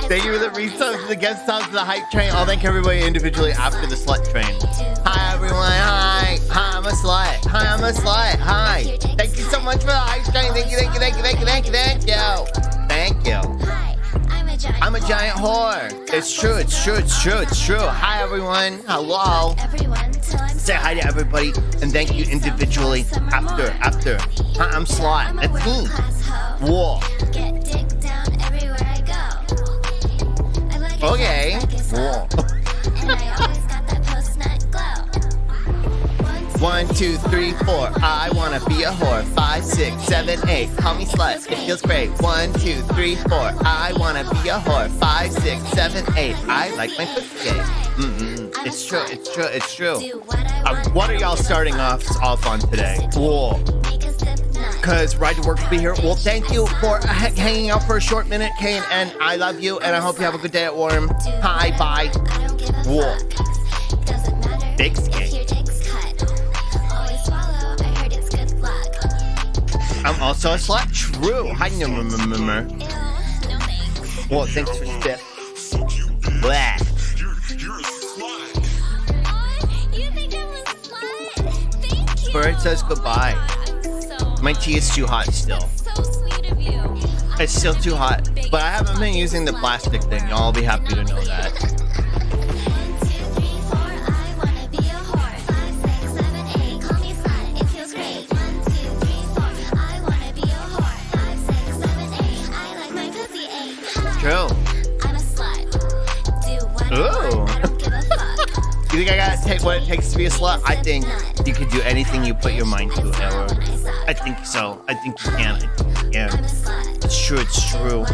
Thank you for the resubs, the guest subs, the hype train. I'll thank everybody individually after the slut train. Hi everyone, hi. Hi, I'm a slut. Hi, I'm a slut. Hi. Thank you so much for the hype train. Thank you, thank you, thank you, thank you, thank you, thank you. Thank you. I'm a giant whore. It's true, it's true, it's true, it's true. Hi everyone. Hello. Say hi to everybody and thank you individually after. Hi, I'm Slut. That's me. Whoa. Okay. Whoa. 1, 2, 3, 4. I wanna be a whore. 5, 6, 7, 8. Call me slut. It feels great. 1, 2, 3, 4. I wanna be a whore. 5, 6, 7, 8. I like my pussy. It's true. It's true. It's true. What are y'all starting off on today? Whoa. Because Ride to Work will be here. Well, thank you for hanging out for a short minute, Kane, and I love you, and I hope you have a good day at Warm. Hi, bye. Whoa. Big skate. I'm also a slut. True. Hi, number. Well, thanks for the blah. Bird says goodbye. My tea is too hot still. It's still too hot, but I haven't been using the plastic thing. Y'all will be happy to know that. True. Ooh. You think I gotta take what it takes to be a slut? I think you can do anything you put your mind to, Arrow. I think so. I think you can. I think you can. It's true. It's true.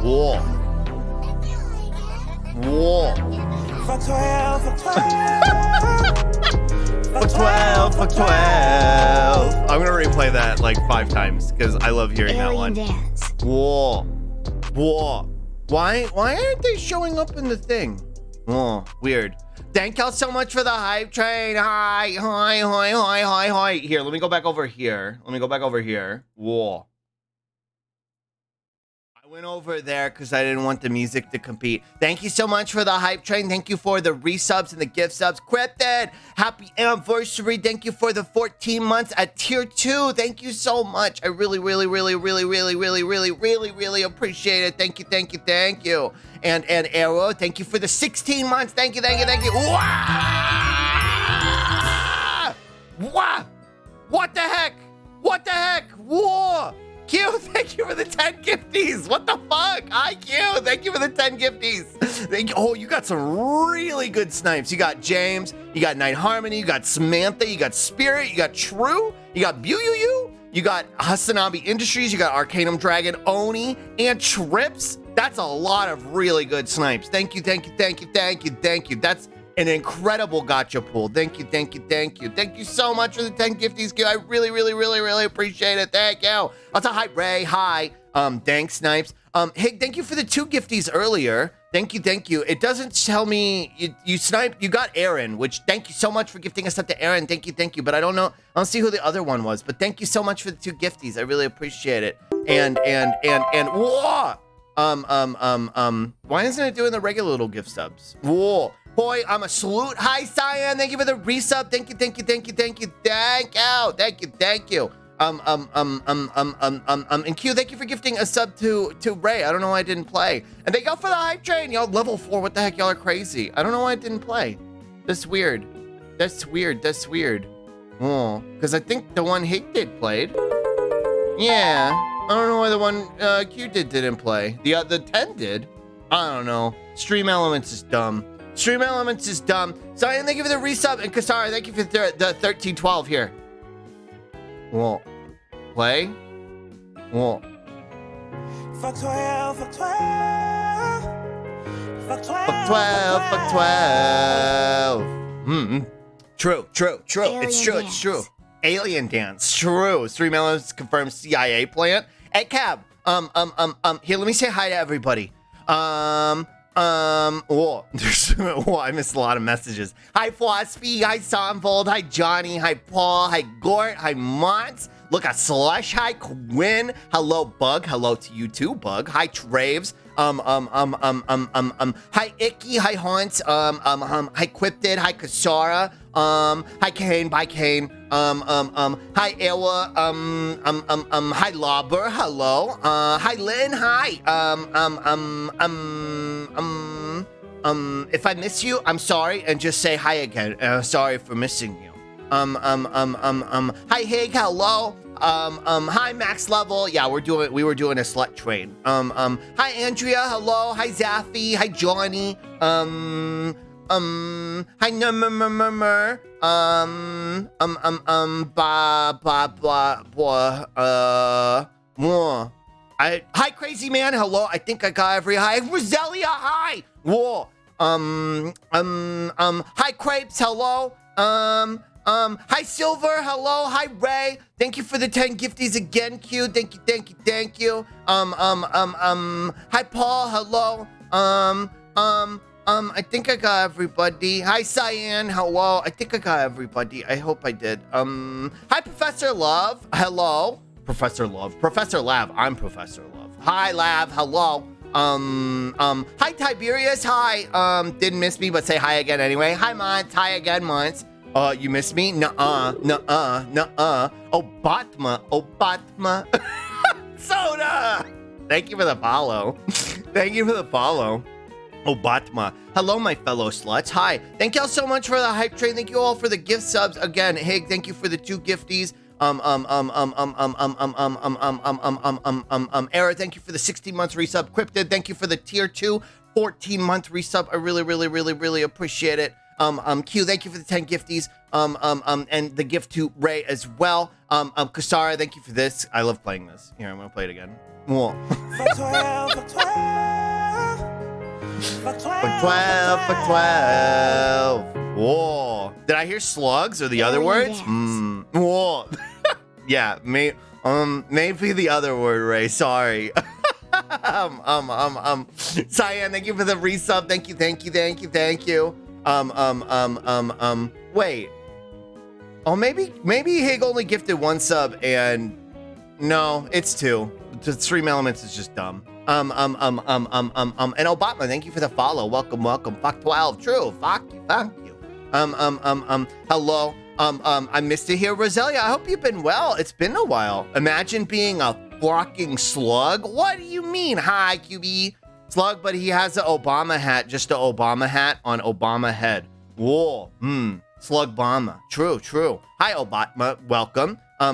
Whoa. Whoa. For 12, for 12. For 12, for 12. I'm gonna replay that like 5 times because I love hearing that one. Dance. Whoa. Whoa. Why aren't they showing up in the thing? Oh, weird. Thank y'all so much for the hype train. Hi. Here, let me go back over here. Whoa. I went over there because I didn't want the music to compete. Thank you so much for the hype train. Thank you for the resubs and the gift subs. Cryptid, happy anniversary. Thank you for the 14 months at tier 2. Thank you so much. I really appreciate it. Thank you. And Arrow, thank you for the 16 months. Thank you. Wow! What the heck? Whoa! Q, thank you for the 10 gifties. What the fuck? Hi, Q. Thank you for the 10 gifties. Thank you. Oh, you got some really good snipes. You got James. You got Night Harmony. You got Samantha. You got Spirit. You got True. You got Bu. You got Hasanabi Industries. You got Arcanum Dragon, Oni, and Trips. That's a lot of really good snipes. Thank you. That's an incredible gotcha pool. Thank you. Thank you so much for the 10 gifties, Q. I really appreciate it. Thank you. Also, hi, Ray. Hi. Thanks, Snipes. Hey, thank you for the 2 gifties earlier. Thank you. It doesn't tell me you sniped. You got Aaron, which thank you so much for gifting us up to Aaron. Thank you. But I don't know. I don't see who the other one was. But thank you so much for the 2 gifties. I really appreciate it. And whoa. Why isn't it doing the regular little gift subs? Whoa. Boy, I'm a salute. Hi, Cyan. Thank you for the resub. Thank you. Thank you. And Q, thank you for gifting a sub to Ray. I don't know why I didn't play. And thank y'all for the hype train. Y'all level 4. What the heck? Y'all are crazy. I don't know why I didn't play. That's weird. Oh, because I think the one Hate did played. Yeah. I don't know why the one Q didn't play. The 10 did. I don't know. Stream Elements is dumb. Sorry, and thank you for the resub. And Kasara, thank you for the 1312 here. Whoa. Play? Whoa. For 12, for 12. For 12, for 12. True. Alien It's Dance. true. Alien Dance. True. Stream Elements confirmed CIA plant. Hey, Cab. Here, let me say hi to everybody. I missed a lot of messages. Hi, Philosophy. Hi, Sonvold. Hi, Johnny. Hi, Paul. Hi, Gort. Hi, Mons. Look at Slush. Hi, Quinn. Hello, Bug. Hello to you too, Bug. Hi, Traves. Hi, Icky. Hi, Haunts. Hi, Quipted. Hi, Kasara. Hi, Kane. Bye, Kane. Hi, Ewa. Hi, Lobber. Hello. Hi, Lynn. Hi. If I miss you, I'm sorry, and just say hi again. Sorry for missing you. Hi, Hig. Hello. Hi, Max Level. Yeah, we were doing a slut train. Hi, Andrea. Hello. Hi, Zaffy. Hi, Johnny. Hi, Nummer. Hi, Crazy Man. Hello. I think I got every hi. Roselia. Hi. Whoa. Hi, Crepes. Hello. Hi, Silver. Hello. Hi, Ray. Thank you for the 10 gifties again, Q. Thank you. Hi, Paul. Hello. I think I got everybody. Hi, Cyan. Hello. I think I got everybody. I hope I did. Hi, Professor Love. Hello. Professor Love. Professor Lav. I'm Professor Love. Hi, Lav. Hello. Hi, Tiberius. Hi. Didn't miss me, but say hi again anyway. Hi, Mons. Hi again, Mons. You missed me? Nuh-uh. Obatma. Soda! Thank you for the follow. Obatma. Hello, my fellow sluts. Hi. Thank y'all so much for the hype train. Thank you all for the gift subs. Again, Hig, thank you for the 2 gifties. Era, thank you for the 16-month resub. Cryptid, thank you for the tier 2 14-month resub. I really appreciate it. Q, thank you for the 10 gifties. And the gift to Ray as well. Kasara, thank you for this. I love playing this. Here, I'm gonna play it again. Whoa. For 12, for 12. For 12. Whoa. Did I hear slugs or the other words? Whoa. Yeah, maybe the other word, Ray. Sorry. Cyan, thank you for the resub. Thank you. Wait. Oh, maybe Hig only gifted 1 sub and no, it's 2. The Stream Elements is just dumb. And Obama, thank you for the follow. Welcome. Fuck 12. True. Fuck you. Hello. I missed it here, Roselia. I hope you've been well. It's been a while. Imagine being a fucking slug. What do you mean? Hi, QB. Slug, but he has an Obama hat, just an Obama hat on Obama head. Whoa. Slug Obama. True. Hi, Obama. Welcome. Hi,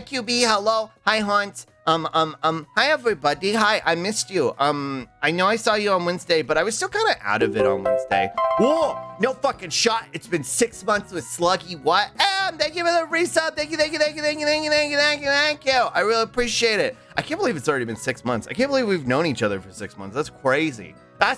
QB. Hello. Hi, Hunt. Hi, everybody. Hi, I missed you. I know I saw you on Wednesday, but I was still kind of out of it on Wednesday. Whoa, no fucking shot. It's been 6 months with Sluggy. What? Thank you for the resub. Thank you. I really appreciate it. I can't believe it's already been 6 months. I can't believe we've known each other for 6 months. That's crazy. I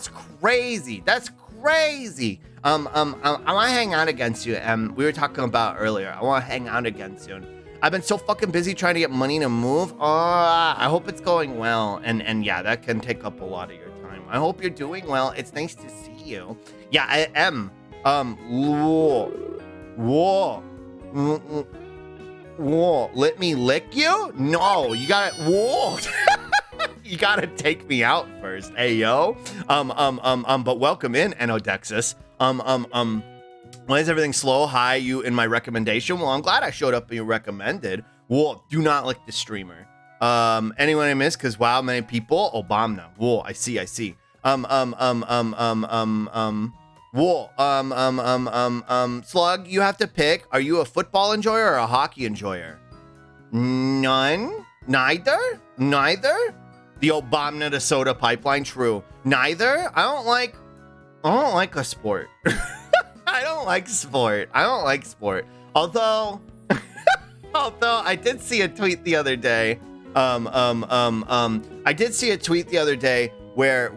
want to hang out against you. We were talking about earlier. I want to hang out against you. I've been so fucking busy trying to get money to move. I hope it's going well. And yeah, that can take up a lot of your time. I hope you're doing well. It's nice to see you. Yeah, I am. Whoa. Let me lick you? No, you gotta, whoa. You gotta take me out first. Hey, yo. But welcome in, Enodexus. Why is everything slow? Hi, you in my recommendation? Well, I'm glad I showed up and you recommended. Whoa, do not like the streamer. Anyone I missed? Because wow, many people. Obama. Whoa, I see. Slug, you have to pick. Are you a football enjoyer or a hockey enjoyer? None? Neither? The Obama to soda pipeline, true. Neither? I don't like a sport. I don't like sport. Although I did see a tweet the other day. I did see a tweet the other day where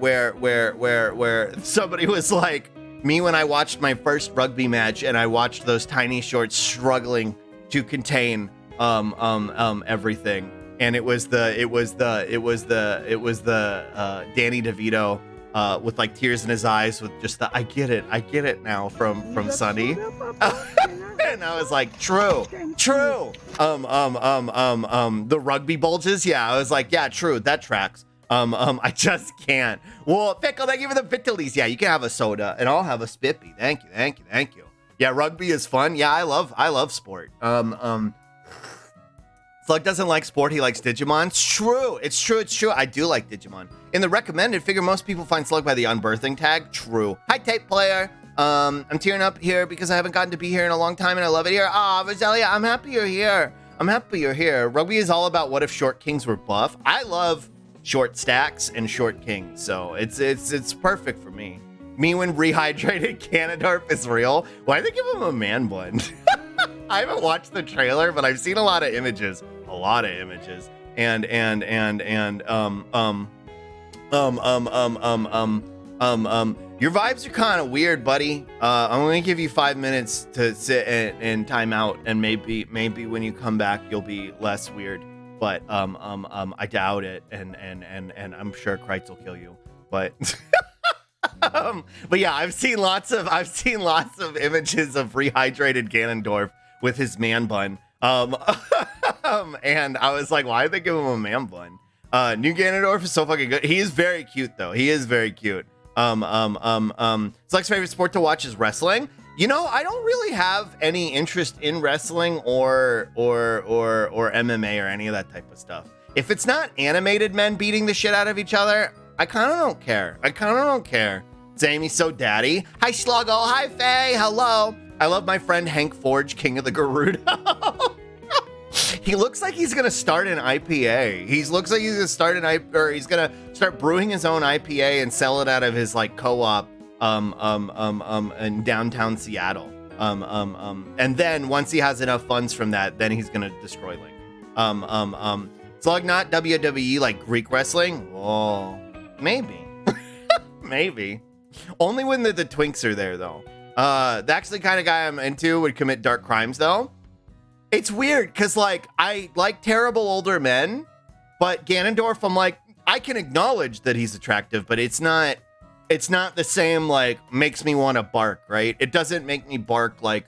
somebody was like, me when I watched my first rugby match and I watched those tiny shorts struggling to contain everything. and it was the Danny DeVito with like tears in his eyes with just the I get it now from Sunny. And I was like, true. The rugby bulges, yeah. I was like, yeah, true, that tracks. I just can't. Well, Pickle, thank you for the Vitalies. Yeah, you can have a soda, and I'll have a Spippy. Thank you. Yeah, rugby is fun. Yeah, I love sport. Slug doesn't like sport, he likes Digimon. It's true. I do like Digimon. In the recommended, figure most people find Slug by the unbirthing tag. True. Hi, Tape Player. I'm tearing up here because I haven't gotten to be here in a long time and I love it here. Roselia, I'm happy you're here. Rugby is all about what if short kings were buff. I love short stacks and short kings, so it's perfect for me. Me when rehydrated Ganondorf is real. Why do they give him a man bun? I haven't watched the trailer, but I've seen a lot of images. And your vibes are kind of weird, buddy. I'm gonna give you 5 minutes to sit and time out, and maybe when you come back you'll be less weird. But I doubt it, and I'm sure Kreitz will kill you. But but yeah, I've seen lots of images of rehydrated Ganondorf with his man bun. And I was like, why did they give him a man bun? New Ganondorf is so fucking good. He is very cute though. Slug's favorite sport to watch is wrestling. You know, I don't really have any interest in wrestling or MMA or any of that type of stuff. If it's not animated men beating the shit out of each other, I kind of don't care. Samey's so daddy. Hi, Sluggo. Hi, Faye. Hello. I love my friend Hank Forge, King of the Gerudo. He looks like he's gonna start an IPA. He's gonna start brewing his own IPA and sell it out of his like co-op in downtown Seattle. And then once he has enough funds from that, then he's gonna destroy Link. Slug not WWE like Greek wrestling? Oh, maybe. Maybe. Only when the twinks are there though. That's the kind of guy I'm into, would commit dark crimes though. It's weird because like I like terrible older men, but Ganondorf, I'm like, I can acknowledge that he's attractive, but it's not the same like makes me want to bark, right? It doesn't make me bark like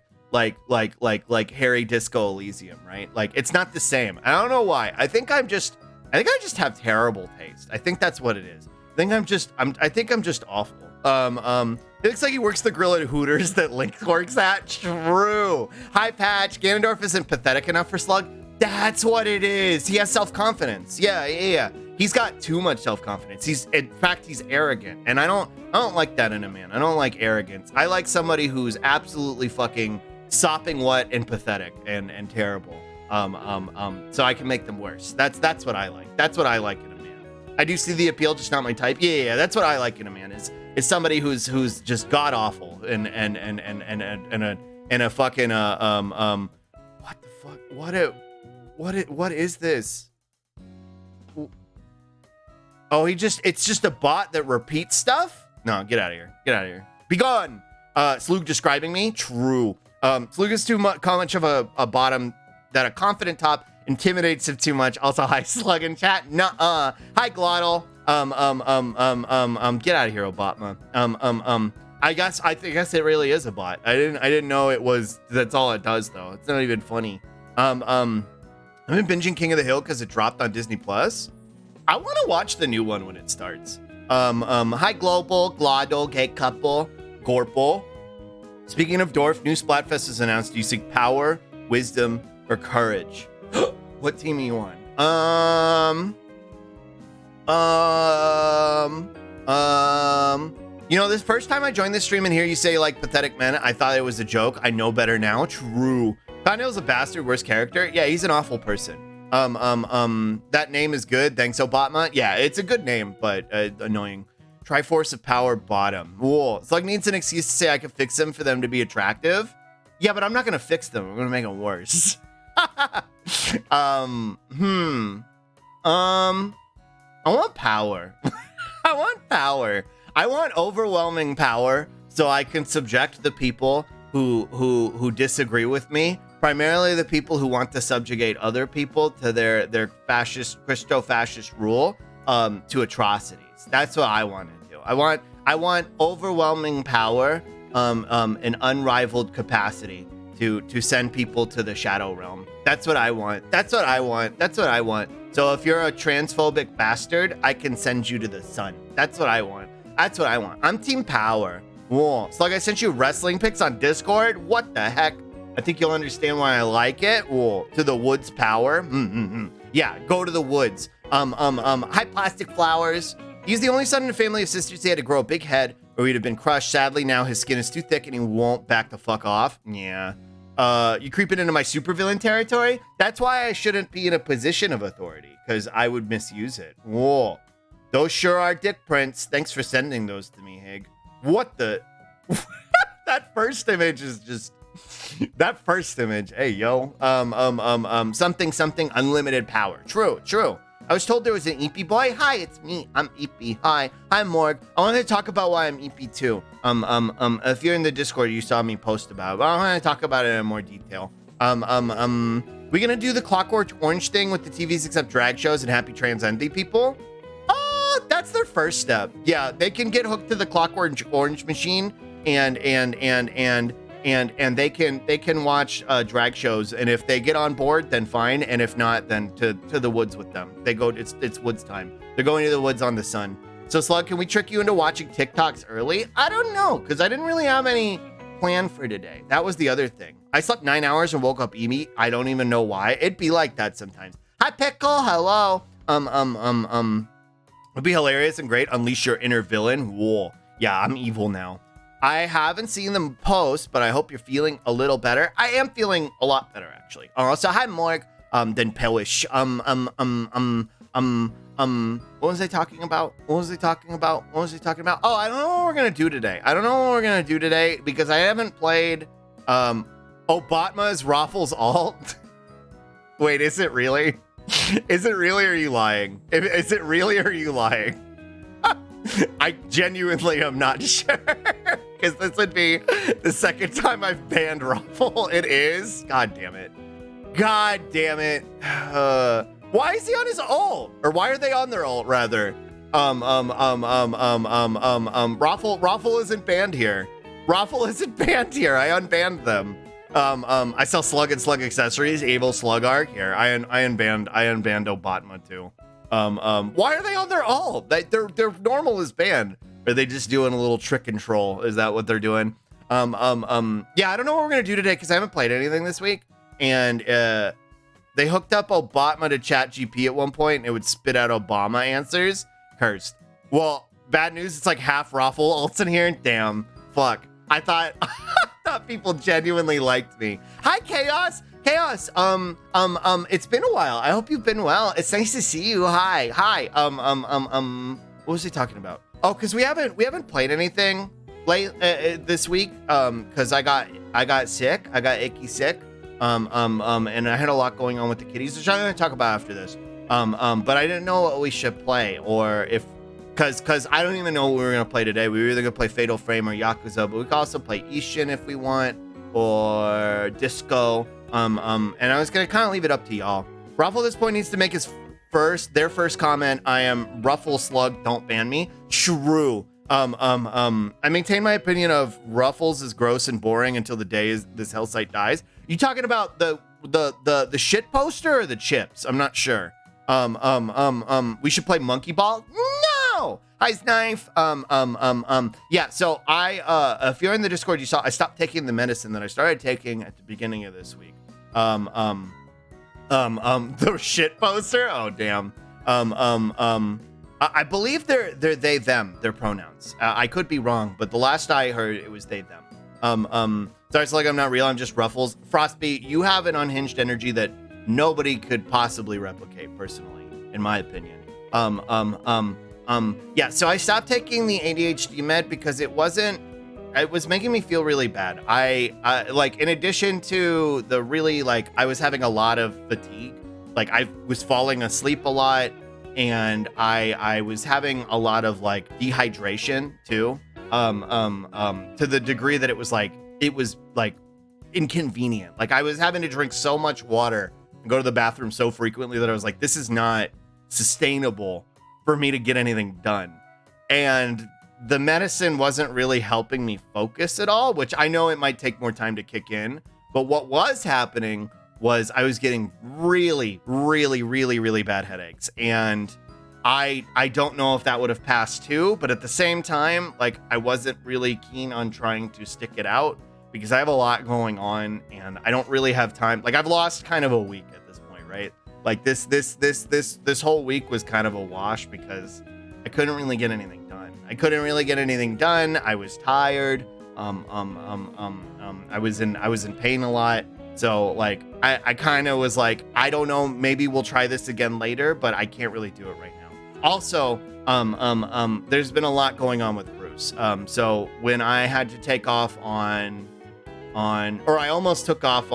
Harry Disco Elysium, right? Like it's not the same. I don't know why. I think I just have terrible taste. I think that's what it is. I think I'm just awful. It looks like he works the grill at Hooters that Link works at. True. Hi, Patch. Ganondorf isn't pathetic enough for Slug. That's what it is. He has self-confidence. Yeah. He's got too much self-confidence. In fact, he's arrogant. And I don't like that in a man. I don't like arrogance. I like somebody who's absolutely fucking sopping wet and pathetic and terrible. So I can make them worse. That's what I like. That's what I like in a man. I do see the appeal, just not my type. Yeah. That's what I like in a man is somebody who's just god awful and a fucking what the fuck? What is this? Oh, it's just a bot that repeats stuff? No, get out of here. Be gone. Slug describing me? True. Slug is too much of a bottom that a confident top intimidates him too much. Also, hi, Slug in chat. Nuh-uh. Hi, Glottal. Get out of here, Obama. I guess it really is a bot. I didn't know it was. That's all it does, though. It's not even funny. I've been binging King of the Hill because it dropped on Disney Plus. I want to watch the new one when it starts. Hi, Global, Glottal, Gay Couple, Gorple. Speaking of Dorf, new Splatfest is announced. Do you seek power, wisdom, or courage? What team are you on? You know, this first time I joined this stream and hear you say like pathetic men, I thought it was a joke. I know better now. True. Condale's a bastard, worst character. Yeah, he's an awful person. That name is good. Thanks, Obama. Yeah, it's a good name, but annoying. Triforce of Power bottom. Whoa. Slug needs an excuse to say I can fix them for them to be attractive. Yeah, but I'm not gonna fix them. I'm gonna make them worse. I want power. I want power. I want overwhelming power so I can subject the people who disagree with me primarily the people who want to subjugate other people to their fascist, Christo-fascist rule, to atrocities. That's what I want to do. I want overwhelming power, and unrivaled capacity to send people to the shadow realm. That's what I want. That's what I want. That's what I want. So if you're a transphobic bastard, I can send you to the sun. That's what I want. That's what I want. I'm team power. Whoa. So like I sent you wrestling pics on Discord. What the heck? I think you'll understand why I like it. Whoa. To the woods power. Yeah, go to the woods. High plastic flowers. He's the only son in a family of sisters. He had to grow a big head or he'd have been crushed. Sadly, now his skin is too thick and he won't back the fuck off. Yeah. You creeping into my supervillain territory? That's why I shouldn't be in a position of authority, because I would misuse it. Whoa. Those sure are dick prints. Thanks for sending those to me, Hig. What the? That first image is just... That first image. Hey, yo. Something, unlimited power. True. I was told there was an EP boy. Hi, it's me. I'm EP. Hi, Morg. I wanted to talk about why I'm EP too. If you're in the Discord, you saw me post about it, but I want to talk about it in more detail. We gonna do the Clockwork Orange thing with the TVs except drag shows and happy trans envy people? That's their first step. Yeah, they can get hooked to the Clockwork Orange machine and they can watch drag shows, and if they get on board, then fine, and if not, then to the woods with them. They go. It's woods time. They're going to the woods on the sun. So Slug, can we trick you into watching TikToks early? I don't know, because I didn't really have any plan for today. That was the other thing. I slept 9 hours and woke up Emi. I don't even know why. It'd be like that sometimes. Hi Pickle. Hello. It'd be hilarious and great. Unleash your inner villain. Whoa. Yeah, I'm evil now. I haven't seen them post, but I hope you're feeling a little better. I am feeling a lot better, actually. Also, hi, Morg. Then Pellish. What was I talking about? Oh, I don't know what we're gonna do today. Because I haven't played, Obatma's Raffles alt. Wait, is it really? Is it really, or are you lying? Is it really, or are you lying? I genuinely am not sure, because this would be the second time I've banned Ruffle. It is. God damn it. Why is he on his ult? Or why are they on their ult, rather? Ruffle isn't banned here. I unbanned them. I sell Slug and Slug accessories. Evil Slug arc here. I unbanned Obatma too. Why are they on their ult? Their normal is banned. Are they just doing a little trick and troll? Is that what they're doing? Yeah, I don't know what we're gonna do today because I haven't played anything this week. And they hooked up Obatma to ChatGPT at one point and it would spit out Obama answers. Cursed. Well, bad news, it's like half Raffle ults in here. Damn. Fuck. I thought people genuinely liked me. Hi, Chaos. It's been a while. I hope you've been well. It's nice to see you. Hi. What was he talking about? Oh, because we haven't played anything late this week. Because I got sick. I got icky sick. And I had a lot going on with the kitties, which I'm gonna talk about after this. But I didn't know what we should play, or if, because I don't even know what we were gonna play today. We were either gonna play Fatal Frame or Yakuza, but we could also play Ishin if we want, or Disco. And I was gonna kind of leave it up to y'all. Ruffle at this point needs to make their first comment. I am Ruffle Slug, don't ban me. True. I maintain my opinion of Ruffles is gross and boring until the day this hell site dies. You talking about the shit poster or the chips? I'm not sure. We should play Monkey Ball. No. Ice Knife. Yeah. So if you're in the Discord, you saw I stopped taking the medicine that I started taking at the beginning of this week. The shit poster. Oh damn. I believe they're they them. Their pronouns. I could be wrong, but the last I heard it was they them. Sorry, it's like I'm not real. I'm just Ruffles. Frostbeat, you have an unhinged energy that nobody could possibly replicate, personally, in my opinion. Yeah. So I stopped taking the ADHD med because it was making me feel really bad. I like, in addition to the really, like, I was having a lot of fatigue. Like, I was falling asleep a lot, and I was having a lot of, like, dehydration too. To the degree that it was like inconvenient. Like I was having to drink so much water and go to the bathroom so frequently that I was like, this is not sustainable for me to get anything done. And the medicine wasn't really helping me focus at all, which I know it might take more time to kick in. But what was happening was I was getting really, really, really, really bad headaches. And I don't know if that would have passed too, but at the same time, like I wasn't really keen on trying to stick it out because I have a lot going on and I don't really have time. Like I've lost kind of a week at this point, right? Like this whole week was kind of a wash because I couldn't really get anything done. I was tired. I was in pain a lot. So like I kind of was like, I don't know, maybe we'll try this again later, but I can't really do it right now. Also, there's been a lot going on with Bruce. So when I had to take off or I almost took off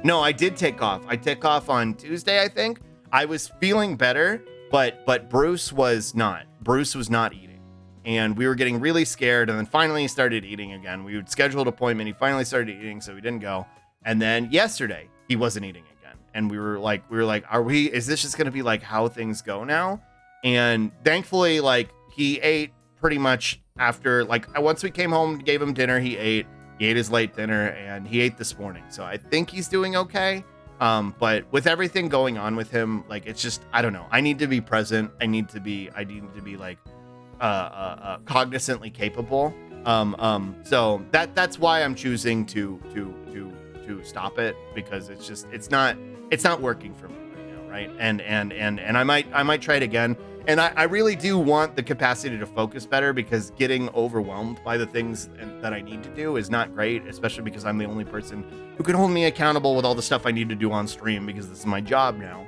no, I did take off. I took off on Tuesday, I think. I was feeling better, but Bruce was not. Bruce was not eating. And we were getting really scared. And then finally he started eating again. We would schedule an appointment. He finally started eating, so we didn't go. And then yesterday he wasn't eating again. And we were like, is this just going to be like how things go now? And thankfully, like he ate pretty much after, like once we came home, gave him dinner, he ate his late dinner and he ate this morning. So I think he's doing okay. But with everything going on with him, like, it's just, I don't know. I need to be present. I need to be like, cognizantly capable. So that's why I'm choosing to stop it, because it's not working for me right now. Right. And I might try it again. And I really do want the capacity to focus better, because getting overwhelmed by the things that I need to do is not great, especially because I'm the only person who can hold me accountable with all the stuff I need to do on stream, because this is my job now.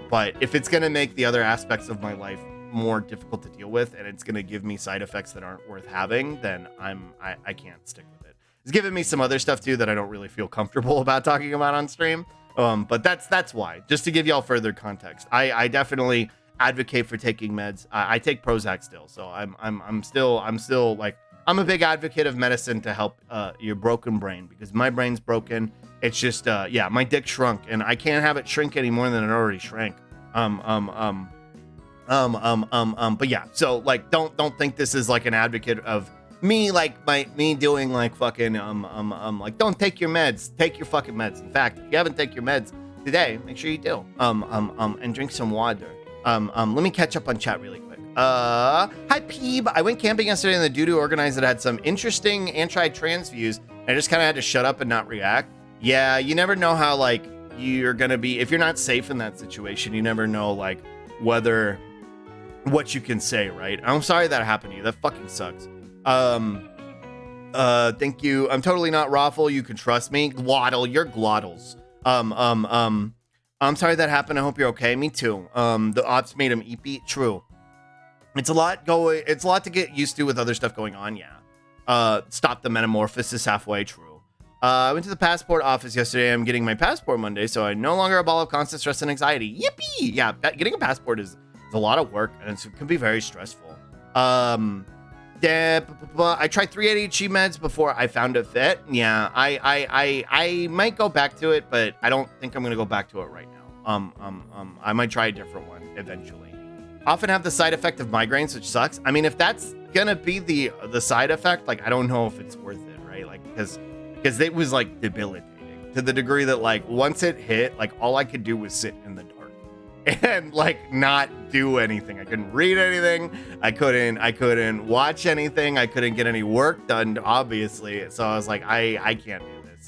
But if it's going to make the other aspects of my life more difficult to deal with, and it's going to give me side effects that aren't worth having, then I can't stick with it. It's given me some other stuff too that I don't really feel comfortable about talking about on stream. But that's why, just to give y'all further context, I definitely advocate for taking meds. I take Prozac still, so I'm still like, I'm a big advocate of medicine to help your broken brain, because my brain's broken. It's just my dick shrunk, and I can't have it shrink any more than it already shrank. But yeah, so like, don't think this is like an advocate of me, like me doing like fucking like, don't take your meds, take your fucking meds. In fact, if you haven't taken your meds today, make sure you do. And drink some water. Let me catch up on chat really quick. Hi Peeb. I went camping yesterday and the dude who organized it had some interesting anti-trans views. I just kind of had to shut up and not react. Yeah, you never know how like you're gonna be, if you're not safe in that situation, you never know like what you can say, right? I'm sorry that happened to you. That fucking sucks. Thank you. I'm totally not Raffle. You can trust me. Glottal, you're glottals. I'm sorry that happened. I hope you're okay. Me too. The ops made him eat. True. It's a lot to get used to with other stuff going on. Yeah. Stop the metamorphosis halfway. True. I went to the passport office yesterday. I'm getting my passport Monday, so I'm no longer a ball of constant stress and anxiety. Yippee! Yeah, getting a passport is a lot of work, and it can be very stressful. I tried 3 ADHD meds before I found a fit. Yeah, I might go back to it, but I don't think I'm gonna go back to it right now. I might try a different one eventually. Often have the side effect of migraines, which sucks. I mean, if that's gonna be the side effect, like, I don't know if it's worth it, right? Like, because it was like debilitating to the degree that like once it hit, like all I could do was sit in the dark and like not do anything. I couldn't read anything. I couldn't watch anything. I couldn't get any work done, obviously. So I was like, I can't do this.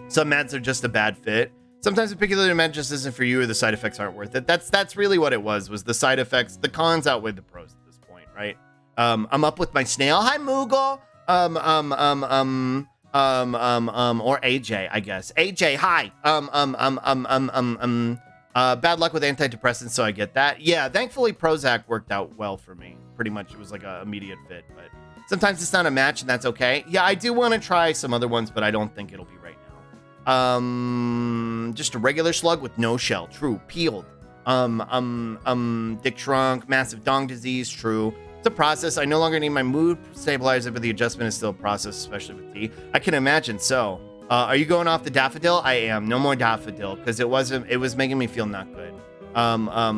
Some meds are just a bad fit. Sometimes a particular med just isn't for you, or the side effects aren't worth it. That's really what it was the side effects. The cons outweighed the pros at this point, right? I'm up with my snail. Hi, Moogle. Or AJ, I guess. AJ, hi. Bad luck with antidepressants, so I get that. Yeah, thankfully Prozac worked out well for me. Pretty much, it was like an immediate fit, but sometimes it's not a match, and that's okay. Yeah, I do want to try some other ones, but I don't think it'll be right now. Just a regular slug with no shell. True. Peeled. Dick shrunk. Massive dong disease. True. It's a process. I no longer need my mood stabilizer, but the adjustment is still a process, especially with tea. I can imagine. So, are you going off the daffodil? I am. No more daffodil because it was making me feel not good.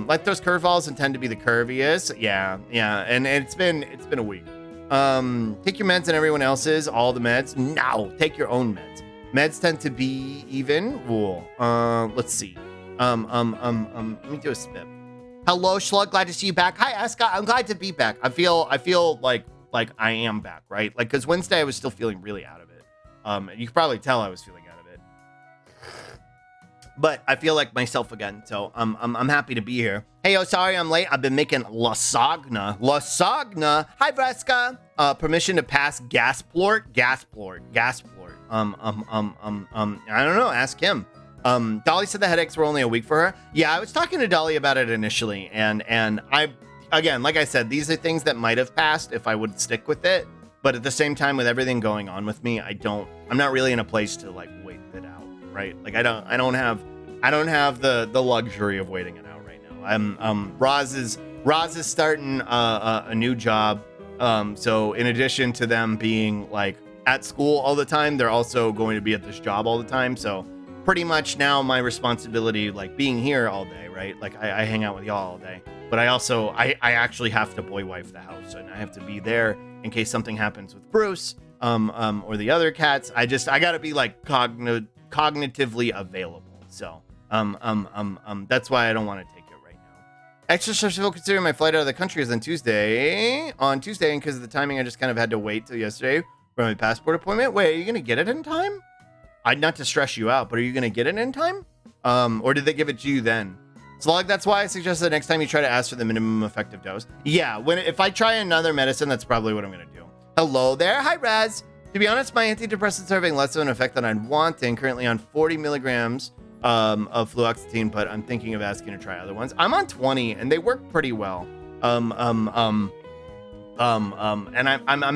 Like those curveballs intend to be the curviest. Yeah. And it's been a week. Take your meds and everyone else's, all the meds. No, take your own meds. Meds tend to be even rule. Let's see. Let me do a spit. Hello, Schlug. Glad to see you back. Hi, Eska. I'm glad to be back. I feel like I am back, right? Like, because Wednesday I was still feeling really out of it. You can probably tell I was feeling out of it. But I feel like myself again, so I'm happy to be here. Hey, sorry I'm late. I've been making lasagna. Hi, Vreska. Permission to pass Gasplort. I don't know. Ask him. Dolly said the headaches were only a week for her. Yeah, I was talking to Dolly about it initially, and I, again, like I said, these are things that might have passed if I would stick with it. But at the same time, with everything going on with me, I'm not really in a place to like wait it out, right? Like I don't have the luxury of waiting it out right now. Roz is starting a new job. So in addition to them being like at school all the time, they're also going to be at this job all the time. So pretty much now my responsibility, like being here all day, right? Like I hang out with y'all all day, but I actually have to boy wife the house, and I have to be there in case something happens with Bruce, or the other cats. I gotta be like cognitively available. So, that's why I don't want to take it right now. Extra stressful considering my flight out of the country is on Tuesday, and because of the timing, I just kind of had to wait till yesterday for my passport appointment. Wait, are you gonna get it in time? Not to stress you out, but are you going to get it in time? Or did they give it to you then? Slug, that's why I suggest that next time you try to ask for the minimum effective dose. Yeah, if I try another medicine, that's probably what I'm going to do. Hello there. Hi, Raz. To be honest, my antidepressants are having less of an effect than I'd want, and currently on 40 milligrams of fluoxetine, but I'm thinking of asking to try other ones. I'm on 20, and they work pretty well. And I'm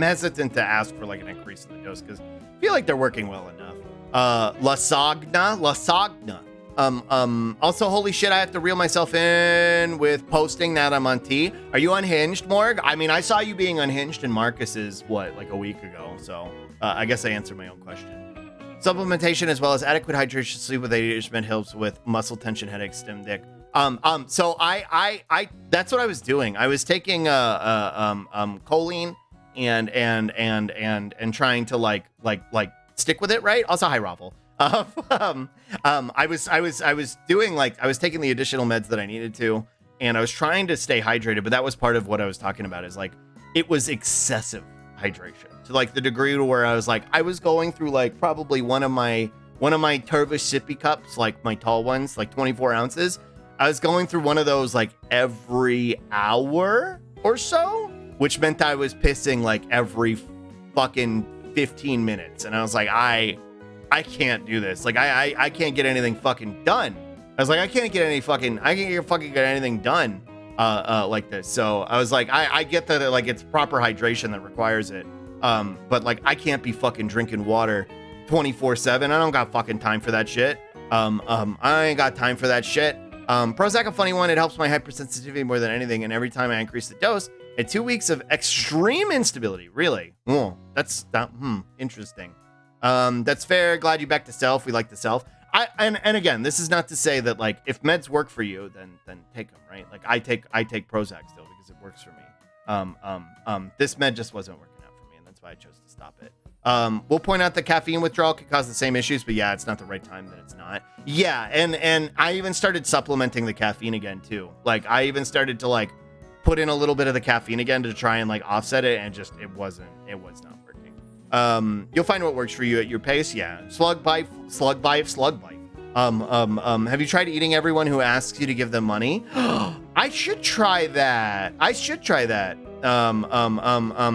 hesitant to ask for like an increase in the dose because I feel like they're working well enough. Lasagna. Also, holy shit, I have to reel myself in with posting that I'm on tea. Are you unhinged, Morg? I mean, I saw you being unhinged in Marcus's, like a week ago. So, I guess I answered my own question. Supplementation as well as adequate hydration, sleep with ADHD helps with muscle tension, headaches, stim dick. So I that's what I was doing. I was taking, choline and trying to like stick with it, right? Also, hi, Ravel. I was taking the additional meds that I needed to, and I was trying to stay hydrated, but that was part of what I was talking about is like, it was excessive hydration to like the degree to where I was like, I was going through like probably one of my Turvish sippy cups, like my tall ones, like 24 ounces. I was going through one of those like every hour or so, which meant I was pissing like every fucking 15 minutes. And I was like, I can't do this. Like, I can't get anything fucking done. I was like, I can't get anything done like this. So I was like, I get that like it's proper hydration that requires it. But like, I can't be fucking drinking water 24/7. I don't got fucking time for that shit. I ain't got time for that shit. Prozac, a funny one. It helps my hypersensitivity more than anything. And every time I increase the dose, and 2 weeks of extreme instability. Really? Oh, that's interesting. That's fair. Glad you back to self. We like the self. And again, this is not to say that like if meds work for you, then take them, right? Like I take Prozac still because it works for me. This med just wasn't working out for me, and that's why I chose to stop it. We'll point out that caffeine withdrawal could cause the same issues, but yeah, it's not the right time that it's not. Yeah, and I even started supplementing the caffeine again too. Like I even started to like put in a little bit of the caffeine again to try and like offset it, and just it was not working. You'll find what works for you at your pace. Yeah. Slug bite. Have you tried eating everyone who asks you to give them money? I should try that.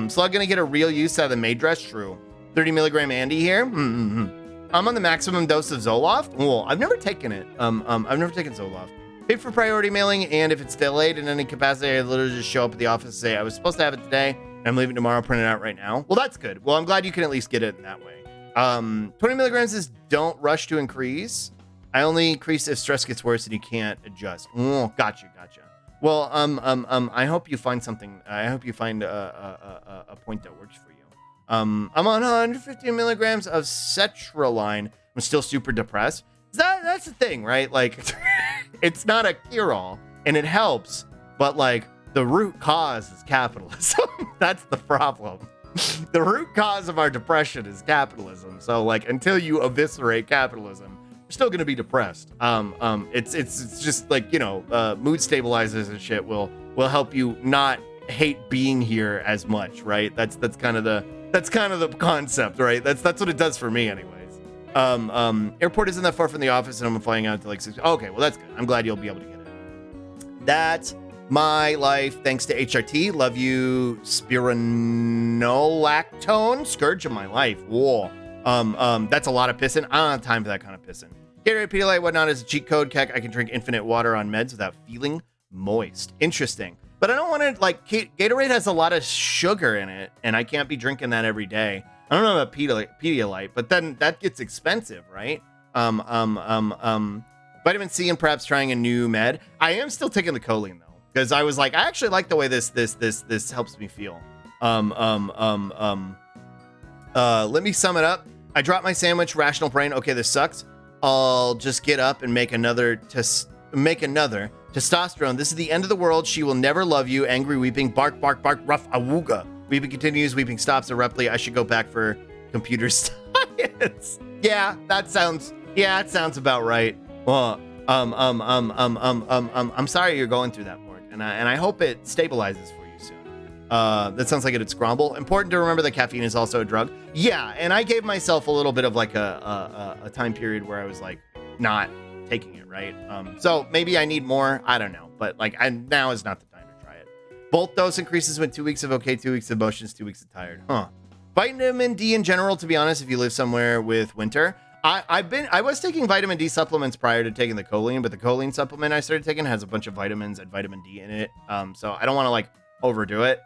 Slug gonna get a real use out of the maid dress. True. 30 milligram Andy here. I'm on the maximum dose of Zoloft. Well, I've never taken it. I've never taken Zoloft. Paid for priority mailing, and if it's delayed in any capacity, I literally just show up at the office and say, I was supposed to have it today, and I'm leaving tomorrow, print it out right now. Well, that's good. Well, I'm glad you can at least get it in that way. 20 milligrams is don't rush to increase. I only increase if stress gets worse and you can't adjust. Oh, gotcha. Well, I hope you find something. I hope you find a point that works for you. I'm on 150 milligrams of sertraline. I'm still super depressed. That's the thing, right? Like, it's not a cure-all, and it helps, but like the root cause is capitalism. That's the problem. The root cause of our depression is capitalism. So like, until you eviscerate capitalism, you're still gonna be depressed. It's just like, you know, mood stabilizers and shit will help you not hate being here as much, right? That's kind of the concept, right? That's what it does for me, anyways. Airport isn't that far from the office, and I'm flying out to like 6. Okay, well that's good. I'm glad you'll be able to get it. That's my life, thanks to HRT. Love you, spironolactone, scourge of my life. Whoa. That's a lot of pissing. I don't have time for that kind of pissing. Gatorade, Pedialyte, whatnot is a cheat code. Keck, I can drink infinite water on meds without feeling moist. Interesting. But I don't want to, like, Gatorade has a lot of sugar in it, and I can't be drinking that every day. I don't know about Pedialyte, but then that gets expensive, right? Vitamin C and perhaps trying a new med. I am still taking the choline though, because I was like, I actually like the way this helps me feel. Let me sum it up. I dropped my sandwich, rational brain. Okay, this sucks. I'll just get up and make another testosterone. This is the end of the world. She will never love you. Angry weeping, bark, bark, bark, rough, awooga. Weeping continues, weeping stops abruptly. I should go back for computer science. Yeah, it sounds about right. Well, I'm sorry you're going through that, Morg, and I hope it stabilizes for you soon. That sounds like it's grumble. Important to remember that caffeine is also a drug. Yeah, and I gave myself a little bit of like a time period where I was like not taking it, right? So maybe I need more. I don't know, but like now is not the time to try it. Both dose increases with 2 weeks of okay, 2 weeks of motions, 2 weeks of tired. Huh. Vitamin D in general, to be honest, if you live somewhere with winter. I was taking vitamin D supplements prior to taking the choline, but the choline supplement I started taking has a bunch of vitamins and vitamin D in it. So I don't want to like overdo it.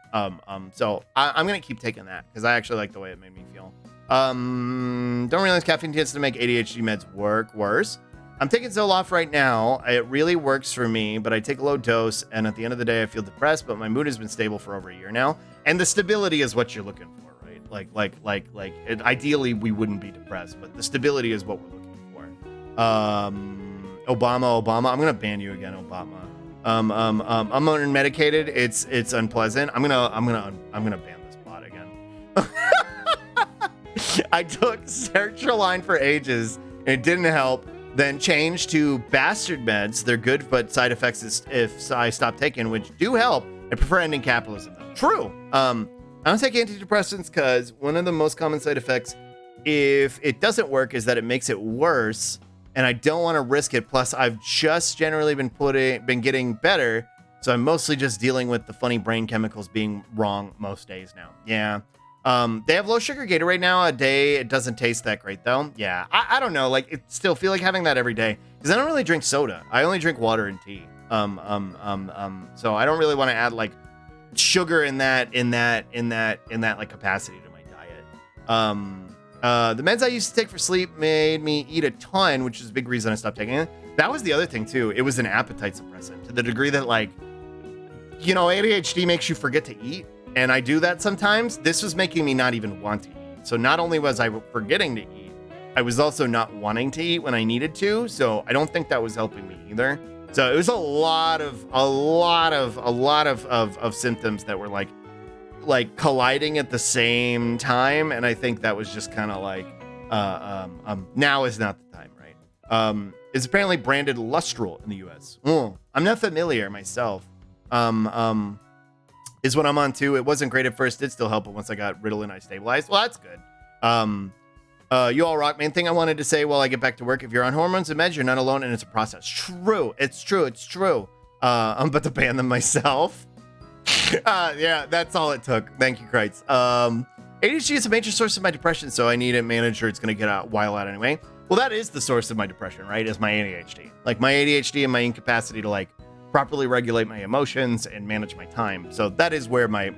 So I'm gonna keep taking that because I actually like the way it made me feel. Don't realize caffeine tends to make ADHD meds work worse. I'm taking Zoloft right now. It really works for me, but I take a low dose, and at the end of the day, I feel depressed. But my mood has been stable for over a year now, and the stability is what you're looking for. Ideally we wouldn't be depressed, but the stability is what we're looking for. Obama, I'm gonna ban you again, Obama. I'm unmedicated. It's unpleasant. I'm gonna ban this bot again. I took sertraline for ages and it didn't help. Then changed to bastard meds. They're good, but side effects is if I stop taking, which do help. I prefer ending capitalism though. True. I don't take antidepressants because one of the most common side effects, if it doesn't work, is that it makes it worse, and I don't want to risk it. Plus, I've just generally been getting better, so I'm mostly just dealing with the funny brain chemicals being wrong most days now. Yeah. They have low sugar Gatorade now a day. It doesn't taste that great though. Yeah, I don't know. Like, it still feel like having that every day because I don't really drink soda. I only drink water and tea. So I don't really want to add like sugar in that like capacity to my diet. The meds I used to take for sleep made me eat a ton, which is a big reason I stopped taking it. That was the other thing too. It was an appetite suppressant to the degree that, like, you know, ADHD makes you forget to eat, and I do that sometimes. This was making me not even want to eat. So not only was I forgetting to eat, I was also not wanting to eat when I needed to. So I don't think that was helping me either. So it was a lot of symptoms that were like colliding at the same time, and I think that was just kind of like now is not the time, right? It's apparently branded Lustrol in the US. I'm not familiar myself. Is what I'm on too. It wasn't great at first, did still help, but once I got Ritalin, I stabilized. Well, that's good. You all rock. Main thing I wanted to say while I get back to work: if you're on hormones and meds, you're not alone, and it's a process. True. It's true. I'm about to ban them myself. Yeah, that's all it took. Thank you, Kreitz. ADHD is a major source of my depression, so I need a manager. It's going to get a while out anyway. Well, that is the source of my depression, right? Is my ADHD. Like, my ADHD and my incapacity to like properly regulate my emotions and manage my time. So that is where my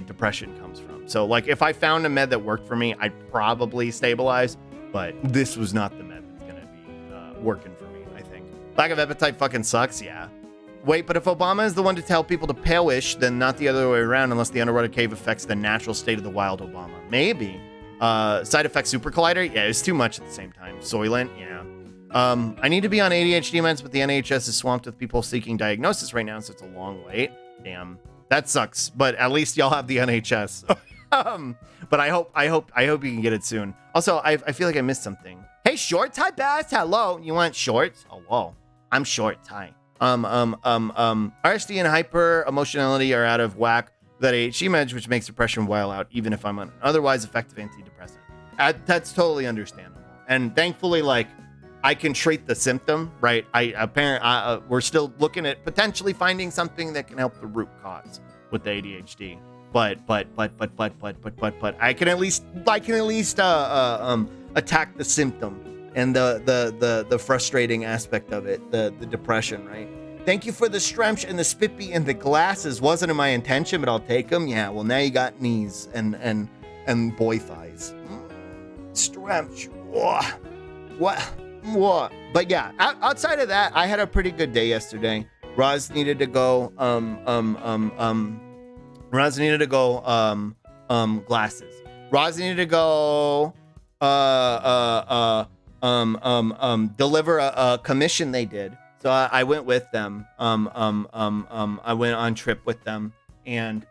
depression comes from. So like, if I found a med that worked for me, I'd probably stabilize, but this was not the med that's going to be working for me, I think. Lack of appetite fucking sucks. Yeah. Wait, but if Obama is the one to tell people to perish, then not the other way around unless the underwater cave affects the natural state of the wild Obama. Maybe. Side effect super collider? Yeah, it's too much at the same time. Soylent? Yeah. I need to be on ADHD meds, but the NHS is swamped with people seeking diagnosis right now, so it's a long wait. Damn. That sucks, but at least y'all have the NHS. But I hope you can get it soon. Also, I feel like I missed something. Hey, shorts, hi Beth. Hello. You want shorts? Oh, whoa. I'm shorts. Hi. RSD and hyper emotionality are out of whack with that ADHD meds, which makes depression while out, even if I'm on an otherwise effective antidepressant. That's totally understandable. And thankfully, like, I can treat the symptom, right? We're still looking at potentially finding something that can help the root cause with the ADHD. But I can at least attack the symptom and the frustrating aspect of it, the depression, right? Thank you for the stretch and the spippy and the glasses. Wasn't in my intention, but I'll take them. Yeah, well now you got knees and boy thighs. Stretch. What? But yeah, outside of that, I had a pretty good day yesterday. Roz needed to go glasses. Roz needed to go deliver a commission they did. So I went with them. I went on trip with them, and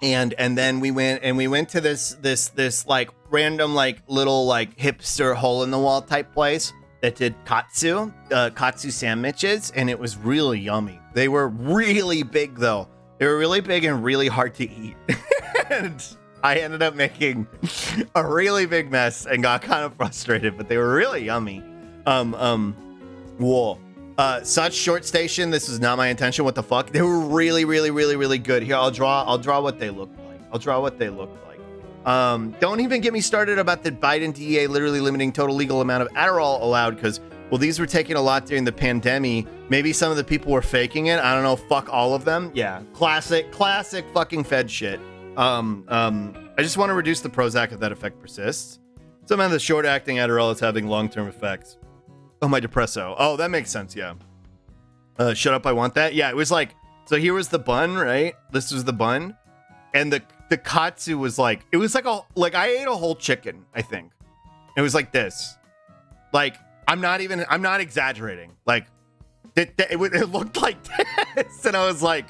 then we went to this like random like little like hipster hole in the wall type place that did katsu sandwiches, and it was really yummy. They were really big though. They were really big and really hard to eat. And I ended up making a really big mess and got kind of frustrated, but they were really yummy. Whoa. Such short station. This was not my intention. What the fuck? They were really, really, really, really good. Here, I'll draw what they look like. Don't even get me started about the Biden DEA literally limiting total legal amount of Adderall allowed, because, well, these were taken a lot during the pandemic. Maybe some of the people were faking it. I don't know. Fuck all of them. Yeah. Classic fucking Fed shit. I just want to reduce the Prozac if that effect persists. Somehow the short-acting Adderall is having long-term effects. Oh, my depresso. Oh, that makes sense, yeah. Shut up, I want that. Yeah, it was like, so here was the bun, right? This was the bun. And the katsu was like, it was like I ate a whole chicken, I think. It was like this. Like, I'm not exaggerating. Like, it looked like this. And I was like,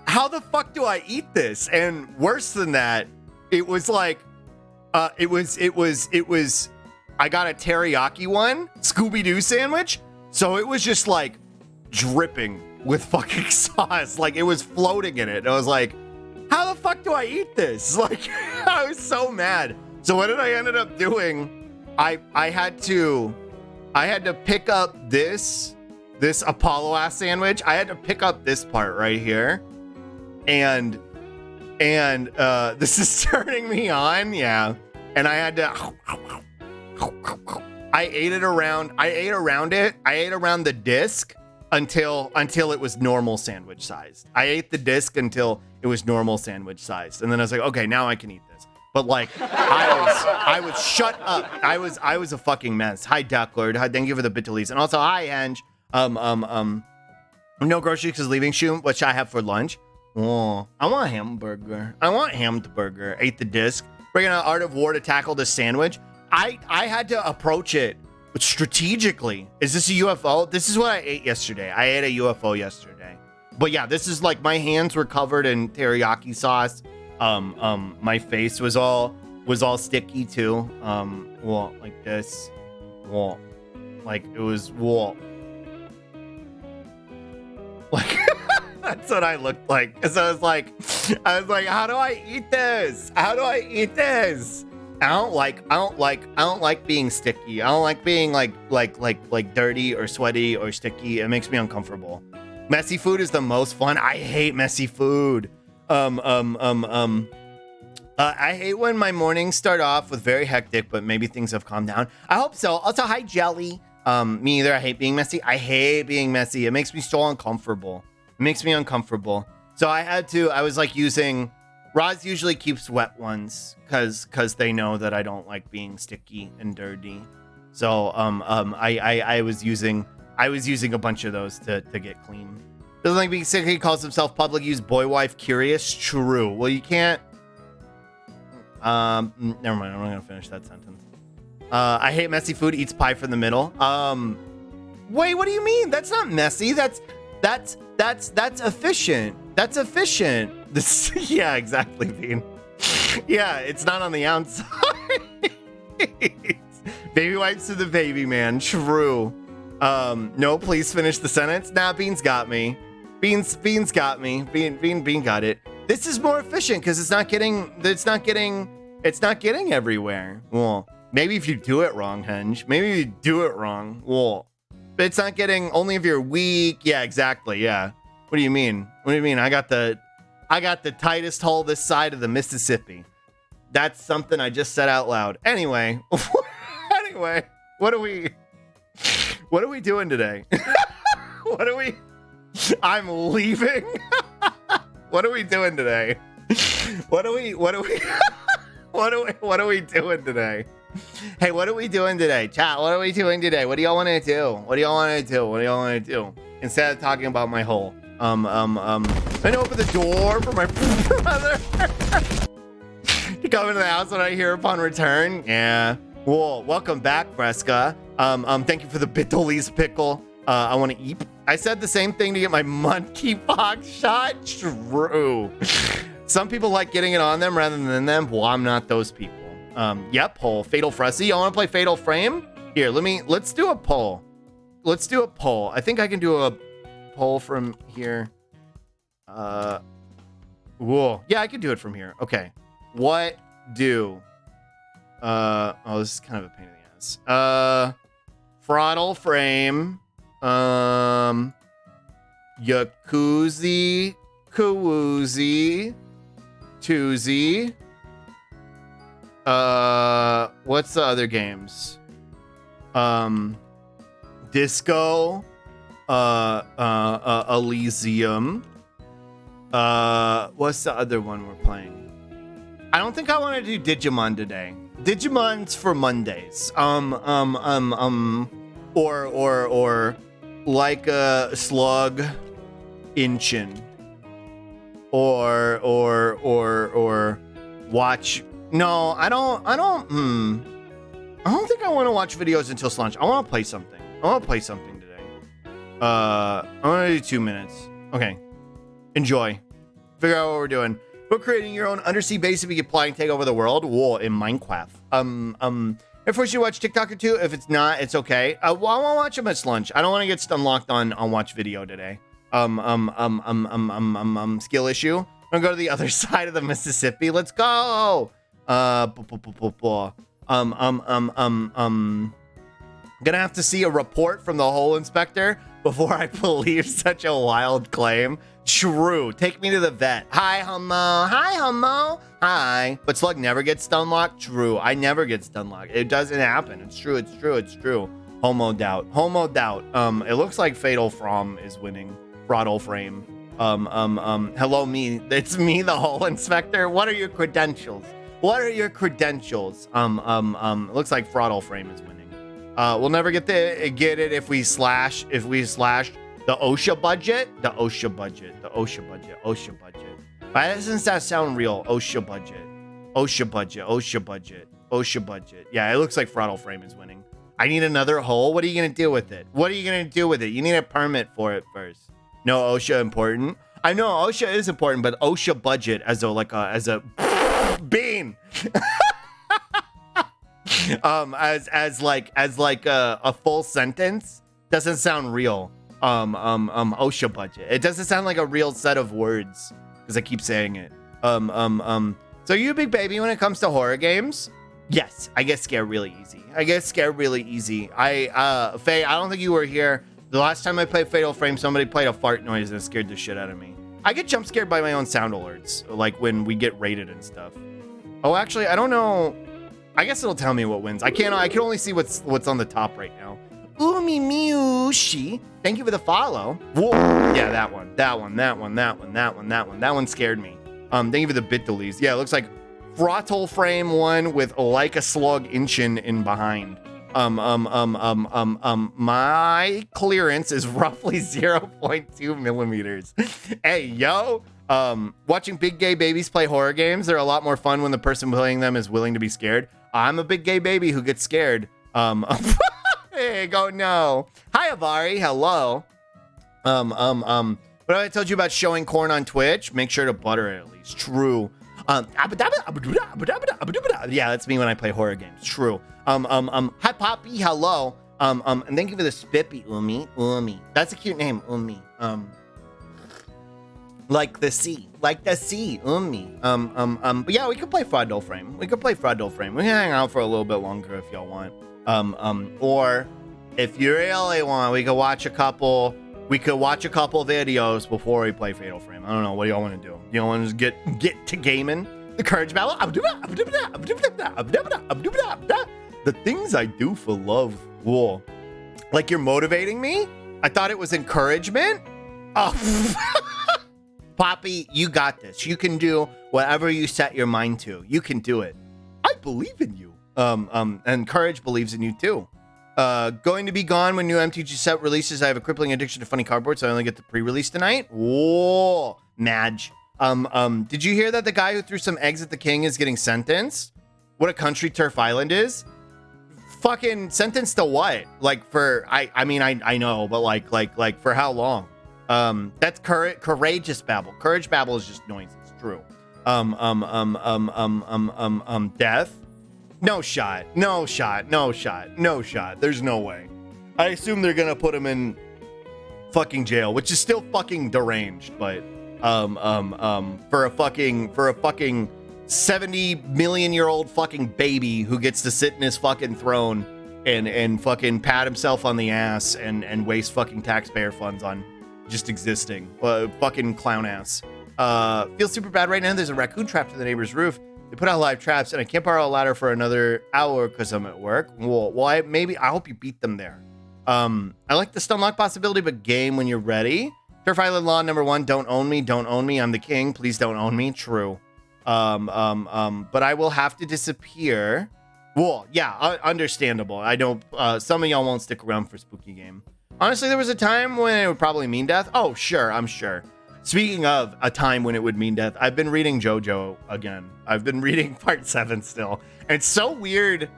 how the fuck do I eat this? And worse than that, it was like, it was, I got a teriyaki one, Scooby-Doo sandwich. So it was just like dripping with fucking sauce. Like it was floating in it. And I was like, how the fuck do I eat this? Like, I was so mad. So what did I ended up doing? I had to pick up this Apollo ass sandwich. I had to pick up this part right here. And this is turning me on. Yeah. And I had to, I ate around the disc until it was normal sandwich sized. I ate the disc until it was normal sandwich sized. And then I was like, okay, now I can eat this. But like, I was shut up. I was a fucking mess. Hi, Ducklord. Hi, thank you for the Bitterleys. And also, hi, Ange. No groceries because leaving shoe, which I have for lunch. Oh, I want a hamburger. Ate the disc. Bringing out Art of War to tackle the sandwich. I had to approach it strategically. Is this a UFO? This is what I ate yesterday. I ate a UFO yesterday. But yeah, this is like my hands were covered in teriyaki sauce. My face was all sticky too. Well, like this. Well, like it was like that's what I looked like. So I was like, how do I eat this? I don't like being sticky. I don't like being like dirty or sweaty or sticky. It makes me uncomfortable. Messy food is the most fun. I hate messy food. I hate when my mornings start off with very hectic, but maybe things have calmed down. I hope so. Also, hi Jelly. Me either. I hate being messy. It makes me so uncomfortable. So I was like using, Roz usually keeps wet ones because they know that I don't like being sticky and dirty. So I I was using a bunch of those to get clean. Doesn't like being sick. He calls himself public use boy wife curious. True. Well, you can't. Never mind. I'm not gonna finish that sentence. I hate messy food. Eats pie from the middle. Wait, what do you mean? That's not messy. That's efficient. That's efficient. This, yeah, exactly, Bean. Yeah, it's not on the outside. Baby wipes to the baby man. True. No, please finish the sentence. Nah, Bean's got me. Bean's got me. Bean got it. This is more efficient because it's not getting everywhere. Well, maybe if you do it wrong, Henge. Maybe you do it wrong. Well, but it's not getting only if you're weak. Yeah, exactly. Yeah. What do you mean? What do you mean? I got the tightest hole this side of the Mississippi. That's something I just said out loud. Anyway, what are we doing today? I'm leaving. What are we doing today? What are we doing today? Hey, what are we doing today? Chat, what are we doing today? What do y'all want to do? Instead of talking about my hole. I open the door for my brother to come into the house when I hear upon return. Yeah. Whoa, welcome back, Fresca. Thank you for the Bitoli's pickle. I want to eat. I said the same thing to get my monkeypox shot. True. Some people like getting it on them rather than them. Well, I'm not those people. Yep, poll. Fatal Fressy. Y'all want to play Fatal Frame? Here, let's do a poll. I think I can do a poll from here. Whoa. Yeah, I can do it from here. Okay. What do? Oh, this is kind of a pain in the ass. Throttle Frame. Yakuzi, Kawoozy, Toozy. What's the other games? Disco, Elysium. What's the other one we're playing? I don't think I want to do Digimon today. Digimon's for Mondays. Or like a slug inchin. Or watch. No, I don't think I want to watch videos until lunch. I want to play something. Today. I'm gonna do 2 minutes. Okay. Enjoy. Figure out what we're doing. But creating your own undersea base if you can fly and take over the world. Whoa, in Minecraft. If we should watch TikTok or two, if it's not, it's okay. Well, I want to watch them at lunch. I don't want to get unlocked on watch video today. Skill issue. I'm gonna go to the other side of the Mississippi. Let's go. Gonna have to see a report from the hole inspector before I believe such a wild claim. True. Take me to the vet. Hi, Hummo. Hi. But Slug never gets stunlocked. True. I never get stunlocked. It doesn't happen. It's true. Homo doubt. It looks like Fatal From is winning. Throttle Frame. Hello, me. It's me, the hole inspector. What are your credentials? It looks like Throttle Frame is winning. We'll never get it if we slash the OSHA budget. Why doesn't that sound real? OSHA budget. Yeah, it looks like Throttle Frame is winning. I need another hole. What are you gonna do with it? You need a permit for it first. No OSHA important. I know OSHA is important, but OSHA budget as a bean. as a full sentence doesn't sound real. OSHA budget. It doesn't sound like a real set of words because I keep saying it. So you a big baby when it comes to horror games? Yes, I get scared really easy. Faye, I don't think you were here. The last time I played Fatal Frame, somebody played a fart noise and it scared the shit out of me. I get jump scared by my own sound alerts, like when we get rated and stuff. Oh, actually, I don't know. I guess it'll tell me what wins. I can only see what's on the top right now. Umi Miushi. Thank you for the follow. Whoa. Yeah, that one. That one scared me. Thank you for the Bitoli's. Yeah, it looks like Throttle Frame one with like a slug inchin in behind. My clearance is roughly 0.2 millimeters. Hey, yo. Watching big gay babies play horror games, they're a lot more fun when the person playing them is willing to be scared. I'm a big gay baby who gets scared. Hey, go no. Hi, Avari. Hello. But I told you about showing corn on Twitch. Make sure to butter it at least. True. Yeah, that's me when I play horror games. True. Hi, Poppy. Hello. And thank you for the spippy, Umi. That's a cute name, Umi. Like the sea, Umi. But yeah, we could play Fraudulent Frame. We can hang out for a little bit longer if y'all want. Or if you really want, we could watch a couple videos before we play Fatal Frame. I don't know. What do y'all want to do? You want to just get to gaming? The courage battle? The things I do for love. Whoa. Like you're motivating me? I thought it was encouragement? Oh. Poppy, you got this. You can do whatever you set your mind to. You can do it. I believe in you. And Courage believes in you too. Going to be gone when new MTG set releases. I have a crippling addiction to funny cardboard, so I only get the pre-release tonight. Whoa, Madge. Did you hear that the guy who threw some eggs at the king is getting sentenced? What a country Turf Island is? Fucking sentenced to what? Like for I mean I know, but like for how long? That's courageous babble. Courage babble is just noise. It's true. Death. No shot. There's no way. I assume they're gonna put him in fucking jail, which is still fucking deranged, but for a fucking 70 million year old fucking baby who gets to sit in his fucking throne and fucking pat himself on the ass and waste fucking taxpayer funds on just existing. Fucking clown ass. Feels super bad right now. There's a raccoon trapped in the neighbor's roof. They put out live traps, and I can't borrow a ladder for another hour because I'm at work. Well, I hope you beat them there. I like the stunlock possibility, but game when you're ready. Turf Island law number 1: don't own me. I'm the king. Please don't own me. True. But I will have to disappear. Well, yeah, understandable. I don't. Some of y'all won't stick around for spooky game. Honestly, there was a time when it would probably mean death. Oh, sure, I'm sure. Speaking of a time when it would mean death, I've been reading JoJo again. I've been reading part 7 still. And it's so weird.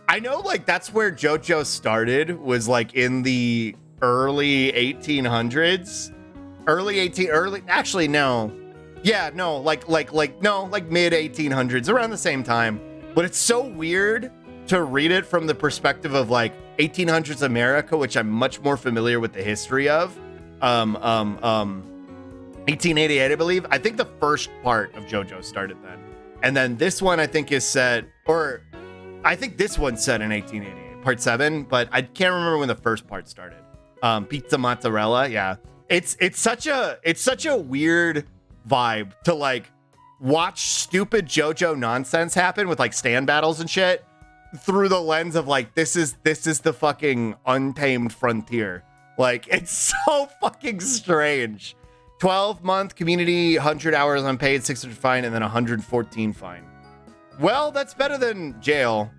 I know, like, that's where JoJo started, was like in the early 1800s. Actually, no. Yeah, no, like mid 1800s, around the same time. But it's so weird to read it from the perspective of like 1800s America, which I'm much more familiar with the history of. 1888, I believe. I think the first part of JoJo started then. And then this one I think is set, or I think this one's set in 1888, part 7, but I can't remember when the first part started. Pizza mozzarella, yeah. It's such a weird vibe to like watch stupid JoJo nonsense happen with like stand battles and shit through the lens of like this is the fucking untamed frontier. Like it's so fucking strange. 12-month community, 100 hours unpaid, 600 fine, and then 114 fine. Well, that's better than jail.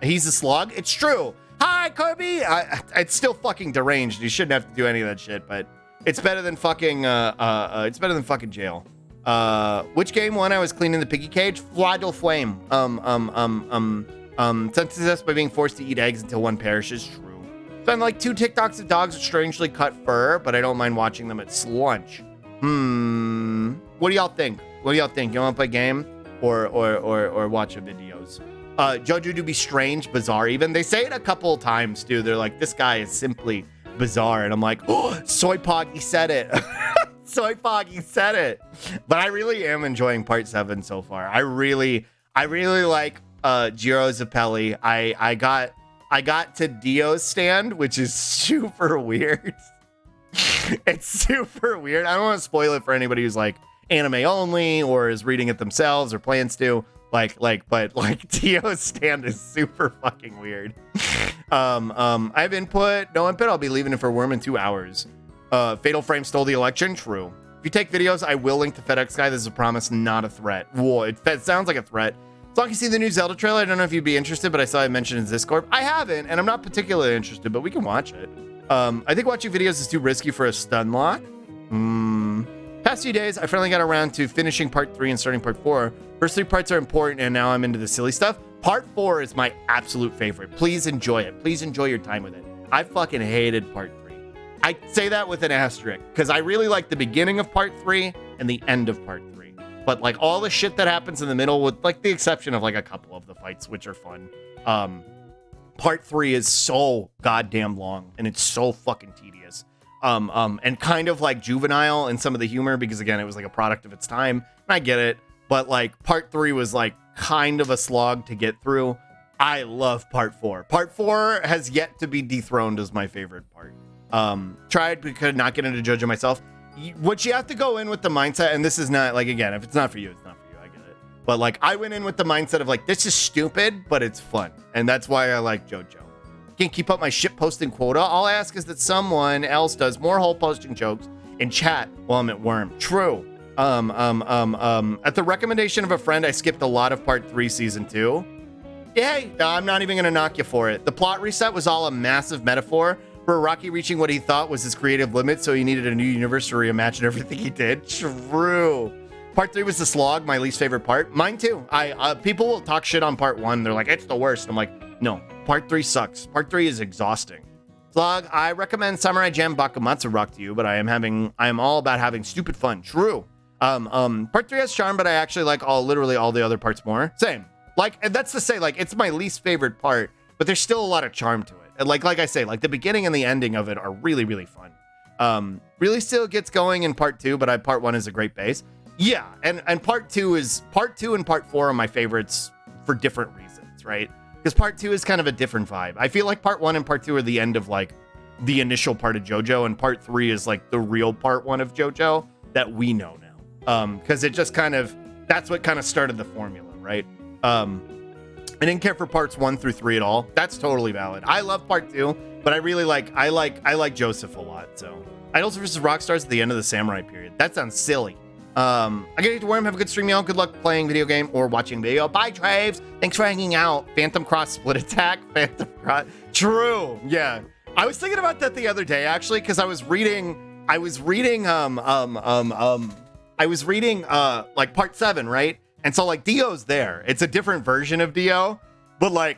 He's a slug. It's true. Hi, Kirby. It's still fucking deranged. You shouldn't have to do any of that shit, but it's better than fucking jail. Which game one I was cleaning the piggy cage? Flagel Flame. Sentences us by being forced to eat eggs until one perishes. True. Found like 2 TikToks of dogs with strangely cut fur, but I don't mind watching them at lunch. What do y'all think? You want to play a game or watch the videos? JoJo do be strange, bizarre even. They say it a couple of times too. They're like, this guy is simply bizarre. And I'm like, oh, Soy Poggy said it. Soy Poggy said it. But I really am enjoying part 7 so far. I really like Jiro Zappelli. I got to Dio's stand, which is super weird. It's super weird. I don't want to spoil it for anybody who's like anime only or is reading it themselves or plans to. But Dio's stand is super fucking weird. I have input, no input. I'll be leaving it for Worm in 2 hours. Fatal Frame stole the election. True. If you take videos, I will link the FedEx guy. This is a promise, not a threat. Whoa, it sounds like a threat. As long as you see the new Zelda trailer, I don't know if you'd be interested, but I saw it mentioned in Discord. I haven't, and I'm not particularly interested, but we can watch it. I think watching videos is too risky for a stun lock. Past few days, I finally got around to finishing part 3 and starting part 4. First 3 parts are important, and now I'm into the silly stuff. Part 4 is my absolute favorite. Please enjoy it. Please enjoy your time with it. I fucking hated part 3. I say that with an asterisk, because I really like the beginning of part 3 and the end of part 3. But like all the shit that happens in the middle, with like the exception of like a couple of the fights, which are fun. Part 3 is so goddamn long, and it's so fucking tedious. And kind of like juvenile in some of the humor, because again, it was like a product of its time. And I get it, but like part 3 was like kind of a slog to get through. I love part 4. Part 4 has yet to be dethroned as my favorite part. Tried but could not get into JoJo myself. What you have to go in with the mindset, and this is not like, again, if it's not for you, it's not for you. I get it. But like, I went in with the mindset of like, this is stupid, but it's fun, and that's why I like JoJo. Can't keep up my shit posting quota. All I ask is that someone else does more whole posting jokes in chat while I'm at Worm. True. At the recommendation of a friend, I skipped a lot of part 3 season 2. Hey, I'm not even gonna knock you for it. The plot reset was all a massive metaphor for Rocky reaching what he thought was his creative limit, so he needed a new universe to reimagine everything he did. True. Part 3 was the slog, my least favorite part. Mine too. People will talk shit on part 1. They're like, it's the worst. I'm like, no, part 3 sucks. Part 3 is exhausting. Slog, I recommend Samurai Jam Bakamatsu Rock to you, but I am all about having stupid fun. True. Part 3 has charm, but I actually like literally all the other parts more. Same. Like, and that's to say, like, it's my least favorite part, but there's still a lot of charm to it. And like I say, like the beginning and the ending of it are really, really fun. Really still gets going in part 2, but part 1 is a great base. Yeah, and part 2 and part 4 are my favorites for different reasons, right? Because part 2 is kind of a different vibe. I feel like part 1 and part 2 are the end of like the initial part of JoJo, and part 3 is like the real part 1 of JoJo that we know now. Because it just kind of, that's what kind of started the formula, right? I didn't care for parts 1 through 3 at all. That's totally valid. I love part 2, but I like Joseph a lot. So Idols vs. Rockstars at the end of the Samurai period. That sounds silly. I get to Worm. Have a good stream, y'all. Good luck playing video game or watching video. Bye, Traves. Thanks for hanging out. Phantom Cross Split Attack. Phantom Cross. True. Yeah. I was thinking about that the other day, actually, because I was reading like part 7, right? And so like Dio's there. It's a different version of Dio, but like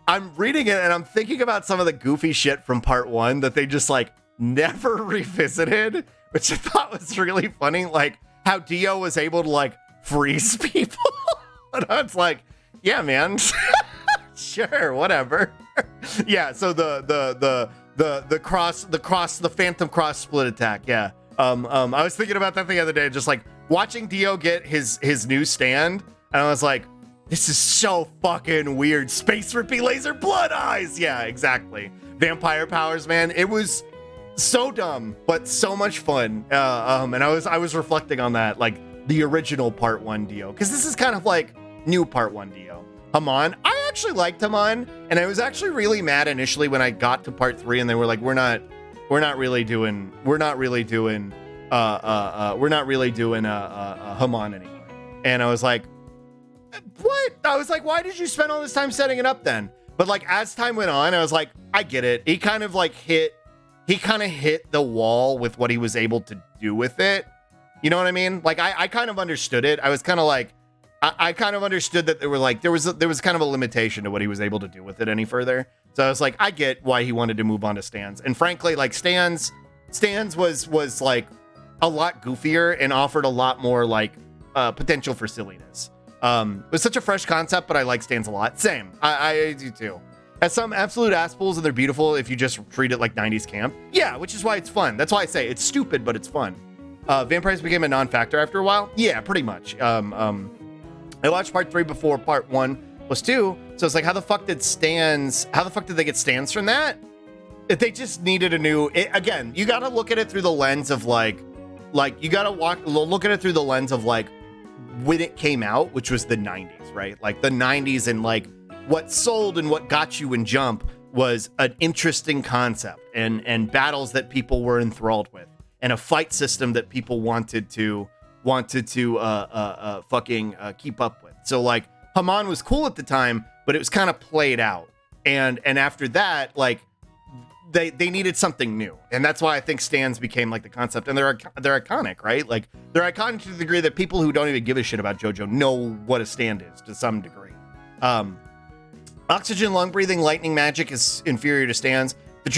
I'm reading it and I'm thinking about some of the goofy shit from part 1 that they just like never revisited, which I thought was really funny. Like how Dio was able to like freeze people. And I was like, yeah, man, sure, whatever. Yeah. So the Phantom Cross Split Attack. Yeah. I was thinking about that the other day, just like watching Dio get his new stand, and I was like, this is so fucking weird. Space Rippy Laser Blood Eyes. Yeah, exactly. Vampire powers, man. It was so dumb, but so much fun. And I was reflecting on that, like the original part 1 Dio, because this is kind of like new part 1 Dio. Hamon, I actually liked Hamon, and I was actually really mad initially when I got to part 3 and they were like, we're not really doing Hamon anymore. And I was like, what? I was like, why did you spend all this time setting it up then? But like as time went on, I was like, I get it. He kind of hit the wall with what he was able to do with it. You know what I mean? Like I kind of understood it. I was kind of like, I kind of understood that there was kind of a limitation to what he was able to do with it any further. So I was like, I get why he wanted to move on to Stans. And frankly, like Stans was like a lot goofier and offered a lot more like potential for silliness. It was such a fresh concept, but I like Stans a lot. Same, I do too. Has some absolute asspools and they're beautiful if you just treat it like 90s camp. Yeah, which is why it's fun. That's why I say it's stupid, but it's fun. Vampires became a non-factor after a while. Yeah, pretty much. I watched part 3 before part 1 was 2, so it's like, how the fuck did they get Stans from that? If they just needed a new, again, you gotta look at it through the lens of like you gotta look at it through the lens of like when it came out, which was the 90s, right? Like the 90s, and like what sold and what got you in Jump was an interesting concept and battles that people were enthralled with, and a fight system that people wanted to fucking keep up with. So like Haman was cool at the time, but it was kind of played out. And after that, like, they needed something new. And that's why I think stands became like the concept. And they're iconic, right? Like, they're iconic to the degree that people who don't even give a shit about JoJo know what a stand is to some degree. Oxygen lung breathing lightning magic is inferior to stands. The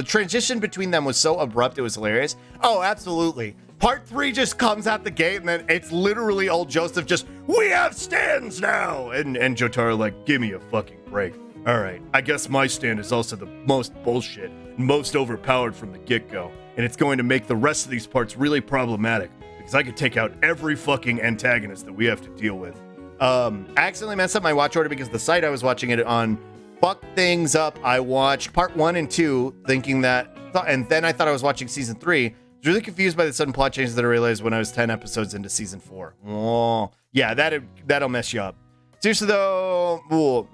transition between them was so abrupt, it was hilarious. Oh, absolutely. Part 3 just comes out the gate, and then it's literally old Joseph just, we have stands now! And Jotaro like, give me a fucking break. All right, I guess my stand is also the most bullshit, most overpowered from the get-go, and it's going to make the rest of these parts really problematic, because I could take out every fucking antagonist that we have to deal with. I accidentally messed up my watch order because the site I was watching it on fucked things up. I watched part 1 and 2 thinking that, and then I thought I was watching season 3. I was really confused by the sudden plot changes that I realized when I was 10 episodes into season 4. Oh, yeah, that'll mess you up. Seriously though,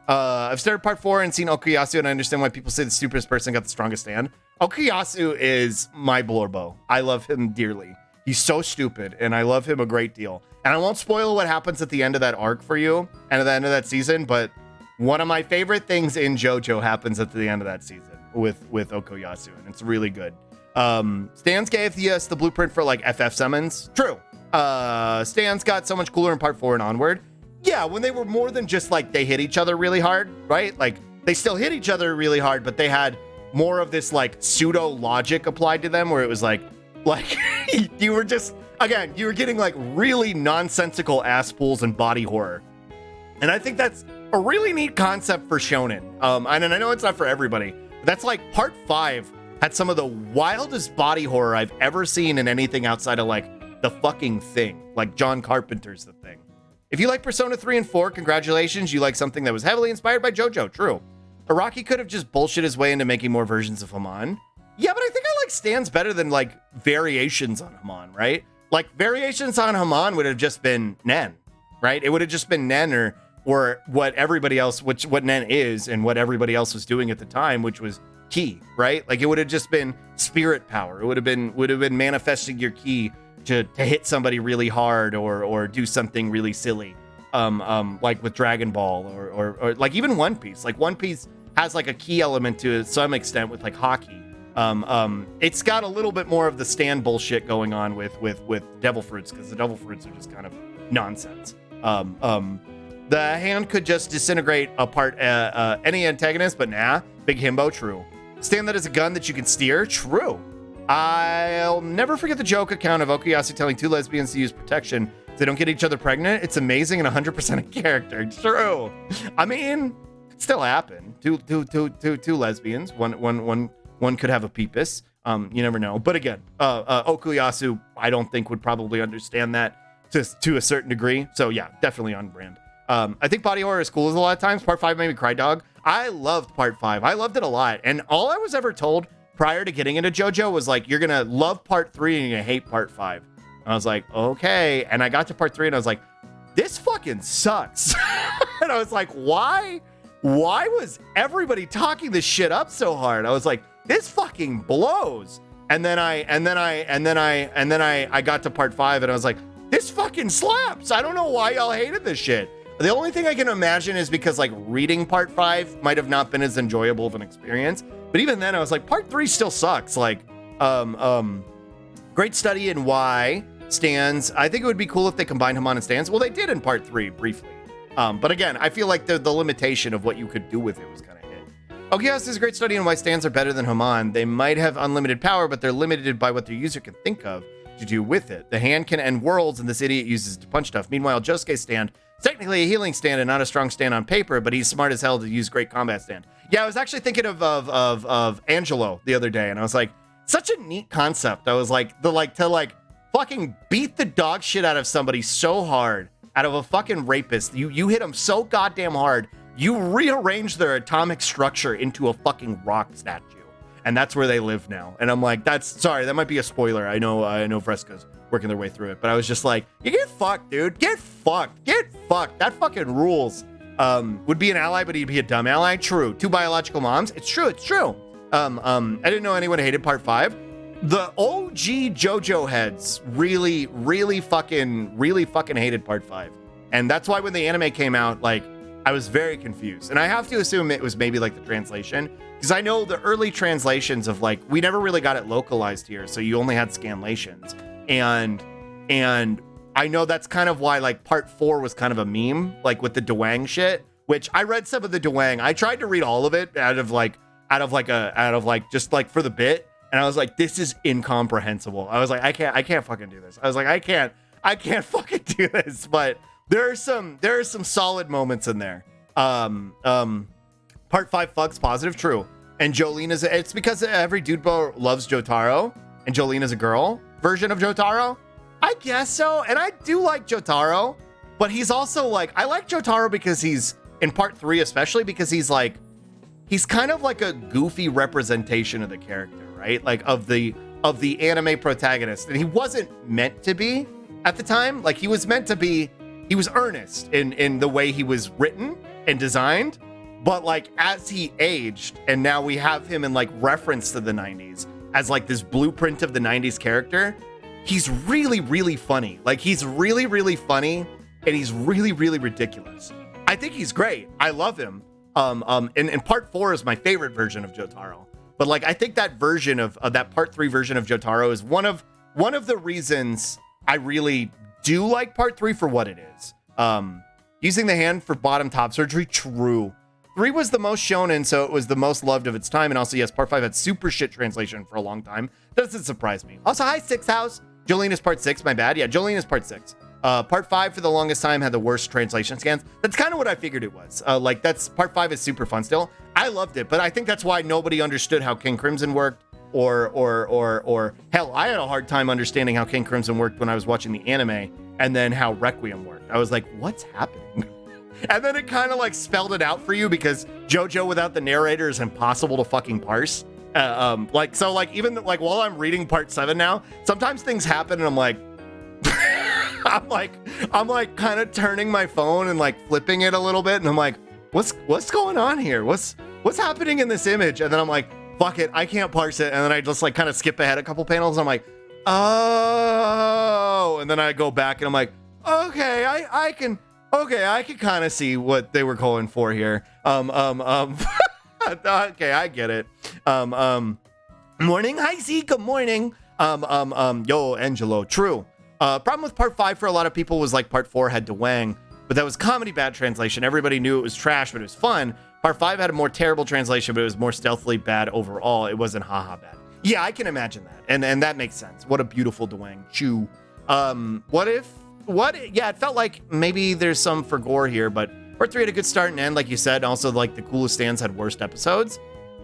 I've started part 4 and seen Okuyasu, and I understand why people say the stupidest person got the strongest stand. Okuyasu is my Blorbo. I love him dearly. He's so stupid, and I love him a great deal. And I won't spoil what happens at the end of that arc for you, and at the end of that season, but one of my favorite things in JoJo happens at the end of that season with Okuyasu, and it's really good. Stans gave us the blueprint for like FF summons. True. Stans got so much cooler in part 4 and onward. Yeah, when they were more than just like they hit each other really hard, right? Like they still hit each other really hard, but they had more of this like pseudo logic applied to them where it was like you were just, again, you were getting like really nonsensical ass pulls and body horror. And I think that's a really neat concept for shonen. And I know it's not for everybody, but that's like part 5 had some of the wildest body horror I've ever seen in anything outside of like the fucking Thing, like John Carpenter's The Thing. If you like Persona 3 and 4, congratulations, you like something that was heavily inspired by JoJo. True. Araki could have just bullshit his way into making more versions of Haman. Yeah, but I think I like stands better than like variations on Haman, right? Like variations on Haman would have just been Nen, right? It would have just been Nen or what everybody else, what Nen is and what everybody else was doing at the time, which was ki, right? Like it would have just been spirit power. It would have been manifesting your ki to hit somebody really hard or do something really silly. Like with Dragon Ball or like even One Piece. Like One Piece has like a key element to some extent with like hockey. It's got a little bit more of the stand bullshit going on with Devil Fruits, because the Devil Fruits are just kind of nonsense. The hand could just disintegrate apart any antagonist, but nah. Big himbo, true. Stand that as a gun that you can steer, true. I'll never forget the joke account of Okuyasu telling 2 lesbians to use protection so they don't get each other pregnant. It's amazing and 100% a character. True. I mean, it still happened. Two lesbians. One could have a peepus. You never know. But again, Okuyasu, I don't think would probably understand that to a certain degree. So yeah, definitely on brand. I think body horror is cool as a lot of times. Part 5 made me cry dog. I loved part 5. I loved it a lot. And all I was ever told prior to getting into JoJo was like, you're gonna love part 3 and you're gonna hate part 5. And I was like, okay. And I got to part 3 and I was like, this fucking sucks. And I was like, why was everybody talking this shit up so hard? I was like, this fucking blows. And then I got to part 5 and I was like, this fucking slaps. I don't know why y'all hated this shit. The only thing I can imagine is because like reading part 5 might have not been as enjoyable of an experience. But even then I was like, part 3 still sucks. Like, great study in why stands. I think it would be cool if they combined Haman and stands. Well, they did in part 3 briefly. But again, I feel like the limitation of what you could do with it was kind of hit. Okay, this is a great study in why stands are better than Haman. They might have unlimited power, but they're limited by what their user can think of to do with it. The hand can end worlds, and this idiot uses it to punch stuff. Meanwhile, Josuke's stand is technically a healing stand and not a strong stand on paper, but he's smart as hell to use great combat stand. Yeah, I was actually thinking of Angelo the other day, and I was like, such a neat concept. I was like, to fucking beat the dog shit out of somebody so hard, out of a fucking rapist. You hit them so goddamn hard, you rearrange their atomic structure into a fucking rock statue. And that's where they live now. And I'm like, sorry, that might be a spoiler. I know Fresco's working their way through it, but I was just like, you get fucked, dude. Get fucked. That fucking rules. Would be an ally, but he'd be a dumb ally. True. 2 biological moms. It's true. I didn't know anyone hated part 5. The OG JoJo heads really fucking hated part 5. And that's why when the anime came out, like, I was very confused. And I have to assume it was maybe like the translation, because I know the early translations of like, we never really got it localized here. So you only had scanlations. And I know that's kind of why like part 4 was kind of a meme, like with the Dwang shit, which I read some of the Dwang. I tried to read all of it out of just like for the bit. And I was like, this is incomprehensible. I was like, I can't fucking do this. I was like, I can't fucking do this. But there are some solid moments in there. Part 5 fucks positive, true. And Jolene it's because every dude bro loves Jotaro, and Jolene is a girl version of Jotaro. I guess so. And I do like Jotaro, but he's also like, I like Jotaro because he's in part 3, especially because he's kind of like a goofy representation of the character, right? Like of the anime protagonist. And he wasn't meant to be at the time. Like he was earnest in the way he was written and designed. But like as he aged, and now we have him in like reference to the 90s as like this blueprint of the 90s character, he's really, really funny. Like he's really, really funny, and he's really, really ridiculous. I think he's great. I love him. And part 4 is my favorite version of Jotaro. But like I think that version of that part 3 version of Jotaro is one of the reasons I really do like part 3 for what it is. Using the hand for bottom top surgery, true. 3 was the most shonen, so it was the most loved of its time. And also, yes, part 5 had super shit translation for a long time. That doesn't surprise me. Also, hi, Six House. Jolene is part 6, my bad. Yeah, Jolene is part 6. Part 5 for the longest time had the worst translation scans. That's kind of what I figured it was. Like that's part 5 is super fun still. I loved it, but I think that's why nobody understood how King Crimson worked, or hell, I had a hard time understanding how King Crimson worked when I was watching the anime, and then how Requiem worked. I was like, what's happening? And then it kind of like spelled it out for you, because JoJo without the narrator is impossible to fucking parse. Even like while I'm reading part 7 now, sometimes things happen and I'm like, I'm like kind of turning my phone and like flipping it a little bit, and I'm like, what's going on here? What's happening in this image? And then I'm like, fuck it, I can't parse it. And then I just like kind of skip ahead a couple panels. And I'm like, oh, and then I go back and I'm like, okay, I can kind of see what they were going for here. Okay, I get it. Morning, hi Z, good morning. Yo, Angelo, true. Problem with part 5 for a lot of people was like part 4 had Dwang, but that was comedy bad translation. Everybody knew it was trash, but it was fun. Part 5 had a more terrible translation, but it was more stealthily bad overall. It wasn't haha bad. Yeah, I can imagine that. And that makes sense. What a beautiful Dwang. Chew. Yeah, it felt like maybe there's some for gore here, but part 3 had a good start and end, like you said. Also, like the coolest stands had worst episodes.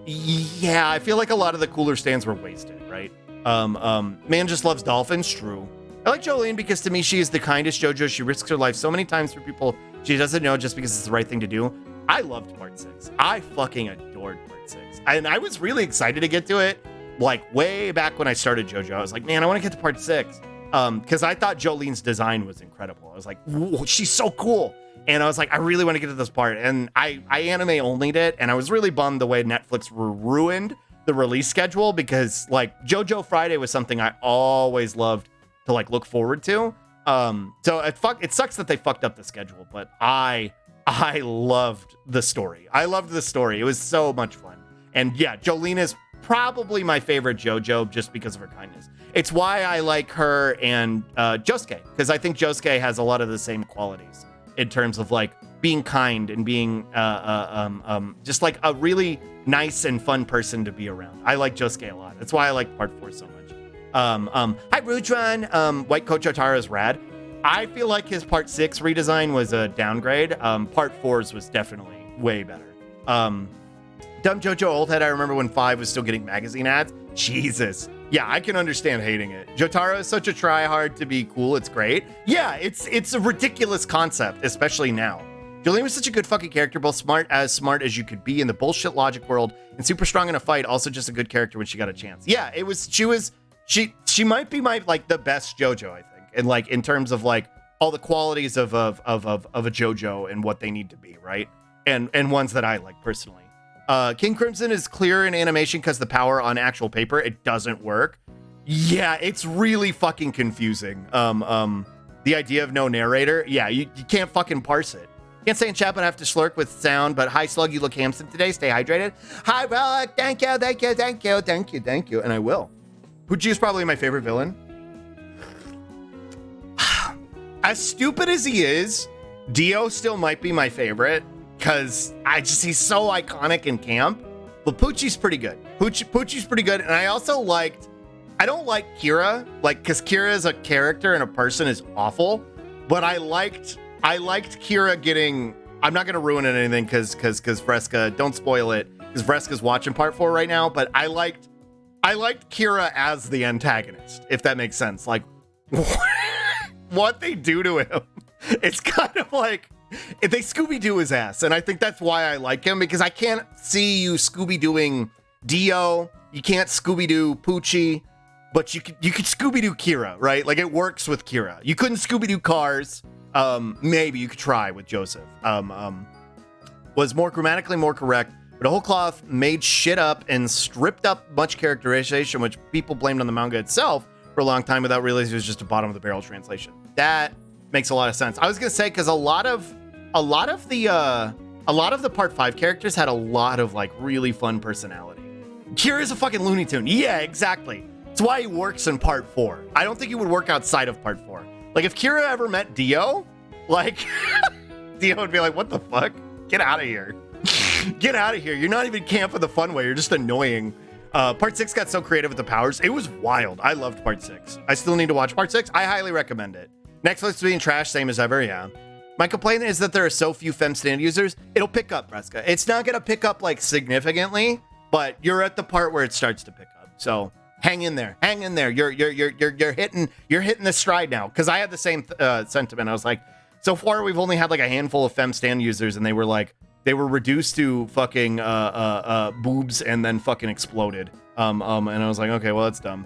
Yeah, I feel like a lot of the cooler stands were wasted, right? Man just loves dolphins, true. I like Jolene because to me, she is the kindest JoJo. She risks her life so many times for people she doesn't know just because it's the right thing to do. I loved part 6. I fucking adored part 6. And I was really excited to get to it, like way back when I started JoJo. I was like, man, I want to get to part 6. Because I thought Jolene's design was incredible. I was like, whoa, she's so cool. And I was like, I really want to get to this part. And I anime only'd it. And I was really bummed the way Netflix ruined the release schedule, because like JoJo Friday was something I always loved to like look forward to. So it sucks that they fucked up the schedule, but I loved the story. It was so much fun. And yeah, Jolene is probably my favorite JoJo just because of her kindness. It's why I like her and Josuke, because I think Josuke has a lot of the same qualities in terms of like being kind and being just like a really nice and fun person to be around. I like Josuke a lot. That's why I like part 4 so much. Hi Rudran. White Coach Otaro is rad. I feel like his part 6 redesign was a downgrade. Part 4's was definitely way better. Dumb JoJo Oldhead, I remember when 5 was still getting magazine ads. Jesus. Yeah, I can understand hating it. Jotaro is such a try-hard to be cool. It's great. Yeah, it's a ridiculous concept, especially now. Jolene was such a good fucking character, both smart as you could be in the bullshit logic world, and super strong in a fight. Also, just a good character when she got a chance. Yeah, she might be my like the best JoJo, I think, and like in terms of like all the qualities of a JoJo and what they need to be, right? And ones that I like personally. King Crimson is clear in animation because the power on actual paper, it doesn't work. Yeah, it's really fucking confusing. The idea of no narrator, yeah, you can't fucking parse it. Can't say in chat, but I have to slurk with sound. But hi, Slug, you look handsome today. Stay hydrated. Hi, Relic. Thank you, thank you, thank you, thank you, thank you. And I will. Poochie is probably my favorite villain. As stupid as he is, Dio still might be my favorite because he's so iconic in camp. But Poochie's pretty good. Poochie's pretty good. And I also I don't like Kira, because Kira as a character and a person is awful. But I liked Kira getting, I'm not going to ruin anything because Fresca, don't spoil it, because Fresca's watching part 4 right now. But I liked Kira as the antagonist, if that makes sense. Like, what they do to him, it's kind of like if they Scooby-Doo his ass. And I think that's why I like him, because I can't see you Scooby-Dooing Dio. You can't Scooby-Doo Poochie, but you could Scooby-Doo Kira, right? Like, it works with Kira. You couldn't Scooby-Doo Cars. Maybe you could try with Joseph. Was more grammatically more correct, but a whole cloth made shit up and stripped up much characterization, which people blamed on the manga itself for a long time without realizing it was just a bottom of the barrel translation. That makes a lot of sense. I was gonna say, because a lot of the part 5 characters had a lot of like really fun personality. Kira's a fucking Looney Tune. Yeah, exactly. That's why he works in part 4. I don't think he would work outside of part 4. Like, if Kira ever met Dio, like, Dio would be like, what the fuck? Get out of here. Get out of here. You're not even camp in the fun way. You're just annoying. Part 6 got so creative with the powers. It was wild. I loved part 6. I still need to watch part 6. I highly recommend it. Netflix being trash, same as ever, yeah. My complaint is that there are so few femstand users. It'll pick up, Fresca. It's not going to pick up, like, significantly, but you're at the part where it starts to pick up. So hang in there. Hang in there. You're hitting the stride now. Because I had the same sentiment. I was like, so far we've only had like a handful of femstand users, and they were reduced to fucking boobs and then fucking exploded. And I was like, okay, well, that's dumb.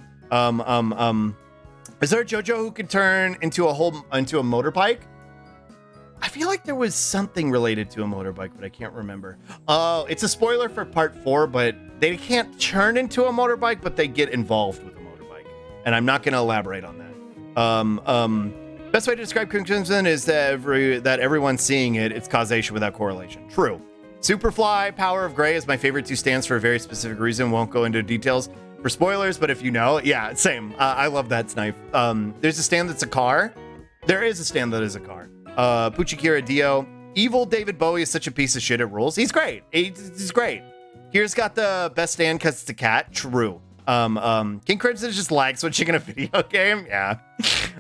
Is there a JoJo who can turn into a motorbike? I feel like there was something related to a motorbike, but I can't remember. Oh, it's a spoiler for part 4, but they can't turn into a motorbike, but they get involved with a motorbike. And I'm not going to elaborate on that. Best way to describe Crimson is that everyone's seeing it. It's causation without correlation. True. Superfly, Power of Gray is my favorite 2 stands for a very specific reason. Won't go into details for spoilers, but if you know, yeah, same. I love that snipe. There's a stand that's a car. There is a stand that is a car. Poochie, Kira, Dio. Evil David Bowie is such a piece of shit at rules. He's great. He's great. Kira's got the best stand because it's a cat. True. King Crimson is just lag switching in a video game. Yeah.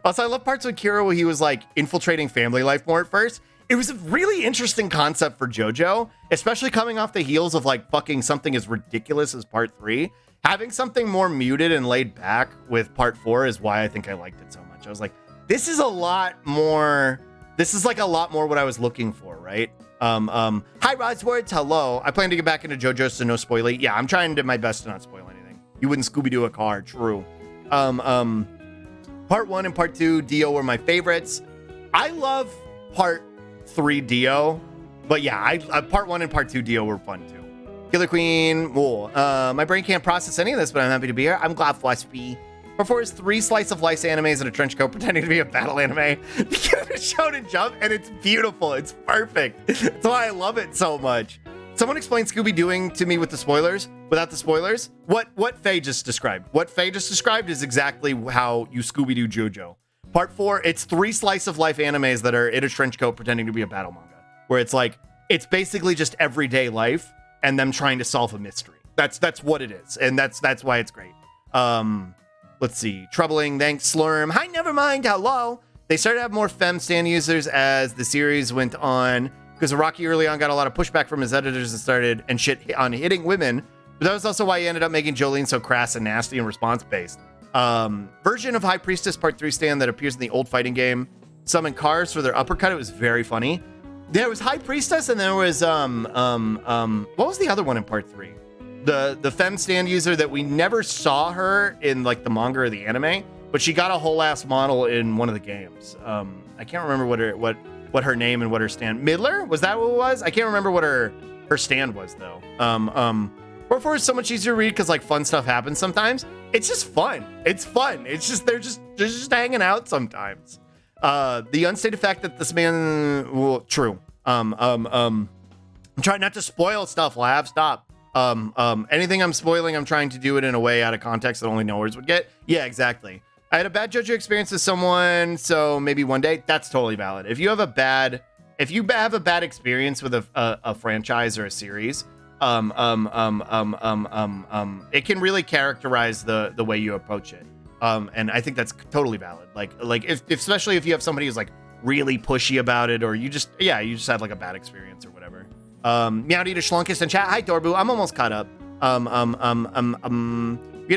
Also, I love parts with Kira where he was like infiltrating family life more at first. It was a really interesting concept for JoJo, especially coming off the heels of like fucking something as ridiculous as part 3. Having something more muted and laid back with part 4 is why I think I liked it so much. I was like, this is a lot more what I was looking for, right? Hi, Rodswords. Hello. I plan to get back into JoJo, so no spoiling. Yeah, I'm trying to do my best to not spoil anything. You wouldn't Scooby-Doo a car. True. Part 1 and part 2, Dio were my favorites. I love part 3 Dio, but yeah, part 1 and part 2 Dio were fun too. Killer Queen. Whoa. My brain can't process any of this, but I'm happy to be here. I'm glad Flaspy. Part 4 is 3 slice of life animes in a trench coat pretending to be a battle anime. Because it's shown and jump, and it's beautiful. It's perfect. That's why I love it so much. Someone explained Scooby-Dooing to me with the spoilers, without the spoilers. What Faye just described. What Faye just described is exactly how you Scooby-Doo JoJo. Part 4, it's 3 slice of life animes that are in a trench coat pretending to be a battle manga. Where it's like, it's basically just everyday life and them trying to solve a mystery. That's what it is. And that's why it's great. Let's see. Troubling. Thanks, Slurm. Hi, Nevermind. Hello. They started to have more femstand users as the series went on, because Araki early on got a lot of pushback from his editors and started and shit on hitting women. But that was also why he ended up making Jolene so crass and nasty and response-based. Version of High Priestess Part 3 stand that appears in the old fighting game. Summon cars for their uppercut. It was very funny. There was High Priestess, and there was what was the other one in Part 3? The fem stand user that we never saw her in like the manga or the anime, but she got a whole ass model in one of the games. I can't remember what her name and what her stand. Midler? Was that what it was? I can't remember what her stand was though. Part 4 is so much easier to read because like fun stuff happens sometimes. It's just fun. It's fun. It's just they're just hanging out sometimes. The unstated fact that this man, well, true. I'm trying not to spoil stuff, Lav. Stop. Anything I'm spoiling, I'm trying to do it in a way out of context that only knowers would get. Yeah, exactly. I had a bad JoJo experience with someone, so maybe one day. That's totally valid. If you have a bad experience with a franchise or a series, it can really characterize the way you approach it. And I think that's totally valid. Like if especially if you have somebody who's like really pushy about it, or you just had like a bad experience or whatever. Meowdy to Schlunkist in chat. Hi Dorbu, I'm almost caught up. Getting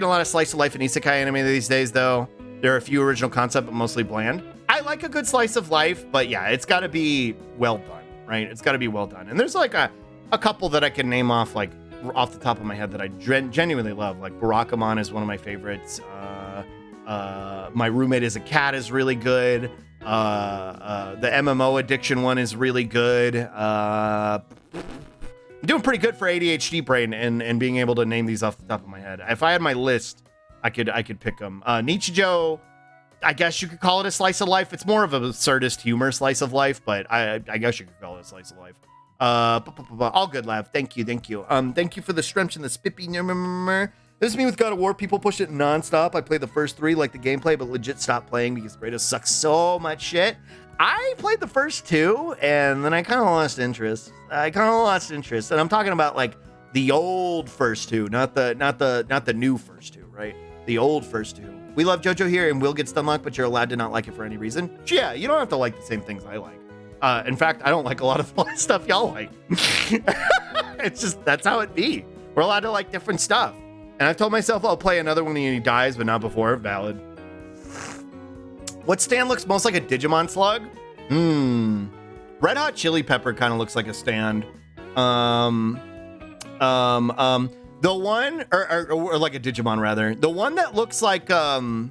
a lot of slice of life and isekai anime these days though. There are a few original concepts, but mostly bland. I like a good slice of life, but yeah, it's got to be well done, right? It's got to be well done. And there's like a couple that I can name off like off the top of my head that I genuinely love. Like Barakamon is one of my favorites. My Roommate is a Cat is really good. The MMO Addiction one is really good. I'm doing pretty good for ADHD brain and being able to name these off the top of my head. If I had my list, I could pick them. Nichijou, I guess you could call it a slice of life. It's more of a absurdist humor slice of life, but I guess you could call it a slice of life. All good, Lav. Thank you. Thank you for the stretch and the spippy. This is me with God of War. People push it nonstop. I played the first 3, like the gameplay, but legit stopped playing because Kratos sucks so much shit. I played the first 2, and then I kind of lost interest. And I'm talking about like the old first 2, not the new first 2, right? The old first 2. We love JoJo here, and Will gets Stunlock, but you're allowed to not like it for any reason. Yeah, you don't have to like the same things I like. In fact, I don't like a lot of stuff y'all like. It's just, that's how it be. We're allowed to like different stuff. And I've told myself I'll play another one when he dies, but not before. Valid. What stand looks most like a Digimon slug? Red Hot Chili Pepper kind of looks like a stand. The one, or like a Digimon rather. The one that looks like the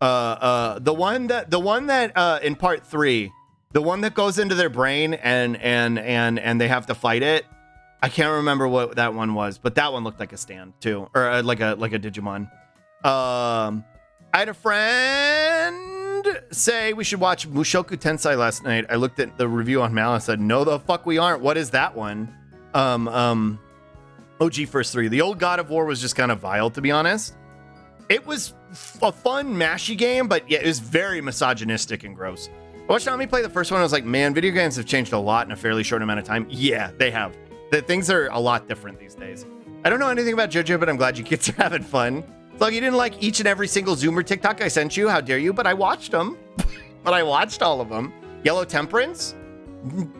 one that in part 3, the one that goes into their brain and they have to fight it. I can't remember what that one was, but that one looked like a stand too, or like a Digimon. I had a friend say we should watch Mushoku Tensei last night. I looked at the review on Mal and said, no, the fuck we aren't. What is that one? OG First 3. The old God of War was just kind of vile, to be honest. It was a fun mashy game, but yeah, it was very misogynistic and gross. I watched Nami play the first one. I was like, man, video games have changed a lot in a fairly short amount of time. Yeah, they have. Things are a lot different these days. I don't know anything about JoJo, but I'm glad you kids are having fun. It's like you didn't like each and every single Zoomer TikTok I sent you. How dare you? But I watched them. But I watched all of them. Yellow Temperance?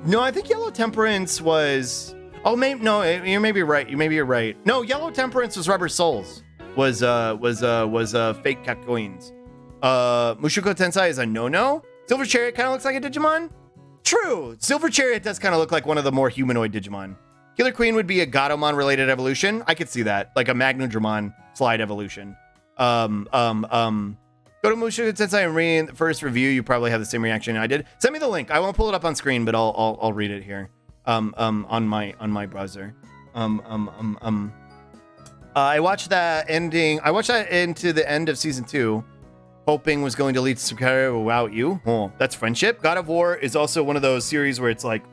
No, I think Yellow Temperance was... Oh, maybe no. You may be right. You're right. No, Yellow Temperance was Rubber Souls. Was fake Kakkoins. Mushoku Tensei is a no-no. Silver Chariot kind of looks like a Digimon. True. Silver Chariot does kind of look like one of the more humanoid Digimon. Killer Queen would be a Gatomon related evolution. I could see that, like a Magnudramon slide evolution. Go to Mushoku Tensei and read the first review. You probably have the same reaction I did. Send me the link. I won't pull it up on screen, but I'll read it here. On my browser. I watched that ending. I watched that into the end of season 2, hoping was going to lead to some character without you. Oh, that's friendship. God of War is also one of those series where it's like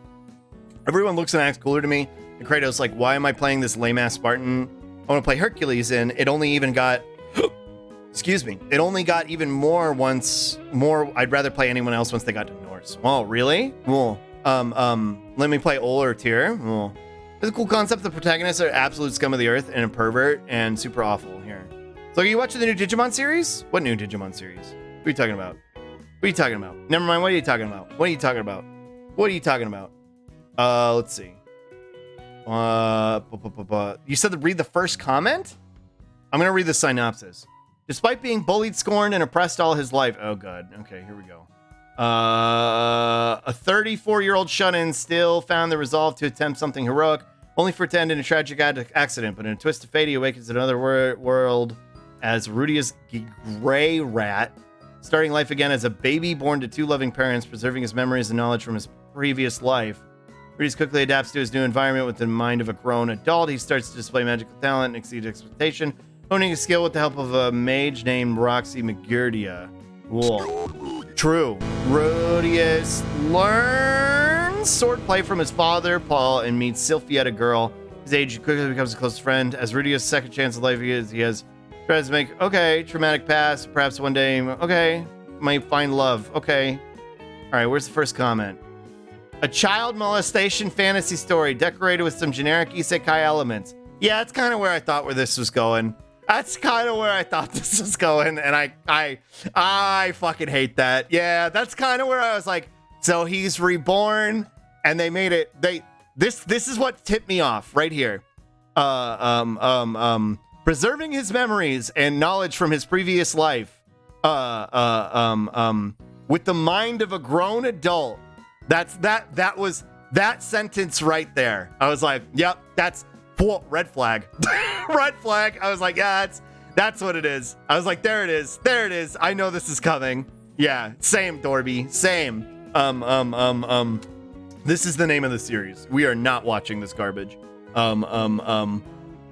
everyone looks and acts cooler to me. And Kratos like, why am I playing this lame ass Spartan? I want to play Hercules, and it only even got excuse me. It only got even more once more. I'd rather play anyone else once they got to Norse. Oh, really? Well, let me play Oler tier. Well, it's a cool concept. The protagonists are absolute scum of the earth and a pervert and super awful here. So are you watching the new Digimon series? What new Digimon series? What are you talking about? What are you talking about? Never mind. What are you talking about? What are you talking about? What are you talking about? Let's see. You said to read the first comment? I'm going to read the synopsis. Despite being bullied, scorned, and oppressed all his life. Oh, God. Okay, here we go. A 34-year-old shut-in still found the resolve to attempt something heroic, only for it to end in a tragic accident. But in a twist of fate, he awakens in another world as Rudius Gray Rat, starting life again as a baby born to 2 loving parents, preserving his memories and knowledge from his previous life. Rudius quickly adapts to his new environment with the mind of a grown adult. He starts to display magical talent and exceed expectation, honing his skill with the help of a mage named Roxy McGurdia. Whoa. True. Rodius learns swordplay from his father, Paul, and meets Sylphia, a girl. His age quickly becomes a close friend. As Rodius' second chance of life, he has tries to make, traumatic past. Perhaps one day, might find love. Okay. All right, where's the first comment? A child molestation fantasy story decorated with some generic isekai elements. Yeah, that's kind of where I thought this was going. And I fucking hate that. Yeah, that's kind of where I was like, so he's reborn, and they made it. This is what tipped me off right here. Preserving his memories and knowledge from his previous life. With the mind of a grown adult. That was that sentence right there. I was like, yep, that's red flag. Red flag. I was like, yeah, that's what it is. I was like, there it is. I know this is coming. Yeah, same, Dorby. Same. This is the name of the series. We are not watching this garbage.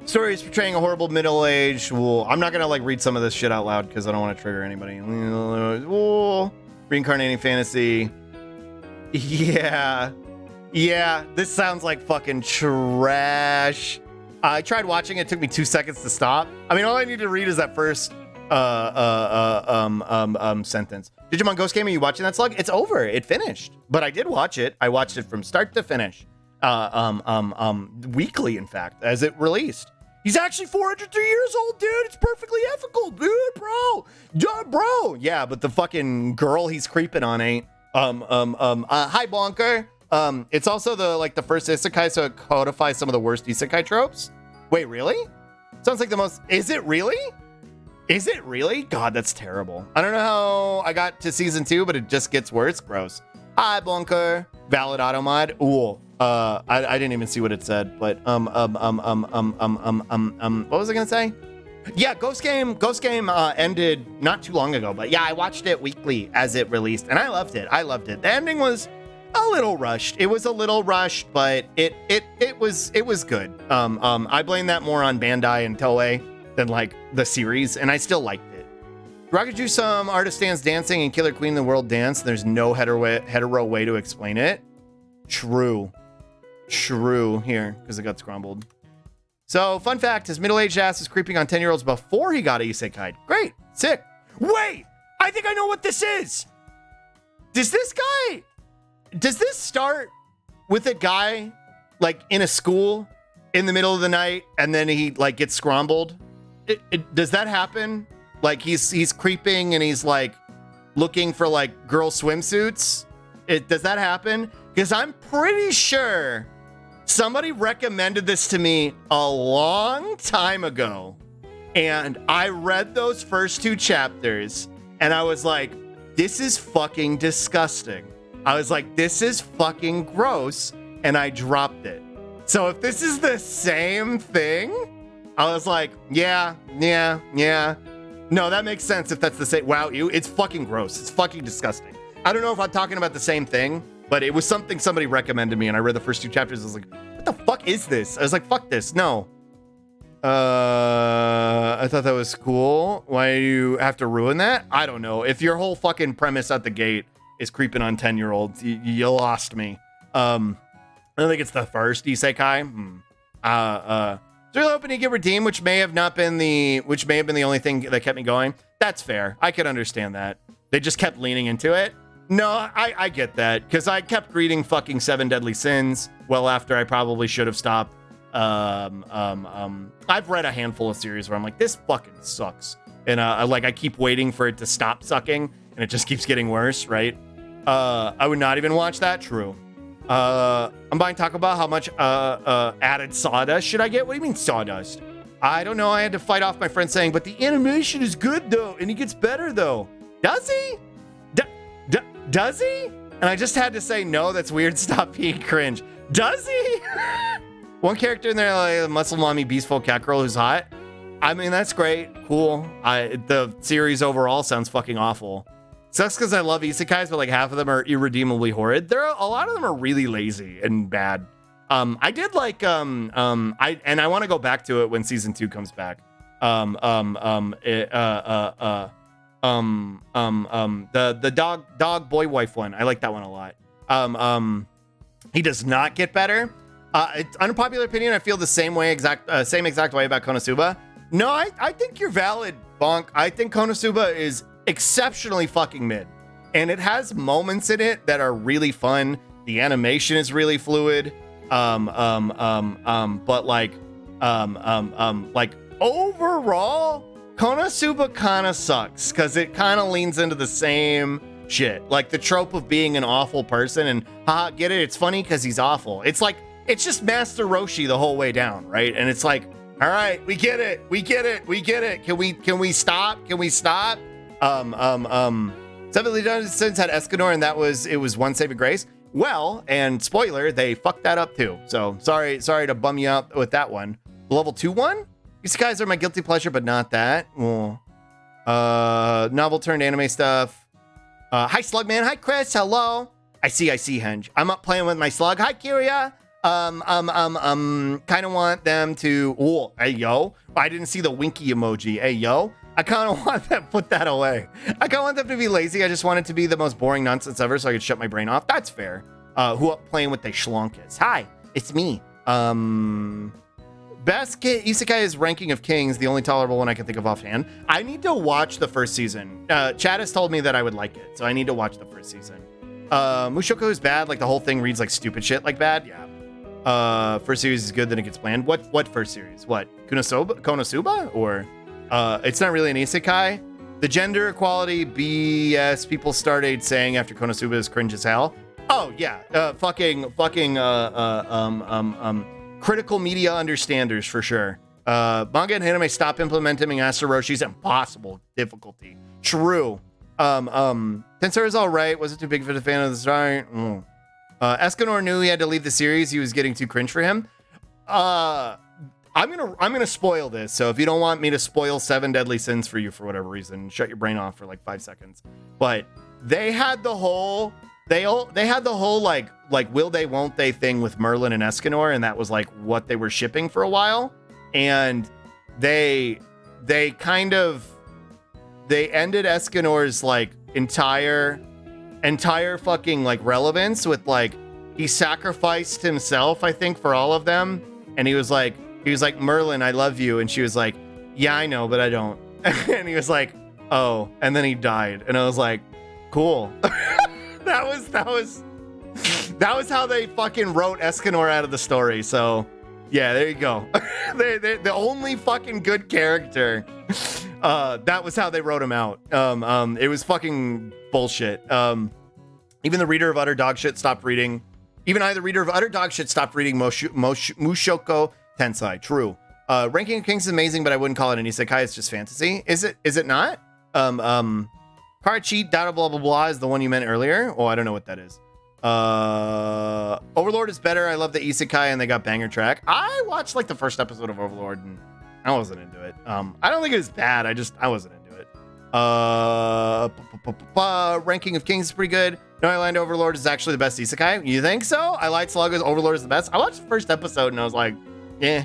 Stories portraying a horrible middle-aged. Well, I'm not gonna read some of this shit out loud because I don't want to trigger anybody. Reincarnating fantasy. Yeah, this sounds like fucking trash. I tried watching it. It took me 2 seconds to stop. I mean, all I need to read is that first sentence. Digimon Ghost Game, are you watching that slug? It's over. It finished. But I did watch it. I watched it from start to finish. Weekly, in fact, as it released. He's actually 403 years old, dude. It's perfectly ethical, dude, bro. Yeah, but the fucking girl he's creeping on ain't. Hi, Bonker. It's also the first isekai, so it codifies some of the worst isekai tropes. Wait, really? Sounds like the most. Is it really? God, that's terrible. I don't know how I got to season 2, but it just gets worse. Gross. Hi, Bonker. Valid auto mod. Ooh. I didn't even see what it said, but what was I gonna say? Yeah, Ghost Game ended not too long ago, but yeah, I watched it weekly as it released, and I loved it. The ending was a little rushed. It was a little rushed, but it was good. I blame that more on Bandai and Toei than the series, and I still liked it. Rocket Juice, some artist stands dancing and Killer Queen of the World dance. There's no hetero way to explain it. True here, because it got scrambled. So, fun fact, his middle-aged ass was creeping on 10-year-olds before he got isekai'd. Great. Sick. Wait! I think I know what this is! Does this start with a guy, in a school in the middle of the night, and then he, gets scrambled? Does that happen? He's creeping, and he's, looking for, girl swimsuits? Does that happen? Because I'm pretty sure somebody recommended this to me a long time ago, and I read those first 2 chapters, and I was like, this is fucking disgusting. I was like, this is fucking gross, and I dropped it. So if this is the same thing, I was like, yeah. No, that makes sense if that's the same. Wow, it's fucking gross. It's fucking disgusting. I don't know if I'm talking about the same thing, but it was something somebody recommended me, and I read the first 2 chapters. I was like, what the fuck is this? I was like, fuck this. No. I thought that was cool. Why do you have to ruin that? I don't know. If your whole fucking premise at the gate is creeping on 10-year-olds, you lost me. I don't think it's the first isekai. So really hoping to get redeemed, which may have been the only thing that kept me going. That's fair. I could understand that. They just kept leaning into it. No, I get that, because I kept reading fucking 7 Deadly Sins well after I probably should have stopped. I've read a handful of series where I'm like, this fucking sucks, and I keep waiting for it to stop sucking, and it just keeps getting worse, right? I would not even watch that. True. I'm buying Taco Bell. How much added sawdust should I get? What do you mean sawdust? I don't know. I had to fight off my friend saying, but the animation is good though, and he gets better though. Does he? Does he? And I just had to say, no, that's weird. Stop being cringe. Does he? One character in there, like muscle mommy beastful cat girl who's hot. I mean, that's great. Cool. The series overall sounds fucking awful. Sucks because I love isekais, but half of them are irredeemably horrid. A lot of them are really lazy and bad. I did and I want to go back to it when season 2 comes back. The dog boy wife one. I like that one a lot. He does not get better. It's unpopular opinion. I feel the same exact way about Konosuba. No, I think you're valid, Bonk. I think Konosuba is exceptionally fucking mid, and it has moments in it that are really fun. The animation is really fluid. But like overall, Konosuba kind of sucks because it kind of leans into the same shit, like the trope of being an awful person. And haha, get it? It's funny because he's awful. It's like it's just Master Roshi the whole way down, right? And it's like, all right, we get it. Can we stop? Seven Dungeons had Escanor, and it was one saving grace. Well, and spoiler, they fucked that up too. So sorry to bum you out with that one. The level 2 one? These guys are my guilty pleasure, but not that. Well, novel turned anime stuff. Hi Slugman. Hi Chris. Hello. I see, Henge. I'm up playing with my slug. Hi Kyria. Kind of want them to. Oh, hey yo. I didn't see the winky emoji. Hey yo. I kind of want them to put that away. I kind of want them to be lazy. I just want it to be the most boring nonsense ever so I could shut my brain off. That's fair. Who up playing with the schlonkus? Hi, it's me. Best Isekai's ranking of kings, the only tolerable one I can think of offhand. I need to watch the first season. Chad has told me that I would like it, so I need to watch the first season. Mushoku is bad, like the whole thing reads like stupid shit like bad. Yeah. First series is good, then it gets bland. What first series? What? Konosuba? Or it's not really an isekai. The gender equality BS people started saying after Konosuba is cringe as hell. Oh yeah, critical media understanders for sure. Manga and anime stop implementing Master Roshi's impossible difficulty. True. Tensor is all right. Wasn't too big of a fan of the start. Escanor knew he had to leave the series. He was getting too cringe for him. I'm gonna spoil this. So if you don't want me to spoil 7 Deadly Sins for you for whatever reason, shut your brain off for like 5 seconds. But they had the whole like will they won't they thing with Merlin and Escanor, and that was like what they were shipping for a while. And they ended Escanor's like entire fucking like relevance with like he sacrificed himself, I think, for all of them. And he was like, Merlin, I love you. And she was like, yeah, I know, but I don't. And he was like, oh, and then he died. And I was like, cool. that was how they fucking wrote Escanor out of the story. So yeah, there you go. The only fucking good character. That was how they wrote him out. It was fucking bullshit. Even the reader of utter dog shit stopped reading. Even I, the reader of utter dog shit, stopped reading Mushoku Tensei. True. Ranking of Kings is amazing, but I wouldn't call it an isekai. It's just fantasy. Is it not? Card cheat, data blah blah blah is the one you meant earlier. Oh, I don't know what that is. Overlord is better. I love the isekai, and they got banger track. I watched like the first episode of Overlord, and I wasn't into it. I don't think it was bad. I wasn't into it. Ranking of Kings is pretty good. No Island Overlord is actually the best isekai. You think so? I like Slugger's Overlord is the best. I watched the first episode and I was like, eh.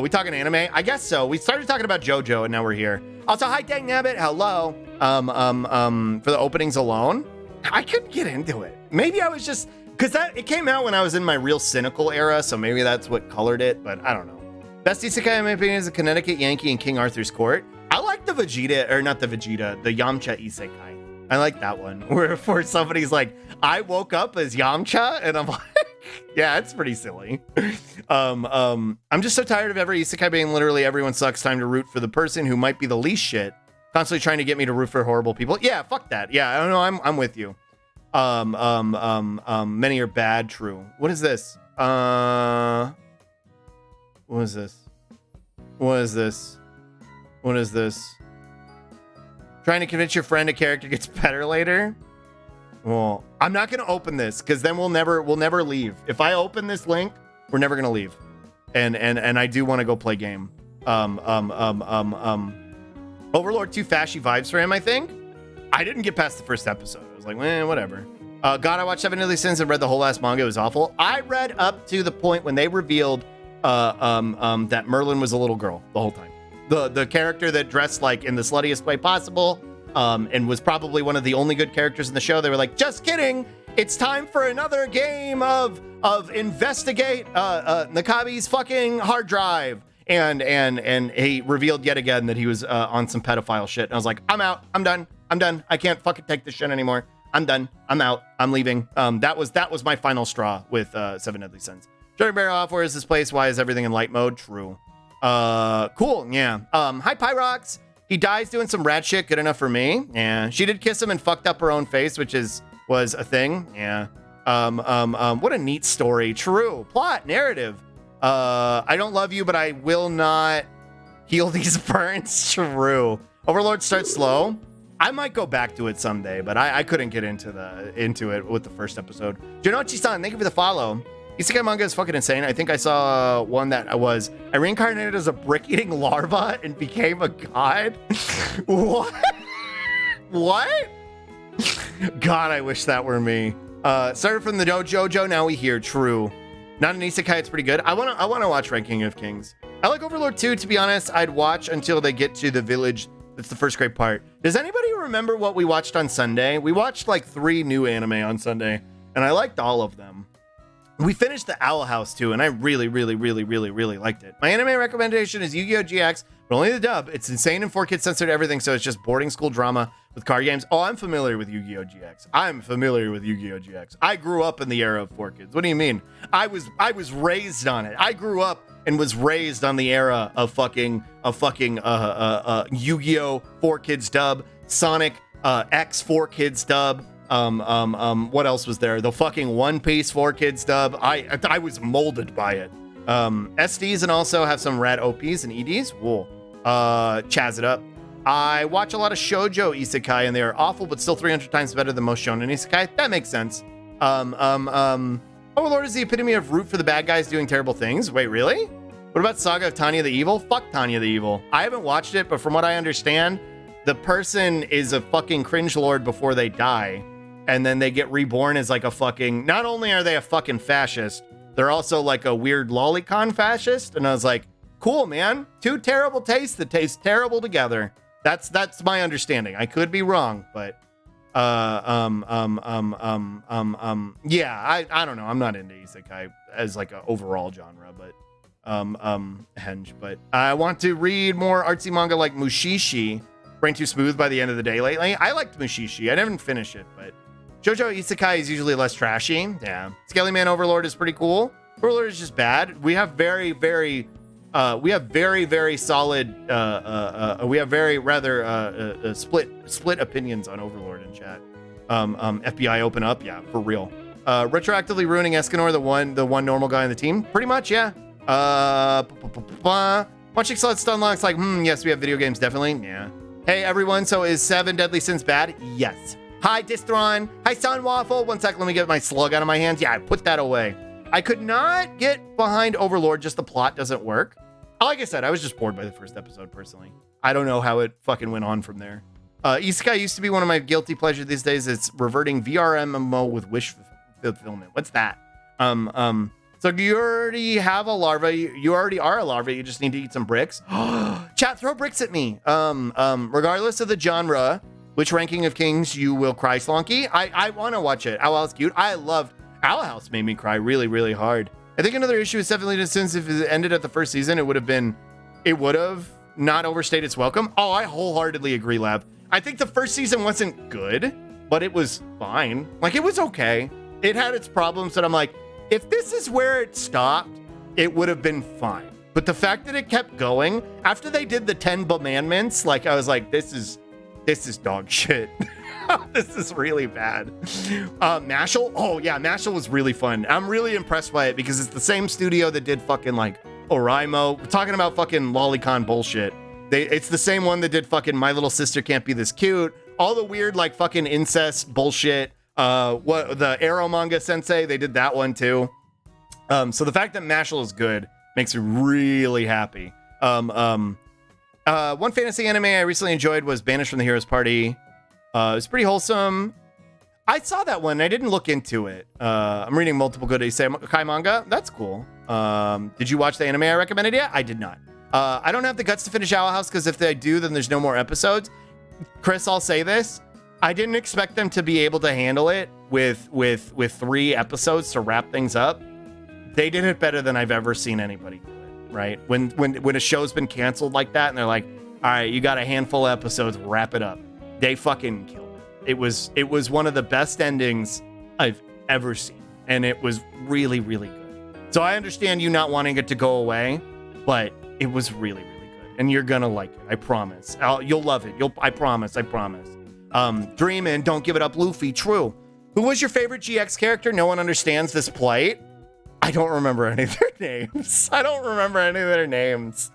We talking anime? I guess so. We started talking about JoJo and now we're here. Also, hi Dang Nabbit. Hello. For the openings alone, I couldn't get into it. Maybe I was just because it came out when I was in my real cynical era, so maybe that's what colored it. But I don't know. Best isekai in my opinion is the Connecticut Yankee and King Arthur's Court. I like the Vegeta, or not the Vegeta, the Yamcha isekai. I like that one where somebody's like, I woke up as Yamcha, and I'm like, yeah, it's pretty silly. I'm just so tired of every isekai being literally everyone sucks. Time to root for the person who might be the least shit. Constantly trying to get me to root for horrible people. Yeah, fuck that. Yeah, I don't know. I'm with you. Many are bad. True. What is this? What is this? Trying to convince your friend a character gets better later. Well, I'm not gonna open this because then we'll never leave. If I open this link, we're never gonna leave. And I do want to go play game. Overlord 2 fashy vibes for him, I think. I didn't get past the first episode. I was like, whatever. God, I watched 7 Deadly Sins and read the whole last manga. It was awful. I read up to the point when they revealed that Merlin was a little girl the whole time. The character that dressed like in the sluttiest way possible. and was probably one of the only good characters in the show. They were like, just kidding. It's time for another game of investigate Nakabi's fucking hard drive. And he revealed yet again that he was on some pedophile shit. And I was like, I'm out. I'm done. I can't fucking take this shit anymore. I'm done. I'm out. I'm leaving. That was my final straw with Seven Deadly Sins. Jordan Barrel off. Where is this place? Why is everything in light mode? True. Cool. Yeah. Hi, Pyrox. He dies doing some rat shit. Good enough for me. Yeah. She did kiss him and fucked up her own face, which was a thing. Yeah. What a neat story. True. Plot, narrative. I don't love you, but I will not heal these burns. True. Overlord starts slow. I might go back to it someday, but I couldn't get into it with the first episode. Jonochi-san, thank you for the follow. Isekai manga is fucking insane. I think I saw one that I reincarnated as a brick-eating larva and became a god. What? What? God, I wish that were me. Started from the JoJo, now we hear. True. Not an isekai, it's pretty good. I wanna watch Ranking of Kings. I like Overlord 2, to be honest. I'd watch until they get to the village. That's the first great part. Does anybody remember what we watched on Sunday? We watched like 3 new anime on Sunday, and I liked all of them. We finished the Owl House too, and I really liked it. My anime recommendation is Yu-Gi-Oh! GX, but only the dub. It's insane and 4Kids censored everything, so it's just boarding school drama with card games. Oh, I'm familiar with Yu-Gi-Oh! GX. I'm familiar with Yu-Gi-Oh! GX. I grew up in the era of 4Kids. What do you mean? I was raised on it. I grew up and was raised on the era of fucking Yu-Gi-Oh! 4Kids dub, Sonic X 4Kids dub. What else was there? The fucking One Piece 4Kids dub. I was molded by it. SDs and also have some rad OPs and EDs. Whoa. Chaz it up. I watch a lot of shoujo isekai and they are awful, but still 300 times better than most shonen isekai. That makes sense. Overlord is the epitome of root for the bad guys doing terrible things. Wait, really? What about Saga of Tanya the Evil? Fuck Tanya the Evil. I haven't watched it, but from what I understand, the person is a fucking cringe lord before they die. And then they get reborn as like a fucking, not only are they a fucking fascist, they're also like a weird lolicon fascist. And I was like, cool, man. 2 terrible tastes that taste terrible together. That's my understanding. I could be wrong, but yeah, I don't know. I'm not into isekai as like an overall genre, but henge. But I want to read more artsy manga like Mushishi. Brain too smooth by the end of the day lately. I liked Mushishi. I didn't finish it, but JoJo Isekai is usually less trashy. Yeah. Scaly Man Overlord is pretty cool. Overlord is just bad. We have very solid, we have very rather split opinions on Overlord in chat. FBI open up. Yeah, for real. Retroactively ruining Escanor, the one normal guy on the team. Pretty much, yeah. Watching solid stun locks like, yes, we have video games, definitely. Yeah. Hey, everyone. So is 7 Deadly Sins bad? Yes. Hi, Distron. Hi, Sun Waffle. 1 sec. Let me get my slug out of my hands. Yeah, I put that away. I could not get behind Overlord. Just the plot doesn't work. Like I said, I was just bored by the first episode, personally. I don't know how it fucking went on from there. Isekai used to be one of my guilty pleasures these days. It's reverting VRMMO with wish fulfillment. What's that? So you already have a larva. You already are a larva. You just need to eat some bricks. Chat, throw bricks at me. Regardless of the genre, which Ranking of Kings you will cry, Slonky? I want to watch it. Owl House cute. I loved Owl House. Made me cry really hard. I think another issue with 7 Deadly Sins, if it ended at the first season, it would have not overstayed its welcome. Oh, I wholeheartedly agree, Lab. I think the first season wasn't good, but it was fine. Like, it was okay. It had its problems that I'm like, if this is where it stopped, it would have been fine. But the fact that it kept going, after they did the 10 Commandments, like, I was like, this is dog shit. This is really bad. Mashal? Oh, yeah, Mashal was really fun. I'm really impressed by it because it's the same studio that did fucking, like, Oraimo. We're talking about fucking lolicon bullshit. It's the same one that did fucking My Little Sister Can't Be This Cute. All the weird, like, fucking incest bullshit. What the Arrow manga sensei, they did that one too. So the fact that Mashal is good makes me really happy. One fantasy anime I recently enjoyed was Banished from the Heroes Party. It was pretty wholesome. I saw that one. I didn't look into it. I'm reading multiple good isekai manga. That's cool. Did you watch the anime I recommended yet? I did not. I don't have the guts to finish Owl House because if I do, then there's no more episodes. Chris, I'll say this. I didn't expect them to be able to handle it with 3 episodes to wrap things up. They did it better than I've ever seen anybody do it, right? When a show's been canceled like that and they're like, all right, you got a handful of episodes, wrap it up. They fucking killed it. It was one of the best endings I've ever seen. And it was really, really good. So I understand you not wanting it to go away, but it was really, really good. And you're gonna like it, I promise. You'll love it. I promise. Dream and don't give it up, Luffy. True. Who was your favorite GX character? No one understands this plight. I don't remember any of their names.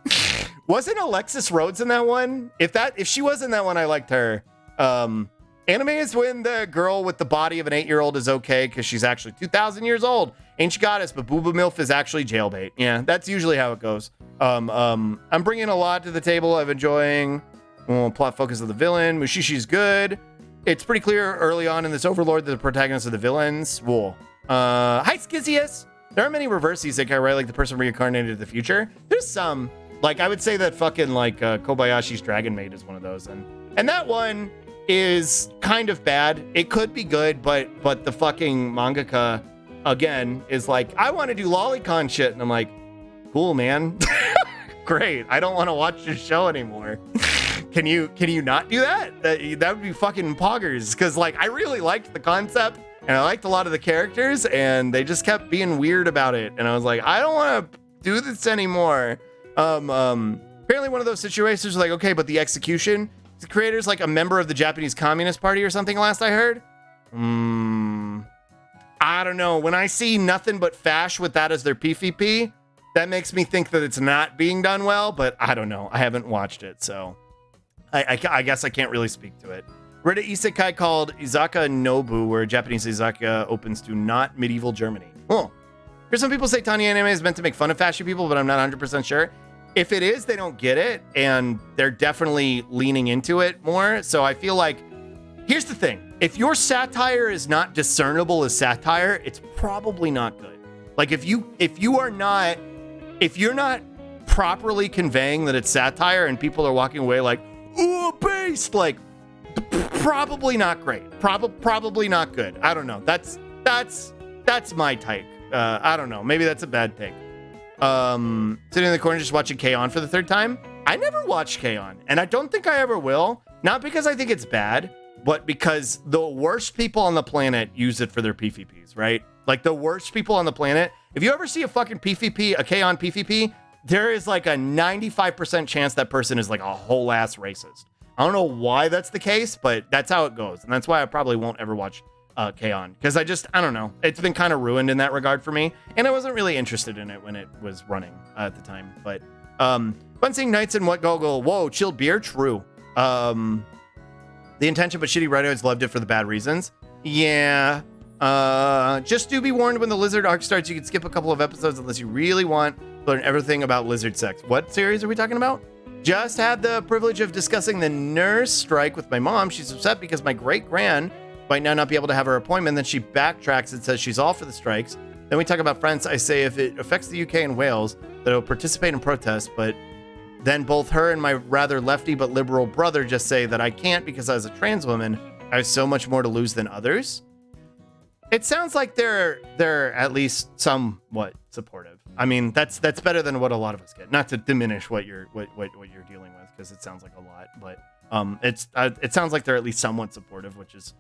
Wasn't Alexis Rhodes in that one? If she was in that one, I liked her. Anime is when the girl with the body of an 8-year-old is okay because she's actually 2,000 years old. Ancient goddess, but Booba MILF is actually jailbait. Yeah, that's usually how it goes. I'm bringing a lot to the table. I'm enjoying plot focus of the villain. Mushishi's good. It's pretty clear early on in this Overlord that the protagonists are the villains. Whoa. Hi, Schizius. There are many reverse isekai, right? Like the person reincarnated to the future. There's some. Like, I would say that fucking, like, Kobayashi's Dragon Maid is one of those. And that one is kind of bad. It could be good, but the fucking mangaka, again, is like, I want to do lolicon shit. And I'm like, cool, man. Great. I don't want to watch your show anymore. Can you not do that? That would be fucking poggers. Because, like, I really liked the concept. And I liked a lot of the characters, and they just kept being weird about it. And I was like, I don't want to do this anymore. Apparently one of those situations like, okay, but the execution, the creator's like a member of the Japanese Communist Party or something last I heard. I don't know. When I see nothing but Fash with that as their PvP, that makes me think that it's not being done well, but I don't know. I haven't watched it, so I guess I can't really speak to it. Read an isekai called Izaka Nobu, where Japanese izaka opens to not medieval Germany. Oh. Here's some people say Tanya anime is meant to make fun of fashion people, but I'm not 100% sure. If it is, they don't get it, and they're definitely leaning into it more. So I feel like, here's the thing. If your satire is not discernible as satire, it's probably not good. Like if you're not properly conveying that it's satire and people are walking away like, ooh, based, like, probably not great. Probably not good. I don't know. That's my take. I don't know. Maybe that's a bad take. Sitting in the corner just watching K-On! For the 3rd time. I never watched K-On! And I don't think I ever will. Not because I think it's bad, but because the worst people on the planet use it for their PvPs, right? Like the worst people on the planet. If you ever see a fucking PvP, a K-On! PvP, there is like a 95% chance that person is like a whole ass racist. I don't know why that's the case, but that's how it goes. And that's why I probably won't ever watch K-On! Because I don't know. It's been kind of ruined in that regard for me. And I wasn't really interested in it when it was running at the time. But fun seeing Knights and What Goggle. Whoa, chilled beer? True. The intention, but shitty writers loved it for the bad reasons. Yeah. Just do be warned when the Lizard arc starts, you can skip a couple of episodes unless you really want to learn everything about lizard sex. What series are we talking about? Just had the privilege of discussing the nurse strike with my mom. She's upset because my great-gran might now not be able to have her appointment. Then she backtracks and says she's all for the strikes. Then we talk about France. I say if it affects the UK and Wales, that it'll participate in protests. But then both her and my rather lefty but liberal brother just say that I can't because as a trans woman, I have so much more to lose than others. It sounds like they're at least somewhat supportive. I mean, that's better than what a lot of us get. Not to diminish what you're dealing with, because it sounds like a lot, but it sounds like they're at least somewhat supportive, which is,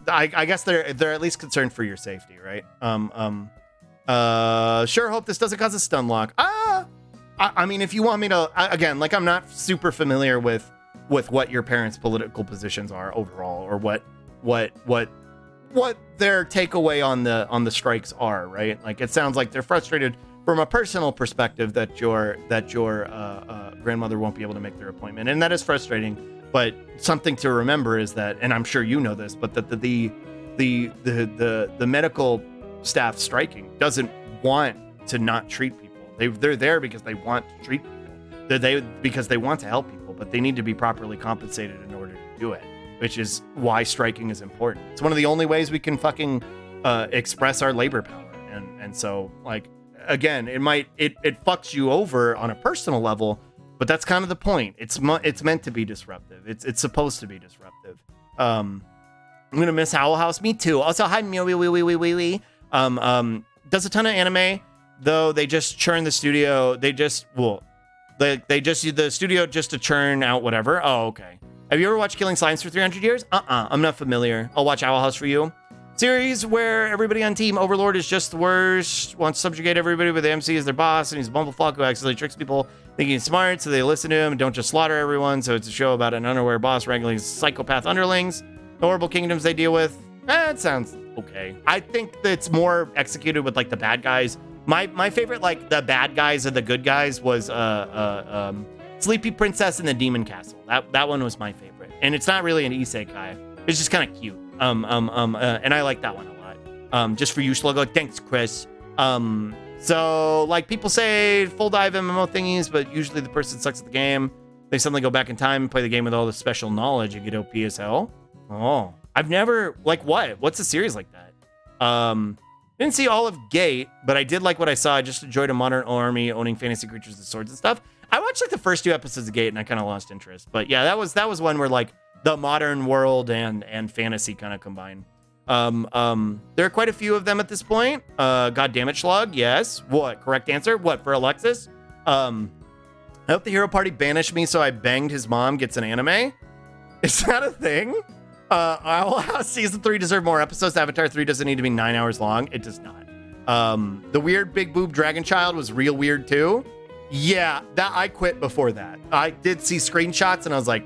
I guess they're at least concerned for your safety, right? Sure hope this doesn't cause a stun lock. I mean, if you want me to, again, like I'm not super familiar with what your parents' political positions are overall, or what their takeaway on the strikes are, right? Like it sounds like they're frustrated from a personal perspective that your grandmother won't be able to make their appointment, and that is frustrating. But something to remember is that, and I'm sure you know this, but that the medical staff striking doesn't want to not treat people. They're there because they want to treat people. Because they want to help people, but they need to be properly compensated in order to do it, which is why striking is important. It's one of the only ways we can fucking express our labor power. And so, like, again, it fucks you over on a personal level, but that's kind of the point. It's meant to be disruptive. It's supposed to be disruptive. I'm gonna miss Owl House. Me too. Also, hi Meowie. Does a ton of anime, though. They just churn the studio. They just use the studio just to churn out whatever. Oh, okay. Have you ever watched Killing Slimes for 300 years? I'm not familiar. I'll watch Owl House for you. Series where everybody on Team Overlord is just the worst, wants to subjugate everybody, but the MC is their boss, and he's a bumblefuck who accidentally tricks people thinking he's smart, so they listen to him and don't just slaughter everyone. So it's a show about an unaware boss wrangling psychopath underlings, the horrible kingdoms they deal with. It sounds okay. I think that's more executed with like the bad guys. My favorite, like the bad guys and the good guys, was Sleepy Princess in the Demon Castle. That one was my favorite, and it's not really an isekai. It's just kind of cute. And I like that one a lot. Just for you, Sluggo. Thanks, Chris. So like people say full dive MMO thingies, but usually the person sucks at the game. They suddenly go back in time and play the game with all the special knowledge and get OP as hell. Oh, I've never, like, what's a series like that? Didn't see all of Gate, but I did like what I saw. I just enjoyed a modern army owning fantasy creatures and swords and stuff. I watched like the first 2 episodes of Gate and I kind of lost interest. But yeah, that was one where like the modern world and fantasy kind of combine. There are quite a few of them at this point. God damn it, Schlug. Yes. What? Correct answer? What, for Alexis? I hope the hero party banished me so I banged his mom gets an anime. Is that a thing? Owl House Season 3 deserve more episodes. Avatar 3 doesn't need to be 9 hours long. It does not. The weird big boob dragon child was real weird too. Yeah, that I quit before that. I did see screenshots and I was like,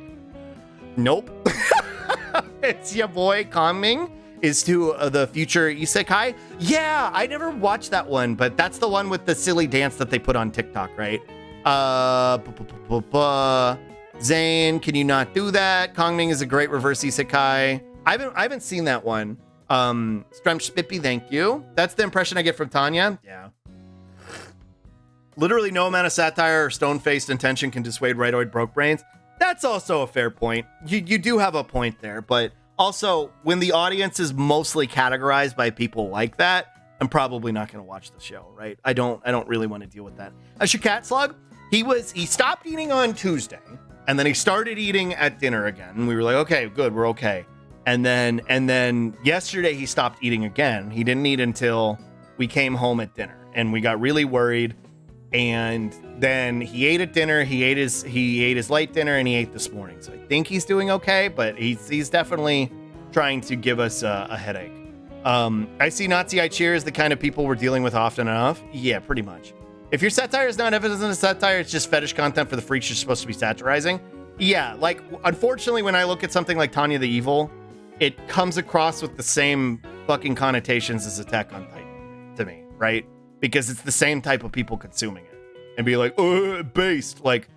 nope. It's your boy Kongming is to the future isekai. Yeah, I never watched that one, but that's the one with the silly dance that they put on TikTok, right? Zane, can you not do that? Kongming is a great reverse isekai. I haven't seen that one. Strump Spippy, thank you. That's the impression I get from Tanya. Yeah. Literally no amount of satire or stone-faced intention can dissuade rightoid broke brains. That's also a fair point. You do have a point there, but also when the audience is mostly categorized by people like that, I'm probably not going to watch the show, right? I don't really want to deal with that. As your cat slug, he stopped eating on Tuesday, and then he started eating at dinner again. And we were like, okay, good, we're okay. And then yesterday he stopped eating again. He didn't eat until we came home at dinner, and we got really worried. And then he ate at dinner, he ate his late dinner, and he ate this morning. So I think he's doing okay, but he's definitely trying to give us a headache. I see Nazi I cheer is the kind of people we're dealing with often enough. Yeah, pretty much. If your satire is not evidence of satire, it's just fetish content for the freaks you're supposed to be satirizing. Yeah, like, unfortunately, when I look at something like Tanya the Evil, it comes across with the same fucking connotations as Attack on Titan to me, right? Because it's the same type of people consuming it and be like, based, like,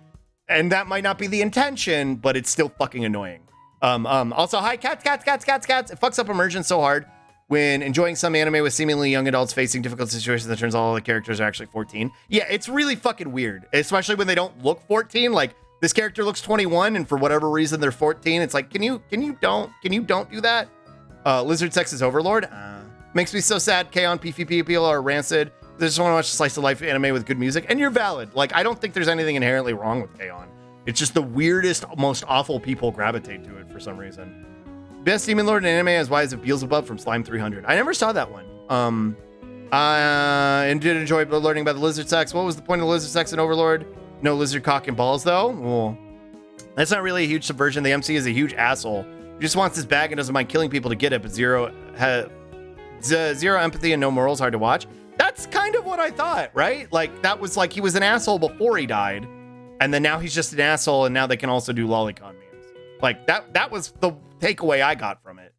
and that might not be the intention, but it's still fucking annoying. Also, hi, cats. It fucks up immersion so hard when enjoying some anime with seemingly young adults facing difficult situations that turns out all the characters are actually 14. Yeah, it's really fucking weird, especially when they don't look 14. Like, this character looks 21, and for whatever reason they're 14. It's like, can you don't do that? Lizard sex is Overlord. Makes me so sad. K-On! PvP appeal are rancid. They just want to watch a slice of life anime with good music, and you're valid. Like, I don't think there's anything inherently wrong with K-On! It's just the weirdest, most awful people gravitate to it for some reason. Best Demon Lord in anime as wise as Beelzebub from Slime 300. I never saw that one. And did enjoy learning about the lizard sex. What was the point of the lizard sex in Overlord? No lizard cock and balls, though? Well, that's not really a huge subversion. The MC is a huge asshole. He just wants his bag and doesn't mind killing people to get it, but zero empathy and no morals, hard to watch. That's kind of what I thought, right? Like, that was like he was an asshole before he died, and then now he's just an asshole, and now they can also do lolicon memes. Like, that was the takeaway I got from it.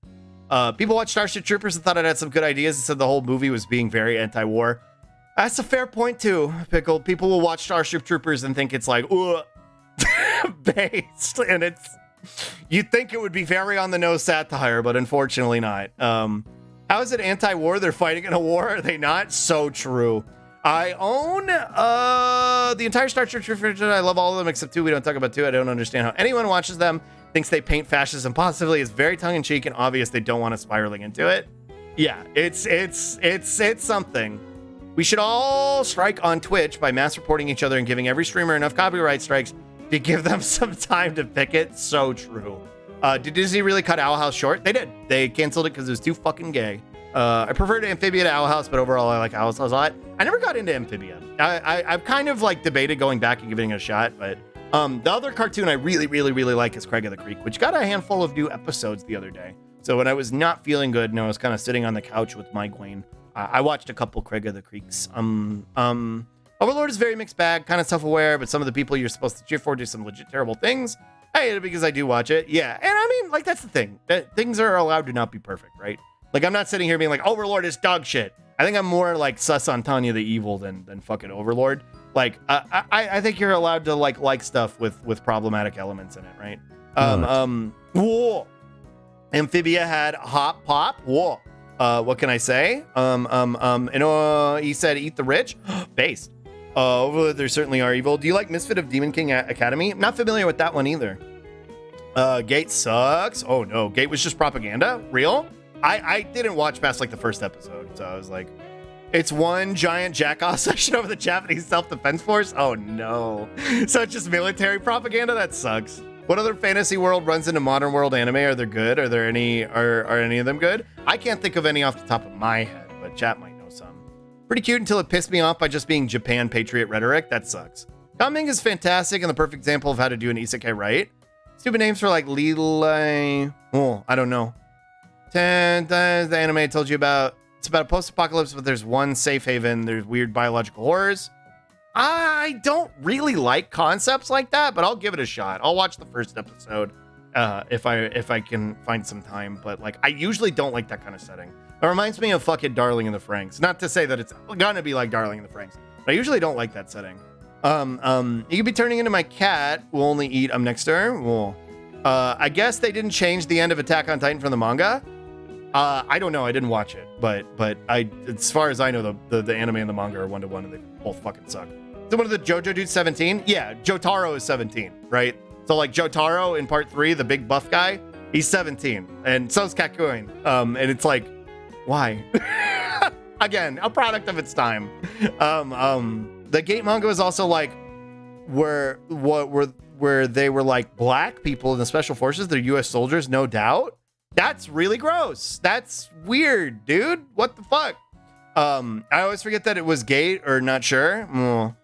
People watched Starship Troopers and thought it had some good ideas and said the whole movie was being very anti-war. That's a fair point, too, Pickle. People will watch Starship Troopers and think it's like, based, and it's... You'd think it would be very on-the-nose satire, but unfortunately not. How is it anti-war? They're fighting in a war, are they not? So true. I own the entire Star Trek franchise. I love all of them except 2. We don't talk about 2. I don't understand how anyone watches them, thinks they paint fascism positively. It's very tongue-in-cheek and obvious they don't want us spiraling into it. Yeah, it's something. We should all strike on Twitch by mass reporting each other and giving every streamer enough copyright strikes to give them some time to pick it. So true. Did Disney really cut Owl House short? They did. They canceled it because it was too fucking gay. I preferred Amphibia to Owl House, but overall I like Owl House a lot. I never got into Amphibia. I've kind of like debated going back and giving it a shot, but the other cartoon I really, really, really like is Craig of the Creek, which got a handful of new episodes the other day. So when I was not feeling good and I was kind of sitting on the couch with migraine, I watched a couple Craig of the Creeks. Overlord is very mixed bag, kind of self-aware, but some of the people you're supposed to cheer for do some legit terrible things. I hate it because I do watch it. Yeah, and I mean, like, that's the thing. Things are allowed to not be perfect, right? Like, I'm not sitting here being like, Overlord is dog shit. I think I'm more like sus on Tanya the Evil than fucking Overlord. Like, I think you're allowed to like stuff with problematic elements in it, right? Whoa. Amphibia had Hop Pop. Whoa. What can I say? He said, eat the rich. Based. There certainly are evil. Do you like Misfit of Demon King Academy? Not familiar with that one either. Gate sucks. Oh no, Gate was just propaganda? Real? I didn't watch past like the first episode, so I was like, it's one giant jackoff session over the Japanese self-defense force? Oh no. So it's just military propaganda? That sucks. What other fantasy world runs into modern world anime? Are there good? Are there any of them good? I can't think of any off the top of my head, but chat might know some. Pretty cute until it pissed me off by just being Japan patriot rhetoric. That sucks. Coming is fantastic and the perfect example of how to do an isekai right. Stupid names for like Lilai. Oh, I don't know. 10 times the anime I told you about. It's about a post-apocalypse, but there's one safe haven. There's weird biological horrors. I don't really like concepts like that, but I'll give it a shot. I'll watch the first episode if I can find some time. But like, I usually don't like that kind of setting. It reminds me of fucking Darling in the Franxx. Not to say that it's gonna be like Darling in the Franxx, but I usually don't like that setting. You could be turning into my cat. We'll only eat. I'm next to her. Well, I guess they didn't change the end of Attack on Titan from the manga. I don't know. I didn't watch it, but as far as I know, the anime and the manga are 1-1, and they both fucking suck. So one of the JoJo dudes 17? Yeah, Jotaro is 17, right? So like Jotaro in part 3, the big buff guy, he's 17, and so's Kakyoin. And it's like, why? Again, a product of its time. The Gate manga was also like where they were like black people in the special forces. They're U.S. soldiers, no doubt. That's really gross. That's weird, dude. What the fuck? I always forget that it was Gate or not sure.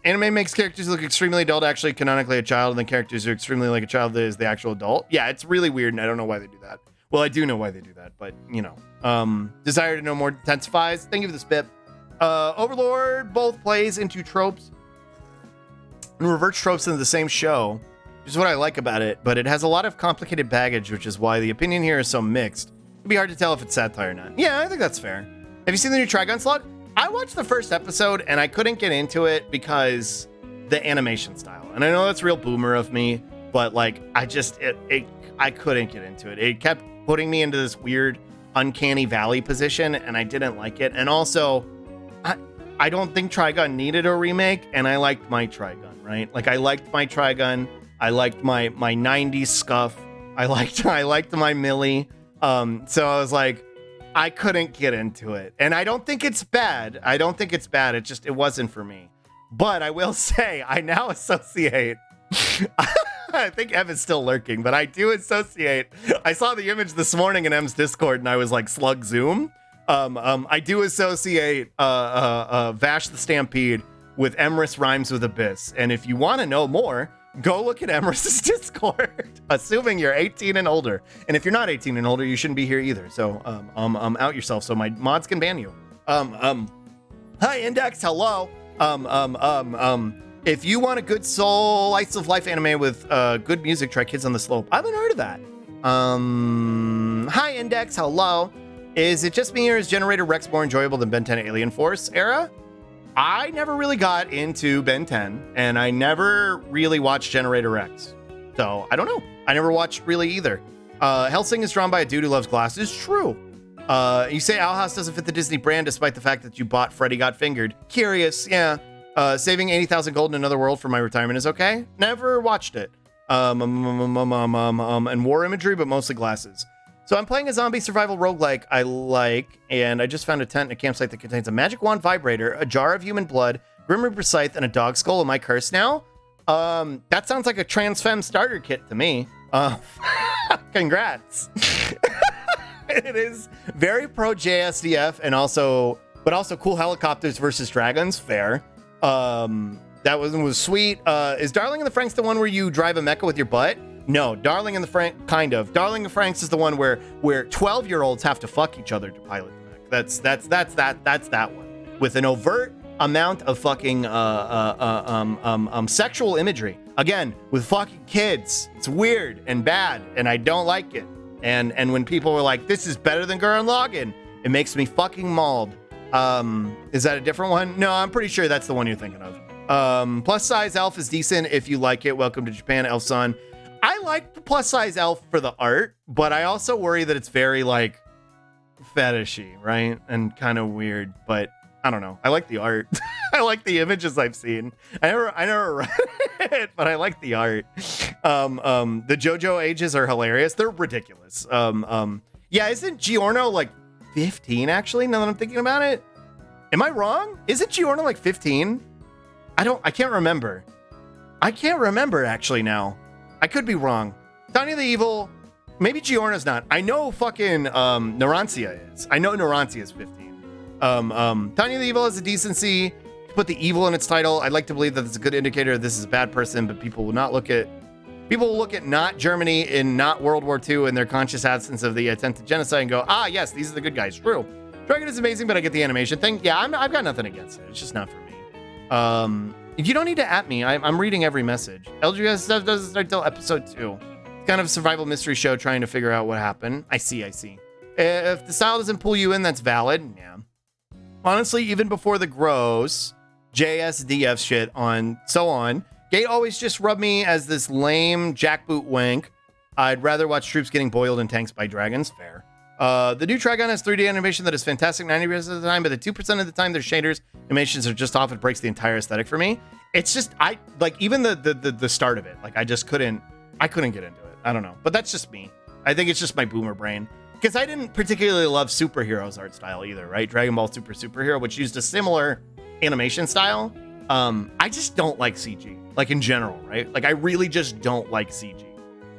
Anime makes characters look extremely adult, actually canonically a child, and then characters who are extremely like a child that is the actual adult. Yeah, it's really weird, and I don't know why they do that. Well, I do know why they do that, but you know. Desire to know more intensifies. Thank you for the spit. Overlord both plays into tropes and reverts tropes into the same show, which is what I like about it, but it has a lot of complicated baggage, which is why the opinion here is so mixed. It'd be hard to tell if it's satire or not. Yeah, I think that's fair. Have you seen the new Trigun Slug? I watched the first episode and I couldn't get into it because the animation style. And I know that's real boomer of me, but like I couldn't get into it. It kept putting me into this weird uncanny valley position and I didn't like it. And also, I don't think Trigun needed a remake, and I liked my Trigun, right? Like I liked my Trigun. I liked my 90s scuff. I liked my Millie. So I was like, I couldn't get into it. And I don't think it's bad. It wasn't for me. But I will say, I now associate. I think Ev is still lurking, but I do associate. I saw the image this morning in M's Discord and I was like, slug zoom. I do associate Vash the Stampede with Emrys rhymes with Abyss. And if you want to know more, go look at Emrys's Discord, assuming you're 18 and older. And if you're not 18 and older, you shouldn't be here either. So, out yourself so my mods can ban you. Hi, Index, hello. If you want a good soul, slice of life anime with good music, try Kids on the Slope. I haven't heard of that. Hi, Index, hello. Is it just me or is Generator Rex more enjoyable than Ben 10 Alien Force era? I never really got into Ben 10, and I never really watched Generator X. So, I don't know. I never watched really either. Hellsing is drawn by a dude who loves glasses. True. You say Owl House doesn't fit the Disney brand despite the fact that you bought Freddy Got Fingered. Curious, yeah. Saving 80,000 gold in Another World for my retirement is okay. Never watched it. And war imagery, but mostly glasses. So I'm playing a zombie survival roguelike I like, and I just found a tent in a campsite that contains a magic wand vibrator, a jar of human blood, Grim Reaper scythe, and a dog skull. Am I cursed now? That sounds like a trans femme starter kit to me. Congrats. It is very pro JSDF and but also cool helicopters versus dragons. Fair. That was sweet. Is Darling in the Franxx the one where you drive a mecha with your butt? No, Darling in the Franxx, kind of. Darling in the Franxx is the one where 12-year-olds have to fuck each other to pilot the mech. That's that one with an overt amount of fucking sexual imagery. Again, with fucking kids. It's weird and bad, and I don't like it. And when people were like, "This is better than Gurren Lagann," it makes me fucking mauled. Is that a different one? No, I'm pretty sure that's the one you're thinking of. Plus size elf is decent if you like it. Welcome to Japan, Elf-san. I like the plus size elf for the art, but I also worry that it's very like fetishy, right? And kind of weird, but I don't know. I like the art. I like the images I've seen. I never read it, but I like the art. The JoJo ages are hilarious. They're ridiculous. Yeah, isn't Giorno like 15 actually, now that I'm thinking about it? Am I wrong? Isn't Giorno like 15? I can't remember. I can't remember actually now. I could be wrong. Tanya the Evil, maybe Giorno's not. I know fucking Narantia is. I know Narantia is 15. Tanya the Evil has a decency. Put the evil in its title. I'd like to believe that it's a good indicator that this is a bad person, but people will look at not Germany and not World War II in their conscious absence of the attempted genocide and go, ah, yes, these are the good guys. True. Dragon is amazing, but I get the animation thing. Yeah, I've got nothing against it. It's just not for me. You don't need to at me. I'm reading every message. LGS stuff doesn't start till episode 2. It's kind of a survival mystery show trying to figure out what happened. I see. If the style doesn't pull you in, that's valid. Yeah. Honestly, even before the gross JSDF shit on, Gate always just rubbed me as this lame jackboot wank. I'd rather watch troops getting boiled in tanks by dragons. Fair. The new Trigon has 3D animation that is fantastic 90% of the time, but the 2% of the time their shaders animations are just off. It breaks the entire aesthetic for me. It's just even the start of it, like I couldn't get into it. I don't know, but that's just me. I think it's just my boomer brain, because I didn't particularly love Superhero's art style either, right? Dragon Ball Superhero, which used a similar animation style. I just don't like CG, like in general, right? Like I really just don't like CG.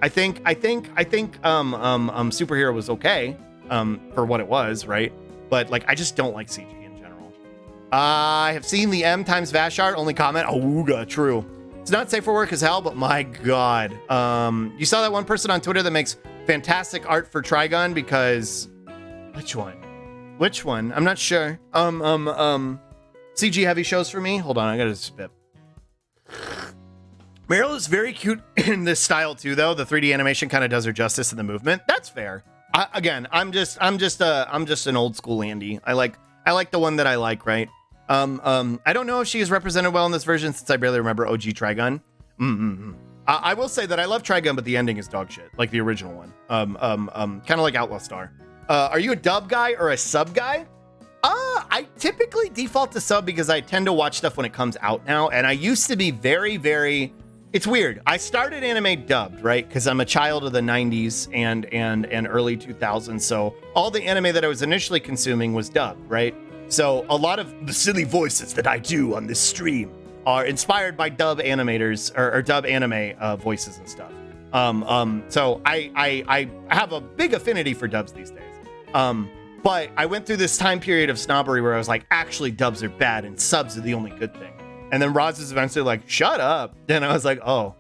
I think Superhero was okay for what it was, right? But like I just don't like CG in general. I have seen the M times Vashart. Only comment, Awooga, true. It's not safe for work as hell, but my god. You saw that one person on Twitter that makes fantastic art for Trigon because which one? I'm not sure. CG heavy shows for me. Hold on, I gotta spit. Meryl is very cute in this style too, though. The 3D animation kind of does her justice in the movement. That's fair. I'm just an old school Andy. I like the one that I like, right? I don't know if she is represented well in this version since I barely remember OG Trigun. I will say that I love Trigun, but the ending is dog shit, like the original one. Kind of like Outlaw Star. Are you a dub guy or a sub guy? I typically default to sub because I tend to watch stuff when it comes out now, and I used to be very, very. It's weird. I started anime dubbed, right? Because I'm a child of the 90s and early 2000s. So all the anime that I was initially consuming was dubbed, right? So a lot of the silly voices that I do on this stream are inspired by dub animators or dub anime voices and stuff. So I have a big affinity for dubs these days. But I went through this time period of snobbery where I was like, actually dubs are bad and subs are the only good thing. And then Roz was eventually like, shut up. And I was like, oh.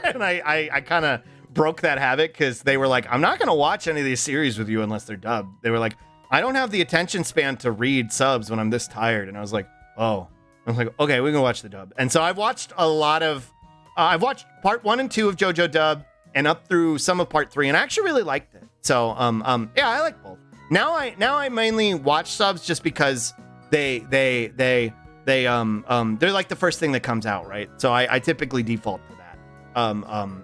And I kind of broke that habit because they were like, I'm not going to watch any of these series with you unless they're dubbed. They were like, I don't have the attention span to read subs when I'm this tired. And I was like, oh. I was like, okay, we can watch the dub. And so I've watched a lot of, I've watched part 1 and 2 of JoJo dub and up through some of part 3. And I actually really liked it. So, yeah, I like both. Now I mainly watch subs just because they're like the first thing that comes out, right? So I typically default to that.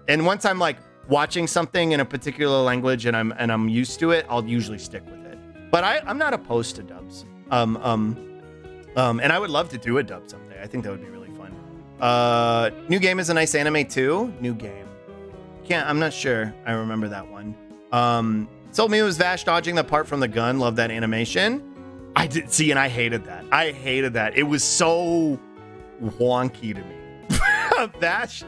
And once I'm like watching something in a particular language and I'm used to it, I'll usually stick with it. But I'm not opposed to dubs. And I would love to do a dub someday. I think that would be really fun. New Game is a nice anime too. New Game. I'm not sure. I remember that one. Told me it was Vash dodging the part from the gun. Love that animation. I did see, and I hated that. It was so wonky to me. I Vash,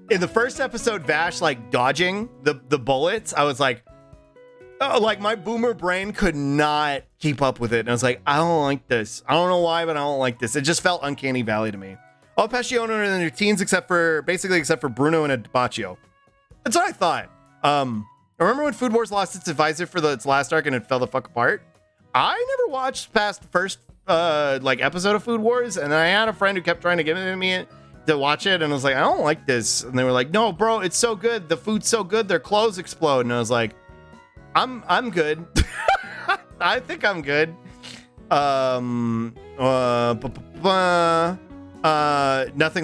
in the first episode, Vash like dodging the bullets. I was like, oh, like my boomer brain could not keep up with it. And I was like, I don't like this. I don't know why, but I don't like this. It just felt uncanny valley to me. All Pescione are in their teens except for Bruno and Baccio. That's what I thought. Remember when Food Wars lost its advisor for its last arc and it fell the fuck apart? I never watched past the first like episode of Food Wars, and I had a friend who kept trying to get me to watch it, and I was like, I don't like this. And they were like, no, bro, it's so good. The food's so good, their clothes explode. And I was like, I'm good. I think I'm good. Nothing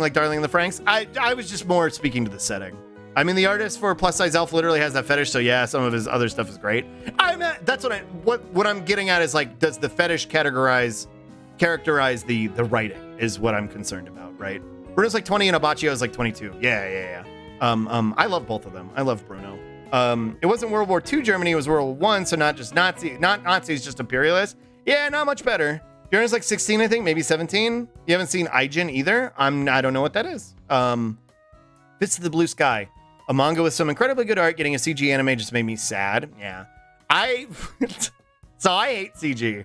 like Darling in the Franxx. I was just more speaking to the setting. I mean, the artist for Plus Size Elf literally has that fetish, so yeah, some of his other stuff is great. That's what I'm getting at is like, does the fetish characterize the writing is what I'm concerned about, right? Bruno's like 20 and Abaccio is like 22. Yeah. I love both of them. I love Bruno. It wasn't World War II Germany, it was World War I, so not Nazis, just imperialists. Yeah, not much better. Bjorn's like 16, I think, maybe 17. You haven't seen Aijin either? I don't know what that is. Fist of the Blue Sky. A manga with some incredibly good art. Getting a CG anime just made me sad. Yeah. So I hate CG,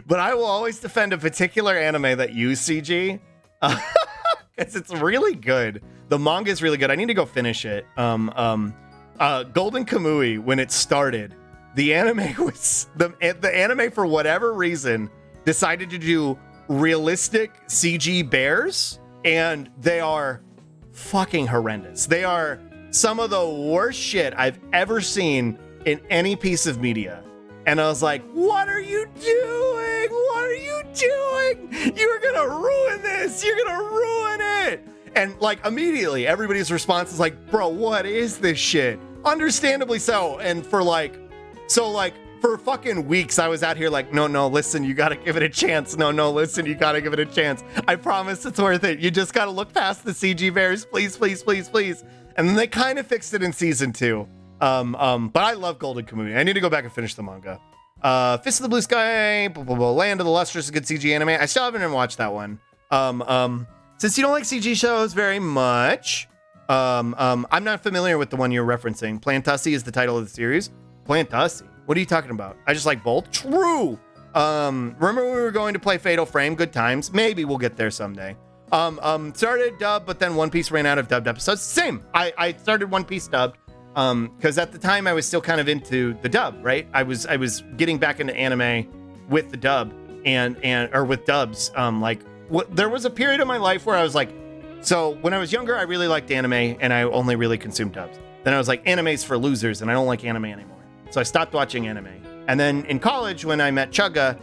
but I will always defend a particular anime that use CG. Because it's really good. The manga is really good. I need to go finish it. Golden Kamui, when it started, the anime was the anime for whatever reason decided to do realistic CG bears, and they are fucking horrendous. They are some of the worst shit I've ever seen in any piece of media. And I was like, what are you doing? What are you doing? You're gonna ruin this. You're gonna ruin it. And like immediately everybody's response is like, bro, what is this shit? Understandably so. And for for fucking weeks, I was out here like, no, listen, you gotta give it a chance. No, listen, you gotta give it a chance. I promise it's worth it. You just gotta look past the CG bears, please. And then they kind of fixed it in season 2. But I love Golden Kamui. I need to go back and finish the manga. Fist of the Blue Sky, Land of the Lustrous is a good CG anime. I still haven't even watched that one. Since you don't like CG shows very much, I'm not familiar with the one you're referencing. Plantassi is the title of the series. Plantassi? What are you talking about? I just like both. True. Remember when we were going to play Fatal Frame? Good times. Maybe we'll get there someday. Started dubbed, but then One Piece ran out of dubbed episodes. Same. I started One Piece dubbed. Because at the time I was still kind of into the dub, right? I was getting back into anime with the dub or with dubs. There was a period of my life where I was like, so when I was younger, I really liked anime and I only really consumed dubs. Then I was like, anime's for losers and I don't like anime anymore. So I stopped watching anime. And then in college, when I met Chugga,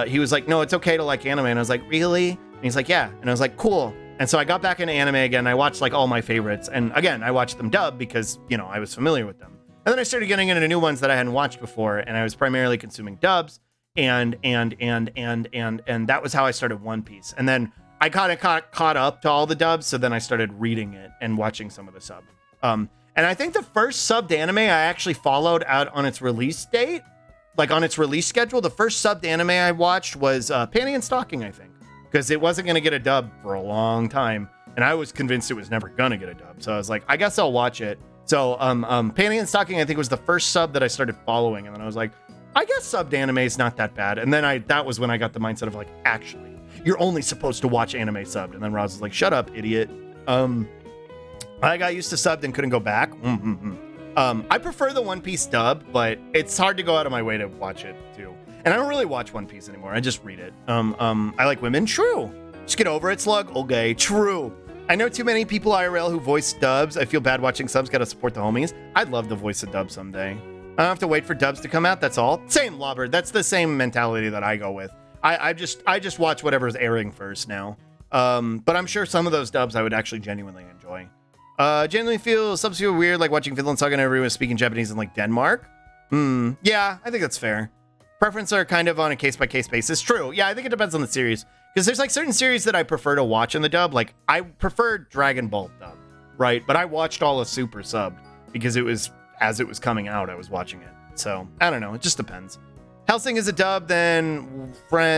he was like, no, it's okay to like anime. And I was like, really? And he's like, yeah. And I was like, cool. And so I got back into anime again. I watched like all my favorites. And again, I watched them dubbed because, I was familiar with them. And then I started getting into new ones that I hadn't watched before. And I was primarily consuming dubs. And that was how I started One Piece. And then I kind of caught up to all the dubs. So then I started reading it and watching some of the sub. And I think the first subbed anime I actually followed out on its release date, like on its release schedule. The first subbed anime I watched was Panty and Stocking, I think. Because it wasn't going to get a dub for a long time. And I was convinced it was never going to get a dub. So I was like, I guess I'll watch it. So Panty and Stocking, I think, was the first sub that I started following. And then I was like, I guess subbed anime is not that bad. And then that was when I got the mindset of like, actually, you're only supposed to watch anime subbed. And then Roz was like, shut up, idiot. I got used to subbed and couldn't go back. I prefer the One Piece dub, but it's hard to go out of my way to watch it too. And I don't really watch One Piece anymore. I just read it. I like women. True. Just get over it, slug. Okay. True. I know too many people IRL who voice dubs. I feel bad watching subs. Gotta support the homies. I'd love to voice a dub someday. I don't have to wait for dubs to come out. That's all. Same, Lobber. That's the same mentality that I go with. I just watch whatever's airing first now. But I'm sure some of those dubs I would actually genuinely enjoy. Genuinely feel subs feel weird, like watching Finland Saga and everyone speaking Japanese in like Denmark. Yeah, I think that's fair. Preference are kind of on a case-by-case basis. True. Yeah, I think it depends on the series. Because there's like certain series that I prefer to watch in the dub. Like, I prefer Dragon Ball dub, right? But I watched all of Super subbed because it was, as it was coming out, I was watching it. So, I don't know. It just depends. Hellsing is a dub, then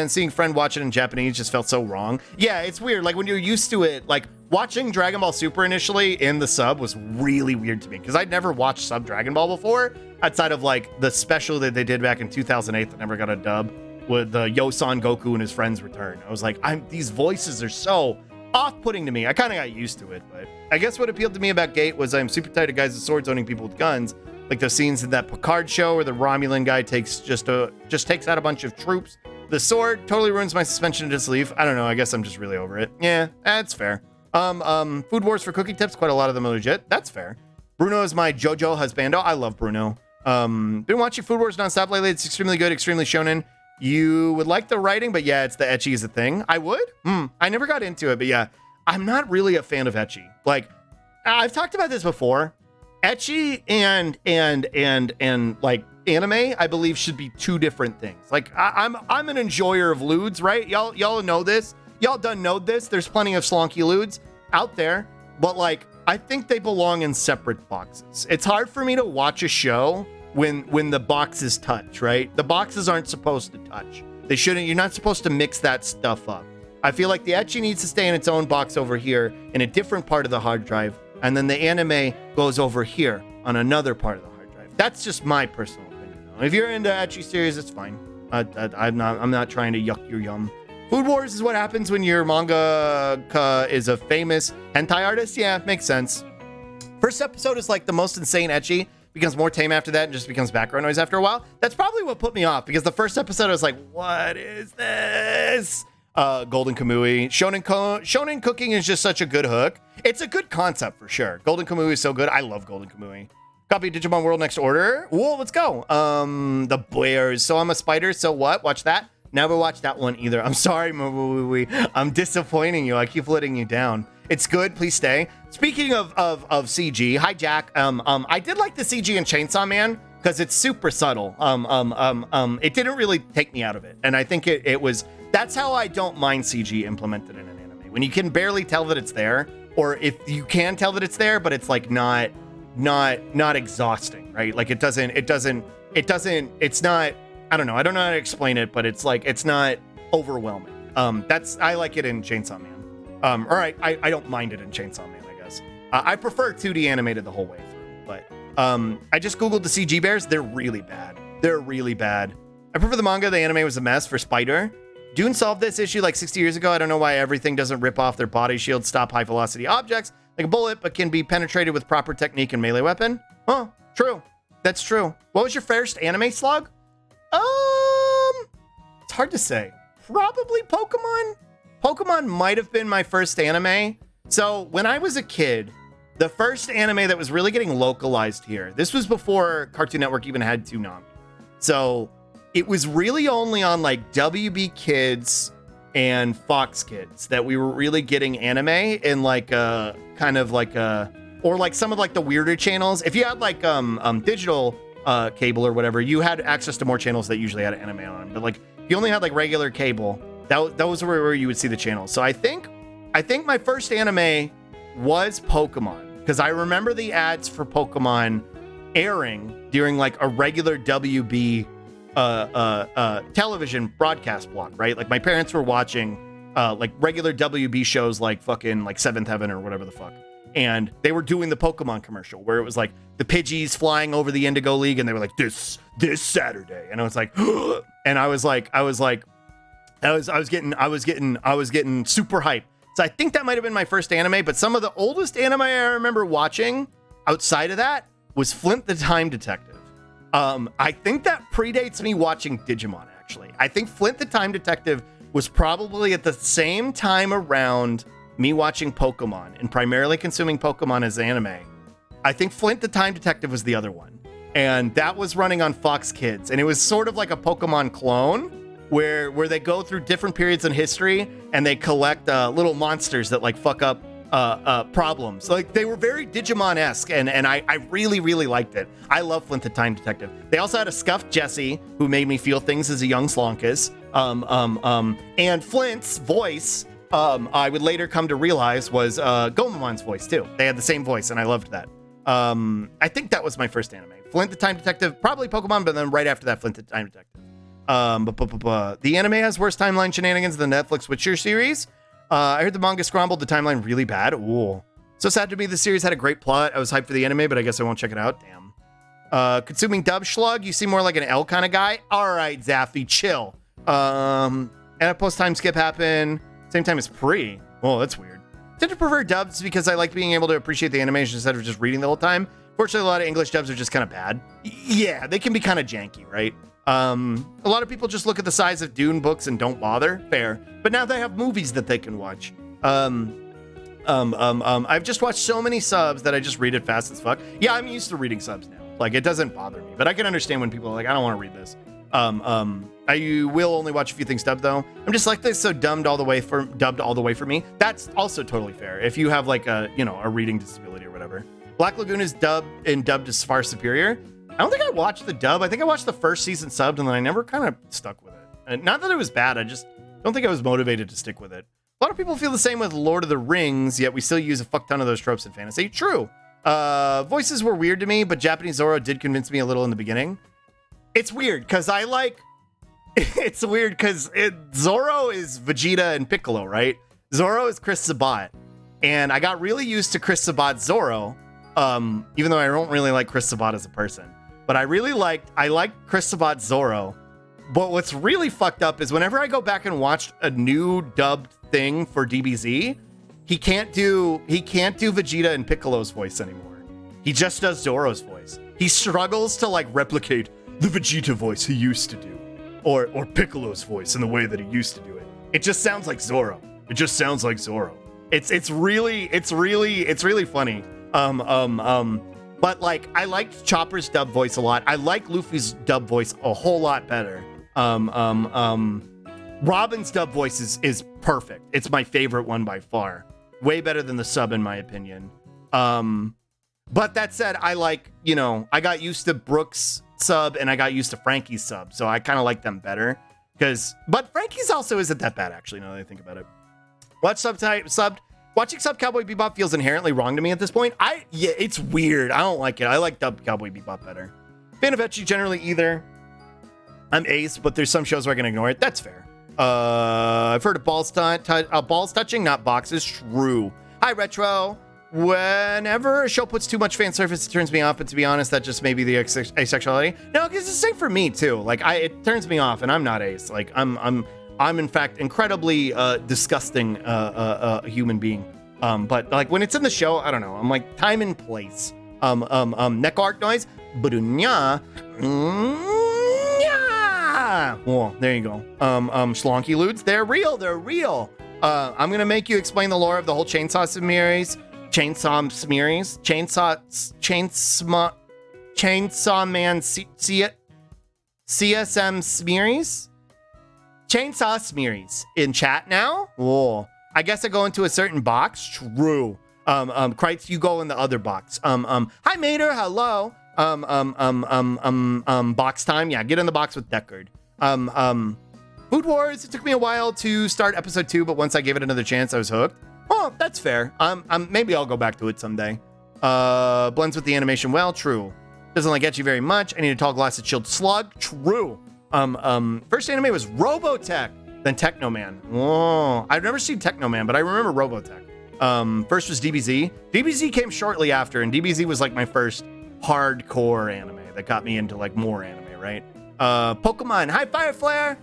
seeing friend watch it in Japanese just felt so wrong. Yeah, it's weird. Like, when you're used to it, like, watching Dragon Ball Super initially in the sub was really weird to me because I'd never watched sub Dragon Ball before, outside of like the special that they did back in 2008 that never got a dub with the Yosan Goku and his friends return. I was like, these voices are so off-putting to me. I kind of got used to it, but I guess what appealed to me about Gate was I'm super tired of guys with swords owning people with guns, like those scenes in that Picard show where the Romulan guy just takes out a bunch of troops. The sword totally ruins my suspension of disbelief. I don't know. I guess I'm just really over it. Yeah, that's fair. Food Wars for cooking tips. Quite a lot of them are legit. That's fair. Bruno is my JoJo husbando. I love Bruno. Been watching Food Wars nonstop lately. It's extremely good, extremely shonen. You would like the writing, but yeah, it's the ecchi is a thing. I would. I never got into it, but yeah, I'm not really a fan of ecchi. Like, I've talked about this before. Ecchi and like anime, I believe, should be two different things. Like, I'm an enjoyer of lewds, right? Y'all know this. Y'all done know this. There's plenty of slonky lewds out there, but like, I think they belong in separate boxes. It's hard for me to watch a show when the boxes touch, right? The boxes aren't supposed to touch. They shouldn't. You're not supposed to mix that stuff up. I feel like the ecchi needs to stay in its own box over here in a different part of the hard drive, and then the anime goes over here on another part of the hard drive. That's just my personal opinion, though. If you're into ecchi series, it's fine. I'm not trying to yuck your yum. Food Wars is what happens when your mangaka is a famous hentai artist. Yeah, makes sense. First episode is like the most insane ecchi, becomes more tame after that and just becomes background noise after a while. That's probably what put me off, because the first episode I was like, what is this? Golden Kamui. Shonen cooking is just such a good hook. It's a good concept for sure. Golden Kamui is so good. I love Golden Kamui. Copy Digimon World Next Order. Whoa, let's go. The Bears. So I'm a spider. So what? Watch that. Never watched that one either. I'm sorry, I'm disappointing you. I keep letting you down. It's good. Please stay. Speaking of CG, hi Jack. I did like the CG in Chainsaw Man because it's super subtle. It didn't really take me out of it, and I think it was. That's how I don't mind CG implemented in an anime, when you can barely tell that it's there, or if you can tell that it's there, but it's like not exhausting, right? Like it's not. I don't know. I don't know how to explain it, but it's like it's not overwhelming. I like it in Chainsaw Man. Or I don't mind it in Chainsaw Man, I guess. I prefer 2D animated the whole way through, but I just Googled the CG bears. They're really bad. They're really bad. I prefer the manga. The anime was a mess for Spider. Dune solved this issue like 60 years ago. I don't know why everything doesn't rip off their body shield, stop high velocity objects like a bullet, but can be penetrated with proper technique and melee weapon. Oh, true. That's true. What was your first anime slug? It's hard to say. Probably Pokemon. Pokemon might have been my first anime. So when I was a kid, the first anime that was really getting localized here, this was before Cartoon Network even had Toonami. So it was really only on like WB Kids and Fox Kids that we were really getting anime in like a kind of like a, or like some of like the weirder channels. If you had like digital cable or whatever, you had access to more channels that usually had anime on. But like if you only had like regular cable, those were where you would see the channels. So I think my first anime was Pokemon, because I remember the ads for Pokemon airing during like a regular WB television broadcast block, right? Like my parents were watching like regular WB shows like fucking like Seventh Heaven or whatever the fuck. And they were doing the Pokemon commercial where it was like the Pidgeys flying over the Indigo League, and they were like this Saturday, and I was like, and I was getting super hyped. So I think that might have been my first anime, but some of the oldest anime I remember watching outside of that was Flint the Time Detective. I think that predates me watching Digimon, actually. I think Flint the Time Detective was probably at the same time around me watching Pokemon and primarily consuming Pokemon as anime. I think Flint the Time Detective was the other one. And that was running on Fox Kids. And it was sort of like a Pokemon clone where they go through different periods in history and they collect little monsters that like fuck up problems. Like they were very Digimon-esque, and I really, really liked it. I love Flint the Time Detective. They also had a scuffed Jessie who made me feel things as a young Slonkus. And Flint's voice, I would later come to realize was Gomamon's voice too. They had the same voice, and I loved that. I think that was my first anime. Flint the Time Detective, probably Pokemon, but then right after that, Flint the Time Detective. The anime has worse timeline shenanigans than the Netflix Witcher series. I heard the manga scrambled the timeline really bad. Ooh. So sad to me, the series had a great plot. I was hyped for the anime, but I guess I won't check it out. Damn. Consuming dub slug, you seem more like an L kind of guy. All right, Zaffy, chill. And a post-time skip happened. Same time as pre. Oh, that's weird. I tend to prefer dubs because I like being able to appreciate the animation instead of just reading the whole time. Fortunately, a lot of English dubs are just kind of bad. Yeah, they can be kind of janky, right? A lot of people just look at the size of Dune books and don't bother. Fair. But now they have movies that they can watch. I've just watched so many subs that I just read it fast as fuck. Yeah, I'm used to reading subs now. Like, it doesn't bother me. But I can understand when people are like, I don't want to read this. I will only watch a few things dubbed though. I'm just like this, so dubbed all the way for me. That's also totally fair. If you have like a reading disability or whatever. Black Lagoon is dubbed is far superior. I don't think I watched the dub. I think I watched the first season subbed and then I never kind of stuck with it. And not that it was bad. I just don't think I was motivated to stick with it. A lot of people feel the same with Lord of the Rings, yet we still use a fuck ton of those tropes in fantasy. True. Voices were weird to me, but Japanese Zoro did convince me a little in the beginning. It's weird because Zoro is Vegeta and Piccolo, right? Zoro is Chris Sabat. And I got really used to Chris Sabat's Zoro, even though I don't really like Chris Sabat as a person. But I liked Chris Sabat's Zoro. But what's really fucked up is whenever I go back and watch a new dubbed thing for DBZ, he can't do Vegeta and Piccolo's voice anymore. He just does Zoro's voice. He struggles to like replicate the Vegeta voice he used to do, or Piccolo's voice in the way that he used to do it. It just sounds like Zoro. It just sounds like Zoro. It's really funny. But like I liked Chopper's dub voice a lot. I like Luffy's dub voice a whole lot better. Robin's dub voice is perfect. It's my favorite one by far. Way better than the sub in my opinion. But that said, I got used to Brooks' sub and I got used to Frankie's sub, so I kind of like them better. But Frankie's also isn't that bad actually, now that I think about it. Watching sub Cowboy Bebop feels inherently wrong to me at this point. It's weird. I don't like it. I like dub Cowboy Bebop better. Fan of Ecchi generally either. I'm ace, but there's some shows where I can ignore it. That's fair. I've heard of balls touching, not boxes. True. Hi, Retro. Whenever a show puts too much fan service, it turns me off. But to be honest, that just may be the asexuality. No, because it's the same for me too. Like it turns me off, and I'm not ace. Like I'm in fact incredibly disgusting human being. But like when it's in the show, I don't know. I'm like time and place. Neck art noise. Budunya. Oh, there you go. Schlonky Ludes, they're real. I'm gonna make you explain the lore of the whole Chainsaw series. Chainsaw Man CSM Smearies? Chainsaw Smearies in chat now? Whoa. I guess I go into a certain box. True. Kreitz, you go in the other box. Hi Mater, hello. Box time. Yeah, get in the box with Deckard. Food Wars, it took me a while to start episode 2, but once I gave it another chance, I was hooked. Oh, that's fair. Maybe I'll go back to it someday. Blends with the animation well. True. Doesn't like Ecchi very much. I need a tall glass of chilled slug. True. First anime was Robotech, then Technoman. Oh, I've never seen Technoman, but I remember Robotech. First was DBZ. DBZ came shortly after, and DBZ was like my first hardcore anime that got me into like more anime, right? Pokemon. Hi, Fire Flare.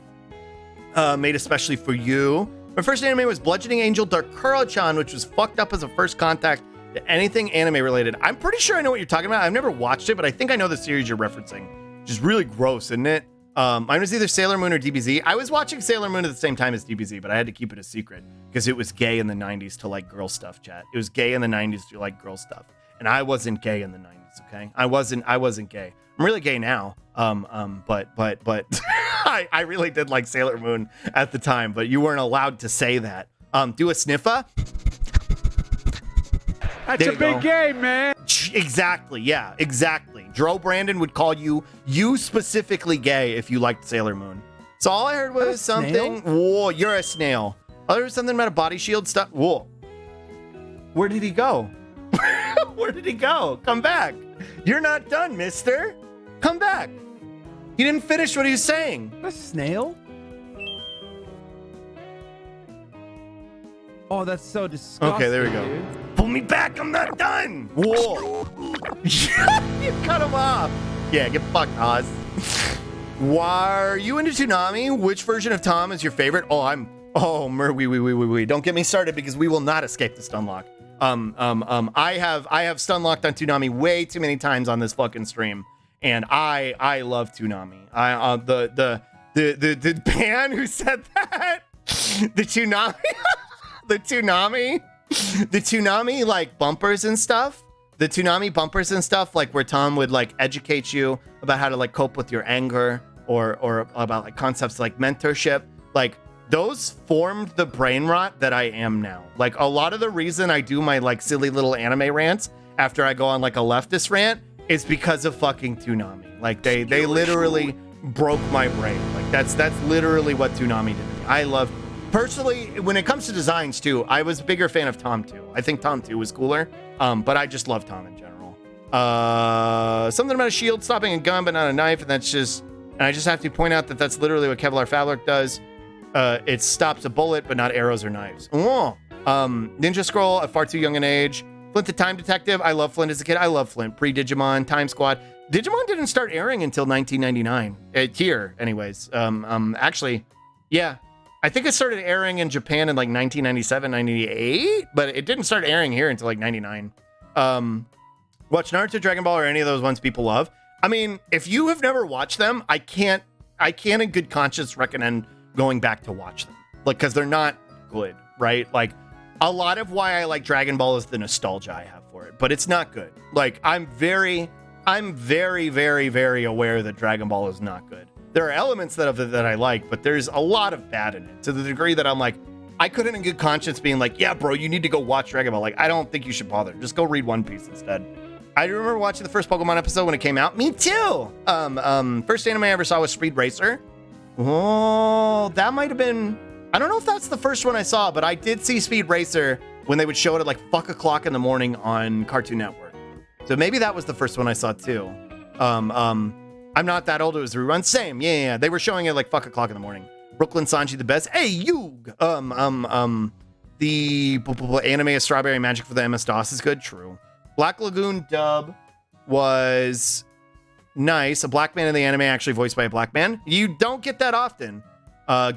Made especially for you. My first anime was Bludgeoning Angel Dark Kuro-chan, which was fucked up as a first contact to anything anime related. I'm pretty sure I know what you're talking about. I've never watched it, but I think I know the series you're referencing, which is really gross, isn't it? Mine was either Sailor Moon or DBZ. I was watching Sailor Moon at the same time as DBZ, but I had to keep it a secret because it was gay in the 90s to like girl stuff, chat. It was gay in the 90s to like girl stuff. And I wasn't gay in the 90s, okay? I wasn't gay. I'm really gay now. But I really did like Sailor Moon at the time, but you weren't allowed to say that. Do a sniffa. That's a big game, man. Exactly. Yeah, exactly. Dro Brandon would call you specifically gay if you liked Sailor Moon. So all I heard was something. Whoa, you're a snail. I heard something about a body shield stuff. Whoa. Where did he go? Where did he go? Come back. You're not done, mister. Come back. He didn't finish what he was saying. A snail? Oh, that's so disgusting. Okay, there we go. Dude. Pull me back, I'm not done. Whoa. You cut him off. Yeah, get fucked, Oz. Why are you into Toonami? Which version of Tom is your favorite? We. Don't get me started because we will not escape the stun lock. I have stun locked on Toonami way too many times on this fucking stream, and I love Toonami. The band who said that, the Toonami like bumpers and stuff. The Toonami bumpers and stuff, like where Tom would like educate you about how to like cope with your anger or about like concepts like mentorship, like those formed the brain rot that I am now. Like a lot of the reason I do my like silly little anime rants after I go on like a leftist rant is because of fucking Toonami. Like they literally broke my brain. Like that's literally what Toonami did to me. I love, personally, when it comes to designs too, I was a bigger fan of Tom 2. I think Tom 2 was cooler, but I just love Tom in general. Something about a shield stopping a gun but not a knife, and I just have to point out that that's literally what Kevlar Fabric does. It stops a bullet, but not arrows or knives. Oh. Ninja Scroll at far too young an age. Flint the Time Detective. I love Flint as a kid. I love Flint. Pre-Digimon, Time Squad. Digimon didn't start airing until 1999. Here, anyways. Actually, yeah. I think it started airing in Japan in like 1997, 98, but it didn't start airing here until like 99. Watch Naruto, Dragon Ball, or any of those ones people love. I mean, if you have never watched them, I can't in good conscience recommend going back to watch them, like, because they're not good, right? Like, a lot of why I like Dragon Ball is the nostalgia I have for it, but it's not good. Like, I'm very, very, very aware that Dragon Ball is not good. There are elements that I like, but there's a lot of bad in it, to the degree that I'm like, I couldn't in good conscience being like, yeah, bro, you need to go watch Dragon Ball. Like, I don't think you should bother. Just go read One Piece instead. I remember watching the first Pokemon episode when it came out. Me too. First anime I ever saw was Speed Racer. Oh, that might have been, I don't know if that's the first one I saw, but I did see Speed Racer when they would show it at like fuck o'clock in the morning on Cartoon Network. So maybe that was the first one I saw too. I'm not that old. It was the rerun. Same. Yeah. They were showing it like fuck o'clock in the morning. Brooklyn Sanji the best. Hey, you. The anime of Strawberry Magic for the MS-DOS is good. True. Black Lagoon dub was nice. A black man in the anime actually voiced by a black man. You don't get that often.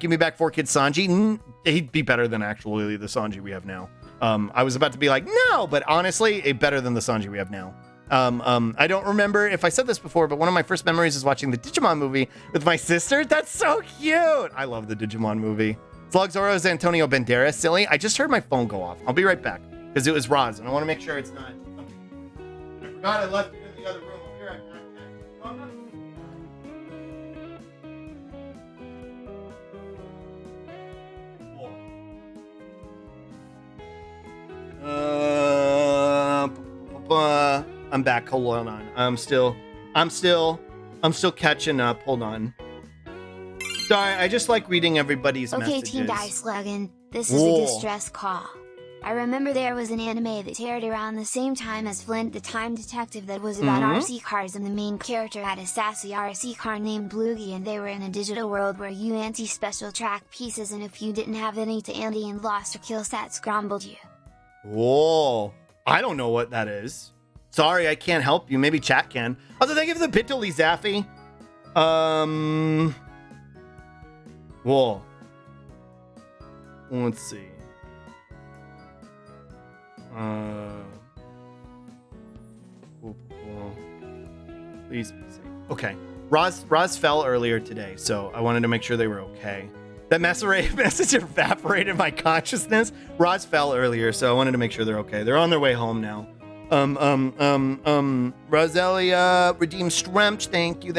Give me back 4Kids Sanji. He'd be better than actually the Sanji we have now. I was about to be like, no, but honestly, better than the Sanji we have now. I don't remember if I said this before, but one of my first memories is watching the Digimon movie with my sister. That's so cute. I love the Digimon movie. Slug Zoro is Antonio Banderas. Silly. I just heard my phone go off. I'll be right back because it was Roz, and I want to make sure it's not. I forgot I left it in the other room. I'll be right back. I'm back. Hold on. I'm still catching up. Hold on. Sorry, I just like reading everybody's messages. Okay, Team Dice Logan, this is a distress call. I remember there was an anime that aired around the same time as Flint the Time Detective that was about RC cars, and the main character had a sassy RC car named Bloogie, and they were in a digital world where you anti-special track pieces, and if you didn't have any to anti and lost or kill stats scrambled you. Whoa, I don't know what that is. Sorry, I can't help you. Maybe chat can. Also, thank you for the Bitterly Zaffy. Whoa. Let's see. Please be safe. Okay. Roz fell earlier today, so I wanted to make sure they were okay. That message evaporated my consciousness. Roz fell earlier, so I wanted to make sure they're okay. They're on their way home now. Roselia, Redeem Stremch, thank you,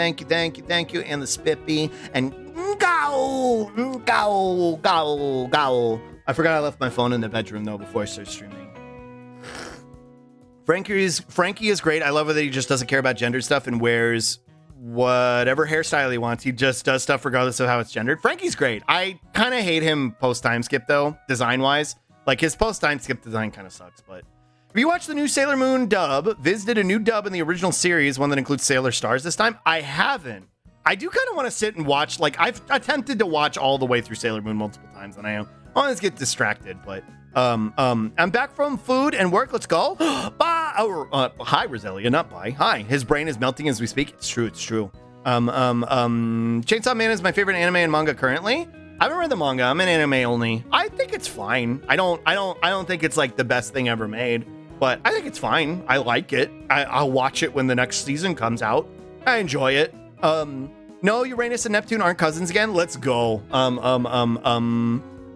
and the Spippy, and Gow. I forgot I left my phone in the bedroom, though, before I started streaming. Frankie is great. I love it that he just doesn't care about gender stuff and wears whatever hairstyle he wants. He just does stuff regardless of how it's gendered. Frankie's great. I kind of hate him post-time skip, though, design-wise. Like, his post-time skip design kind of sucks, but... Have you watched the new Sailor Moon dub? Viz did a new dub in the original series, one that includes Sailor Stars this time. I haven't. I do kind of want to sit and watch, like, I've attempted to watch all the way through Sailor Moon multiple times, and I always get distracted, but I'm back from food and work. Let's go. Bye. Hi, Roselia, not bye. Hi. His brain is melting as we speak. It's true. It's true. Chainsaw Man is my favorite anime and manga currently. I haven't read the manga. I'm an anime only. I think it's fine. I don't think it's like the best thing ever made, but I think it's fine. I like it. I'll watch it when the next season comes out. I enjoy it. No, Uranus and Neptune aren't cousins again. Let's go. Thank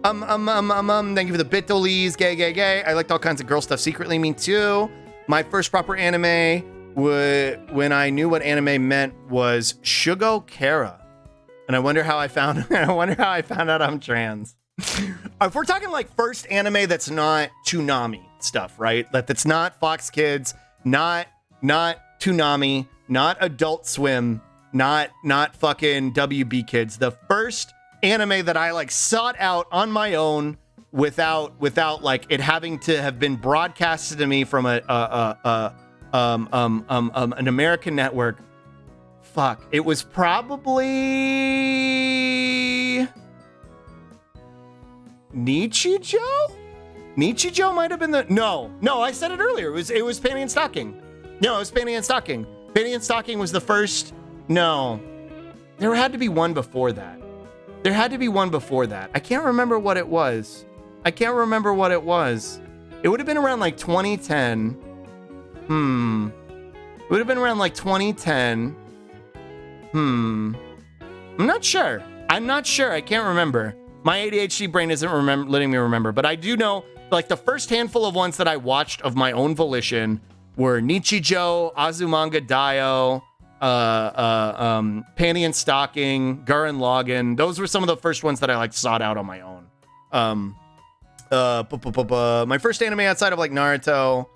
you for the bit-dolies. Gay. I liked all kinds of girl stuff secretly. Me too. My first proper anime when I knew what anime meant was Shugo Kara. And I wonder how I found out I'm trans. If we're talking like first anime that's not Toonami stuff, right? That's not Fox Kids, not Toonami, not Adult Swim, not fucking WB Kids. The first anime that I like sought out on my own without like it having to have been broadcasted to me from an American network. Fuck, it was probably Nichijou? Nichijou might have been the no, I said it earlier. It was Panty and Stocking. No, it was Panty and Stocking. Panty and Stocking was the first. No. There had to be one before that. I can't remember what it was. It would have been around like 2010. It would have been around like 2010. I'm not sure. I can't remember. My ADHD brain isn't letting me remember, but I do know like the first handful of ones that I watched of my own volition were Nichijou, Azumanga Daioh, Panty and Stocking, Gurren Lagann. Those were some of the first ones that I like sought out on my own. My first anime outside of like Naruto,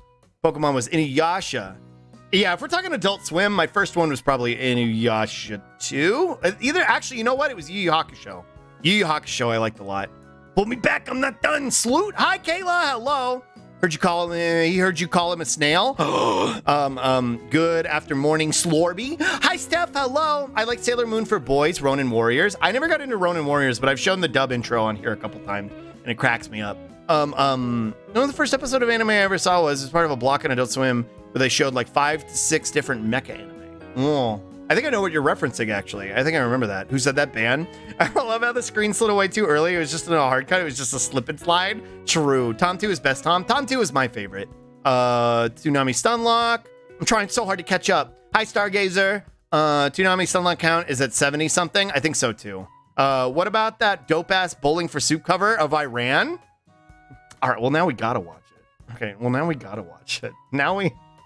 Pokemon was Inuyasha. Yeah, if we're talking Adult Swim, my first one was probably Inuyasha 2. Actually, you know what? It was Yu Yu Hakusho. Yu Yu Hakusho I liked a lot. Pull me back, I'm not done, Sloot. Hi, Kayla, hello. He heard you call him a snail. Good after morning, Slorby. Hi, Steph, hello. I like Sailor Moon for boys, Ronin Warriors. I never got into Ronin Warriors, but I've shown the dub intro on here a couple times, and it cracks me up. The first episode of anime I ever saw was as part of a block on Adult Swim where they showed like 5 to 6 different mecha anime. Oh, I think I know what you're referencing, actually. I think I remember that. Who said that, ban? I love how the screen slid away too early. It was just in a hard cut. It was just a slip and slide. True. Tom 2 is best Tom. Tom 2 is my favorite. Toonami Stunlock. I'm trying so hard to catch up. Hi, Stargazer. Toonami Stunlock count is at 70 something. I think so too. What about that dope ass Bowling for Soup cover of Iran? All right, well now we gotta watch it. Okay, well now we gotta watch it.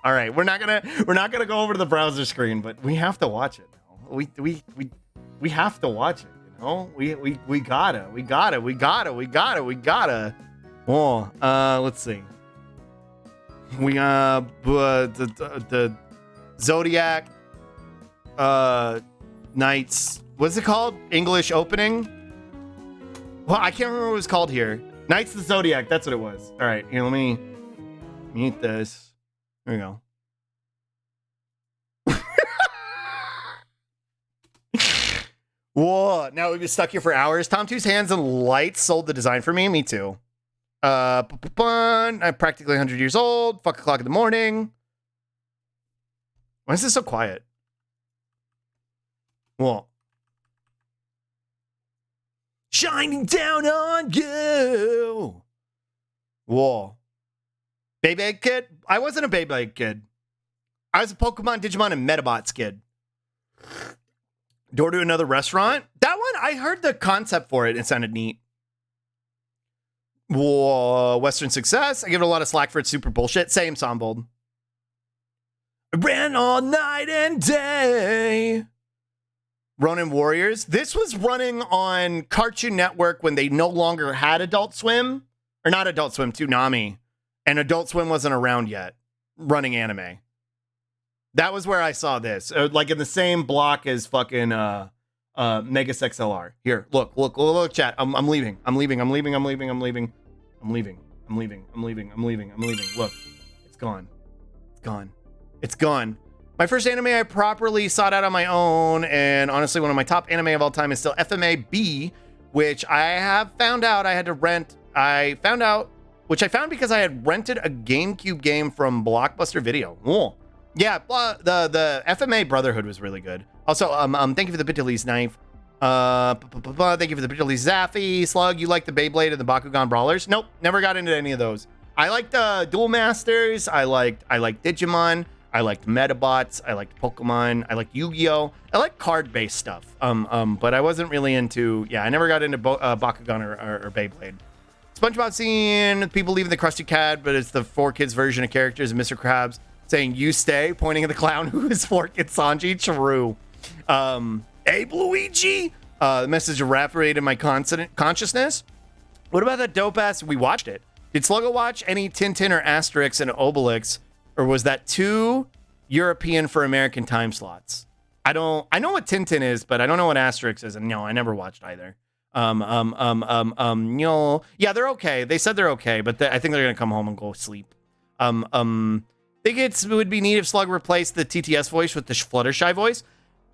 All right, we're not gonna go over to the browser screen, but we have to watch it now. We have to watch it. You know, we gotta. Oh, let's see. We the Zodiac Knights. What's it called? English opening. Well, I can't remember what it was called here. Knights of the Zodiac. That's what it was. All right, here. Let me mute this. There we go. Whoa, now we've been stuck here for hours. Tom 2's Hands and Lights sold the design for me. Me too. I'm practically 100 years old. Fuck o'clock in the morning. Why is this so quiet? Whoa. Shining down on you. Whoa. Beyblade kid? I wasn't a Beyblade kid. I was a Pokemon, Digimon, and Metabots kid. Door to Another Restaurant? That one, I heard the concept for it. It sounded neat. Whoa, Western Success. I give it a lot of slack for its super bullshit. Same, Sombold. I ran all night and day. Ronin Warriors. This was running on Cartoon Network when they no longer had Adult Swim. Or not Adult Swim, Toonami. And Adult Swim wasn't around yet, running anime. That was where I saw this. Like in the same block as fucking Megas XLR. Here, look, chat. I'm leaving. Look, it's gone. My first anime I properly sought out on my own, and honestly, one of my top anime of all time is still FMA B, which I have found out I had to rent. I found out which I found because I had rented a GameCube game from Blockbuster Video. Oh. Yeah, the FMA Brotherhood was really good. Also, thank you for the Bitterly's knife. Thank you for the Bitterly's Zaffy. Slug, you like the Beyblade and the Bakugan Brawlers? Nope, never got into any of those. I liked Duel Masters. I liked Digimon. I liked Metabots. I liked Pokemon. I liked Yu-Gi-Oh. I like card-based stuff. But I wasn't really into. Yeah, I never got into Bakugan or Beyblade. SpongeBob scene. People leaving the Krusty Cat, but it's the 4Kids version of characters and Mr. Krabs saying "You stay," pointing at the clown who is 4Kids Sanji. True. Abe Luigi. The message evaporated my consciousness. What about that dope ass? We watched it. Did Sluggo watch any Tintin or Asterix and Obelix, or was that too European for American time slots? I know what Tintin is, but I don't know what Asterix is, and no, I never watched either. No, yeah, they're okay. They said they're okay, but I think they're gonna come home and go sleep. Think it would be neat if Slug replaced the TTS voice with the Fluttershy voice.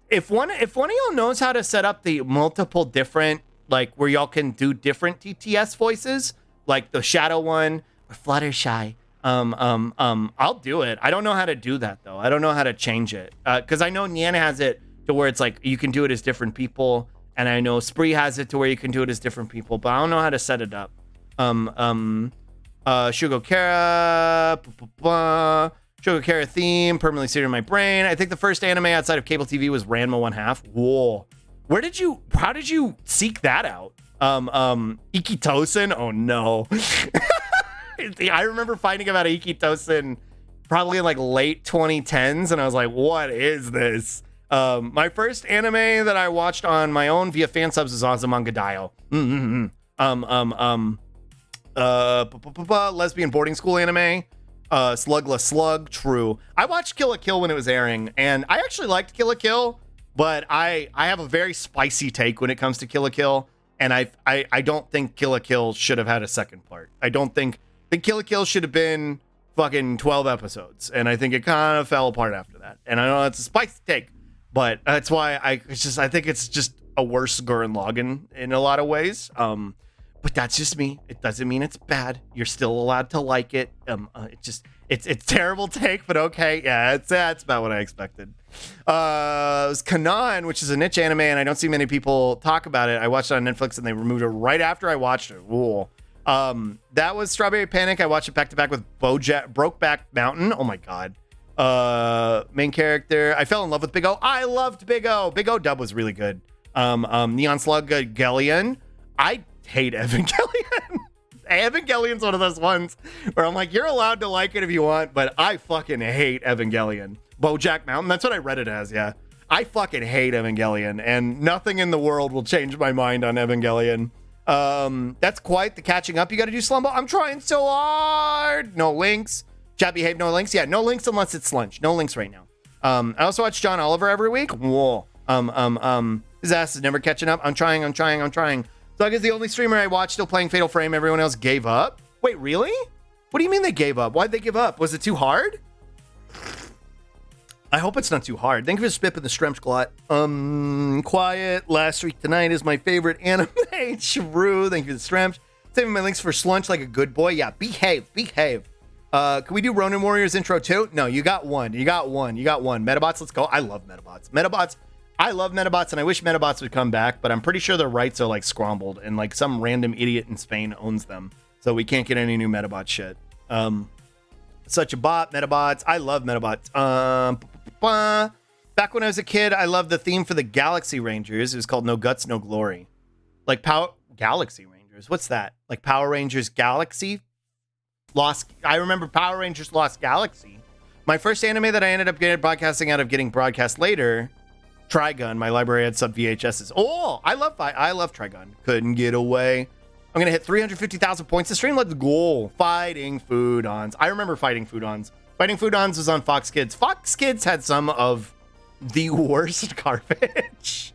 If one of y'all knows how to set up the multiple different, like where y'all can do different TTS voices, like the Shadow one or Fluttershy, I'll do it. I don't know how to do that though. I don't know how to change it because I know Nyan has it to where it's like you can do it as different people, and I know Spree has it to where you can do it as different people, but I don't know how to set it up. Shugo Kara, Shugo Kara theme permanently seared in my brain. I think the first anime outside of cable TV was Ranma 1/2. Whoa, how did you seek that out? Ikitosen? Oh no. I remember finding about Ikitosen probably in like late 2010s, and I was like, what is this? My first anime that I watched on my own via fan subs is Azumanga Daioh. Lesbian boarding school anime. Slugless Slug, true. I watched Kill la Kill when it was airing, and I actually liked Kill la Kill, but I have a very spicy take when it comes to Kill la Kill, and I don't think Kill la Kill should have had a second part. I think Kill la Kill should have been fucking 12 episodes, and I think it kind of fell apart after that. And I know that's a spicy take, but that's why I think it's just a worse Gurren Lagann in a lot of ways. But that's just me. It doesn't mean it's bad. You're still allowed to like it. It's terrible take, but okay. Yeah, it's about what I expected. It was Kanan, which is a niche anime, and I don't see many people talk about it. I watched it on Netflix, and they removed it right after I watched it. Ooh. That was Strawberry Panic. I watched it back to back with Brokeback Mountain. Oh my god. Main character. I fell in love with Big O. I loved Big O. Big O dub was really good. Neon Slug Gellion. I hate Evangelion. Evangelion's one of those ones where I'm like, you're allowed to like it if you want, but I fucking hate Evangelion. BoJack Mountain, that's what I read it as, yeah. I fucking hate Evangelion, and nothing in the world will change my mind on Evangelion. That's quite the catching up you gotta do, Slumbo. I'm trying so hard. No links. Chat behave, no links. Yeah, no links unless it's lunch. No links right now. I also watch John Oliver every week. Whoa. His ass is never catching up. I'm trying. Slug is the only streamer I watch still playing Fatal Frame. Everyone else gave up. Wait, really? What do you mean they gave up? Why'd they give up? Was it too hard? I hope it's not too hard. Thank you for Spip and the Stremp Squat. Quiet. Last Week Tonight is my favorite anime. True. Thank you for the Stremp. Saving my links for slunch like a good boy. Yeah, behave. Can we do Ronin Warriors intro too? No, you got one. Metabots, let's go. I love Metabots. I love Metabots, and I wish Metabots would come back, but I'm pretty sure their rights are like scrambled, and like some random idiot in Spain owns them, so we can't get any new Metabot shit. Such a bot, Metabots. I love Metabots. Back when I was a kid, I loved the theme for the Galaxy Rangers. It was called No Guts, No Glory. Like Galaxy Rangers. What's that? Like Power Rangers Galaxy? I remember Power Rangers Lost Galaxy. My first anime that I ended up broadcasting out of getting broadcast later, Trigun. My library had sub VHSs. Oh, I love Trigun. Couldn't get away. I'm gonna hit 350,000 points to stream. Let's go. Fighting Foodons. I remember Fighting Foodons. Fighting Foodons was on Fox Kids. Fox Kids had some of the worst garbage.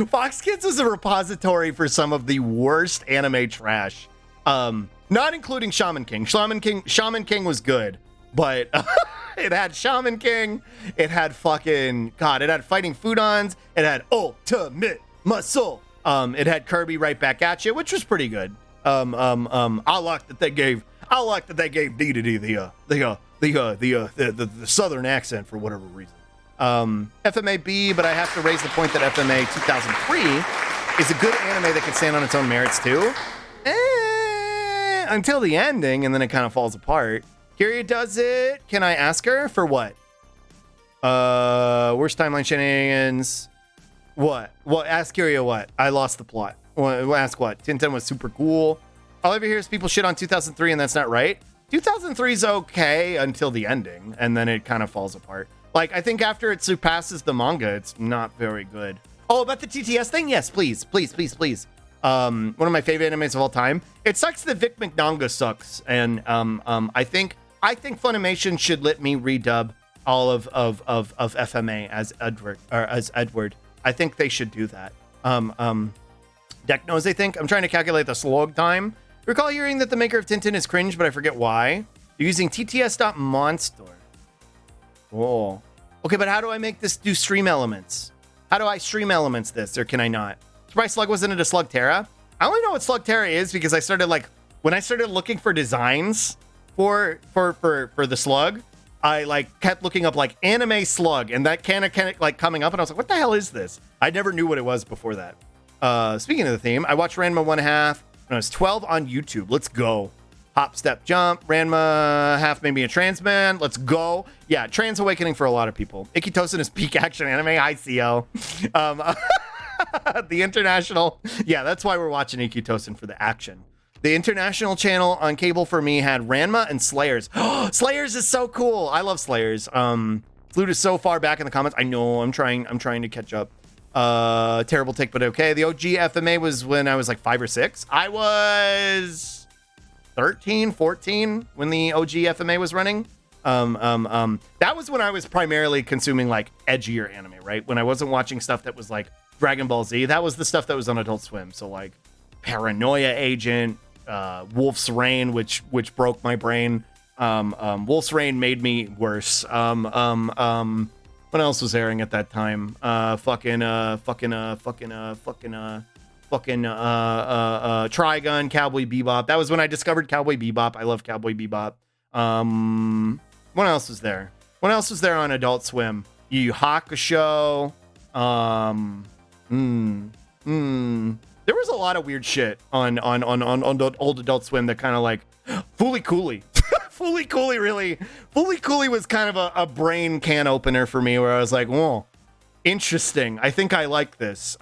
Fox Kids was a repository for some of the worst anime trash. Not including Shaman King. Shaman King was good, but it had Shaman King. It had it had Fighting Foodons. It had Ultimate Muscle. It had Kirby Right Back at You, which was pretty good. I like that they gave I like that they gave DDD the southern accent for whatever reason. FMA-B, but I have to raise the point that FMA 2003 is a good anime that can stand on its own merits too. Until the ending, and then it kind of falls apart. Kyria does it. Can I ask her for what? Worst timeline shenanigans. What? Well, ask Kyria what? I lost the plot. Well, ask what? 1010 was super cool. All I ever hear is people shit on 2003, and that's not right. 2003 is okay until the ending, and then it kind of falls apart. Like, I think after it surpasses the manga, it's not very good. Oh, about the TTS thing? Yes, please. One of my favorite animes of all time. It sucks that Vic McNonga sucks, and I think Funimation should let me redub all of FMA as Edward. I think they should do that. Deck knows, I think. I'm trying to calculate the slog time. Recall hearing that the maker of Tintin is cringe, but I forget why. You're using TTS.monster. Oh. Okay, but how do I make this do stream elements? How do I stream elements this, or can I not? Surprise Slug wasn't into Slugterra. I only know what Slugterra is because I started when I started looking for designs for the slug, I kept looking up anime slug, and that kind of coming up, and I was like, what the hell is this? I never knew what it was before that. Speaking of the theme, I watched Ranma 1/2 when I was 12 on YouTube. Let's go. Hop, step, jump. Ranma half made me a trans man. Let's go. Yeah, trans awakening for a lot of people. Ikitosen is peak action anime. Hi, CO. The international. Yeah, that's why we're watching Ikitosen, for the action. The international channel on cable for me had Ranma and Slayers. Slayers is so cool. I love Slayers. Flute is so far back in the comments. I know. I'm trying to catch up. Terrible take, but okay. The OG FMA was when I was 5 or 6. I was 13, 14 when the OG FMA was running. That was when I was primarily consuming edgier anime, right? When I wasn't watching stuff that was Dragon Ball Z. That was the stuff that was on Adult Swim. So Paranoia Agent, Wolf's Rain, which broke my brain. Wolf's Rain made me worse. What else was airing at that time? Trigun, Cowboy Bebop. That was when I discovered Cowboy Bebop. I love Cowboy Bebop. What else was there? What else was there on Adult Swim? Yu Yu Hakusho. There was a lot of weird shit on old Adult Swim that kind of Fooly Cooly. Fooly Cooly, really. Fooly Cooly was kind of a brain can opener for me, where I was like, whoa, interesting. I think I like this.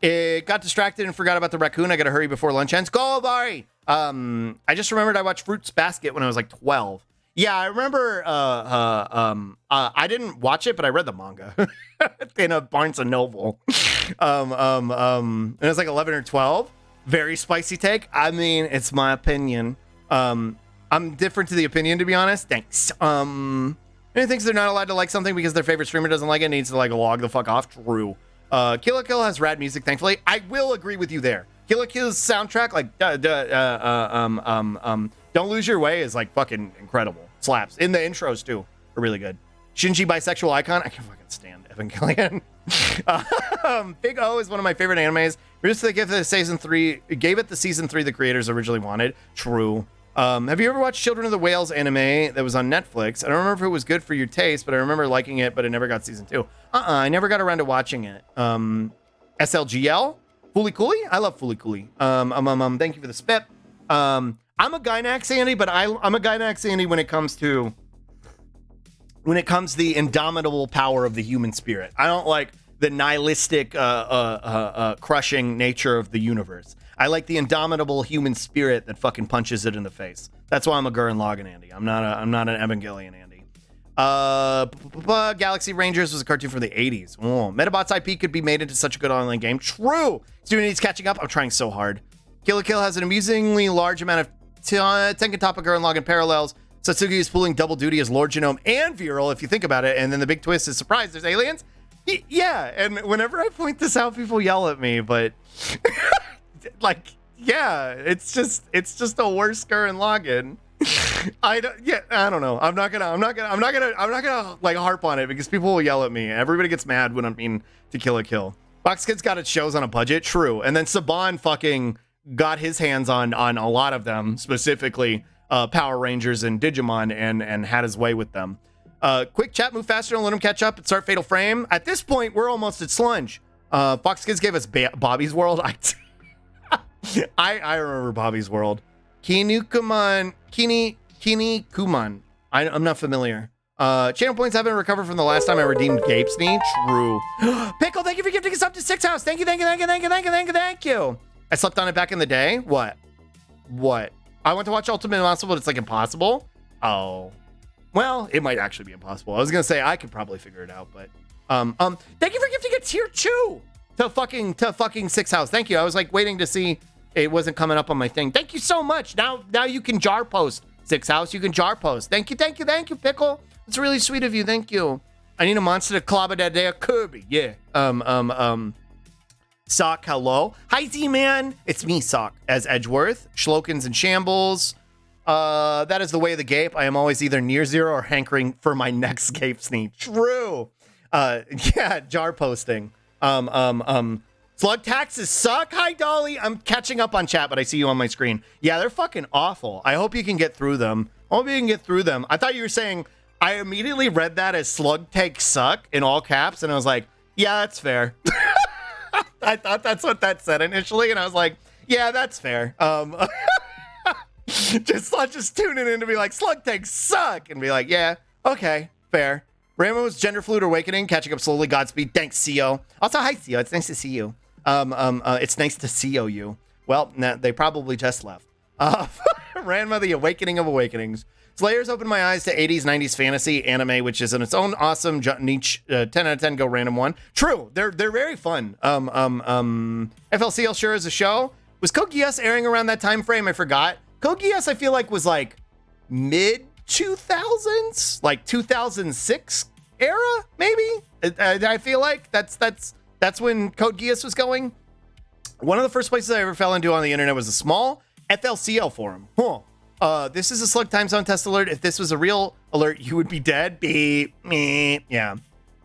It got distracted and forgot about the raccoon. I gotta hurry before lunch ends. Go, Bari! I just remembered I watched Fruits Basket when I was 12. Yeah, I remember, I didn't watch it, but I read the manga in a Barnes & Noble. And it was 11 or 12. Very spicy take. I mean, it's my opinion. I'm different to the opinion, to be honest. Thanks. Anyone thinks they're not allowed to like something because their favorite streamer doesn't like it, needs to log the fuck off. True. Kill la Kill has rad music, thankfully. I will agree with you there. Kill la Kill's soundtrack, Don't Lose Your Way is fucking incredible. Slaps. In the intros too are really good. Shinji bisexual icon. I can fucking stand Evangelion. Big O is one of my favorite animes. Just they gave it the season 3 the creators originally wanted. True. Have you ever watched Children of the Whales anime that was on Netflix? I don't remember if it was good for your taste, but I remember liking it, but it never got season 2. I never got around to watching it. SLGL? Fooly Cooly? I love Fooly Cooly. Thank you for the spit. I'm a Gynax Andy, but I'm a Gynax Andy when it comes to the indomitable power of the human spirit. I don't like the nihilistic, crushing nature of the universe. I like the indomitable human spirit that fucking punches it in the face. That's why I'm a Gurren Lagann Andy. I'm not an Evangelion Andy. Galaxy Rangers was a cartoon from the 80s. Oh, Metabots IP could be made into such a good online game. True. Student needs catching up. I'm trying so hard. Kill la Kill has an amusingly large amount of Tenkatoppa Gurren Lagann parallels. Satsuki is pulling double duty as Lord Genome and Viral, if you think about it. And then the big twist is, surprise, there's aliens. Yeah, and whenever I point this out, people yell at me, but yeah, it's just a worse Gurren Lagann. I don't know. I'm not gonna harp on it because people will yell at me. Everybody gets mad when I'm mean to Kill la Kill. Box Kids got its shows on a budget, true. And then Saban fucking got his hands on a lot of them, specifically Power Rangers and Digimon, and had his way with them. Quick chat, move faster, and let him catch up and start Fatal Frame. At this point, we're almost at Slunge. Fox Kids gave us Bobby's World. I remember Bobby's World. Kini Kuman. I'm not familiar. Channel points haven't recovered from the last time I redeemed Gape's knee. True. Pickle, thank you for gifting us up to 6 house. Thank you. I slept on it back in the day. What? I went to watch Ultimate Impossible, but it's like impossible. Oh. Well, it might actually be impossible. I was gonna say I could probably figure it out, but thank you for gifting a tier 2 to fucking 6 house. Thank you. I was like waiting to see it wasn't coming up on my thing. Thank you so much. Now you can jar post 6 house. You can jar post. Thank you, Pickle. It's really sweet of you. Thank you. I need a monster to clobber that day. Kirby. Yeah. Sock, hello. Hi, Z-Man. It's me, Sock, as Edgeworth. Schlokens and Shambles. That is the way of the Gape. I am always either near zero or hankering for my next Gape sneak. True. Yeah, jar posting. Slug taxes suck. Hi, Dolly. I'm catching up on chat, but I see you on my screen. Yeah, they're fucking awful. I hope you can get through them. I thought you were saying, I immediately read that as slug takes suck in all caps, and I was like, yeah, that's fair. I thought that's what that said initially, and I was like, yeah, that's fair. Just tuning in to be like, slug takes suck, and be like, yeah, okay, fair. Ramo's Gender Fluid Awakening, catching up slowly. Godspeed. Thanks, CEO. Also, hi, CEO. It's nice to see you. It's nice to see you. Well, they probably just left. Ranma, the Awakening of Awakenings. Slayers opened my eyes to 80s, 90s fantasy anime, which is in its own awesome niche. 10 out of 10 go random one. True, they're very fun. FLCL sure is a show. Was Code Geass airing around that time frame? I forgot. Code Geass, I feel like, was like mid 2000s, like 2006 era, maybe. I feel like that's when Code Geass was going. One of the first places I ever fell into on the internet was a small FLCL forum. This is a Slug Time Zone test alert. If this was a real alert, you would be dead. Beep. Meh. Yeah.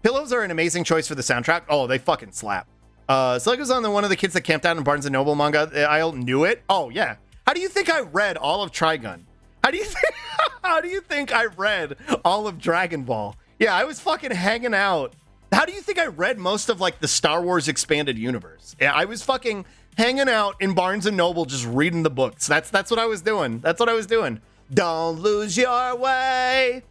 Pillows are an amazing choice for the soundtrack. Oh, they fucking slap. Slug was on one of the kids that camped out in Barnes & Noble manga. I knew it. Oh, yeah. How do you think I read all of Trigun? How do you think I read all of Dragon Ball? Yeah, I was fucking hanging out. How do you think I read most of like the Star Wars expanded universe? Yeah, I was fucking hanging out in Barnes & Noble just reading the books. That's what I was doing. Don't lose your way.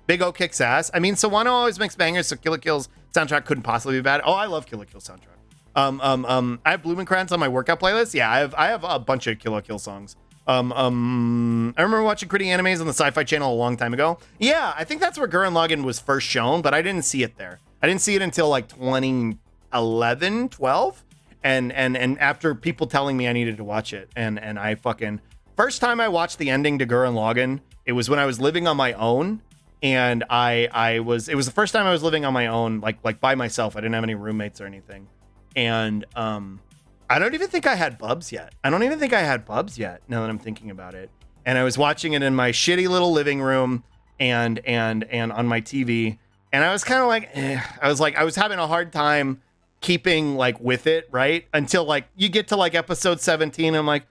Big O kicks ass. I mean, Sawano always makes bangers, so Kill la Kill's soundtrack couldn't possibly be bad. Oh, I love Kill la Kill's soundtrack. I have Blumenkrantz on my workout playlist. Yeah, I have a bunch of Kill la Kill songs. I remember watching Gritty Animes on the Sci-Fi Channel a long time ago. Yeah, I think that's where Gurren Lagann was first shown, but I didn't see it there. I didn't see it until like 2011, 12. And after people telling me I needed to watch it, and I fucking first time I watched the ending to Gurren Lagann, it was when I was living on my own, and it was the first time I was living on my own, like by myself. I didn't have any roommates or anything, and I don't even think I had bubs yet. Now that I'm thinking about it, and I was watching it in my shitty little living room, and on my TV, and I was kind of like, I was having a hard time keeping like with it, right? Until like you get to like episode 17, I'm like,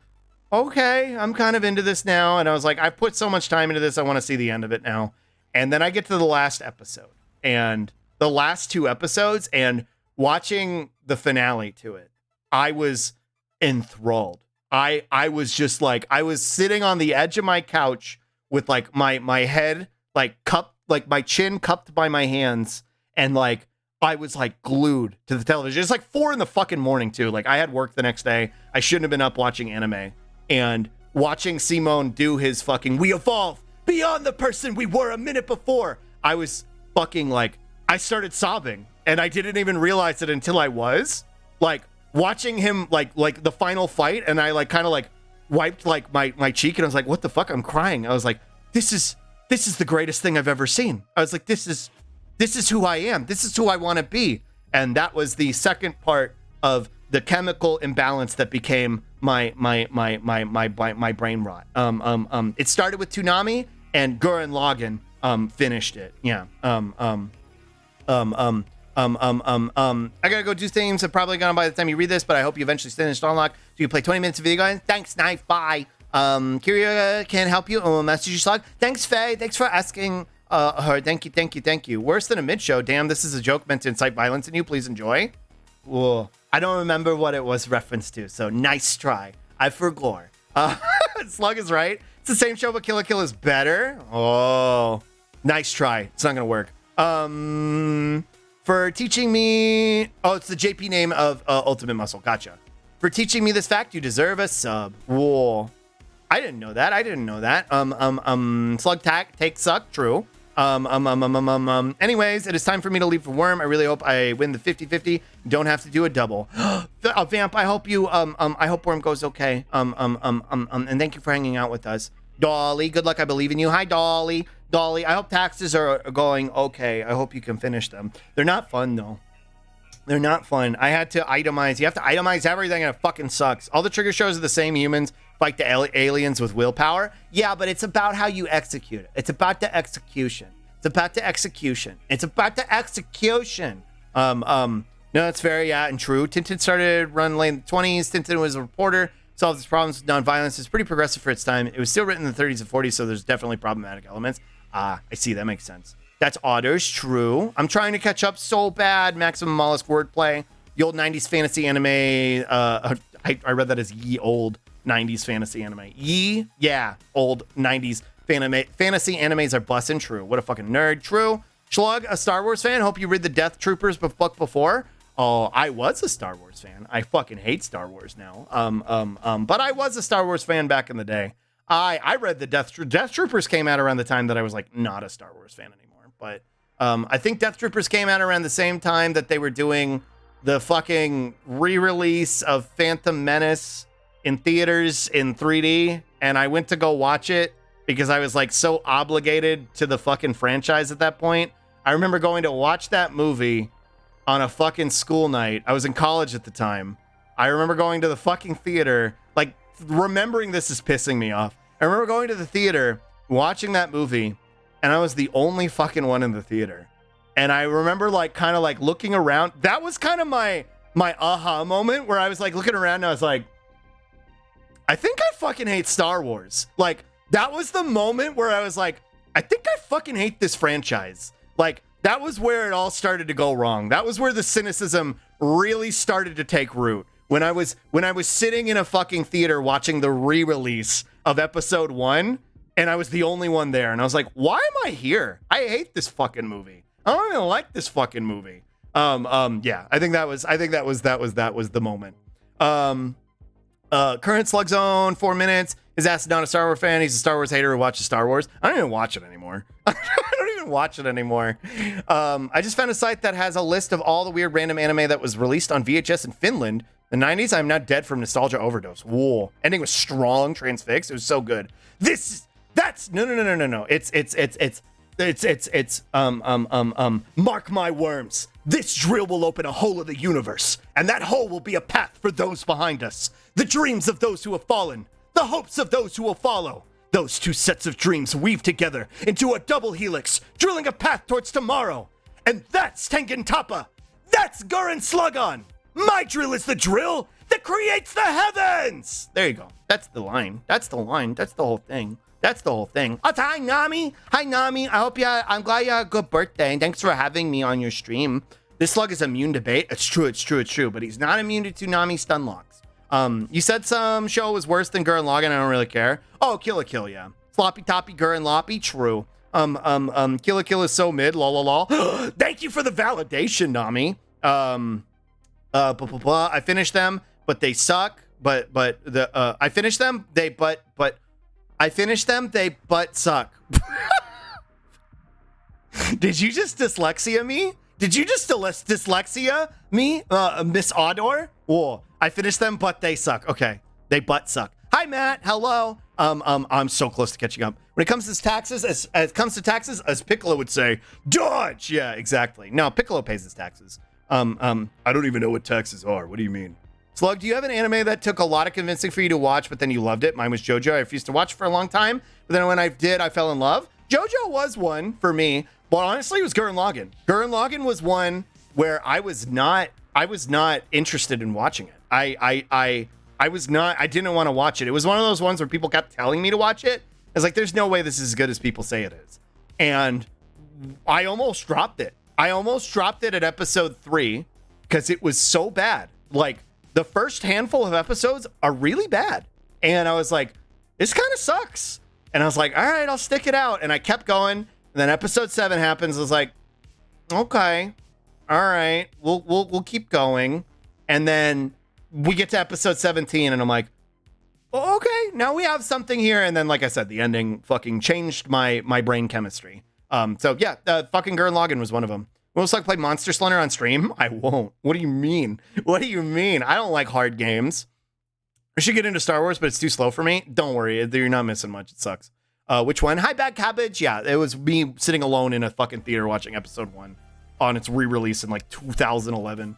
okay, I'm kind of into this now. And I was like, I've put so much time into this, I want to see the end of it now. And then I get to the last episode and the last 2 episodes, and watching the finale to it, I was enthralled. I was just like, I was sitting on the edge of my couch with like my head like cupped, like my chin cupped by my hands, and like I was like glued to the television. It's like 4 in the fucking morning too. Like I had work the next day. I shouldn't have been up watching anime, and watching Simone do his fucking "We evolve beyond the person we were a minute before." I was fucking like, I started sobbing, and I didn't even realize it until I was like watching him like the final fight, and I like kind of like wiped like my cheek, and I was like, what the fuck? I'm crying. I was like, this is the greatest thing I've ever seen. I was like, this is who I am. This is who I want to be. And that was the second part of the chemical imbalance that became my brain rot. It started with Toonami, and Gurren Lagann finished it. Yeah. I gotta go do things. I'm probably gonna by the time you read this, but I hope you eventually finished unlock so you can play 20 minutes of video games. Thanks, Knife. Bye. Kyria can help you. Message you, Slug. Thanks, Faye. Thanks for asking her. Thank you. Worse than a mid-show. Damn, this is a joke meant to incite violence in you. Please enjoy. Whoa. I don't remember what it was referenced to, so nice try. I forgot. Slug is right. It's the same show, but Kill la Kill is better. Oh, nice try. It's not gonna work. For teaching me. Oh, it's the JP name of Ultimate Muscle. Gotcha. For teaching me this fact, you deserve a sub. Whoa. I didn't know that. Slug take suck. True. Anyways, it is time for me to leave for Worm. I really hope I win the 50-50. Don't have to do a double. Vamp, I hope you, I hope Worm goes okay. And thank you for hanging out with us. Dolly, good luck. I believe in you. Hi, Dolly. Dolly, I hope taxes are going okay. I hope you can finish them. They're not fun, though. They're not fun. I had to itemize. You have to itemize everything, and it fucking sucks. All the trigger shows are the same. Humans fight the aliens with willpower. Yeah, but it's about how you execute it. It's about the execution. It's about the execution. No, it's very, and true. Tintin started run late in the 20s. Tintin was a reporter. Solved its problems with nonviolence. It's pretty progressive for its time. It was still written in the 30s and 40s, so there's definitely problematic elements. I see. That makes sense. That's Otters. True. I'm trying to catch up so bad. Maximum Mollusk wordplay. The old 90s fantasy anime. I read that as ye old 90s fantasy anime. Ye? Yeah. Old 90s fantasy animes are bussin'. True. What a fucking nerd. True. Schlug, a Star Wars fan. Hope you read the Death Troopers book before. Oh, I was a Star Wars fan. I fucking hate Star Wars now. But I was a Star Wars fan back in the day. I read the Death Troopers came out around the time that I was like not a Star Wars fan anymore. But I think Death Troopers came out around the same time that they were doing the fucking re-release of Phantom Menace in theaters in 3D, and I went to go watch it because I was like so obligated to the fucking franchise at that point. I remember going to watch that movie on a fucking school night. I was in college at the time. I remember going to the fucking theater, like remembering this is pissing me off. I remember going to the theater, watching that movie, and I was the only fucking one in the theater. And I remember like kind of like looking around. That was kind of my aha moment where I was like looking around and I was like, I think I fucking hate Star Wars. Like that was the moment where I was like, I think I fucking hate this franchise. Like that was where it all started to go wrong. That was where the cynicism really started to take root. When I was sitting in a fucking theater watching the re-release of episode 1, and I was the only one there, and I was like, why am I here? I hate this fucking movie. I don't even like this fucking movie. Yeah, I think that was the moment. Current Slug Zone, 4 minutes. His ass is not a Star Wars fan. He's a Star Wars hater who watches Star Wars. I don't even watch it anymore. I just found a site that has a list of all the weird random anime that was released on VHS in Finland. The 90s, I'm not dead from nostalgia overdose. Whoa. Ending was strong, transfixed. It was so good. No. It's mark my worms. This drill will open a hole of the universe, and that hole will be a path for those behind us. The dreams of those who have fallen, the hopes of those who will follow. Those two sets of dreams weave together into a double helix, drilling a path towards tomorrow. And that's Tengen Toppa. That's Gurren Slugon. My drill is the drill that creates the heavens. There you go. That's the line. That's the whole thing. Hi, Nami. I'm glad you had a good birthday, and thanks for having me on your stream. This slug is immune to bait. It's true, but he's not immune to Toonami stun locks. You said some show was worse than Gurren Lagann. I don't really care. Oh, Kill la Kill, yeah. Sloppy Toppy Gurren Loppy, true. Kill la Kill is so mid, lol. Thank you for the validation, Nami. I finished them, but they suck. I finished them, they suck. Did you just dyslexia me? Dyslexia me? Miss Odor? Whoa. I finished them, but they suck. Okay. They butt suck. Hi, Matt. Hello. I'm so close to catching up. When it comes to taxes, as Piccolo would say, dodge. Yeah, exactly. No, Piccolo pays his taxes. I don't even know what taxes are. What do you mean? Slug, do you have an anime that took a lot of convincing for you to watch, but then you loved it? Mine was JoJo. I refused to watch for a long time, but then when I did, I fell in love. JoJo was one for me, but honestly, it was Gurren Lagann. Gurren Lagann was one where I was not interested in watching it. I didn't want to watch it. It was one of those ones where people kept telling me to watch it. It's like, there's no way this is as good as people say it is. And I almost dropped it. I almost dropped it at episode 3 because it was so bad. Like, the first handful of episodes are really bad. And I was like, this kind of sucks. And I was like, all right, I'll stick it out. And I kept going. And then episode 7 happens. I was like, okay, all right, we'll keep going. And then we get to episode 17 and I'm like, oh, okay, now we have something here. And then, like I said, the ending fucking changed my brain chemistry. So yeah, fucking Gurren Lagann was one of them. Will Slug play Monster Slender on stream? I won't. What do you mean? What do you mean? I don't like hard games. I should get into Star Wars, but it's too slow for me. Don't worry, you're not missing much. It sucks. Which one? Hi, Bad Cabbage. Yeah, it was me sitting alone in a fucking theater watching episode 1 on its re-release in like 2011.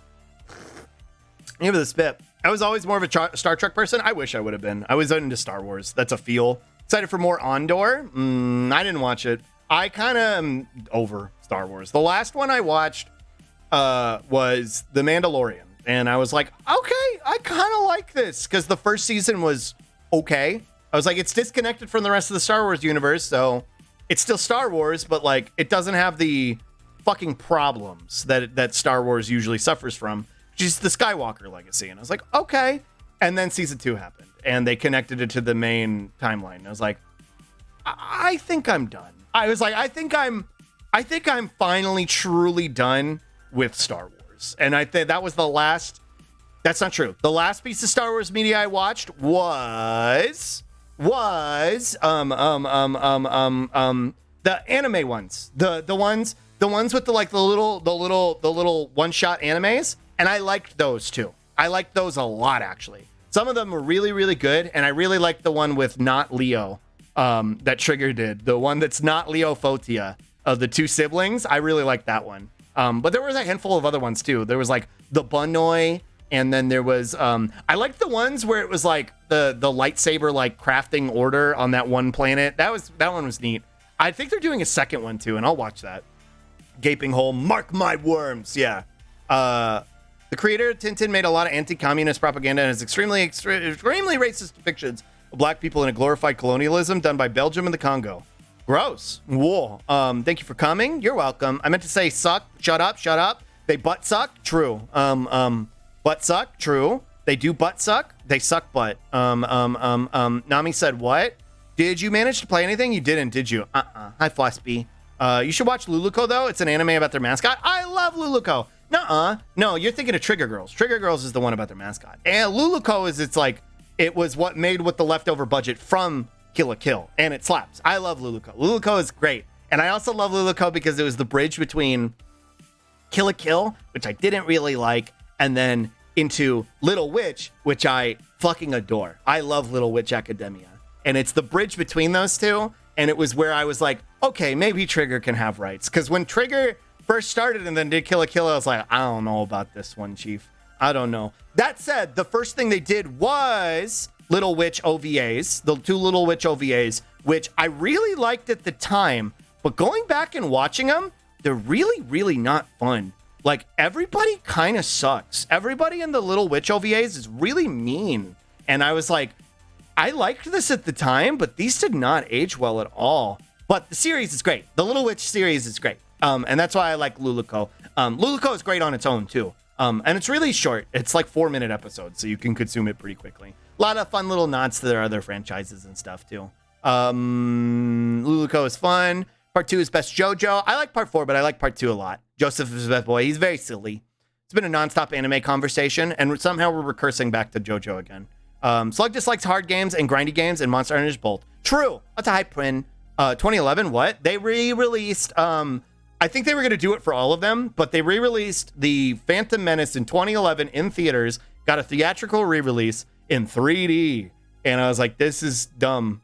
Give it a spit. I was always more of a Star Trek person. I wish I would have been. I was into Star Wars. That's a feel. Excited for more Andor. I didn't watch it. I kind of am over Star Wars. The last one I watched was The Mandalorian. And I was like, okay, I kind of like this. Because the first season was okay. I was like, it's disconnected from the rest of the Star Wars universe. So it's still Star Wars, but like, it doesn't have the fucking problems that Star Wars usually suffers from. Which is the Skywalker legacy. And I was like, okay. And then season 2 happened. And they connected it to the main timeline. And I was like, I think I'm done. I was like, I think I'm finally truly done with Star Wars. And I think that was the last. That's not true. The last piece of Star Wars media I watched was the anime ones. The ones with the little one-shot animes. And I liked those too. I liked those a lot, actually. Some of them were really, really good. And I really liked the one with not Leo. That Trigger did, the one that's not Leo Fotia of the 2 siblings. I really like that one. But there was a handful of other ones too. There was like the Bunoi, and then there was I liked the ones where it was like the lightsaber like crafting order on that one planet. That one was neat. I think they're doing a second one too, and I'll watch that. Gaping hole, mark my worms. Yeah. The creator of Tintin made a lot of anti-communist propaganda and has extremely racist depictions Black people in a glorified colonialism done by Belgium and the Congo. Gross. Whoa. Thank you for coming. You're welcome. I meant to say suck. Shut up. They butt suck. True. Butt suck. True. They do butt suck. They suck butt. Nami said what? Did you manage to play anything? You didn't, did you? Hi, Flossby. You should watch Luluco, though. It's an anime about their mascot. I love Luluco. Nuh-uh. No, you're thinking of Trigger Girls. Trigger Girls is the one about their mascot. And Luluco is, it was what made with the leftover budget from Kill la Kill, and it slaps. I love Luluco. Luluco is great. And I also love Luluco because it was the bridge between Kill la Kill, which I didn't really like, and then into Little Witch, which I fucking adore. I love Little Witch Academia. And it's the bridge between those two, and it was where I was like, okay, maybe Trigger can have rights. Because when Trigger first started and then did Kill la Kill, I was like, I don't know about this one, Chief. I don't know. That said, the first thing they did was Little Witch OVAs, the 2 Little Witch OVAs, which I really liked at the time, but going back and watching them, they're really, really not fun. Like, everybody kind of sucks. Everybody in the Little Witch OVAs is really mean. And I was like, I liked this at the time, but these did not age well at all. But the series is great. The Little Witch series is great. And that's why I like Luluco. Luluco is great on its own, too. And it's really short. It's like 4-minute episodes, so you can consume it pretty quickly. A lot of fun little nods to their other franchises and stuff, too. Luluco is fun. Part 2 is best JoJo. I like part 4, but I like part 2 a lot. Joseph is the best boy. He's very silly. It's been a nonstop anime conversation, and somehow we're recursing back to JoJo again. Slug dislikes hard games and grindy games, and Monster Hunter is both. True. That's a hype print. 2011, what? They re-released... I think they were going to do it for all of them, but they re-released the Phantom Menace in 2011 in theaters, got a theatrical re-release in 3D, and I was like, this is dumb.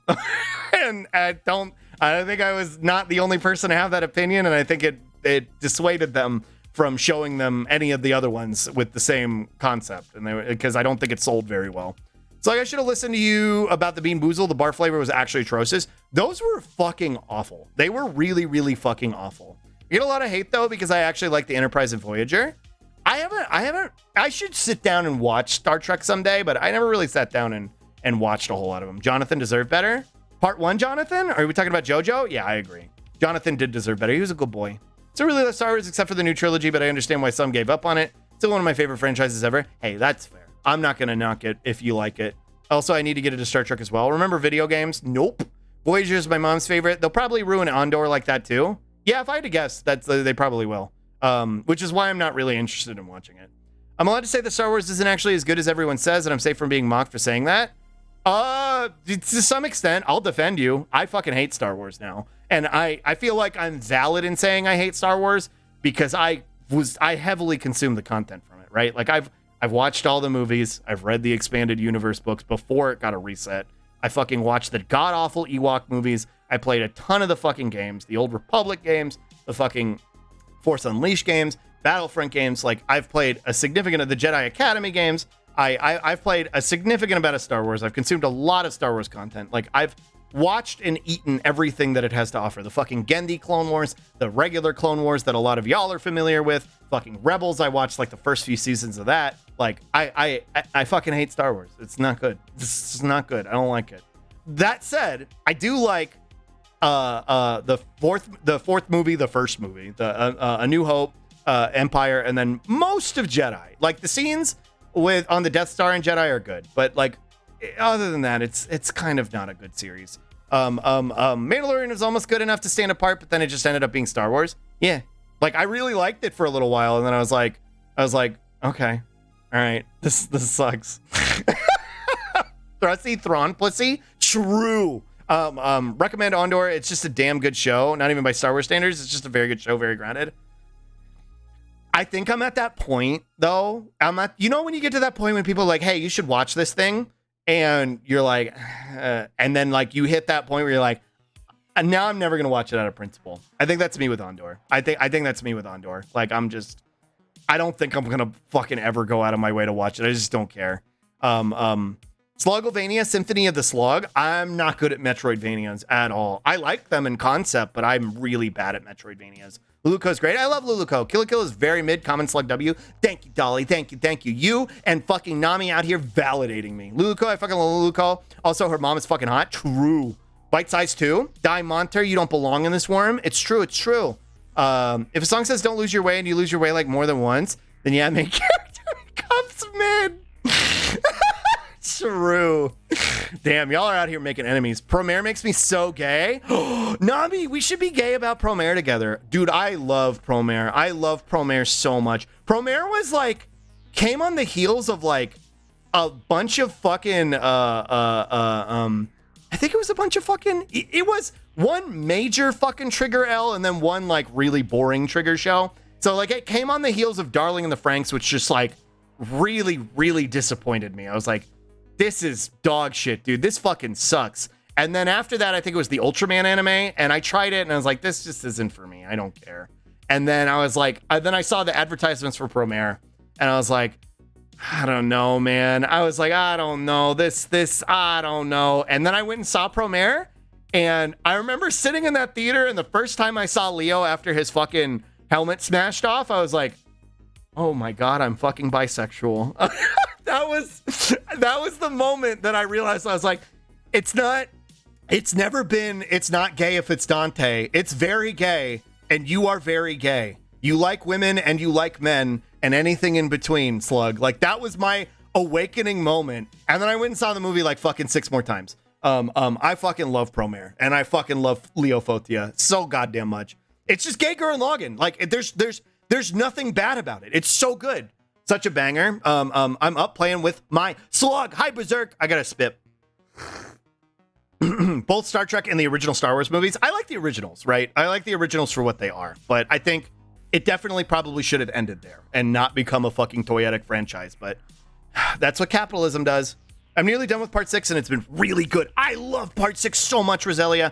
And I think I was not the only person to have that opinion, and I think it dissuaded them from showing them any of the other ones with the same concept, and because I don't think it sold very well. So I should have listened to you about the Bean Boozle. The bar flavor was actually atrocious. Those were fucking awful. They were really, really fucking awful. I get a lot of hate though because I actually like the Enterprise and Voyager. I should sit down and watch Star Trek someday, but I never really sat down and watched a whole lot of them. Jonathan deserved better. Part 1, Jonathan? Are we talking about JoJo? Yeah, I agree. Jonathan did deserve better. He was a good boy. So really love Star Wars except for the new trilogy, but I understand why some gave up on it. Still one of my favorite franchises ever. Hey, that's fair. I'm not going to knock it if you like it. Also, I need to get into Star Trek as well. Remember video games? Nope. Voyager is my mom's favorite. They'll probably ruin Andor like that too. Yeah, if I had to guess, they probably will. Which is why I'm not really interested in watching it. I'm allowed to say that Star Wars isn't actually as good as everyone says, and I'm safe from being mocked for saying that. To some extent, I'll defend you. I fucking hate Star Wars now. And I feel like I'm valid in saying I hate Star Wars because I heavily consumed the content from it, right? Like I've watched all the movies. I've read the expanded universe books before it got a reset. I fucking watched the god-awful Ewok movies. I played a ton of the fucking games, the Old Republic games, the fucking Force Unleashed games, Battlefront games. Like I've played a significant of the Jedi Academy games. I've played a significant amount of Star Wars. I've consumed a lot of Star Wars content. Like I've watched and eaten everything that it has to offer. The fucking Genndy Clone Wars, the regular Clone Wars that a lot of y'all are familiar with, fucking Rebels. I watched like the first few seasons of that. Like I fucking hate Star Wars. It's not good. It's not good. I don't like it. That said, I do like the fourth movie, the first movie, the A New Hope, Empire, and then most of Jedi. Like the scenes on the Death Star and Jedi are good, but like other than that, it's kind of not a good series. Mandalorian is almost good enough to stand apart, but then it just ended up being Star Wars. Yeah, like I really liked it for a little while, and then I was like, okay, all right, this sucks. Thrusty Thrawn pussy, true. Recommend Andor. It's just a damn good show. Not even by Star Wars standards. It's just a very good show, very grounded. I think I'm at that point though. You know, when you get to that point when people are like, hey, you should watch this thing. And you're like, and then like you hit that point where you're like, now I'm never going to watch it out of principle. I think that's me with Andor. I think that's me with Andor. Like, I don't think I'm going to fucking ever go out of my way to watch it. I just don't care. Slugovania, Symphony of the Slug. I'm not good at Metroidvanias at all. I like them in concept, but I'm really bad at Metroidvanias. Luluco's great. I love Luluco. Kill la Kill is very mid. Common Slug W. Thank you, Dolly. Thank you. You and fucking Nami out here validating me. Luluco, I fucking love Luluco. Also, her mom is fucking hot. True. Bite Size 2. Die Monter, you don't belong in this worm. It's true. If a song says don't lose your way and you lose your way like more than once, then yeah, main character becomes mid. True. Damn, y'all are out here making enemies. Promare makes me so gay. Nami, we should be gay about Promare together. Dude, I love Promare. I love Promare so much. Promare was like, came on the heels of like a bunch of fucking, I think it was a bunch of fucking, it was one major fucking Trigger L and then one like really boring Trigger show. So like it came on the heels of Darling in the Franxx, which just like really, really disappointed me. I was like, this is dog shit, dude. This fucking sucks. And then after that, I think it was the Ultraman anime, and I tried it, and I was like, this just isn't for me. I don't care. And then I was like, then I saw the advertisements for Promare, and I was like, I don't know, man. I was like, I don't know. I don't know. And then I went and saw Promare, and I remember sitting in that theater, and the first time I saw Leo after his fucking helmet smashed off, I was like, oh my God, I'm fucking bisexual. That was the moment that I realized. I was like, it's not gay if it's Dante. It's very gay, and you are very gay. You like women and you like men and anything in between, Slug. Like, that was my awakening moment. And then I went and saw the movie like fucking 6 more times. I fucking love Promare, and I fucking love Leo Fotia so goddamn much. It's just gay Gurren Lagann. Like, there's nothing bad about it. It's so good. Such a banger. I'm up playing with my Slug. Hi, Berserk. I gotta spit. Both Star Trek and the original Star Wars movies. I like the originals, right? I like the originals for what they are. But I think it definitely probably should have ended there and not become a fucking toyetic franchise. But that's what capitalism does. I'm nearly done with part 6, and it's been really good. I love part 6 so much, Roselia.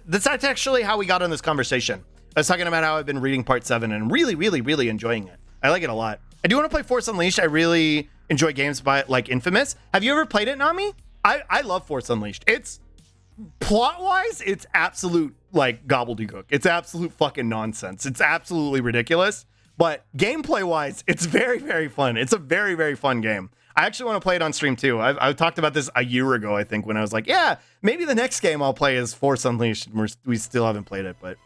That's actually how we got on this conversation. I was talking about how I've been reading part 7 and really, really, really enjoying it. I like it a lot. I do want to play Force Unleashed. I really enjoy games by like Infamous. Have you ever played it, Nami? I love Force Unleashed. It's plot-wise, it's absolute like gobbledygook. It's absolute fucking nonsense. It's absolutely ridiculous. But gameplay wise, it's very, very fun. It's a very, very fun game. I actually want to play it on stream too. I talked about this a year ago, I think, when I was like, yeah, maybe the next game I'll play is Force Unleashed. We still haven't played it, but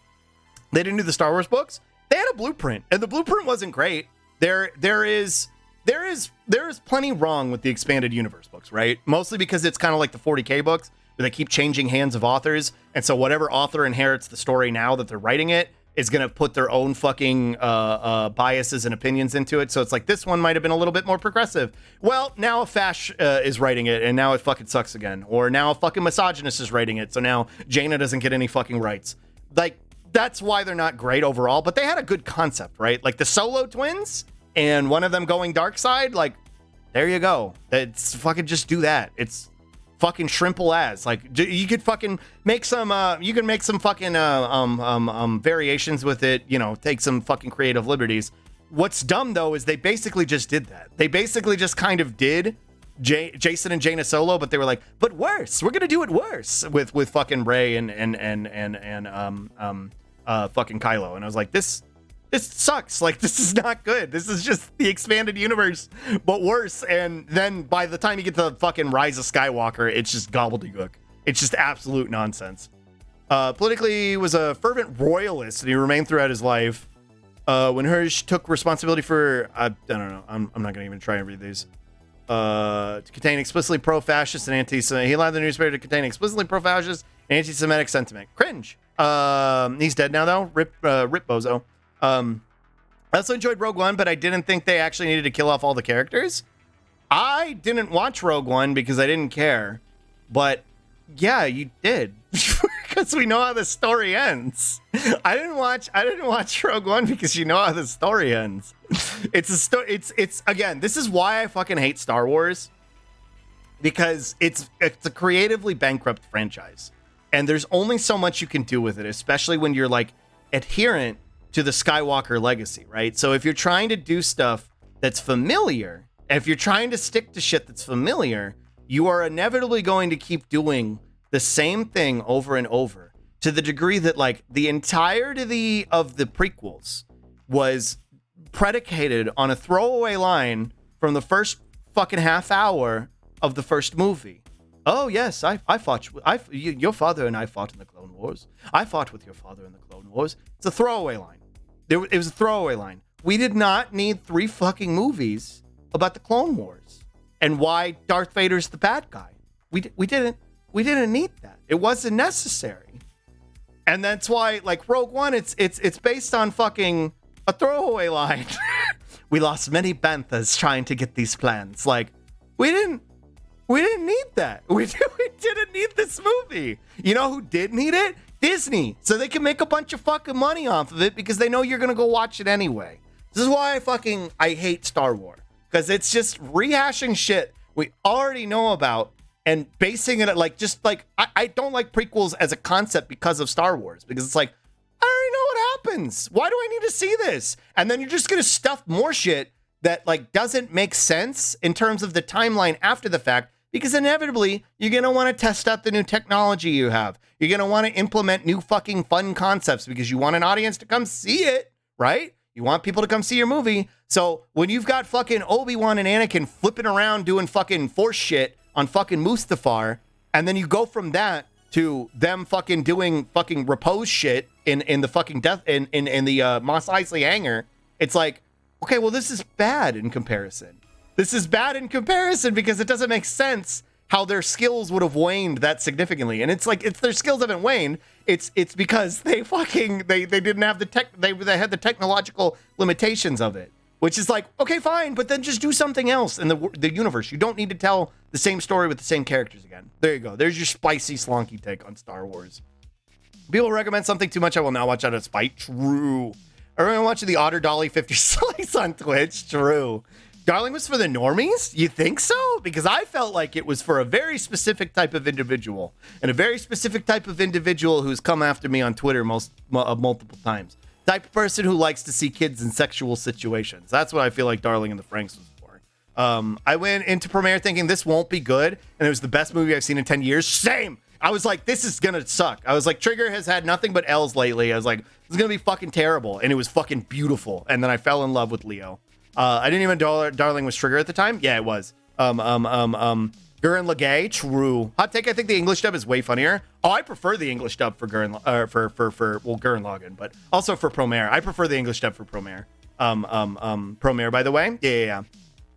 they didn't do the Star Wars books. They had a blueprint, and the blueprint wasn't great. There is plenty wrong with the expanded universe books, right? Mostly because it's kind of like the 40K books, where they keep changing hands of authors, and so whatever author inherits the story now that they're writing it is going to put their own fucking biases and opinions into it. So it's like, this one might have been a little bit more progressive. Well, now a fash is writing it, and now it fucking sucks again. Or now a fucking misogynist is writing it, so now Jaina doesn't get any fucking rights. Like, that's why they're not great overall, but they had a good concept, right? Like the Solo twins, and one of them going dark side, like, there you go. It's fucking just do that. It's fucking shrimple as. Like, you could fucking make some fucking variations with it, you know, take some fucking creative liberties. What's dumb though is they basically just did that. They basically just kind of did Jason and Jaina Solo, but they were like, but worse. We're gonna do it worse with fucking Rey and fucking Kylo. And I was like, this sucks. Like, this is not good. This is just the expanded universe, but worse. And then by the time you get to fucking Rise of Skywalker, it's just gobbledygook. It's just absolute nonsense. Politically, he was a fervent royalist, and he remained throughout his life. When Hirsch took responsibility for, I don't know, I'm not gonna even try and read these. To contain explicitly pro-fascist and anti-Semitic. He allowed the newspaper to contain explicitly pro-fascist and anti-Semitic sentiment. Cringe. He's dead now, though. Rip Bozo. I also enjoyed Rogue One, but I didn't think they actually needed to kill off all the characters. I didn't watch Rogue One because I didn't care, but yeah, you did, because we know how the story ends. I didn't watch Rogue One because you know how the story ends. It's again, this is why I fucking hate Star Wars, because it's a creatively bankrupt franchise, and there's only so much you can do with it, especially when you're like adherent to the Skywalker legacy, right? So if you're trying to do stuff that's familiar, if you're trying to stick to shit that's familiar, you are inevitably going to keep doing the same thing over and over, to the degree that like the entirety of the prequels was predicated on a throwaway line from the first fucking half hour of the first movie. Oh yes, I fought. Your father and I fought in the Clone Wars. I fought with your father in the Clone Wars. It's a throwaway line. It was a throwaway line. We did not need 3 fucking movies about the Clone Wars and why Darth Vader's the bad guy. We didn't need that. It wasn't necessary. And that's why, like, Rogue One, it's based on fucking a throwaway line. We lost many banthas trying to get these plans. Like, we didn't need that. We didn't need this movie. You know who did need it? Disney. So they can make a bunch of fucking money off of it because they know you're gonna go watch it anyway. This is why I hate Star Wars, because it's just rehashing shit we already know about and basing it at I don't like prequels as a concept because of Star Wars, because it's like, I already know what happens. Why do I need to see this? And then you're just gonna stuff more shit that like doesn't make sense in terms of the timeline after the fact, because inevitably you're gonna want to test out the new technology you have. You're gonna want to implement new fucking fun concepts because you want an audience to come see it, right? You want people to come see your movie. So when you've got fucking Obi-Wan and Anakin flipping around doing fucking force shit on fucking Mustafar, and then you go from that to them fucking doing fucking repose shit in the fucking death in the Mos Eisley hangar, it's like, okay, well, this is bad in comparison. This is bad in comparison because it doesn't make sense how their skills would have waned that significantly. And it's like, it's their skills haven't waned. It's because they didn't have they had the technological limitations of it, which is like, okay, fine, but then just do something else in the universe. You don't need to tell the same story with the same characters again. There you go. There's your spicy, slonky take on Star Wars. People recommend something too much I will not watch out of spite. True. Everyone watching the Otter Dolly 50 slice on Twitch. True. Darling was for the normies? You think so? Because I felt like it was for a very specific type of individual, and a very specific type of individual who's come after me on Twitter multiple times. Type of person who likes to see kids in sexual situations. That's what I feel like Darling in the Franxx was for. I went into premiere thinking this won't be good, and it was the best movie I've seen in 10 years. Same! I was like, this is gonna suck. I was like, Trigger has had nothing but L's lately. I was like, this is gonna be fucking terrible. And it was fucking beautiful. And then I fell in love with Leo. I didn't even Darling was Trigger at the time. Yeah, it was. Gurren Lagann, true. Hot take, I think the English dub is way funnier. Oh, I prefer the English dub for Gurren Lagann, but also for Promare. I prefer the English dub for Promare. Promare, by the way. Yeah.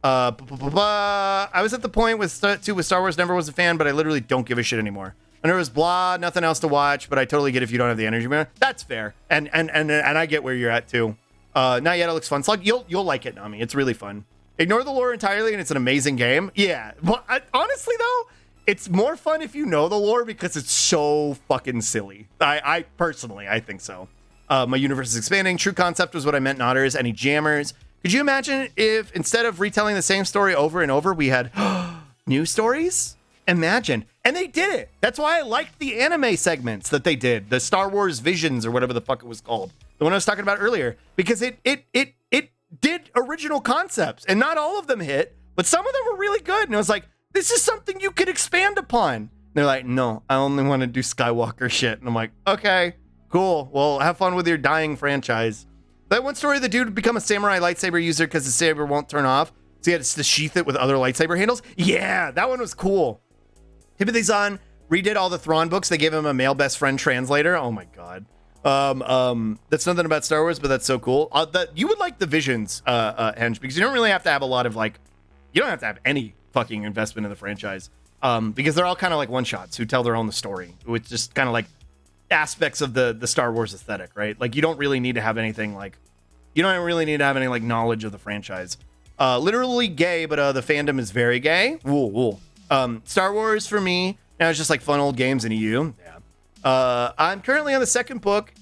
I was at the point with Star Wars, never was a fan, but I literally don't give a shit anymore. And there was blah, nothing else to watch, but I totally get if you don't have the energy. That's fair. And I get where you're at too. Not yet, it looks fun. Slug, you'll like it, Nami. It's really fun. Ignore the lore entirely, and it's an amazing game. Yeah, but honestly though, it's more fun if you know the lore because it's so fucking silly. I personally, I think so. My universe is expanding. True concept was what I meant, Notters. Any jammers? Could you imagine if instead of retelling the same story over and over, we had new stories? Imagine. And they did it. That's why I liked the anime segments that they did. The Star Wars Visions or whatever the fuck it was called. The one I was talking about earlier. Because it did original concepts. And not all of them hit, but some of them were really good. And I was like, this is something you could expand upon. And they're like, no, I only want to do Skywalker shit. And I'm like, okay, cool. Well, have fun with your dying franchise. That one story, the dude would become a samurai lightsaber user because the saber won't turn off. So he had to sheath it with other lightsaber handles. Yeah, that one was cool. Timothy-san redid all the Thrawn books. They gave him a male best friend translator. Oh my God. That's nothing about Star Wars, but that's so cool. You would like the Visions, Henge, because you don't really have to have a lot of you don't have to have any fucking investment in the franchise. Because they're all kind of like one-shots who tell their own story, with just kind of like aspects of the Star Wars aesthetic, right? Like you don't really need to have anything any knowledge of the franchise. Literally gay, but the fandom is very gay. Wool. Star Wars for me now is just like fun old games in EU. Yeah. I'm currently on the second book,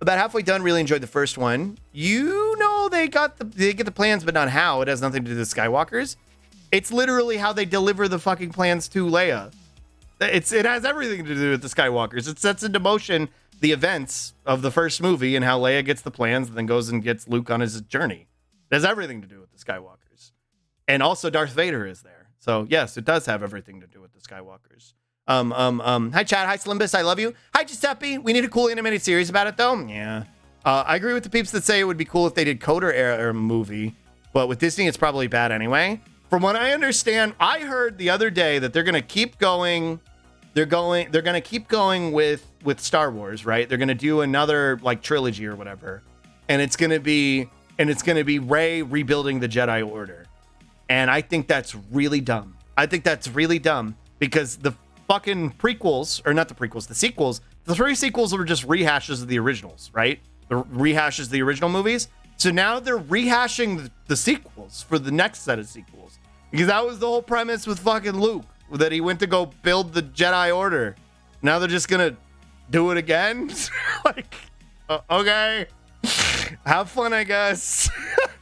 about halfway done. Really enjoyed the first one. You know, they get the plans, but not how. It has nothing to do with the Skywalkers. It's literally how they deliver the fucking plans to Leia. It has everything to do with the Skywalkers. It sets into motion the events of the first movie and how Leia gets the plans and then goes and gets Luke on his journey. It has everything to do with the Skywalkers. And also Darth Vader is there. So yes, it does have everything to do with the Skywalkers. Hi Chad, hi Slimbus, I love you. Hi Giuseppe, we need a cool animated series about it though. Yeah. I agree with the peeps that say it would be cool if they did Coder era movie, but with Disney it's probably bad anyway. From what I understand, I heard the other day that they're gonna keep going. They're gonna keep going with Star Wars, right? They're gonna do another like trilogy or whatever, and it's gonna be Rey rebuilding the Jedi Order, and I think that's really dumb. I think that's really dumb because the fucking prequels, or not the prequels, the sequels, the three sequels were just rehashes of the originals, right? The rehashes of the original movies. So now they're rehashing the sequels for the next set of sequels. Because that was the whole premise with fucking Luke, that he went to go build the Jedi Order. Now they're just gonna do it again? Okay. Have fun, I guess.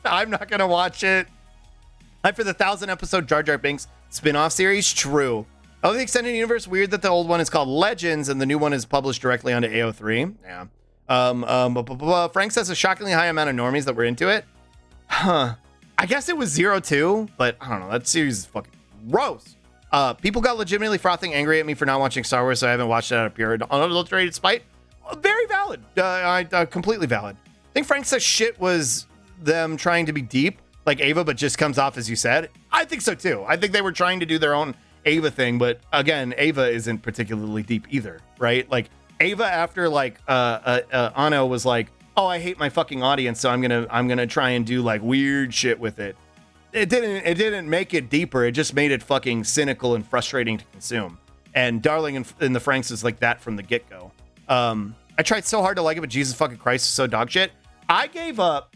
I'm not gonna watch it. Hi for the 1,000-episode Jar Jar Binks spin-off series. True. Oh, the extended universe. Weird that the old one is called Legends and the new one is published directly onto AO3. Yeah. Frank says a shockingly high amount of normies that were into it. Huh. I guess it was 0 too, but I don't know. That series is fucking gross. People got legitimately frothing angry at me for not watching Star Wars, so I haven't watched it out of pure unadulterated spite. Very valid. Completely valid. I think Frank says shit was them trying to be deep, like Ava, but just comes off as you said. I think so too. I think they were trying to do their own Ava thing, but again, Ava isn't particularly deep either, right? Like Ava, after like Anno was like, oh, I hate my fucking audience, so I'm gonna try and do like weird shit with it. It didn't make it deeper. It just made it fucking cynical and frustrating to consume. And Darling in the Franks is like that from the get-go. I tried so hard to like it, but Jesus fucking Christ is so dog shit. I gave up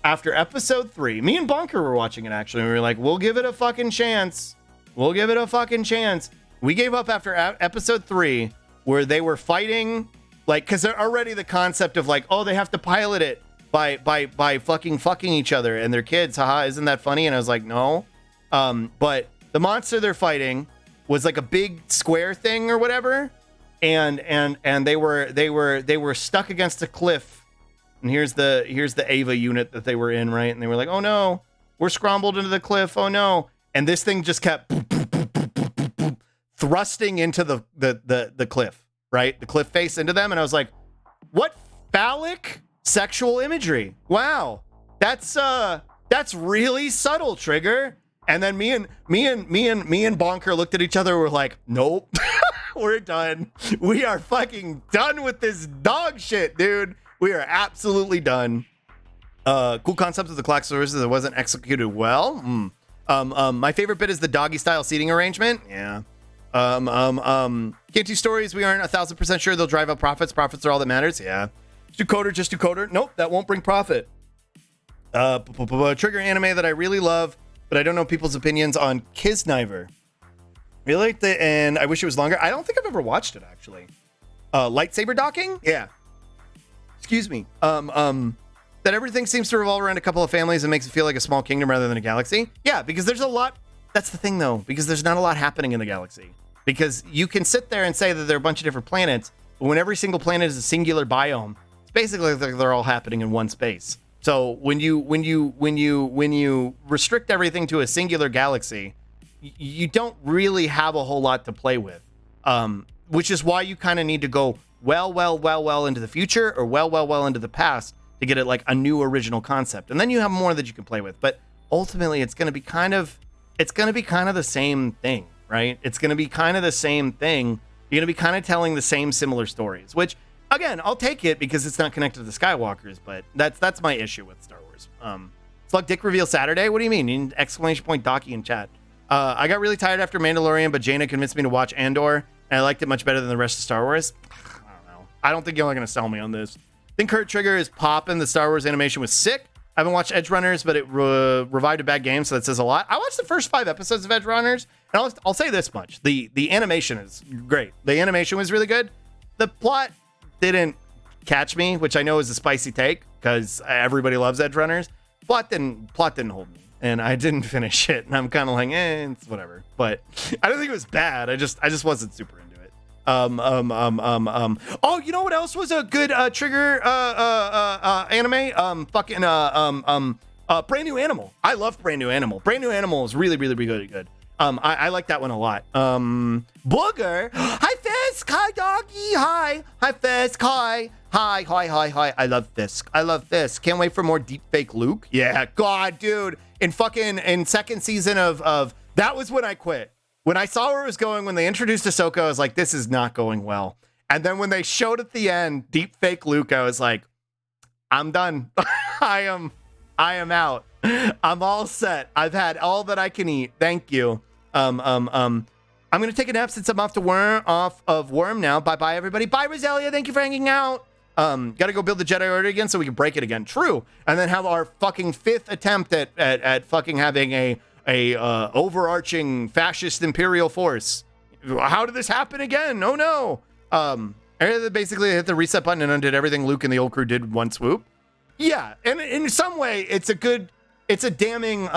after episode 3. Me and Bonker were watching it actually. We were like, we'll give it a fucking chance. We'll give it a fucking chance. We gave up after episode 3, where they were fighting, like, because they're already the concept of like, oh, they have to pilot it by fucking each other and their kids. Haha, isn't that funny? And I was like, no. But the monster they're fighting was like a big square thing or whatever, and they were stuck against a cliff. And here's the Ava unit that they were in, right? And they were like, oh no, we're scrambled into the cliff. Oh no. And this thing just kept thrusting into the cliff, right? The cliff face into them. And I was like, what phallic sexual imagery? Wow. That's really subtle, Trigger. And then me and Bonker looked at each other. We're like, nope, we're done. We are fucking done with this dog shit, dude. We are absolutely done. Cool concept of the clock source that wasn't executed well. My favorite bit is the doggy style seating arrangement. Yeah. Can't do stories. We aren't 1,000% sure they'll drive up profits. Profits are all that matters. Yeah. Just do coder. Nope, that won't bring profit. Trigger anime that I really love, but I don't know people's opinions on Kisniver. Really? And I wish it was longer. I don't think I've ever watched it, actually. Lightsaber docking? Yeah. Excuse me. That everything seems to revolve around a couple of families and makes it feel like a small kingdom rather than a galaxy. Yeah, because there's a lot. That's the thing, though, because there's not a lot happening in the galaxy. Because you can sit there and say that there are a bunch of different planets, but when every single planet is a singular biome, it's basically like they're all happening in one space. So when you restrict everything to a singular galaxy, you don't really have a whole lot to play with. Which is why you kind of need to go well into the future or well into the past to get it like a new original concept. And then you have more that you can play with. But ultimately it's going to be kind of the same thing, right? It's going to be kind of the same thing. You're going to be kind of telling the same similar stories, which again, I'll take it because it's not connected to the Skywalkers, but that's my issue with Star Wars. Slug Dick reveal Saturday? What do you mean? You need exclamation point Docky in chat. I got really tired after Mandalorian, but Jaina convinced me to watch Andor, and I liked it much better than the rest of Star Wars. I don't know. I don't think y'all are going to sell me on this. I think Kurt Trigger is popping. The Star Wars animation was sick. I haven't watched Edge Runners, but it revived a bad game, so that says a lot. I watched the first 5 episodes of Edge Runners, and I'll say this much. The animation is great. The animation was really good. The plot didn't catch me, which I know is a spicy take, because everybody loves Edge Runners. Plot didn't hold me, and I didn't finish it, and I'm kind of like, it's whatever. But I don't think it was bad. I just wasn't super into it. Oh, you know what else was a good Trigger anime? Brand New Animal. I love Brand New Animal. Brand New Animal is really good. I like that one a lot. Booger. Hi, Fisk. Hi, doggy. Hi, Fisk. Hi. I love Fisk. Can't wait for more deepfake Luke. Yeah, God, dude. In second season of that was when I quit. When I saw where it was going, when they introduced Ahsoka, I was like, this is not going well. And then when they showed at the end deepfake Luke, I was like, I'm done. I am out. I'm all set. I've had all that I can eat. Thank you. I'm gonna take a nap since I'm off of Worm now. Bye everybody. Bye Roselia. Thank you for hanging out. Gotta go build the Jedi Order again so we can break it again. True. And then have our fucking 5th attempt at fucking having a overarching fascist imperial force. How did this happen again? Oh no. I basically hit the reset button and undid everything Luke and the old crew did in one swoop. Yeah, and in some way it's a damning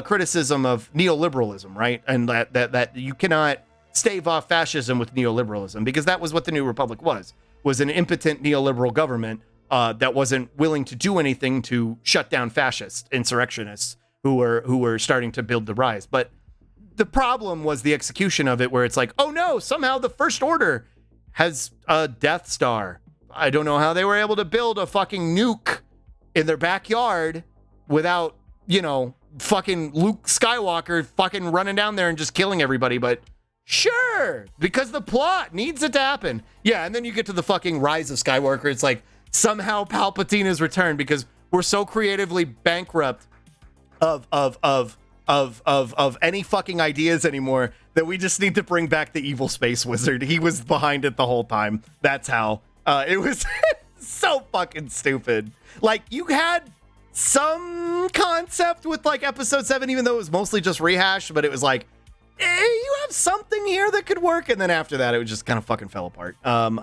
criticism of neoliberalism, right? And that you cannot stave off fascism with neoliberalism, because that was what the New Republic was an impotent neoliberal government that wasn't willing to do anything to shut down fascist insurrectionists who were starting to build the rise. But the problem was the execution of it, where it's like, oh no, somehow the First Order has a Death Star. I don't know how they were able to build a fucking nuke in their backyard without, fucking Luke Skywalker fucking running down there and just killing everybody. But sure, because the plot needs it to happen. Yeah, and then you get to the fucking Rise of Skywalker. It's like somehow Palpatine has returned because we're so creatively bankrupt of any fucking ideas anymore that we just need to bring back the evil space wizard. He was behind it the whole time. That's how. It was so fucking stupid. Like, you had some concept with like episode 7, even though it was mostly just rehash, but it was like, you have something here that could work. And then after that, it just kind of fucking fell apart. I'll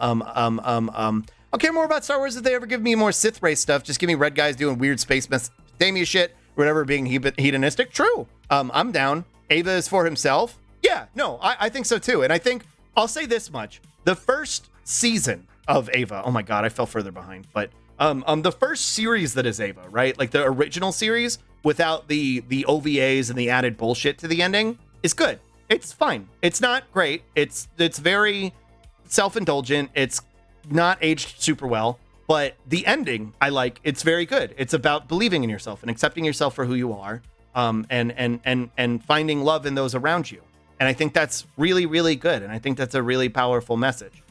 care more about Star Wars if they ever give me more Sith race stuff. Just give me red guys doing weird space Mesopotamia shit, whatever, being hedonistic. True. I'm down. Ava is for himself. Yeah, no, I think so too. And I think I'll say this much. The first season of Ava, oh my God, I fell further behind. But the first series that is Ava, right? Like the original series without the OVAs and the added bullshit to the ending is good. It's fine. It's not great. It's very self-indulgent. It's not aged super well, but the ending I like. It's very good. It's about believing in yourself and accepting yourself for who you are, and finding love in those around you. And I think that's really, really good. And I think that's a really powerful message.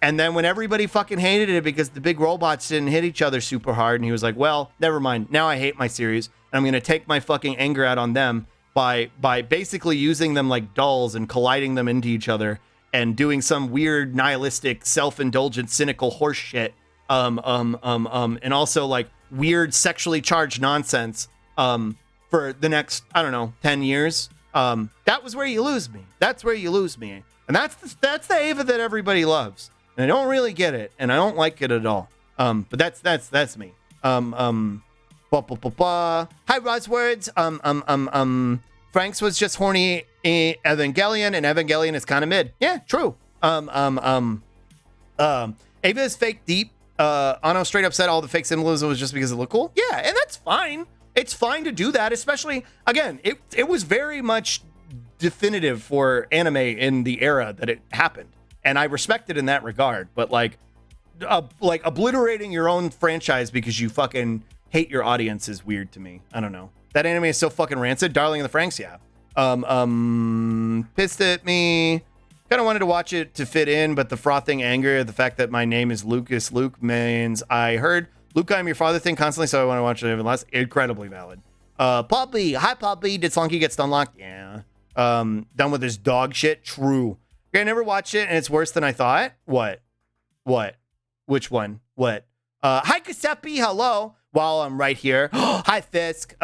And then when everybody fucking hated it because the big robots didn't hit each other super hard, and he was like, well, never mind. Now I hate my series, and I'm going to take my fucking anger out on them by basically using them like dolls and colliding them into each other and doing some weird nihilistic, self-indulgent, cynical horse shit. And also like weird sexually charged nonsense for the next, I don't know, 10 years. That was where you lose me. That's where you lose me. And that's the Ava that everybody loves. And I don't really get it, and I don't like it at all. But that's me. Hi, Roswords. Frank's was just horny Evangelion, and Evangelion is kind of mid. Yeah, true. Ava is fake deep. Ano straight up said all the fake symbolism was just because it looked cool. Yeah, and that's fine. It's fine to do that, especially, again, it was very much definitive for anime in the era that it happened. And I respect it in that regard. But like obliterating your own franchise because you fucking hate your audience is weird to me. I don't know. That anime is so fucking rancid. Darling in the Franxx, yeah. Pissed at me. Kind of wanted to watch it to fit in, but the frothing anger, the fact that my name is Lucas Luke means I heard Luke, I'm your father thing constantly, so I want to watch it even less. Incredibly valid. Poppy. Hi, Poppy. Did Slunky get stunlocked? Yeah. Done with his dog shit? True. I never watched it, and it's worse than I thought. What? Which one? What? Hi, Giuseppe. Hello. While I'm right here. Hi, Fisk.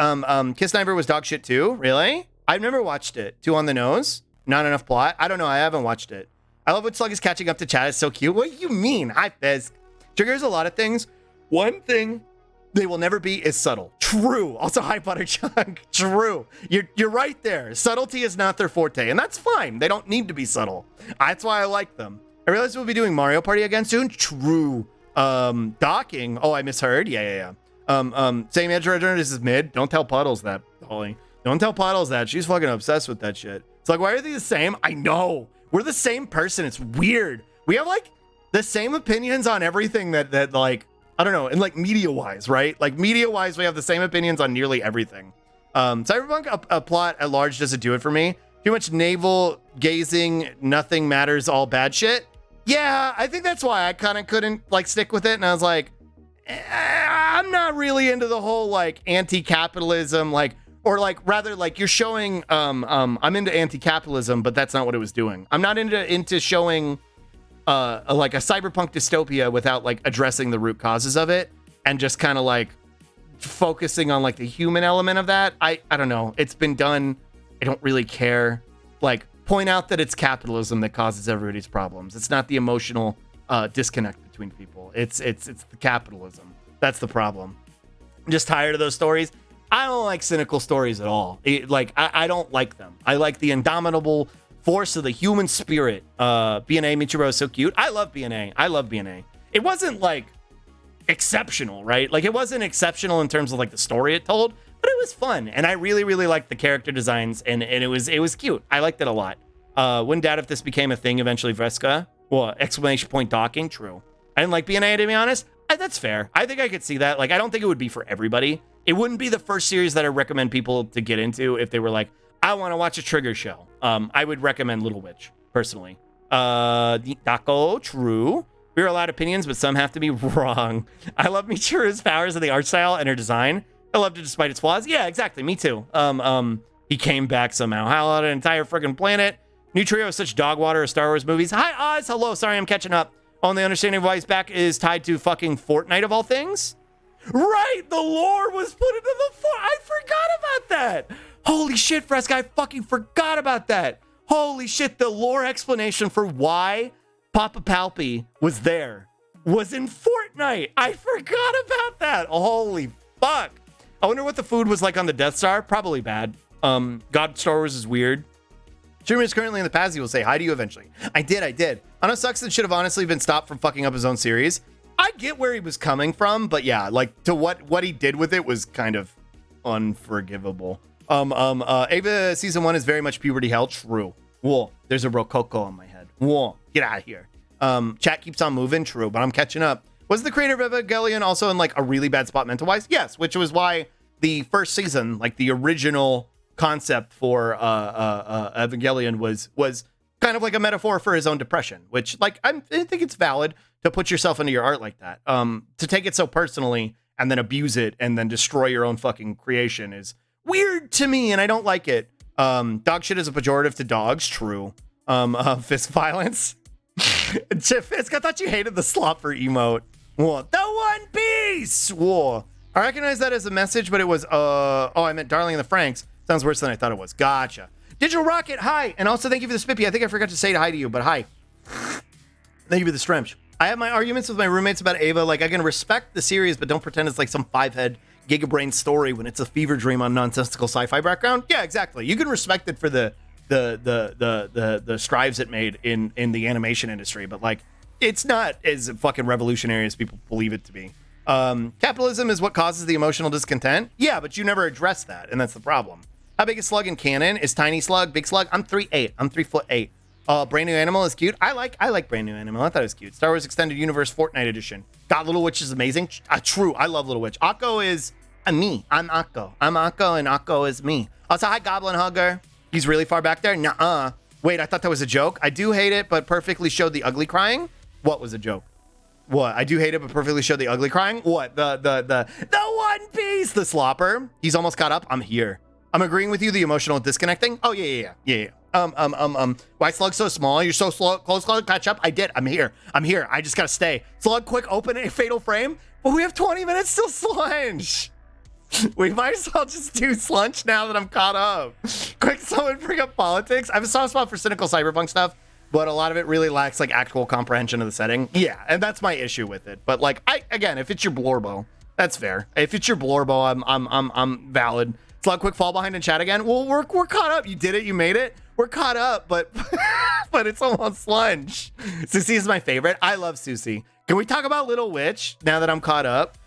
Kiss Sniper was dog shit too. Really? I've never watched it. Too on the nose. Not enough plot. I don't know. I haven't watched it. I love when Slug is catching up to chat. It's so cute. What do you mean? Hi, Fisk. Triggers a lot of things. One thing they will never be is subtle. True. Also, hi, Butter Chunk. True. You're right there. Subtlety is not their forte, and that's fine. They don't need to be subtle. That's why I like them. I realize we'll be doing Mario Party again soon. True. Docking. Oh, I misheard. Yeah. Same edge runner. This is mid. Don't tell Puddles that, Holly. Don't tell Puddles that. She's fucking obsessed with that shit. It's like, why are they the same? I know. We're the same person. It's weird. We have like the same opinions on everything that like, I don't know, and like media-wise, right? Like media-wise, we have the same opinions on nearly everything. Cyberpunk, a plot at large doesn't do it for me. Too much navel gazing, nothing matters, all bad shit. Yeah, I think that's why I kind of couldn't like stick with it. And I was like, I'm not really into the whole like anti-capitalism, like, or like rather like you're showing, I'm into anti-capitalism, but that's not what it was doing. I'm not into showing like a cyberpunk dystopia without like addressing the root causes of it and just kind of like focusing on like the human element of that. I don't know. It's been done. I don't really care. Like point out that it's capitalism that causes everybody's problems. It's not the emotional disconnect between people. It's the capitalism. That's the problem. I'm just tired of those stories. I don't like cynical stories at all. I don't like them. I like the indomitable force of the human spirit. BNA Michiro is so cute. I love BNA. It wasn't like exceptional, right? Like it wasn't exceptional in terms of like the story it told, but it was fun. And I really, really liked the character designs and it was cute. I liked it a lot. Wouldn't doubt if this became a thing eventually, Vreska. Well, exclamation point docking. True. I didn't like BNA, to be honest. That's fair. I think I could see that. Like, I don't think it would be for everybody. It wouldn't be the first series that I recommend people to get into if they were like, I want to watch a Trigger show. I would recommend Little Witch, personally. Dako, true. We're allowed opinions, but some have to be wrong. I love Michiru's powers of the art style and her design. I loved it despite its flaws. Yeah, exactly. Me too. He came back somehow. How about an entire freaking planet? New trio of such dog water of Star Wars movies. Hi, Oz. Hello. Sorry, I'm catching up. Only understanding of why he's back is tied to fucking Fortnite of all things. Right, the lore was put into the I forgot about that. Holy shit, Fresca, I fucking forgot about that. Holy shit, the lore explanation for why Papa Palpy was there was in Fortnite. I forgot about that. Holy fuck. I wonder what the food was like on the Death Star. Probably bad. God Star Wars is weird. Truman is currently in the past. He will say hi to you eventually. I did. Anno sucks and should have honestly been stopped from fucking up his own series. I get where he was coming from, but yeah, like to what he did with it was kind of unforgivable. Ava season 1 is very much puberty hell. True. Whoa, there's a Rococo on my head. Whoa, get out of here. Chat keeps on moving, true, but I'm catching up. Was the creator of Evangelion also in like a really bad spot mental-wise? Yes, which was why the first season, like the original concept for Evangelion was kind of like a metaphor for his own depression, which like I think it's valid to put yourself into your art like that. To take it so personally and then abuse it and then destroy your own fucking creation is weird to me, and I don't like it. Dog shit is a pejorative to dogs, true. Fist violence. Fisk, I thought you hated the slopper emote. Whoa. The One Piece! Whoa. I recognize that as a message, but it was, I meant Darling in the Franks. Sounds worse than I thought it was. Gotcha. Digital Rocket, hi. And also thank you for the spippy. I think I forgot to say hi to you, but hi. Thank you for the stretch. I have my arguments with my roommates about Ava. Like, I can respect the series, but don't pretend it's like some five-head gigabrain story when it's a fever dream on nonsensical sci-fi background. Yeah, exactly. You can respect it for the strives it made in the animation industry, but like, it's not as fucking revolutionary as people believe it to be. Capitalism is what causes the emotional discontent. Yeah, but you never address that, and that's the problem. How big is Slug in canon? Is Tiny Slug, Big Slug? I'm 3'8". I'm 3'8". Brand New Animal is cute. I like Brand New Animal. I thought it was cute. Star Wars Extended Universe Fortnite Edition. God, Little Witch is amazing. True, I love Little Witch. Akko is me. I'm Akko. I'm Akko, and Akko is me. Also, hi, Goblin Hugger. He's really far back there. Nuh-uh. Wait, I thought that was a joke. I do hate it, but perfectly showed the ugly crying. What was a joke? What? I do hate it, but perfectly showed the ugly crying. What? The One Piece. The slopper. He's almost caught up. I'm here. I'm agreeing with you. The emotional disconnecting. Oh yeah. Why Slug so small? You're so slow. Close, catch up. I did. I'm here. I just gotta stay. Slug, quick, open a fatal frame. But we have 20 minutes till slunch. We might as well just do slunch now that I'm caught up. Quick, someone bring up politics. I have a soft spot for cynical cyberpunk stuff, but a lot of it really lacks like actual comprehension of the setting. Yeah, and that's my issue with it. But like, again, if it's your Blorbo, that's fair. If it's your Blorbo, I'm valid. Slug, quick fall behind in chat again. Well, we're caught up. You did it. You made it. We're caught up, but but it's almost slunch. Susie is my favorite. I love Susie. Can we talk about Little Witch now that I'm caught up?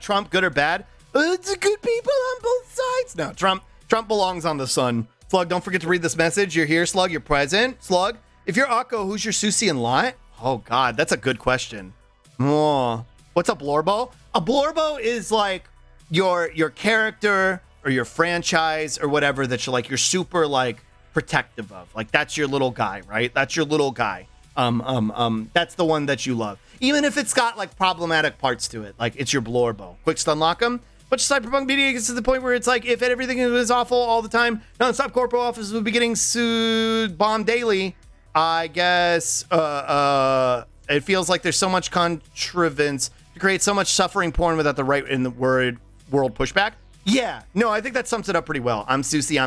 Trump, good or bad? It's good people on both sides. No, Trump belongs on the sun. Slug, don't forget to read this message. You're here, Slug. You're present. Slug, if you're Akko, who's your Susie and Lot? Oh, God, that's a good question. Oh, what's a Blorbo? A Blorbo is like your character or your franchise or whatever that you're super like protective of. Like that's your little guy, right? That's your little guy. That's the one that you love. Even if it's got like problematic parts to it, like it's your Blorbo. Quick stun lock him. But cyberpunk media gets to the point where it's like if everything was awful all the time, non-stop corporate offices would be getting sued, bombed daily. I guess it feels like there's so much contrivance to create so much suffering porn without the right in the world pushback. Yeah, no, I think that sums it up pretty well. I'm Susie.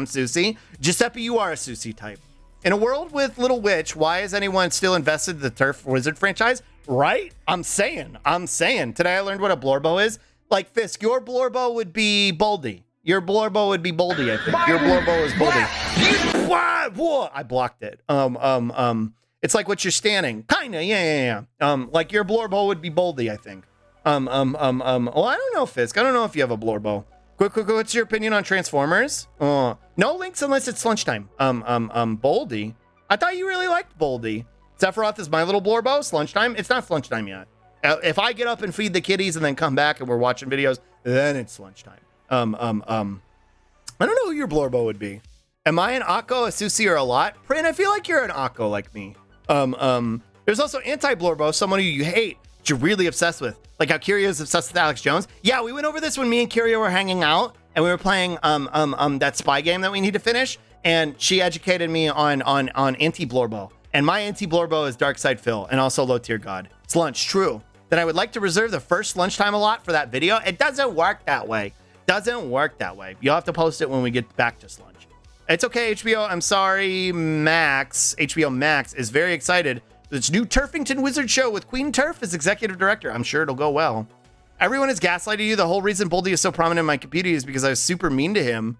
Giuseppe, you are a Susie type. In a world with Little Witch, why is anyone still invested in the Turf Wizard franchise? Right? I'm saying. Today I learned what a Blorbo is. Like Fisk, your Blorbo would be Boldy. Your Blorbo would be Boldy, I think. Your Blorbo is Boldy. Whoa, I blocked it. It's like what you're standing. Kinda, yeah. Like your Blorbo would be Boldy, I think. Well, I don't know, Fisk. I don't know if you have a Blorbo. Quick, what's your opinion on Transformers? No links unless it's lunchtime. Boldy. I thought you really liked Boldy. Sephiroth is my little Blorbo. It's lunchtime. It's not lunchtime yet. If I get up and feed the kitties and then come back and we're watching videos, then it's lunchtime. I don't know who your Blorbo would be. Am I an Akko, a Susie, or a Lot? Prin, I feel like you're an Akko like me. There's also anti-Blorbo, someone who you hate, but you're really obsessed with. Like how Curio is obsessed with Alex Jones. Yeah, we went over this when me and Curio were hanging out and we were playing that spy game that we need to finish. And she educated me on anti-Blorbo. And my anti-Blorbo is Darkside Phil and also Low Tier God. It's lunch, true. Then I would like to reserve the first lunchtime a lot for that video. It doesn't work that way. You'll have to post it when we get back to lunch. It's okay, HBO. I'm sorry, Max. HBO Max is very excited. Its new Turfington Wizard show with Queen Turf as executive director. I'm sure it'll go well. Everyone is gaslighting you. The whole reason Boldy is so prominent in my community is because I was super mean to him.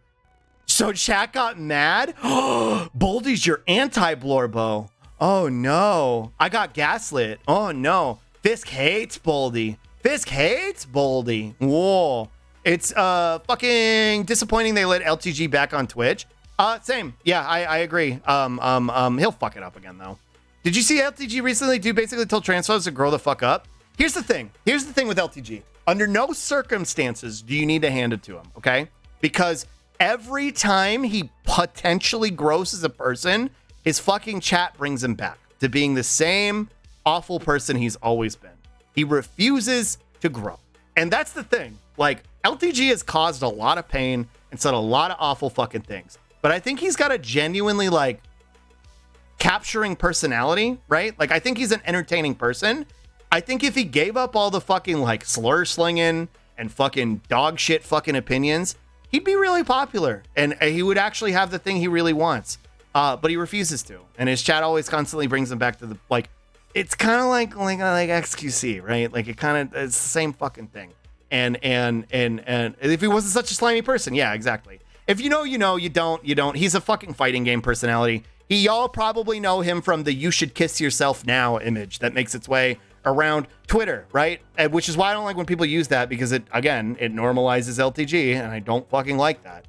So chat got mad? Boldy's your anti-Blorbo. Oh no. I got gaslit. Oh no. Fisk hates Boldy. Whoa. It's fucking disappointing they let LTG back on Twitch. Same. Yeah, I agree. He'll fuck it up again though. Did you see LTG recently do basically told transphobes to grow the fuck up? Here's the thing with LTG. Under no circumstances do you need to hand it to him, okay? Because every time he potentially grows as a person, his fucking chat brings him back to being the same awful person he's always been. He refuses to grow. And that's the thing. Like, LTG has caused a lot of pain and said a lot of awful fucking things. But I think he's got a genuinely, like, capturing personality, right? Like, I think he's an entertaining person. I think if he gave up all the fucking, like, slur slinging and fucking dog shit fucking opinions, he'd be really popular. And he would actually have the thing he really wants. But he refuses to. And his chat always constantly brings him back to the, like, it's kind of like XQC, right? Like, it's the same fucking thing. And if he wasn't such a slimy person, yeah, exactly. If you know, you know, you don't. He's a fucking fighting game personality. Y'all probably know him from the "you should kiss yourself now" image that makes its way around Twitter, right? Which is why I don't like when people use that, because it normalizes LTG, and I don't fucking like that.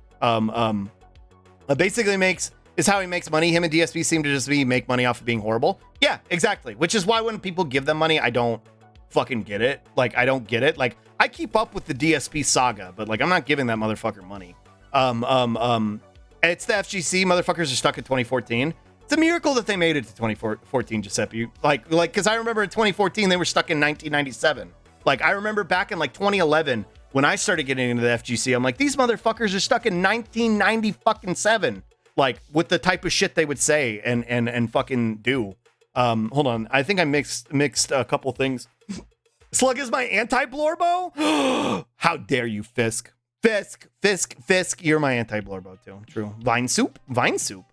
Basically is how he makes money. Him and DSP seem to just make money off of being horrible. Yeah, exactly. Which is why when people give them money, I don't fucking get it. Like, I don't get it. Like, I keep up with the DSP saga, but like, I'm not giving that motherfucker money. It's the FGC. Motherfuckers are stuck in 2014. It's a miracle that they made it to 2014, Giuseppe. Like, because I remember in 2014 they were stuck in 1997. Like, I remember back in like 2011 when I started getting into the FGC. I'm like, these motherfuckers are stuck in 1997. Like, with the type of shit they would say and fucking do. Hold on, I think I mixed a couple things. Slug is my anti-Blorbo. How dare you, Fisk? Fisk, you're my anti-Blorbo too. True. Vine soup.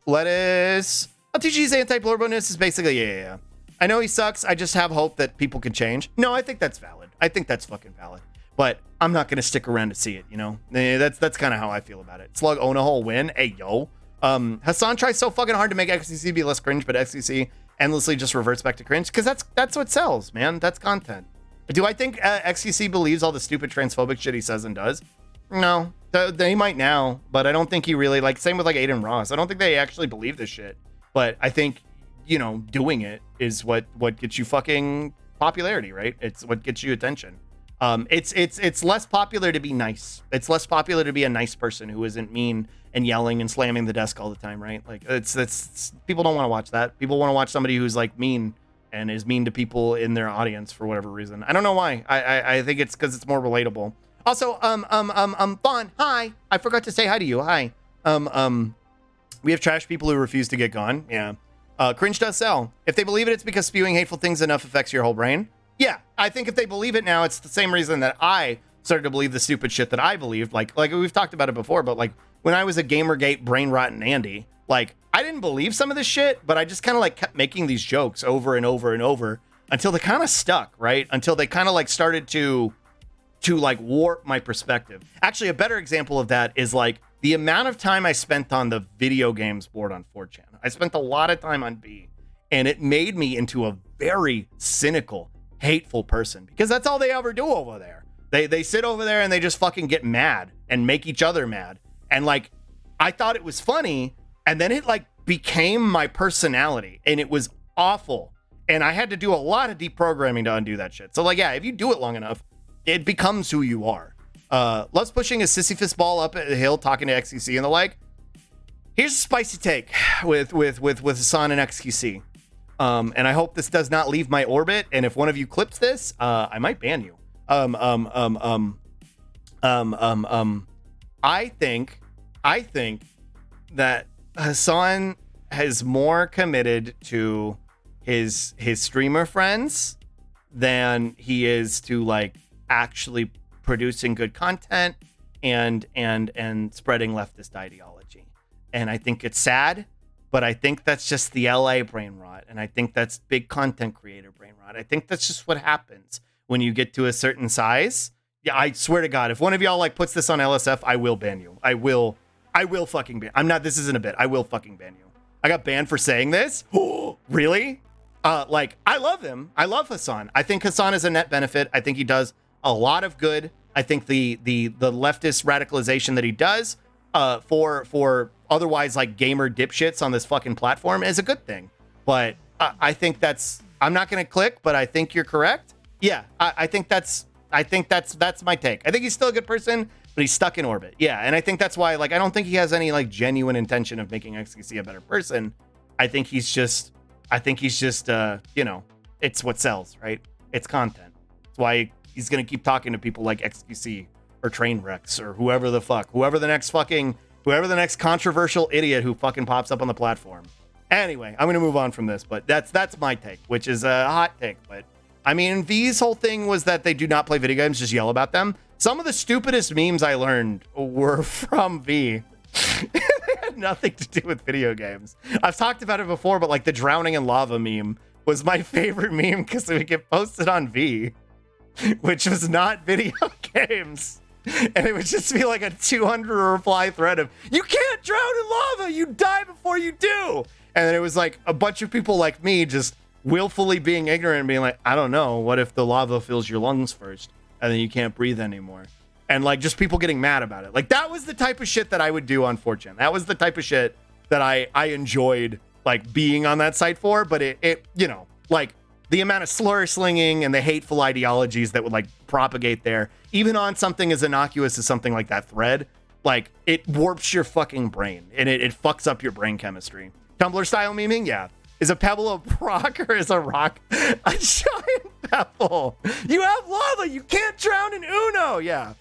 Lettuce. LTG's anti-Blorboness is basically, yeah. I know he sucks. I just have hope that people can change. No, I think that's valid. I think that's fucking valid. But I'm not gonna stick around to see it, you know? That's kind of how I feel about it. Slug own a whole win. Hey, yo. Hassan tries so fucking hard to make XCC be less cringe, but XCC endlessly just reverts back to cringe, because that's what sells, man. That's content. Do I think XCC believes all the stupid transphobic shit he says and does? No, they might now, but I don't think he really, like, same with like Aiden Ross. I don't think they actually believe this shit, but I think, you know, doing it is what gets you fucking popularity, right? It's what gets you attention. It's less popular to be nice. It's less popular to be a nice person who isn't mean and yelling and slamming the desk all the time, right? Like, it's people don't want to watch that. People want to watch somebody who's like mean and is mean to people in their audience for whatever reason. I don't know why. I think it's because it's more relatable. Also, Fawn, hi. I forgot to say hi to you. Hi. We have trash people who refuse to get gone. Yeah. Cringe does sell. If they believe it, it's because spewing hateful things enough affects your whole brain. Yeah, I think if they believe it now, it's the same reason that I started to believe the stupid shit that I believed. Like we've talked about it before, but like when I was a Gamergate brain rotten Andy, like I didn't believe some of this shit, but I just kind of like kept making these jokes over and over and over until they kind of stuck, right? Until they kind of like started to like warp my perspective. Actually, a better example of that is like the amount of time I spent on the video games board on 4chan. I spent a lot of time on B, and it made me into a very cynical, hateful person, because that's all they ever do over there. They sit over there and they just fucking get mad and make each other mad. And like, I thought it was funny, and then it like became my personality, and it was awful. And I had to do a lot of deprogramming to undo that shit. So like, yeah, if you do it long enough, it becomes who you are. Loves pushing a Sisyphus ball up a hill, talking to XQC and the like. Here's a spicy take with Hassan and XQC. And I hope this does not leave my orbit. And if one of you clips this, I might ban you. I think that Hassan is more committed to his streamer friends than he is to like actually producing good content and spreading leftist ideology. And I think it's sad, but I think that's just the LA brain rot. And I think that's big content creator brain rot. I think that's just what happens when you get to a certain size. Yeah, I swear to God, if one of y'all like puts this on LSF, I will ban you. I will fucking ban. This isn't a bit. I will fucking ban you. I got banned for saying this. Really? Like, I love him. I love Hassan. I think Hassan is a net benefit. I think he does a lot of good. I think the leftist radicalization that he does for otherwise like gamer dipshits on this fucking platform is a good thing. But I think that's, I'm not going to click, but I think you're correct. Yeah, I think that's my take. I think he's still a good person, but he's stuck in orbit. Yeah, and I think that's why, like, I don't think he has any like genuine intention of making XQC a better person. I think he's just, you know, it's what sells, right? It's content. That's why he's gonna keep talking to people like XQC or Trainwrecks or whoever the next controversial idiot who fucking pops up on the platform. Anyway, I'm gonna move on from this, but that's my take, which is a hot take. But I mean, V's whole thing was that they do not play video games, just yell about them. Some of the stupidest memes I learned were from V. They had nothing to do with video games. I've talked about it before, but like the drowning in lava meme was my favorite meme because it would get posted on V, which was not video games. And it would just be like a 200 reply thread of, you can't drown in lava, you die before you do. And then it was like a bunch of people like me just willfully being ignorant and being like, I don't know, what if the lava fills your lungs first and then you can't breathe anymore? And like just people getting mad about it. Like that was the type of shit that I would do on 4chan. That was the type of shit that I enjoyed like being on that site for. But it you know, like the amount of slur slinging and the hateful ideologies that would like propagate there, even on something as innocuous as something like that thread, like it warps your fucking brain and it fucks up your brain chemistry. Tumblr style memeing, yeah. Is a pebble a rock or is a rock a giant pebble? You have lava, you can't drown in Uno, yeah.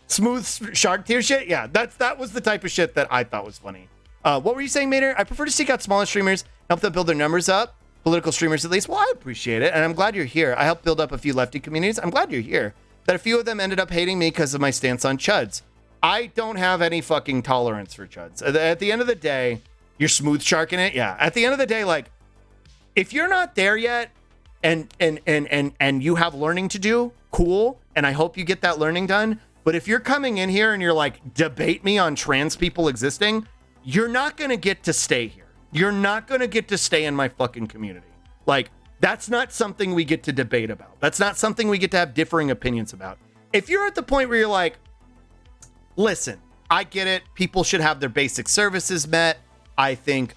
Smooth shark tier shit, yeah. That was the type of shit that I thought was funny. What were you saying, Mater? I prefer to seek out smaller streamers, help them build their numbers up. Political streamers at least. Well, I appreciate it, and I'm glad you're here. I helped build up a few lefty communities. I'm glad you're here. That a few of them ended up hating me because of my stance on chuds. I don't have any fucking tolerance for chuds. At the end of the day, you're smooth sharking it. Yeah. At the end of the day, like, if you're not there yet, and you have learning to do, cool. And I hope you get that learning done. But if you're coming in here and you're like, debate me on trans people existing, you're not gonna get to stay here. You're not going to get to stay in my fucking community. Like, that's not something we get to debate about. That's not something we get to have differing opinions about. If you're at the point where you're like, listen, I get it. People should have their basic services met. I think,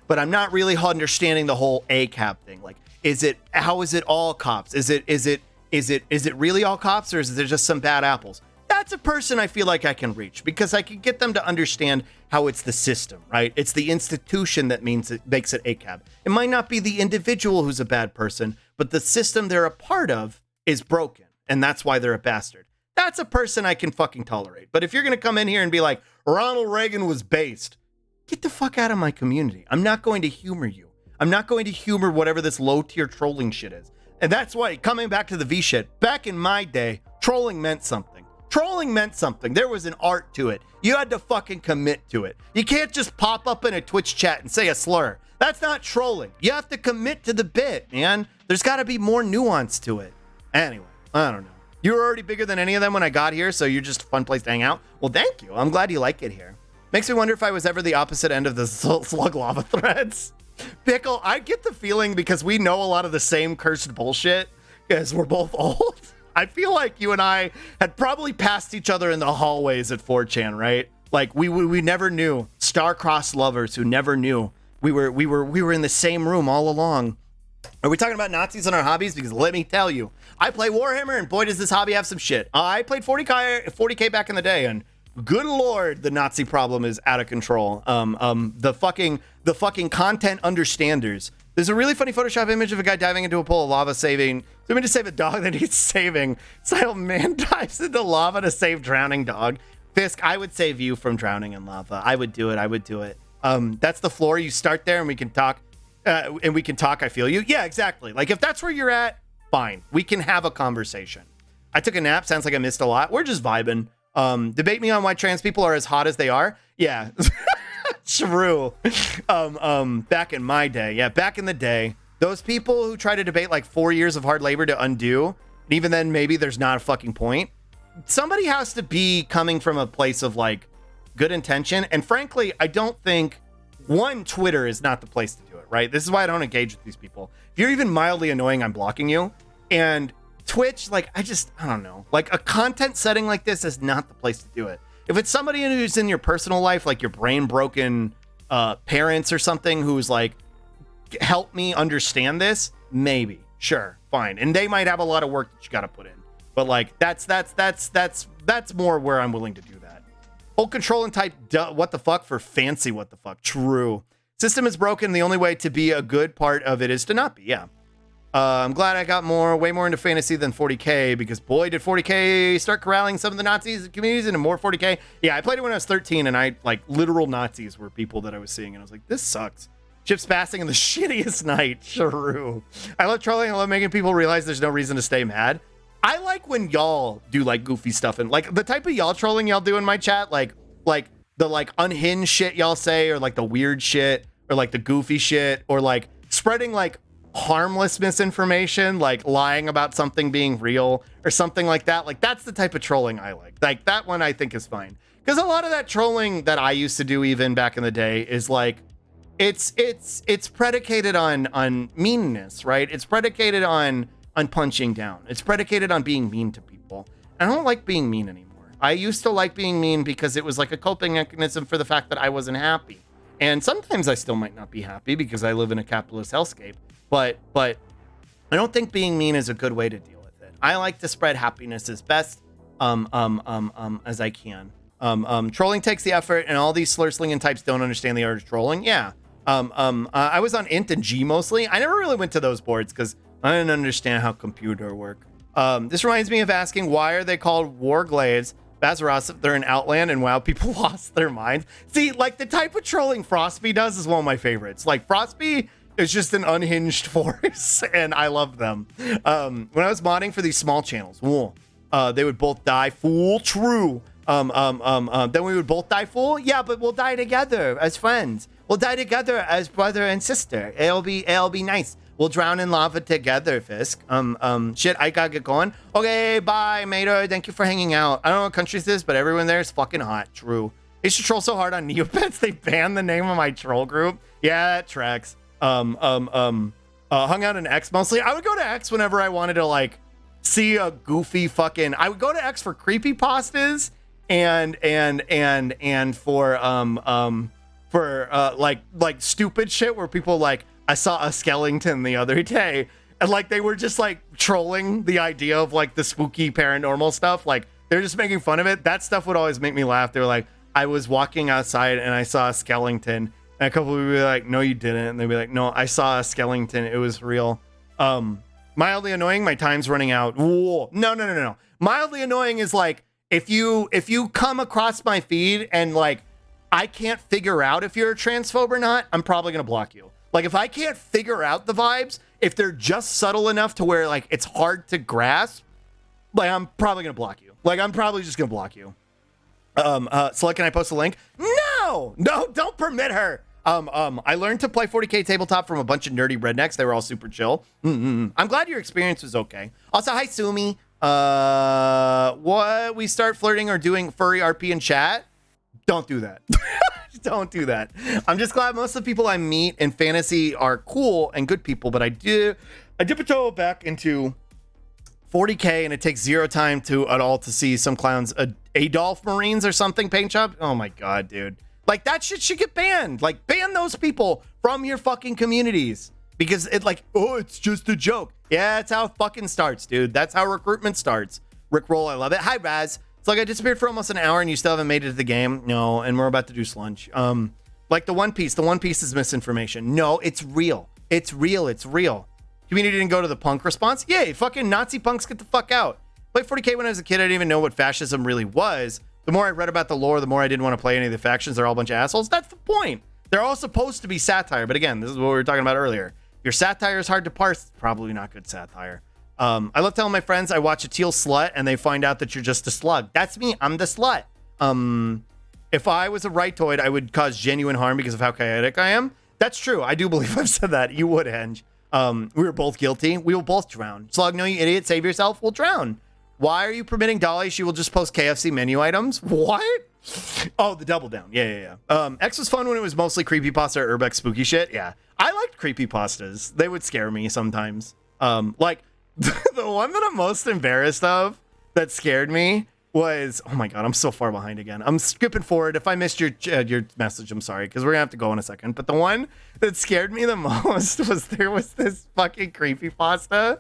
but I'm not really understanding the whole ACAB thing. Like, how is it all cops? Is it really all cops, or is there just some bad apples? That's a person I feel like I can reach because I can get them to understand how it's the system, right? It's the institution that makes it ACAB. It might not be the individual who's a bad person, but the system they're a part of is broken, and that's why they're a bastard. That's a person I can fucking tolerate. But if you're going to come in here and be like, Ronald Reagan was based, get the fuck out of my community. I'm not going to humor you. I'm not going to humor whatever this low-tier trolling shit is. And that's why, coming back to the V shit, back in my day, trolling meant something. Trolling meant something. There was an art to it. You had to fucking commit to it. You can't just pop up in a Twitch chat and say a slur. That's not trolling. You have to commit to the bit, man. There's got to be more nuance to it. Anyway, I don't know. You were already bigger than any of them when I got here, so you're just a fun place to hang out. Well, thank you. I'm glad you like it here. Makes me wonder if I was ever the opposite end of the slug lava threads. Pickle, I get the feeling because we know a lot of the same cursed bullshit because we're both old. I feel like you and I had probably passed each other in the hallways at 4chan, right? Like we never knew. Star-crossed lovers who never knew. We were in the same room all along. Are we talking about Nazis and our hobbies? Because let me tell you, I play Warhammer, and boy, does this hobby have some shit. I played 40K back in the day, and good lord, the Nazi problem is out of control. The fucking content understanders. There's a really funny Photoshop image of a guy diving into a pool of lava zooming to save a dog that needs saving. Style man dives into lava to save drowning dog. Fisk, I would save you from drowning in lava. I would do it. That's the floor. You start there and we can talk. I feel you. Yeah, exactly. Like if that's where you're at, fine. We can have a conversation. I took a nap. Sounds like I missed a lot. We're just vibing. Debate me on why trans people are as hot as they are. Yeah. True. Back in my day. Yeah, back in the day. Those people who try to debate like 4 years of hard labor to undo, and even then maybe there's not a fucking point. Somebody has to be coming from a place of like good intention. And frankly, I don't think Twitter is not the place to do it, right? This is why I don't engage with these people. If you're even mildly annoying, I'm blocking you. And Twitch, like, I don't know. Like a content setting like this is not the place to do it. If it's somebody who's in your personal life, like your brain broken parents or something, who's like, help me understand this, maybe, sure, fine. And they might have a lot of work that you got to put in. But like, that's more where I'm willing to do that. Hold control and type what the fuck for fancy what the fuck. True. System is broken. The only way to be a good part of it is to not be. Yeah. I'm glad I got way more into fantasy than 40K, because boy, did 40K start corralling some of the Nazis communities into more 40K. Yeah, I played it when I was 13, and I like literal Nazis were people that I was seeing, and I was like, this sucks. Ships passing in the shittiest night. True. I love trolling. I love making people realize there's no reason to stay mad. I like when y'all do like goofy stuff, and like the type of y'all trolling y'all do in my chat, like the like unhinged shit y'all say, or like the weird shit, or like the goofy shit, or like spreading like harmless misinformation, like lying about something being real or something like that. Like that's the type of trolling I like. Like that one I think is fine, because a lot of that trolling that I used to do even back in the day is like it's predicated on meanness, right? It's predicated on punching down. It's predicated on being mean to people. I don't like being mean anymore. I used to like being mean because it was like a coping mechanism for the fact that I wasn't happy. And sometimes I still might not be happy because I live in a capitalist hellscape. But I don't think being mean is a good way to deal with it. I like to spread happiness as best as I can. Trolling takes the effort, and all these slur-slinging types don't understand the art of trolling. Yeah. I was on int and G mostly. I never really went to those boards because I didn't understand how computer work. This reminds me of asking, why are they called Warglaives? Bazaros, if they're in Outland, and wow, people lost their minds. See, like the type of trolling Frostby does is one of my favorites. Like Frostby is just an unhinged force, and I love them. When I was modding for these small channels, they would both die fool. True. Then we would both die fool. Yeah, but we'll die together as friends. We'll die together as brother and sister. It'll be nice. We'll drown in lava together, Fisk. Shit, I gotta get going. Okay, bye, Mater. Thank you for hanging out. I don't know what country this is, but everyone there is fucking hot. True. They should troll so hard on Neopets, they banned the name of my troll group. Yeah, that tracks. Hung out in X mostly. I would go to X whenever I wanted to like see a goofy fucking. I would go to X for creepypastas and for like stupid shit where people like, I saw a skeleton the other day, and like they were just like trolling the idea of like the spooky paranormal stuff. Like they're just making fun of it. That stuff would always make me laugh. They were like, I was walking outside and I saw a skeleton. And a couple would be like, no, you didn't. And they'd be like, no, I saw a skeleton. It was real. Mildly annoying. My time's running out. Whoa. No. Mildly annoying is like, if you come across my feed and like, I can't figure out if you're a transphobe or not, I'm probably going to block you. Like if I can't figure out the vibes, if they're just subtle enough to where like it's hard to grasp, like I'm probably going to block you. Like I'm probably just going to block you. Select, can I post a link? No, don't permit her. I learned to play 40K tabletop from a bunch of nerdy rednecks. They were all super chill. I'm glad your experience was okay. Also, hi Sumi. What, we start flirting or doing furry RP in chat? Don't do that. Don't do that. I'm just glad most of the people I meet in fantasy are cool and good people, but I dip a toe back into 40K and it takes zero time at all to see some clowns, Adolf Marines or something paint job. Oh my God, dude. Like that shit should get banned. Like ban those people from your fucking communities, because it like, oh, it's just a joke. Yeah, that's how it fucking starts, dude. That's how recruitment starts. Rickroll, I love it. Hi, Raz. It's like I disappeared for almost an hour and you still haven't made it to the game. No, and we're about to do slunch. Like the One Piece is misinformation. No, it's real. It's real. Community didn't go to the punk response. Yay, fucking Nazi punks, get the fuck out. Played 40K when I was a kid. I didn't even know what fascism really was. The more I read about the lore, the more I didn't want to play any of the factions. They're all a bunch of assholes. That's the point. They're all supposed to be satire. But again, this is what we were talking about earlier. Your satire is hard to parse. Probably not good satire. I love telling my friends I watch a teal slut and they find out that you're just a slug. That's me. I'm the slut. If I was a rightoid, I would cause genuine harm because of how chaotic I am. That's true. I do believe I've said that. You would, Henge. We were both guilty. We will both drown. Slug, no, you idiot. Save yourself. We'll drown. Why are you permitting Dolly? She will just post KFC menu items. What? Oh, the double down. Yeah. X was fun when it was mostly creepypasta or urbex spooky shit. Yeah. I liked creepypastas. They would scare me sometimes. Like the one that I'm most embarrassed of that scared me was, oh my God, I'm so far behind again. I'm skipping forward. If I missed your message, I'm sorry, because we're gonna have to go in a second. But the one that scared me the most was there was this fucking creepypasta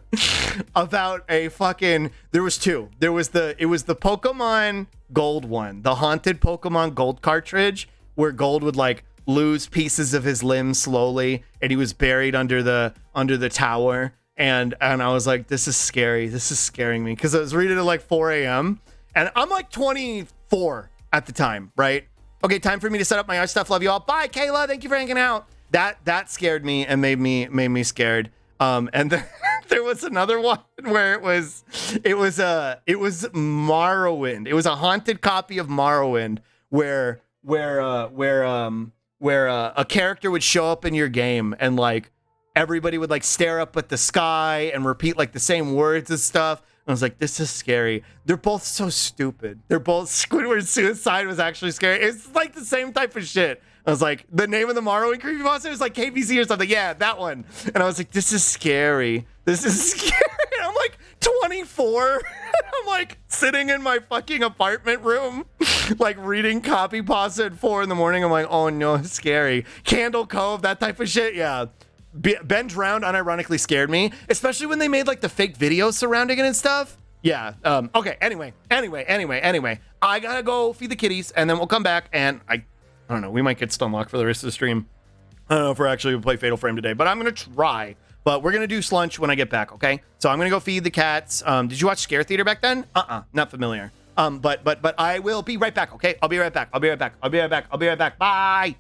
about a fucking, there was two. It was the Pokemon Gold one, the haunted Pokemon Gold cartridge, where Gold would like lose pieces of his limbs slowly, and he was buried under the tower. And I was like, this is scary. This is scaring me, because I was reading it at like 4 a.m. And I'm like 24 at the time, right? Okay, time for me to set up my art stuff. Love you all. Bye, Kayla. Thank you for hanging out. That scared me and made me scared. And then there was another one where it was Morrowind. It was a haunted copy of Morrowind where a character would show up in your game and like everybody would like stare up at the sky and repeat like the same words and stuff. I was like, this is scary. They're both so stupid. They're both, Squidward Suicide was actually scary. It's like the same type of shit. I was like, the name of the Morrowind creepypasta was like KBC or something. Yeah, that one. And I was like, this is scary. This is scary. I'm like 24. I'm like sitting in my fucking apartment room, like reading copy pasta at 4 a.m. I'm like, oh no, it's scary. Candle Cove, that type of shit. Yeah. Ben Drowned unironically scared me, especially when they made like the fake videos surrounding it and stuff. Yeah. Okay. Anyway, I gotta go feed the kitties, and then we'll come back, and I don't know. We might get Stunlock for the rest of the stream. I don't know if we're actually gonna play Fatal Frame today, but I'm gonna try. But we're gonna do slunch when I get back. Okay. So I'm gonna go feed the cats. Did you watch Scare Theater back then? Not familiar. But I will be right back. Okay. I'll be right back. Bye.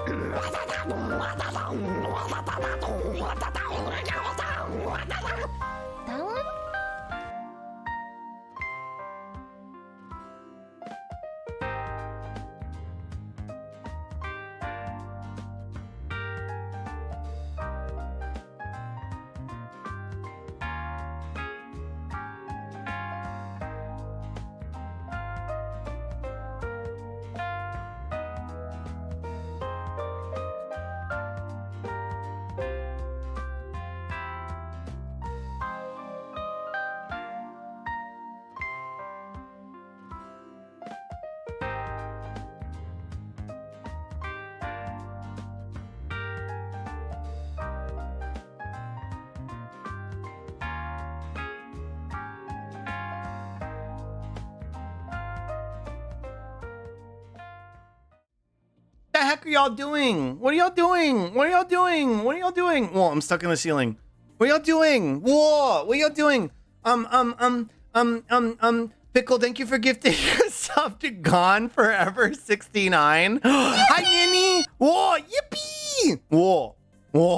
That one? The heck are y'all doing? What are y'all doing? What are y'all doing? What are y'all doing? Whoa, I'm stuck in the ceiling. What are y'all doing? Whoa, what are y'all doing? Pickle, thank you for gifting a sub to Gone Forever 69. Hi, Ninny. Whoa, yippee. Whoa,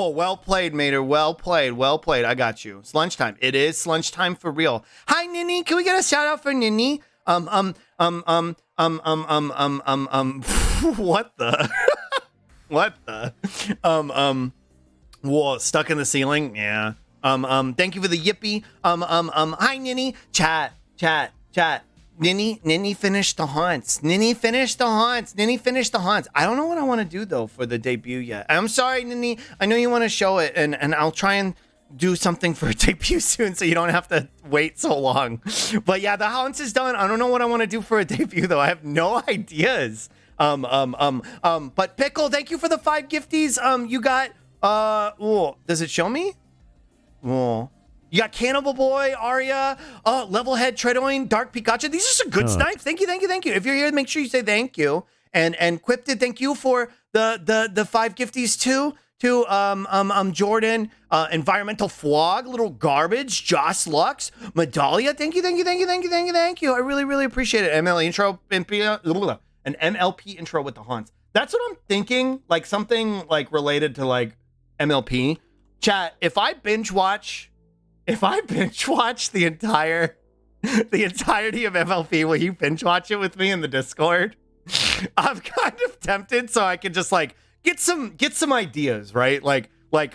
well played, Mater. Well played, well played. I got you. It's lunchtime. It is lunchtime for real. Hi, Ninny. Can we get a shout out for Ninny? What the? What the? Whoa, stuck in the ceiling? Yeah. Thank you for the yippee. Hi, Ninny. Chat. Ninny finished the haunts. Ninny finished the haunts. I don't know what I want to do, though, for the debut yet. I'm sorry, Ninny. I know you want to show it, and I'll try and do something for a debut soon so you don't have to wait so long. But yeah, the haunts is done. I don't know what I want to do for a debut, though. I have no ideas. But Pickle, thank you for the 5 gifties. You got, does it show me? Oh, you got Cannibal Boy, Arya, Levelhead, Treadoin, Dark Pikachu. These are some good snipes. Thank you. If you're here, make sure you say thank you. And Quipted, thank you for the 5 gifties too. To Jordan, Environmental Flog, Little Garbage, Joss Lux, Medalia. Thank you. I really appreciate it. MLP intro with the haunts. That's what I'm thinking. Like something like related to like MLP. Chat, if I binge watch the entirety of MLP, will you binge watch it with me in the Discord? I'm kind of tempted, so I can just like get some ideas, right? Like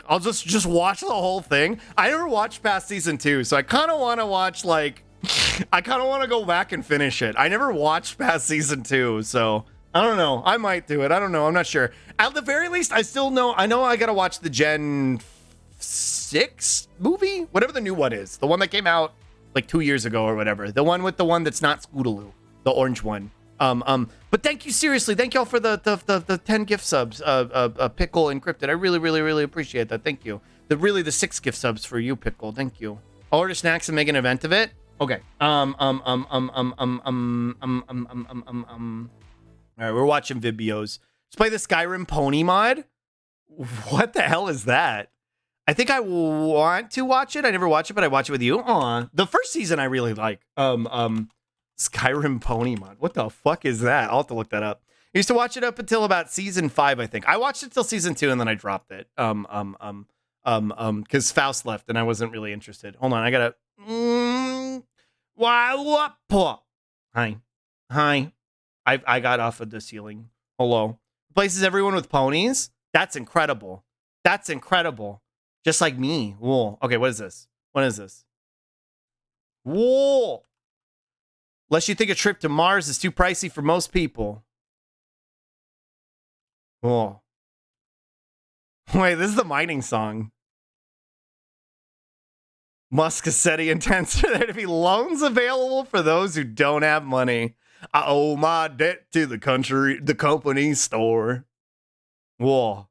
I'll just watch the whole thing. I never watched past season 2, so I kind of want to watch I kind of want to go back and finish it. I never watched past season 2, so I don't know. I might do it. I don't know. I'm not sure. At the very least, I know I got to watch the Gen 6 movie, whatever the new one is. The one that came out like 2 years ago or whatever. The one with the one that's not Scootaloo, the orange one. But thank you, seriously. Thank y'all for the 10 gift subs, Pickle Encrypted. I really appreciate that. Thank you. The 6 gift subs for you, Pickle. Thank you. I'll order snacks and make an event of it. Okay. All right, we're watching Vibios. Let's play the Skyrim pony mod. What the hell is that? I think I want to watch it. I never watch it, but I watch it with you. Aw. The first season I really like. Skyrim pony mod. What the fuck is that? I'll have to look that up. I used to watch it up until about season 5, I think. I watched it till season 2 and then I dropped it. Because Faust left and I wasn't really interested. Hold on, I gotta. Hi. I got off of the ceiling. Hello. Places everyone with ponies. That's incredible. Just like me. Whoa. Okay, what is this? Whoa. Unless you think a trip to Mars is too pricey for most people. Whoa. Wait, this is the mining song. Muscasetti intends for there to be loans available for those who don't have money. I owe my debt to the company store. Whoa.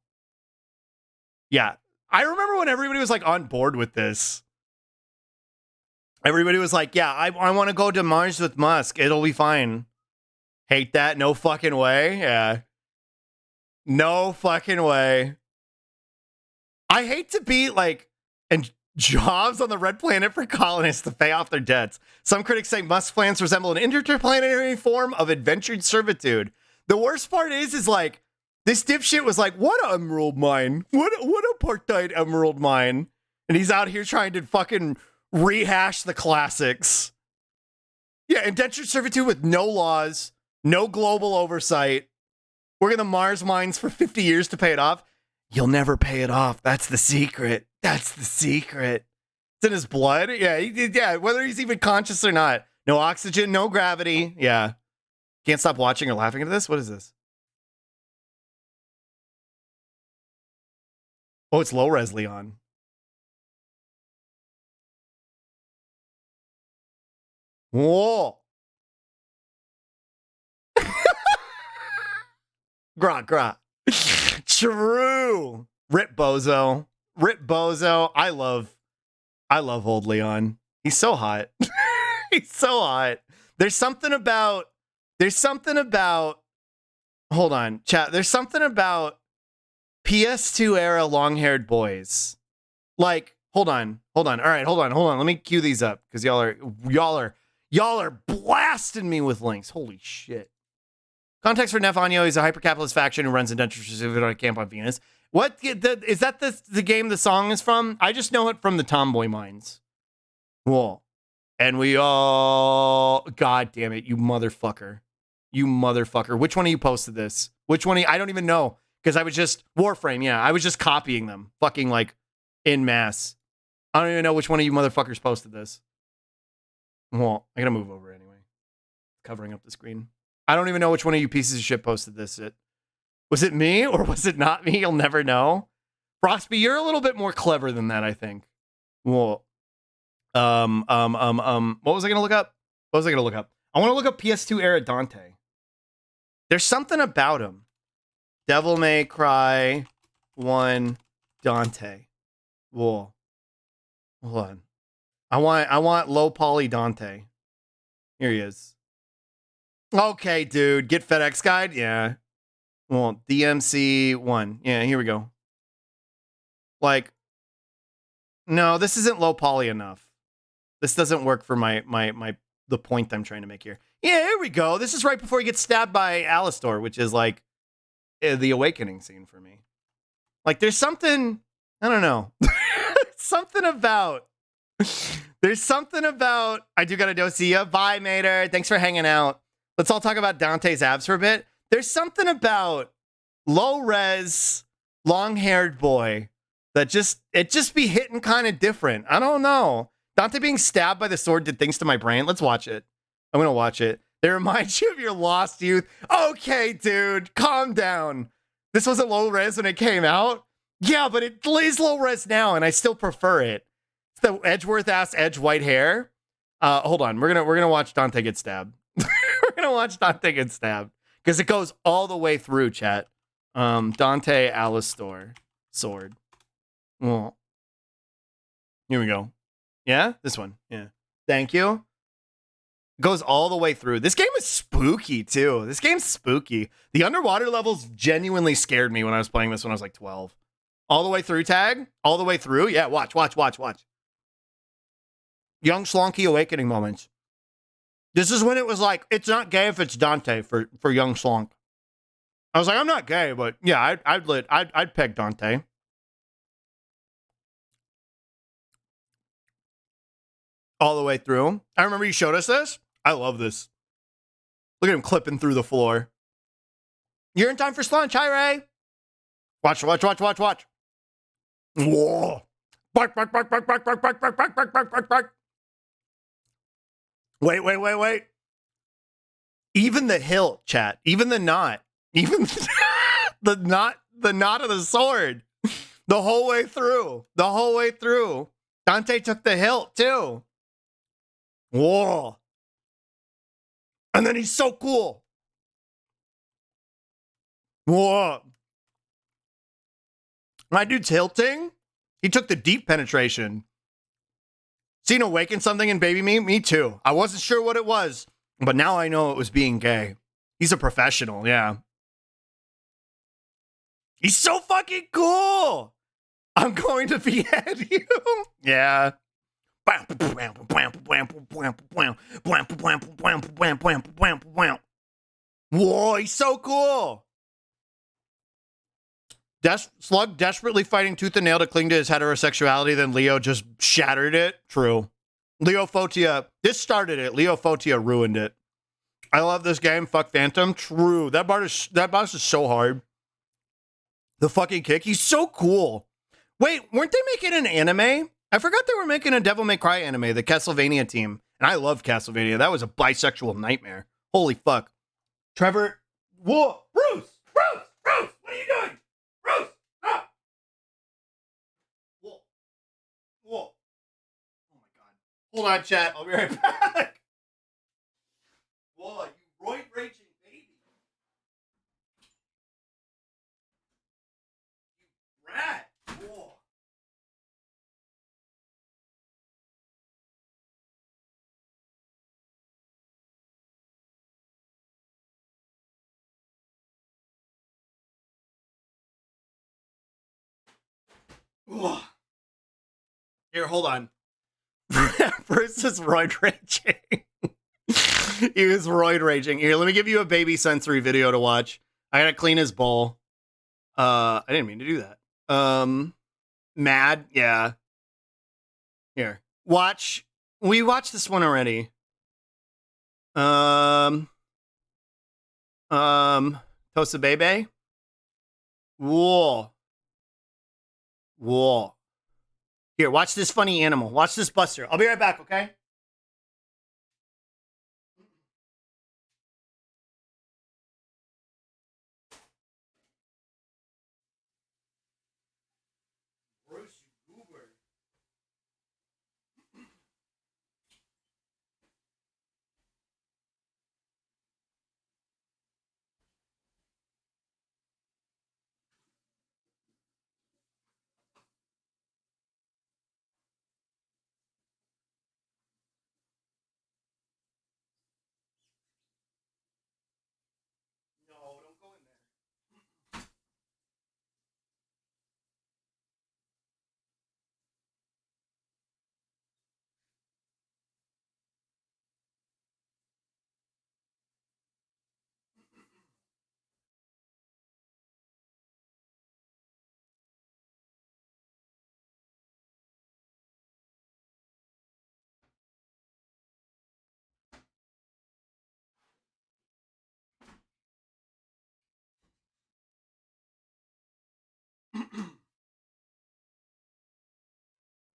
Yeah. I remember when everybody was like on board with this. Everybody was like, yeah, I want to go to Mars with Musk. It'll be fine. Hate that. No fucking way. Yeah. No fucking way. I hate to be like, and jobs on the red planet for colonists to pay off their debts. Some critics say Musk's plans resemble an interplanetary form of adventured servitude. The worst part is like, This dipshit was like, what emerald mine? What apartheid emerald mine? And he's out here trying to fucking rehash the classics. Yeah, indentured servitude with no laws, no global oversight. We're going to Mars mines for 50 years to pay it off. You'll never pay it off. That's the secret. That's the secret. It's in his blood. Yeah, yeah, whether he's even conscious or not. No oxygen, no gravity. Yeah. Can't stop watching or laughing at this? What is this? Oh, it's low-res Leon. Whoa. Grok. True. Rip Bozo. I love old Leon. He's so hot. He's so hot. There's something about hold on, chat. There's something about PS2 era long-haired boys. Like, hold on. All right, hold on. Let me cue these up because y'all are blasting me with links. Holy shit. Context for Nefanyo, he's a hyper-capitalist faction who runs indentured servitude on a camp on Venus. What is that the game the song is from? I just know it from the Tomboy Mines. Whoa. And we all... God damn it, you motherfucker. Which one of you posted this? I don't even know. Because I was just... Warframe, yeah. I was just copying them. Fucking, like, en masse. I don't even know which one of you motherfuckers posted this. Well, I gotta move over anyway. Covering up the screen. I don't even know which one of you pieces of shit posted this. Was it me or was it not me? You'll never know. Frosby, you're a little bit more clever than that, I think. Well, what was I gonna look up? I want to look up PS2 era Dante. There's something about him. Devil May Cry 1 Dante. Whoa. Hold on. I want low poly Dante. Here he is. Okay, dude. Get FedEx guide? Yeah. Well, DMC 1. Yeah, here we go. Like, no, this isn't low poly enough. This doesn't work for the point I'm trying to make here. Yeah, here we go. This is right before he gets stabbed by Alistor, which is like the awakening scene for me. Like, there's something, I don't know. There's something about, I do gotta go see ya. Bye, Mater. Thanks for hanging out. Let's all talk about Dante's abs for a bit. There's something about low-res, long-haired boy that just be hitting kind of different. I don't know. Dante being stabbed by the sword did things to my brain. Let's watch it. I'm gonna watch it. They remind you of your lost youth. Okay, dude, calm down. This wasn't low-res when it came out. Yeah, but it is low-res now, and I still prefer it. It's the Edgeworth-ass edge white hair. Hold on. We're gonna watch Dante get stabbed. We're gonna watch Dante get stabbed. Because it goes all the way through, chat. Dante Alistor sword. Well, here we go. Yeah, this one. Yeah. Thank you. Goes all the way through. This game is spooky, too. This game's spooky. The underwater levels genuinely scared me when I was playing this when I was like 12. All the way through, tag? All the way through? Yeah, watch. Young Slonky awakening moments. This is when it was like, it's not gay if it's Dante for young Slonk. I was like, I'm not gay, but yeah, I'd peg Dante. All the way through. I remember you showed us this. I love this. Look at him clipping through the floor. You're in time for lunch. Hi, Ray. Watch. Whoa. Bark. Wait. Even the hilt, chat. Even the knot. Even the knot of the sword. The whole way through. Dante took the hilt, too. Whoa. And then he's so cool. Whoa. My dude's hilting. He took the deep penetration. Seen awaken something in baby me? Me too. I wasn't sure what it was, but now I know it was being gay. He's a professional, yeah. He's so fucking cool. I'm going to behead you. Yeah. Whoa, he's so cool. Slug desperately fighting tooth and nail to cling to his heterosexuality, then Leo just shattered it. True. Leo Fotia, this started it. Leo Fotia ruined it. I love this game. Fuck Phantom. True. That boss is so hard. The fucking kick. He's so cool. Wait, weren't they making an anime? I forgot they were making a Devil May Cry anime, the Castlevania team. And I love Castlevania. That was a bisexual nightmare. Holy fuck. Trevor. Whoa. Bruce. What are you doing? Bruce, stop. Whoa. Oh my god. Hold on, chat. I'll be right back. Whoa, you roid raging baby. You rat. Whoa. Whoa. Here, hold on. Bruce is roid raging. He was roid raging. Here, let me give you a baby sensory video to watch. I gotta clean his bowl. I didn't mean to do that. Mad, yeah. Here, watch. We watched this one already. Tosa Bebe. Whoa. Here, watch this funny animal. Watch this Buster. I'll be right back, okay? Bruce, you goober. No, don't go in there.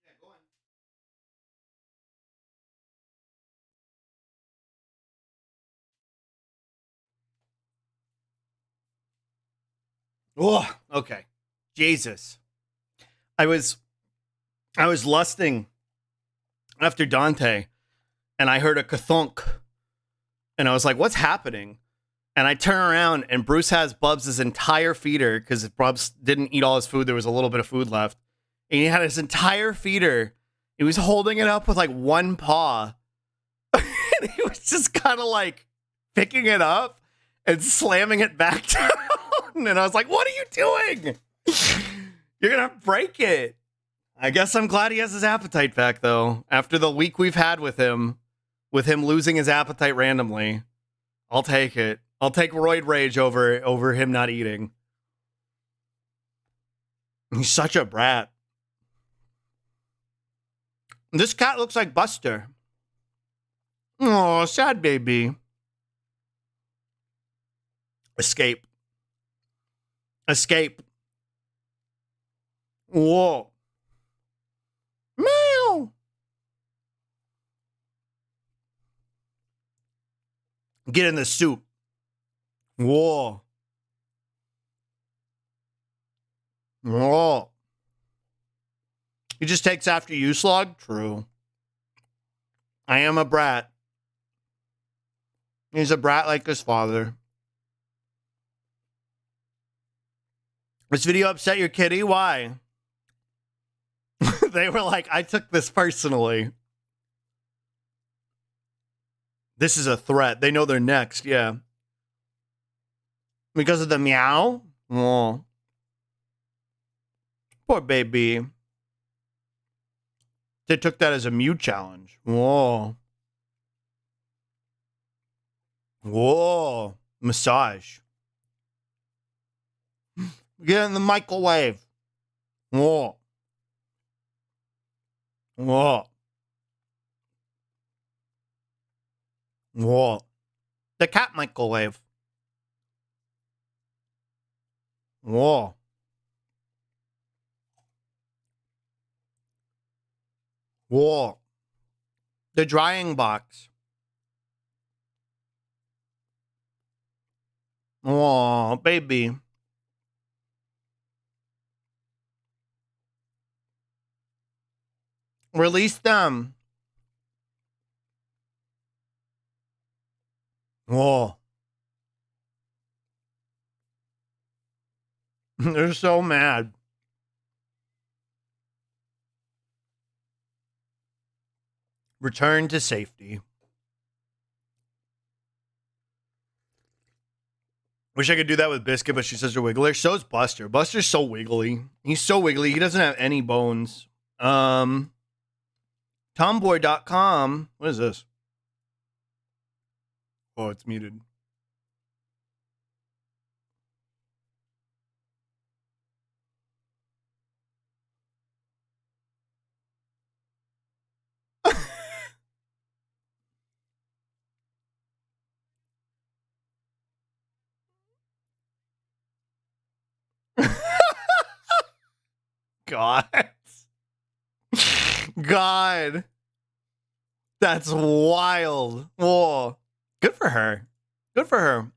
Yeah, go on. Oh, okay. Jesus. I was lusting after Dante, and I heard a kathunk, and I was like, what's happening? And I turn around, and Bruce has Bubs' entire feeder, because Bubs didn't eat all his food. There was a little bit of food left. And he had his entire feeder. He was holding it up with like one paw. And he was just kind of like picking it up and slamming it back down. And I was like, what are you doing? You're going to break it. I guess I'm glad he has his appetite back, though. After the week we've had with him losing his appetite randomly, I'll take it. I'll take roid rage over him not eating. He's such a brat. This cat looks like Buster. Oh, sad baby. Escape. Whoa. Meow. Get in the soup. Whoa. He just takes after you, Slug? True. I am a brat. He's a brat like his father. This video upset your kitty? Why? They were like, I took this personally. This is a threat. They know they're next, yeah. Because of the meow? Oh. Poor baby. They took that as a mew challenge. Whoa. Massage. Get in the microwave. Whoa. Whoa. Whoa. The cat microwave. Whoa. Whoa. The drying box. Oh, baby. Release them. Whoa. They're so mad. Return to safety. Wish I could do that with Biscuit, but she's such a wiggler. So is Buster. Buster's so wiggly. He's so wiggly. He doesn't have any bones. Tomboy.com. What is this? Oh, it's muted. God. God. That's wild. Whoa. Good for her. Good for her.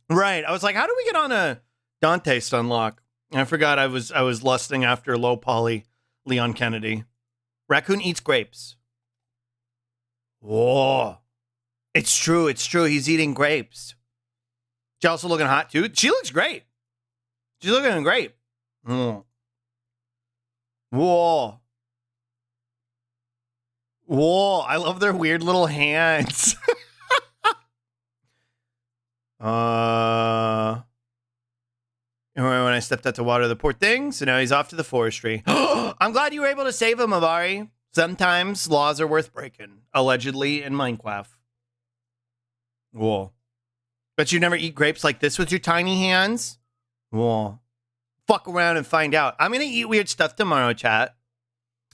Right. I was like, how do we get on a Dante Stunlock? I forgot I was lusting after low poly Leon Kennedy. Raccoon eats grapes. Whoa. It's true. It's true. He's eating grapes. She's also looking hot, too. She looks great. She's looking great. Mm. Whoa. Whoa. I love their weird little hands. When I stepped out to water the poor thing, so now he's off to the forestry. I'm glad you were able to save him, Avari. Sometimes laws are worth breaking. Allegedly in Minecraft. Whoa. Bet you never eat grapes like this with your tiny hands? Whoa. Fuck around and find out. I'm going to eat weird stuff tomorrow, chat.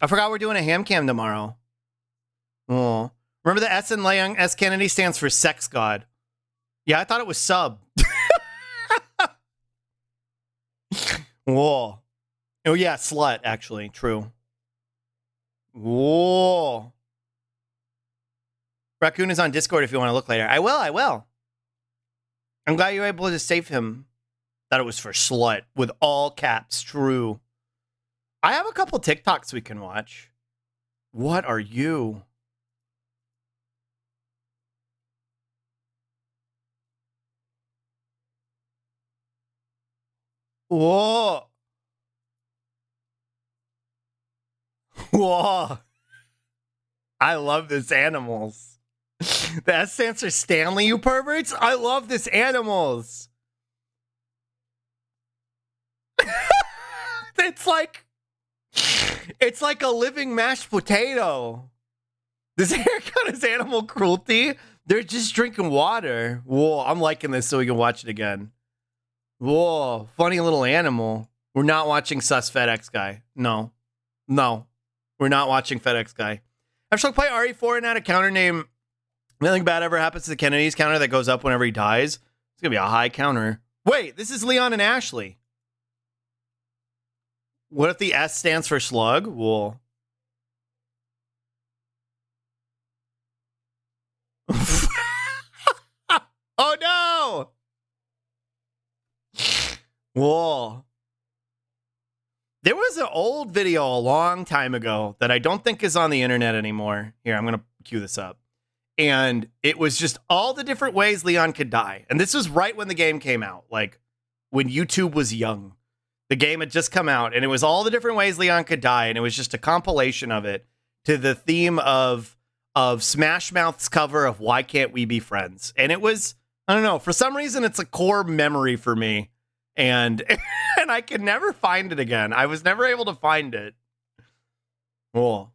I forgot we're doing a ham cam tomorrow. Whoa. Remember the S in Leon S. Kennedy stands for sex god. Yeah, I thought it was sub. Whoa. Oh, yeah, slut, actually. True. Whoa. Raccoon is on Discord if you want to look later. I will. I'm glad you were able to save him. Thought it was for slut with all caps. True. I have a couple TikToks we can watch. What are you? Whoa. Whoa. I love this animals. The S stands for Stanley, you perverts. I love this animals. It's like a living mashed potato. This haircut is animal cruelty. They're just drinking water. Whoa, I'm liking this so we can watch it again. Whoa, funny little animal. We're not watching Sus FedEx Guy. No. We're not watching FedEx Guy. I should play RE4 and add a counter name. Nothing bad ever happens to the Kennedy's counter that goes up whenever he dies. It's going to be a high counter. Wait, this is Leon and Ashley. What if the S stands for slug? Whoa. Oh, no. Whoa. There was an old video a long time ago that I don't think is on the internet anymore. Here, I'm going to cue this up. And it was just all the different ways Leon could die. And this was right when the game came out, like when YouTube was young. The game had just come out, and it was all the different ways Leon could die, and it was just a compilation of it to the theme of Smash Mouth's cover of Why Can't We Be Friends? And it was, I don't know, for some reason it's a core memory for me. And and I could never find it again. I was never able to find it. Cool.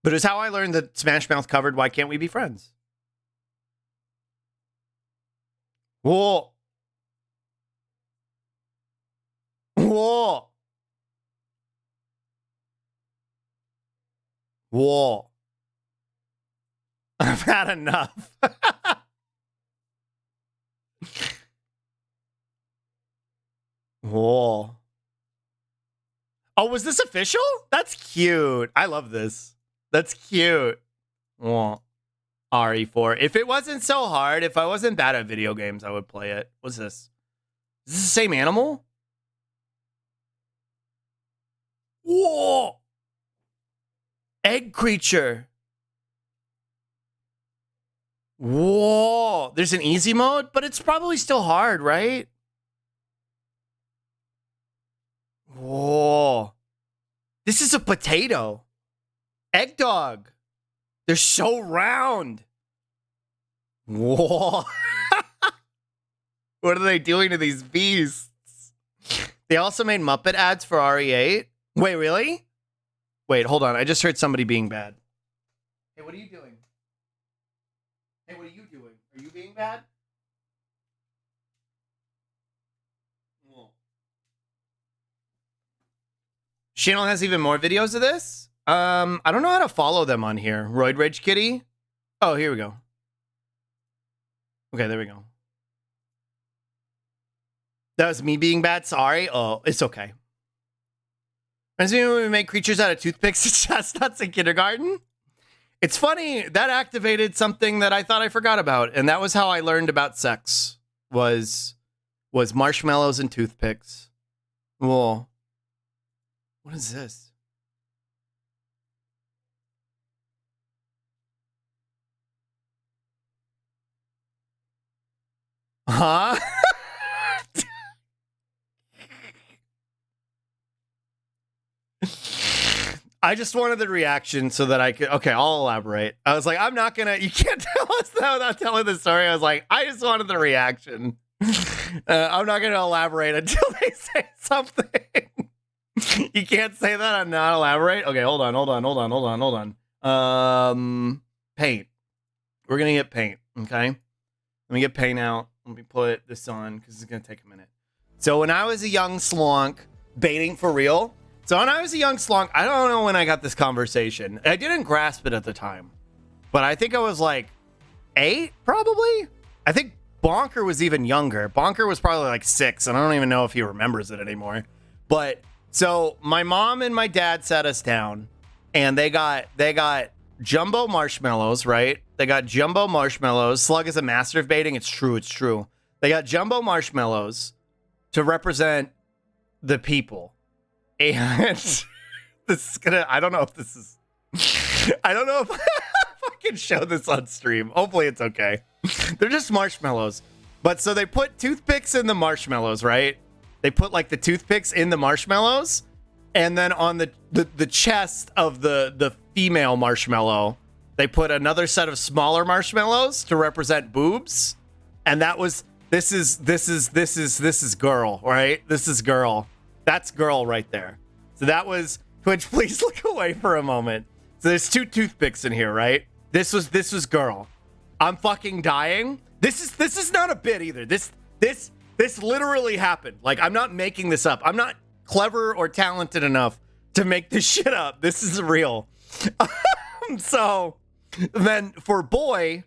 But it's how I learned that Smash Mouth covered Why Can't We Be Friends? Whoa. Whoa. Whoa. I've had enough. Whoa. Oh, was this official? That's cute. I love this. That's cute. Whoa. RE4. If it wasn't so hard, if I wasn't bad at video games, I would play it. What's this? Is this the same animal? Whoa! Egg creature. Whoa! There's an easy mode, but it's probably still hard, right? Whoa! This is a potato. Egg dog. They're so round. Whoa! What are they doing to these beasts? They also made Muppet ads for RE8. Wait, really? Wait, hold on. I just heard somebody being bad. Hey, what are you doing? Hey, what are you doing? Are you being bad? Whoa. Channel has even more videos of this? I don't know how to follow them on here. Roid Rage Kitty? Oh, here we go. Okay, there we go. That was me being bad. Sorry. Oh, it's okay. Reminds me when we make creatures out of toothpicks and chestnuts in kindergarten. It's funny, that activated something that I thought I forgot about, and that was how I learned about sex. Was marshmallows and toothpicks. Whoa. What is this? Huh? I just wanted the reaction so that I could... Okay, I'll elaborate. I was like, I'm not gonna... You can't tell us that without telling the story. I was like, I just wanted the reaction. I'm not gonna elaborate until they say something. You can't say that and not elaborate? Okay, hold on. Paint. We're gonna get paint, okay? Let me get paint out. Let me put this on, because it's gonna take a minute. So when I was a young slonk, baiting for real... So when I was a young slonk, I don't know when I got this conversation. I didn't grasp it at the time. But I think I was like 8, probably? I think Bonker was even younger. Bonker was probably like 6, and I don't even know if he remembers it anymore. But, so my mom and my dad sat us down, and they got jumbo marshmallows, right? They got jumbo marshmallows. Slug is a master of baiting. It's true. They got jumbo marshmallows to represent the people. And this is gonna, I don't know if I can show this on stream. Hopefully it's okay. They're just marshmallows. But so they put toothpicks in the marshmallows, right? They put like the toothpicks in the marshmallows. And then on the chest of the female marshmallow, they put another set of smaller marshmallows to represent boobs. And that was, this is girl, right? This is girl. That's girl right there. So that was Twitch. Please look away for a moment. So there's 2 toothpicks in here, right? This was girl. I'm fucking dying. This is not a bit either. This literally happened. Like, I'm not making this up. I'm not clever or talented enough to make this shit up. This is real. So then for boy,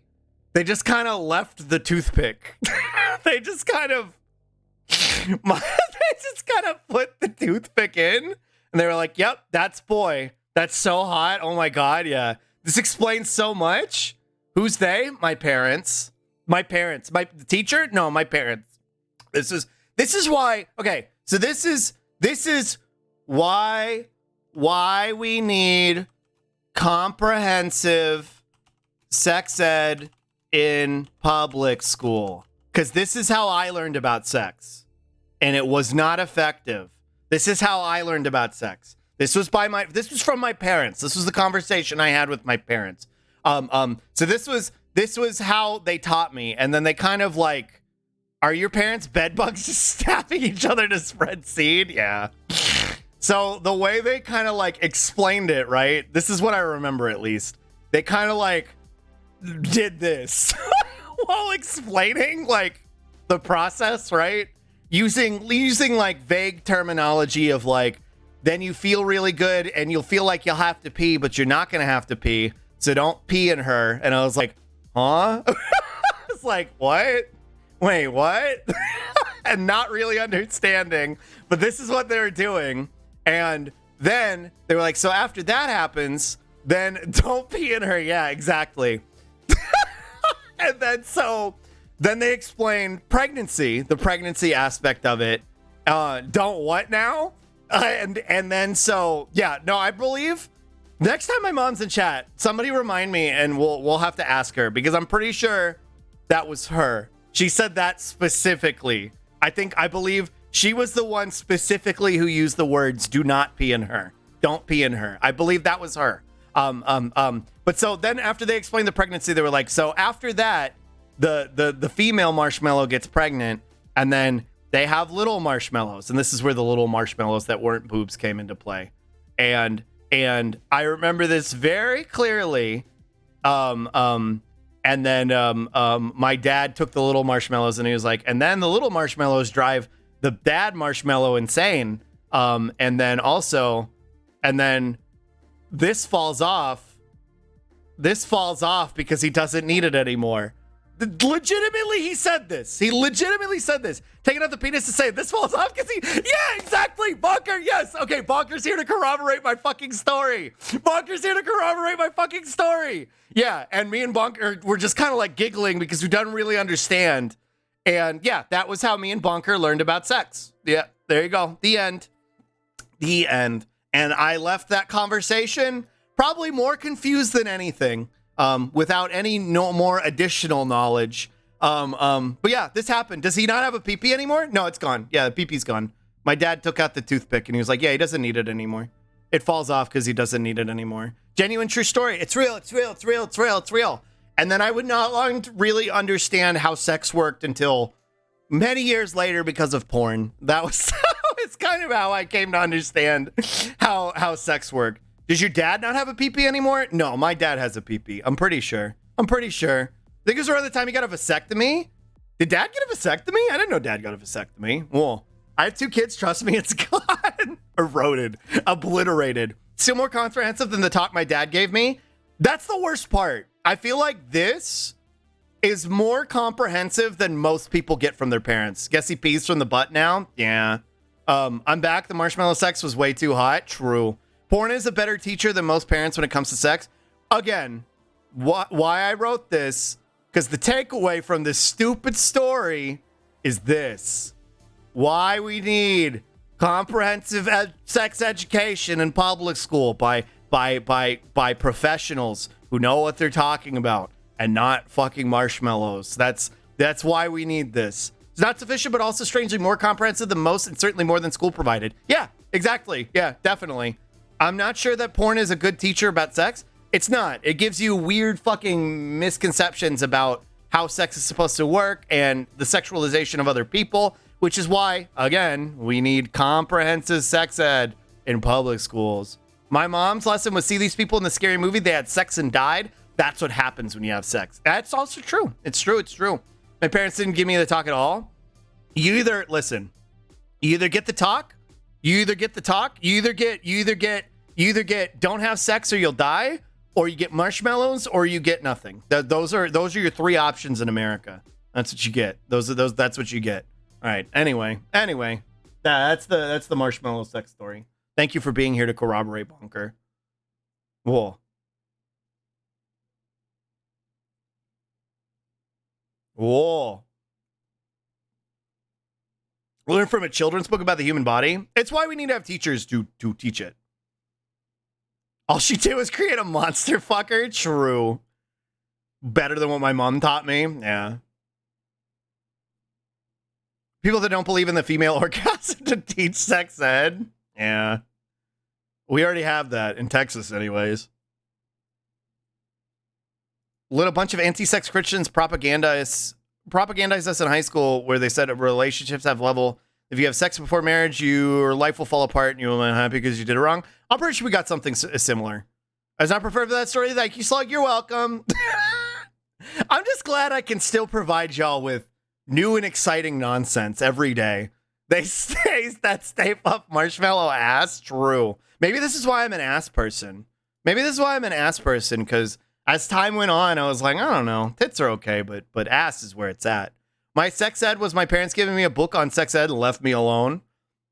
they just kind of left the toothpick. They just kind of put the toothpick in, and they were like, yep, that's boy. That's so hot. Oh my God, yeah. This explains so much. Who's they? My parents. My teacher? No, my parents. This is why, okay, so this is why we need comprehensive sex ed in public school. Because this is how I learned about sex. And it was not effective. This is how I learned about sex. This was from my parents. This was the conversation I had with my parents. So this was how they taught me. And then they kind of like, are your parents bedbugs just stabbing each other to spread seed? Yeah. So the way they kind of like explained it, right? This is what I remember at least. They kind of like did this while explaining, like, the process, right? Using like vague terminology of like, then you feel really good and you'll feel like you'll have to pee, but you're not gonna have to pee, so don't pee in her. And I was like, huh? It's like, what? Wait, what? And not really understanding, but this is what they were doing. And then they were like, so after that happens, then don't pee in her. Yeah, exactly. And then they explained pregnancy, the pregnancy aspect of it. Don't what now? And then so, yeah, no, I believe next time my mom's in chat, somebody remind me and we'll have to ask her, because I'm pretty sure that was her. She said that specifically. I believe she was the one specifically who used the words, do not pee in her. Don't pee in her. I believe that was her. But so then after they explained the pregnancy, they were like, so after that, the female marshmallow gets pregnant, and then they have little marshmallows. And this is where the little marshmallows that weren't boobs came into play. And I remember this very clearly. And then my dad took the little marshmallows and he was like, and then the little marshmallows drive the dad marshmallow insane. And then this falls off. This falls off because he doesn't need it anymore. Legitimately, he said this. He legitimately said this. Taking out the penis to say this falls off because yeah, exactly. Bonker, yes. Okay, Bonker's here to corroborate my fucking story. Bonker's here to corroborate my fucking story. Yeah, and me and Bonker were just kind of like giggling because we don't really understand. And yeah, that was how me and Bonker learned about sex. Yeah, there you go. The end. The end. And I left that conversation probably more confused than anything. Without any more additional knowledge. But yeah, this happened. Does he not have a pee-pee anymore? No, it's gone. Yeah, the pee-pee's gone. My dad took out the toothpick and he was like, yeah, he doesn't need it anymore. It falls off because he doesn't need it anymore. Genuine true story. It's real. It's real. It's real. It's real. It's real. And then I would not long to really understand how sex worked until many years later because of porn. That was it's kind of how I came to understand how sex worked. Does your dad not have a pee-pee anymore? No, my dad has a pee-pee. I'm pretty sure. I think it was around the time he got a vasectomy. Did dad get a vasectomy? I didn't know dad got a vasectomy. Well, I have 2 kids. Trust me, it's gone. Eroded. Obliterated. Still more comprehensive than the talk my dad gave me. That's the worst part. I feel like this is more comprehensive than most people get from their parents. Guess he pees from the butt now? Yeah. I'm back. The marshmallow sex was way too hot. True. Porn is a better teacher than most parents when it comes to sex. Again, why I wrote this, because the takeaway from this stupid story is this. Why we need comprehensive sex education in public school by professionals who know what they're talking about and not fucking marshmallows. That's why we need this. It's not sufficient, but also strangely more comprehensive than most, and certainly more than school provided. Yeah, exactly. Yeah, definitely. I'm not sure that porn is a good teacher about sex. It's not. It gives you weird fucking misconceptions about how sex is supposed to work and the sexualization of other people, which is why, again, we need comprehensive sex ed in public schools. My mom's lesson was see these people in the scary movie, they had sex and died. That's what happens when you have sex. That's also true. It's true. It's true. My parents didn't give me the talk at all. You either get the talk, you either get don't have sex or you'll die, or you get marshmallows or you get nothing. Those are your 3 options in America. That's what you get. That's what you get. All right. Anyway, that's the marshmallow sex story. Thank you for being here to corroborate, Bonker. Whoa. Learn from a children's book about the human body. It's why we need to have teachers to teach it. All she did was create a monster fucker. True. Better than what my mom taught me. Yeah. People that don't believe in the female orgasm to teach sex ed. Yeah. We already have that in Texas anyways. Lit a bunch of anti-sex Christians propagandized us in high school where they said relationships have level. If you have sex before marriage, your life will fall apart and you will be happy because you did it wrong. I'm pretty sure we got something similar. As I prefer for that story, thank you, Slug. You're welcome. I'm just glad I can still provide y'all with New and exciting nonsense every day. They say that Stay Puft Marshmallow ass. True. Maybe this is why I'm an ass person. Because as time went on, I was like, I don't know. Tits are okay, but ass is where it's at. My sex ed was my parents giving me a book on sex ed and left me alone.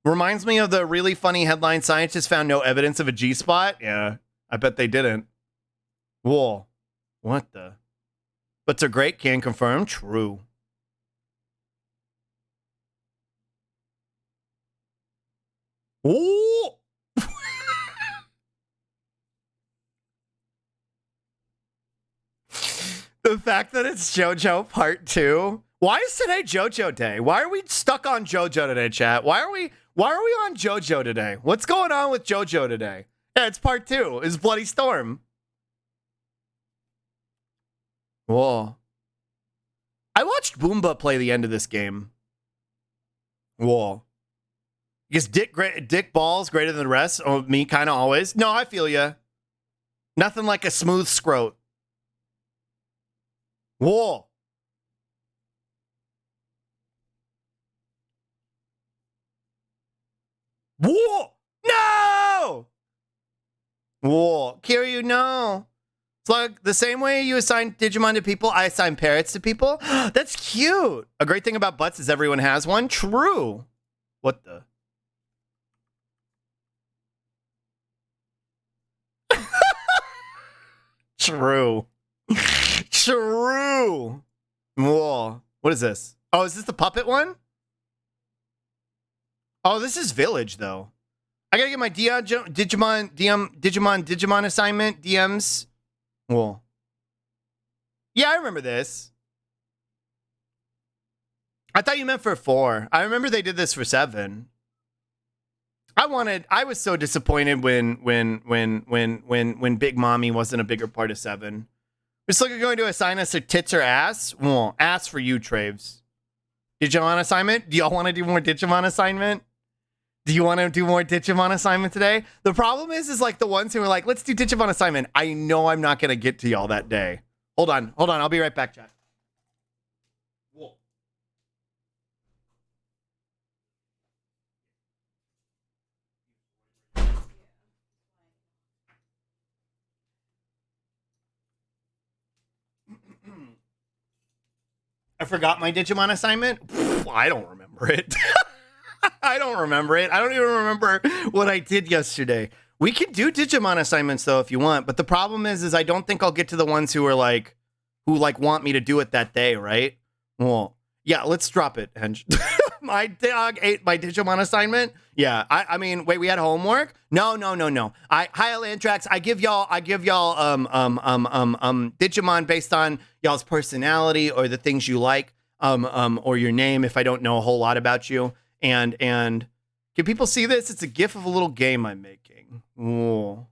Reminds me of the really funny headline, scientists found no evidence of a G-spot. Yeah, I bet they didn't. Whoa. What the? Butts are great, can confirm. True. Ooh. The fact that it's JoJo Part 2. Why is today JoJo Day? Why are we stuck on JoJo today, chat? Why are we on JoJo today? What's going on with JoJo today? Yeah, it's Part 2. It's Bloody Storm. Whoa. I watched Boomba play the end of this game. Whoa. Because dick balls greater than the rest? Oh, me kind of always. No, I feel ya. Nothing like a smooth scrote. Whoa. Whoa. No! Whoa. Kiryu, no. It's like the same way you assign Digimon to people, I assign parrots to people. That's cute. A great thing about butts is everyone has one. True. What the? True. True. Whoa. What is this? Oh, is this the puppet one? Oh, this is Village, though. I gotta get my Digimon assignment, DMs. Whoa. Yeah, I remember this. I thought you meant for 4. I remember they did this for 7. I was so disappointed when Big Mommy wasn't a bigger part of 7. Just like going to assign us a tits or ass. Well, ass for you, Traves. Digimon assignment? Do y'all want to do more Digimon assignment? Do you want to do more Digimon assignment today? The problem is like the ones who are like, let's do Digimon assignment. I know I'm not going to get to y'all that day. Hold on. I'll be right back, chat. Whoa. I forgot my Digimon assignment. I don't remember it. I don't remember it. I don't even remember what I did yesterday. We can do Digimon assignments though if you want, but the problem is I don't think I'll get to the ones who are who want me to do it that day, right? Well, yeah, let's drop it, Henge. My dog ate my Digimon assignment. Yeah, I mean, wait, we had homework? No. Hi, Elantrax. I give y'all Digimon based on y'all's personality or the things you like, or your name if I don't know a whole lot about you. And can people see this? It's a gif of a little game I'm making. Ooh.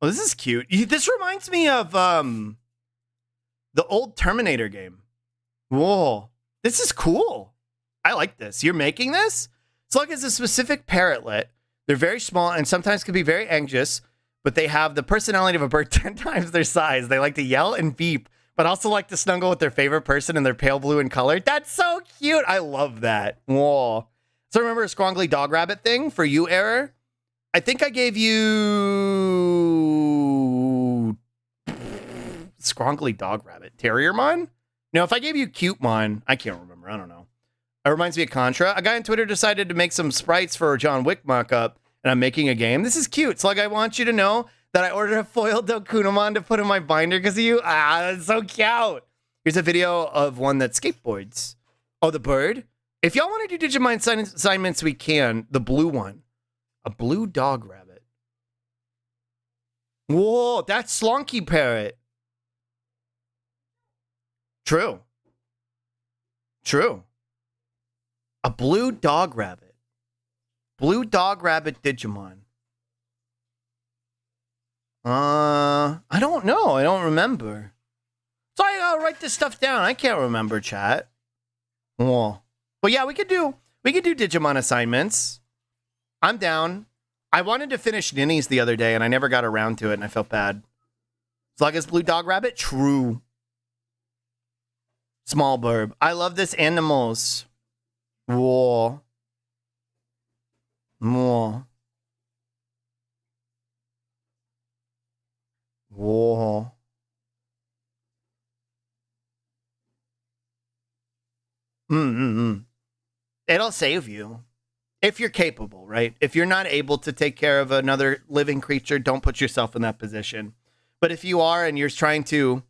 Oh, this is cute. This reminds me of the old Terminator game. Whoa, this is cool. I like this. You're making this? Slug is a specific parrotlet. They're very small and sometimes can be very anxious, but they have the personality of a bird 10 times their size. They like to yell and beep, but also like to snuggle with their favorite person and they're pale blue in color. That's so cute. I love that. Whoa. So remember a scroungly dog rabbit thing for you, Error? I think I gave you scroungly dog rabbit. Terriermon? No, if I gave you Cutemon, I can't remember. I don't know. It reminds me of Contra. A guy on Twitter decided to make some sprites for a John Wick mock-up, and I'm making a game. This is cute. Slug, I want you to know that I ordered a foiled Dokunamon to put in my binder because of you. That's so cute. Here's a video of one that skateboards. Oh, the bird? If y'all want to do Digimon assignments, we can. The blue one. A blue dog rabbit. Whoa, that's Slonky Parrot. True. A blue dog rabbit. Blue dog rabbit Digimon. I don't know. I don't remember. So I gotta write this stuff down. I can't remember, chat. Whoa. But yeah, we could do Digimon assignments. I'm down. I wanted to finish Ninnies the other day and I never got around to it and I felt bad. Slug is blue dog rabbit? True. Small burb. I love this animals. Whoa. Whoa. Whoa. It'll save you. If you're capable, right? If you're not able to take care of another living creature, don't put yourself in that position. But if you are and you're trying to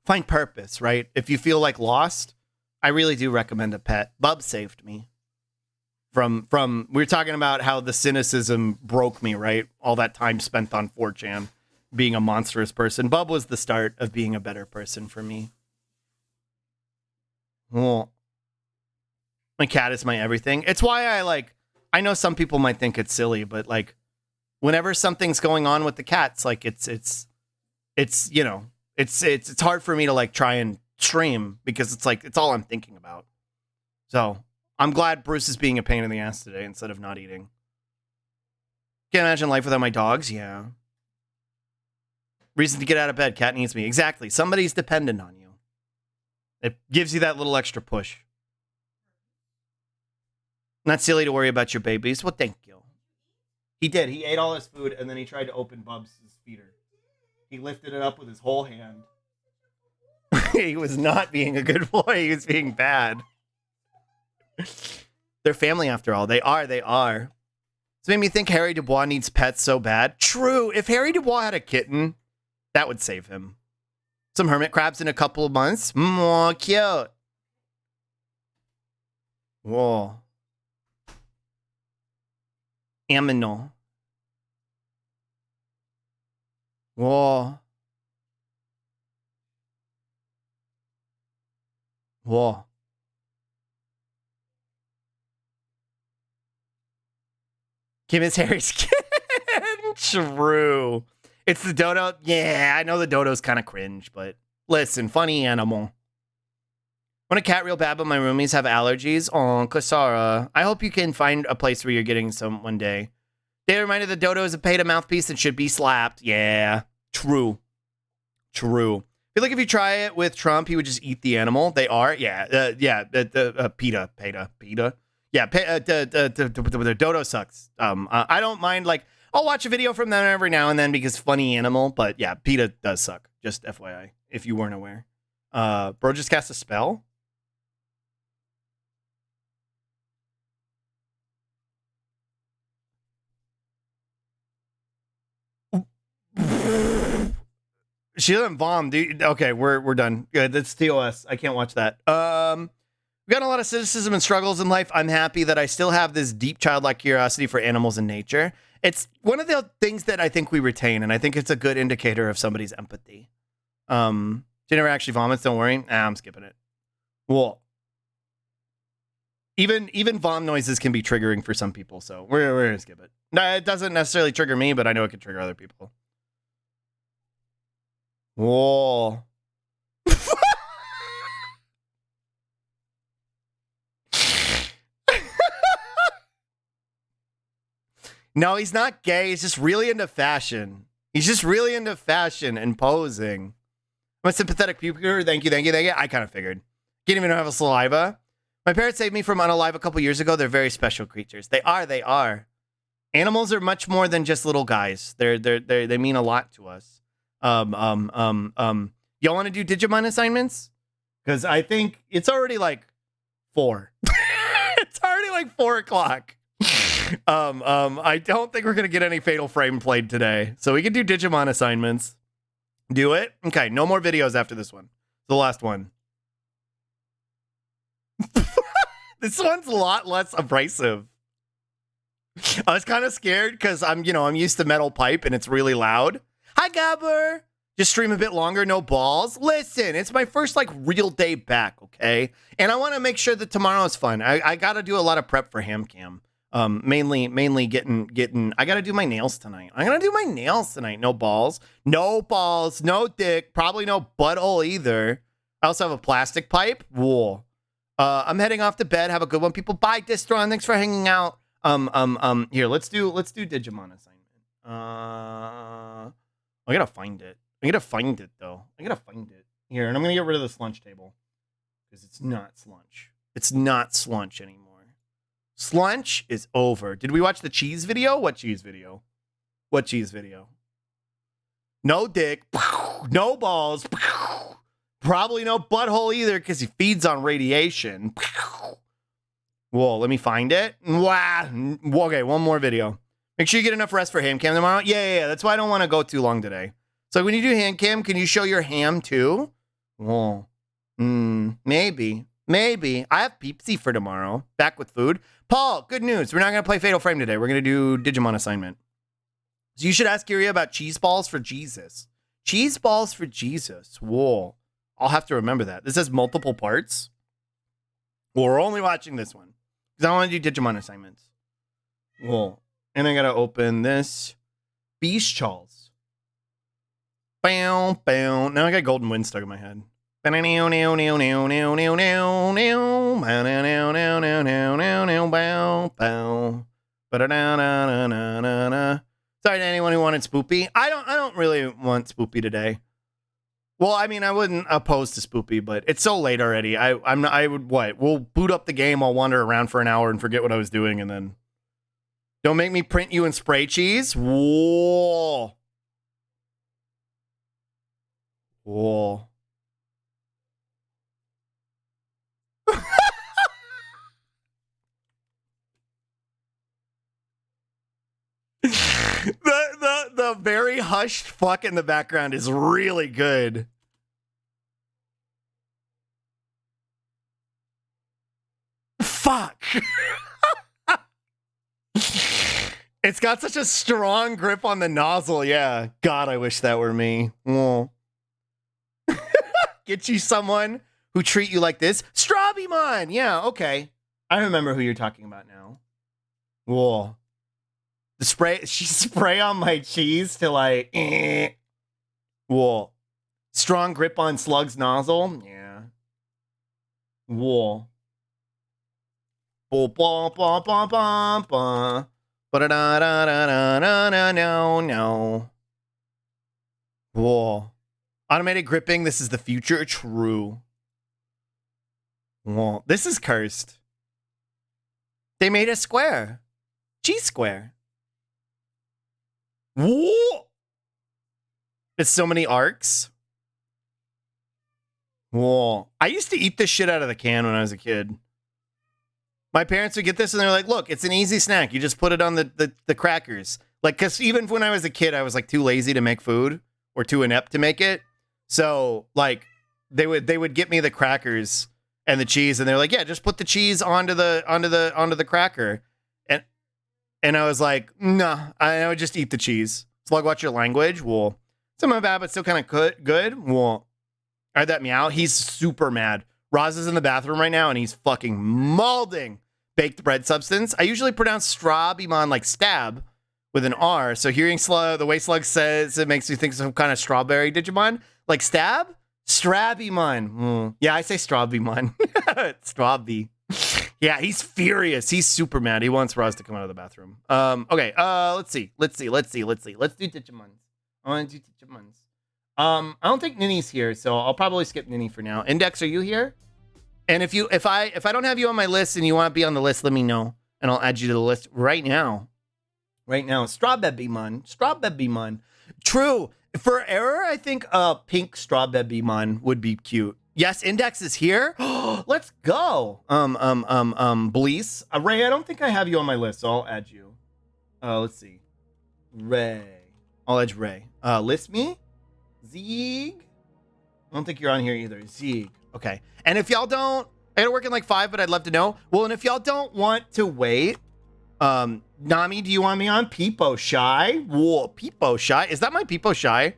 find purpose, right? If you feel like lost, I really do recommend a pet. Bub saved me from we were talking about how the cynicism broke me, right? All that time spent on 4chan being a monstrous person. Bub was the start of being a better person for me. Well, my cat is my everything. It's why I know some people might think it's silly, but like whenever something's going on with the cats, like it's you know, it's hard for me to like try and stream because it's like it's all I'm thinking about. So I'm glad Bruce is being a pain in the ass today instead of not eating. Can't imagine life without my dogs. Yeah. Reason to get out of bed. Cat needs me. Exactly. Somebody's dependent on you. It gives you that little extra push. Not silly to worry about your babies. Well, thank you. He did. He ate all his food and then he tried to open Bub's feeder. He lifted it up with his whole hand. He was not being a good boy. He was being bad. They're family after all. They are. It's made me think Harry Dubois needs pets so bad. True. If Harry Dubois had a kitten, that would save him. Some hermit crabs in a couple of months. More cute. Whoa. Aminal. Whoa. Whoa. Kim is Harry's kid. True. It's the dodo. Yeah, I know the dodo's kind of cringe, but listen, funny animal. Want a cat real bad, but my roomies have allergies. Oh, Kasara. I hope you can find a place where you're getting some one day. They reminded the dodo is a paid mouthpiece and should be slapped. Yeah, true. True. I feel like if you try it with Trump, he would just eat the animal. They are, yeah, PETA. Yeah, the dodo sucks. I don't mind, like, I'll watch a video from them every now and then because funny animal, but yeah, PETA does suck. Just FYI, if you weren't aware. Bro just cast a spell? She doesn't bomb, dude. Okay, we're done. Good, that's TOS. I can't watch that. We've got a lot of cynicism and struggles in life. I'm happy that I still have this deep childlike curiosity for animals and nature. It's one of the things that I think we retain, and I think it's a good indicator of somebody's empathy. She never actually vomits, don't worry. I'm skipping it. Well, even vom noises can be triggering for some people, so we're gonna skip it. No, it doesn't necessarily trigger me, but I know it can trigger other people. Whoa. No, he's not gay. He's just really into fashion. He's just really into fashion and posing. I'm a sympathetic puker. Thank you. I kind of figured. Can't even have a saliva. My parents saved me from unalive a couple years ago. They're very special creatures. They are. Animals are much more than just little guys. They mean a lot to us. Y'all want to do Digimon assignments? Because I think it's already like 4. It's already like 4 o'clock. I don't think we're gonna get any Fatal Frame played today, so we can do Digimon assignments. Do it. Okay, no more videos after this one. The last one. This one's a lot less abrasive. I was kind of scared because I'm used to metal pipe and it's really loud. Hi, Gabber. Just stream a bit longer, no balls. Listen, it's my first like real day back, okay? And I want to make sure that tomorrow's fun. I gotta do a lot of prep for Ham Cam. Mainly getting. I gotta do my nails tonight. No balls, no dick, probably no butthole either. I also have a plastic pipe. Whoa. I'm heading off to bed. Have a good one, people. Bye, Distron. Thanks for hanging out. Here, let's do Digimon assignment. I gotta find it. Though. I gotta find it. Here, and I'm gonna get rid of this lunch table. because it's not slunch. It's not slunch anymore. Slunch is over. Did we watch the cheese video? What cheese video? What cheese video? No dick. No balls. Probably no butthole either because he feeds on radiation. Whoa, let me find it. Wow. Okay, one more video. Make sure you get enough rest for ham cam tomorrow. Yeah. That's why I don't want to go too long today. So when you do ham cam, can you show your ham too? Whoa. Maybe. I have Peepsy for tomorrow. Back with food. Paul, good news. We're not going to play Fatal Frame today. We're going to do Digimon assignment. So you should ask Kyria about cheese balls for Jesus. Cheese balls for Jesus. Whoa. I'll have to remember that. This has multiple parts. Well, we're only watching this one because I want to do Digimon assignments. Whoa. And I got to open this. Beast Charles. Bow. Now I got Golden Wind stuck in my head. Sorry to anyone who wanted Spoopy. I don't really want Spoopy today. Well, I mean, I wouldn't oppose to Spoopy, but it's so late already. We'll boot up the game, I'll wander around for an hour and forget what I was doing, and then don't make me print you in spray cheese. Whoa. The very hushed fuck in the background is really good. Fuck. It's got such a strong grip on the nozzle. Yeah. God, I wish that were me. Get you someone who treat you like this. Strawbymon. Yeah, okay. I remember who you're talking about now. Whoa. She spray on my cheese till I Whoa. Strong grip on Slug's nozzle. Yeah. Whoa. No. Whoa. Automated gripping. This is the future. True. Whoa. This is cursed. They made a square. G-square. Whoa! It's so many arcs. Whoa. I used to eat this shit out of the can when I was a kid. My parents would get this and they're like, look, it's an easy snack. You just put it on the crackers. Like, because even when I was a kid, I was like too lazy to make food or too inept to make it. So like they would get me the crackers and the cheese and they're like, yeah, just put the cheese onto the cracker. And I was like, nah, I would just eat the cheese. Slug, watch your language. Well, some of bad, but still kind of good. Well, I heard that meow. He's super mad. Roz is in the bathroom right now, and he's fucking molding baked bread substance. I usually pronounce Strawbymon like stab with an R. So hearing Slug, the way Slug says, it makes me think of some kind of strawberry Digimon. Like stab? Strawbymon. Yeah, I say Strawbymon. Strawby. Yeah, he's furious. He's super mad. He wants Roz to come out of the bathroom. Okay, let's see. Let's do Digimons. I want to do Digimons. I don't think Nini's here, so I'll probably skip Nini for now. Index, are you here? And if I don't have you on my list and you want to be on the list, let me know. And I'll add you to the list right now. Strawbybymon. True. For Error, I think pink Strawbybymon would be cute. Yes, Index is here. Let's go. Blease. Ray, I don't think I have you on my list, so I'll add you. Let's see. Ray. I'll add Ray. List me? Zeeg? I don't think you're on here either. Zeeg. Okay. And if y'all don't, I gotta work in like 5, but I'd love to know. Well, and if y'all don't want to wait, Nami, do you want me on Peepo Shy? Whoa, Peepo Shy. Is that my Peepo Shy?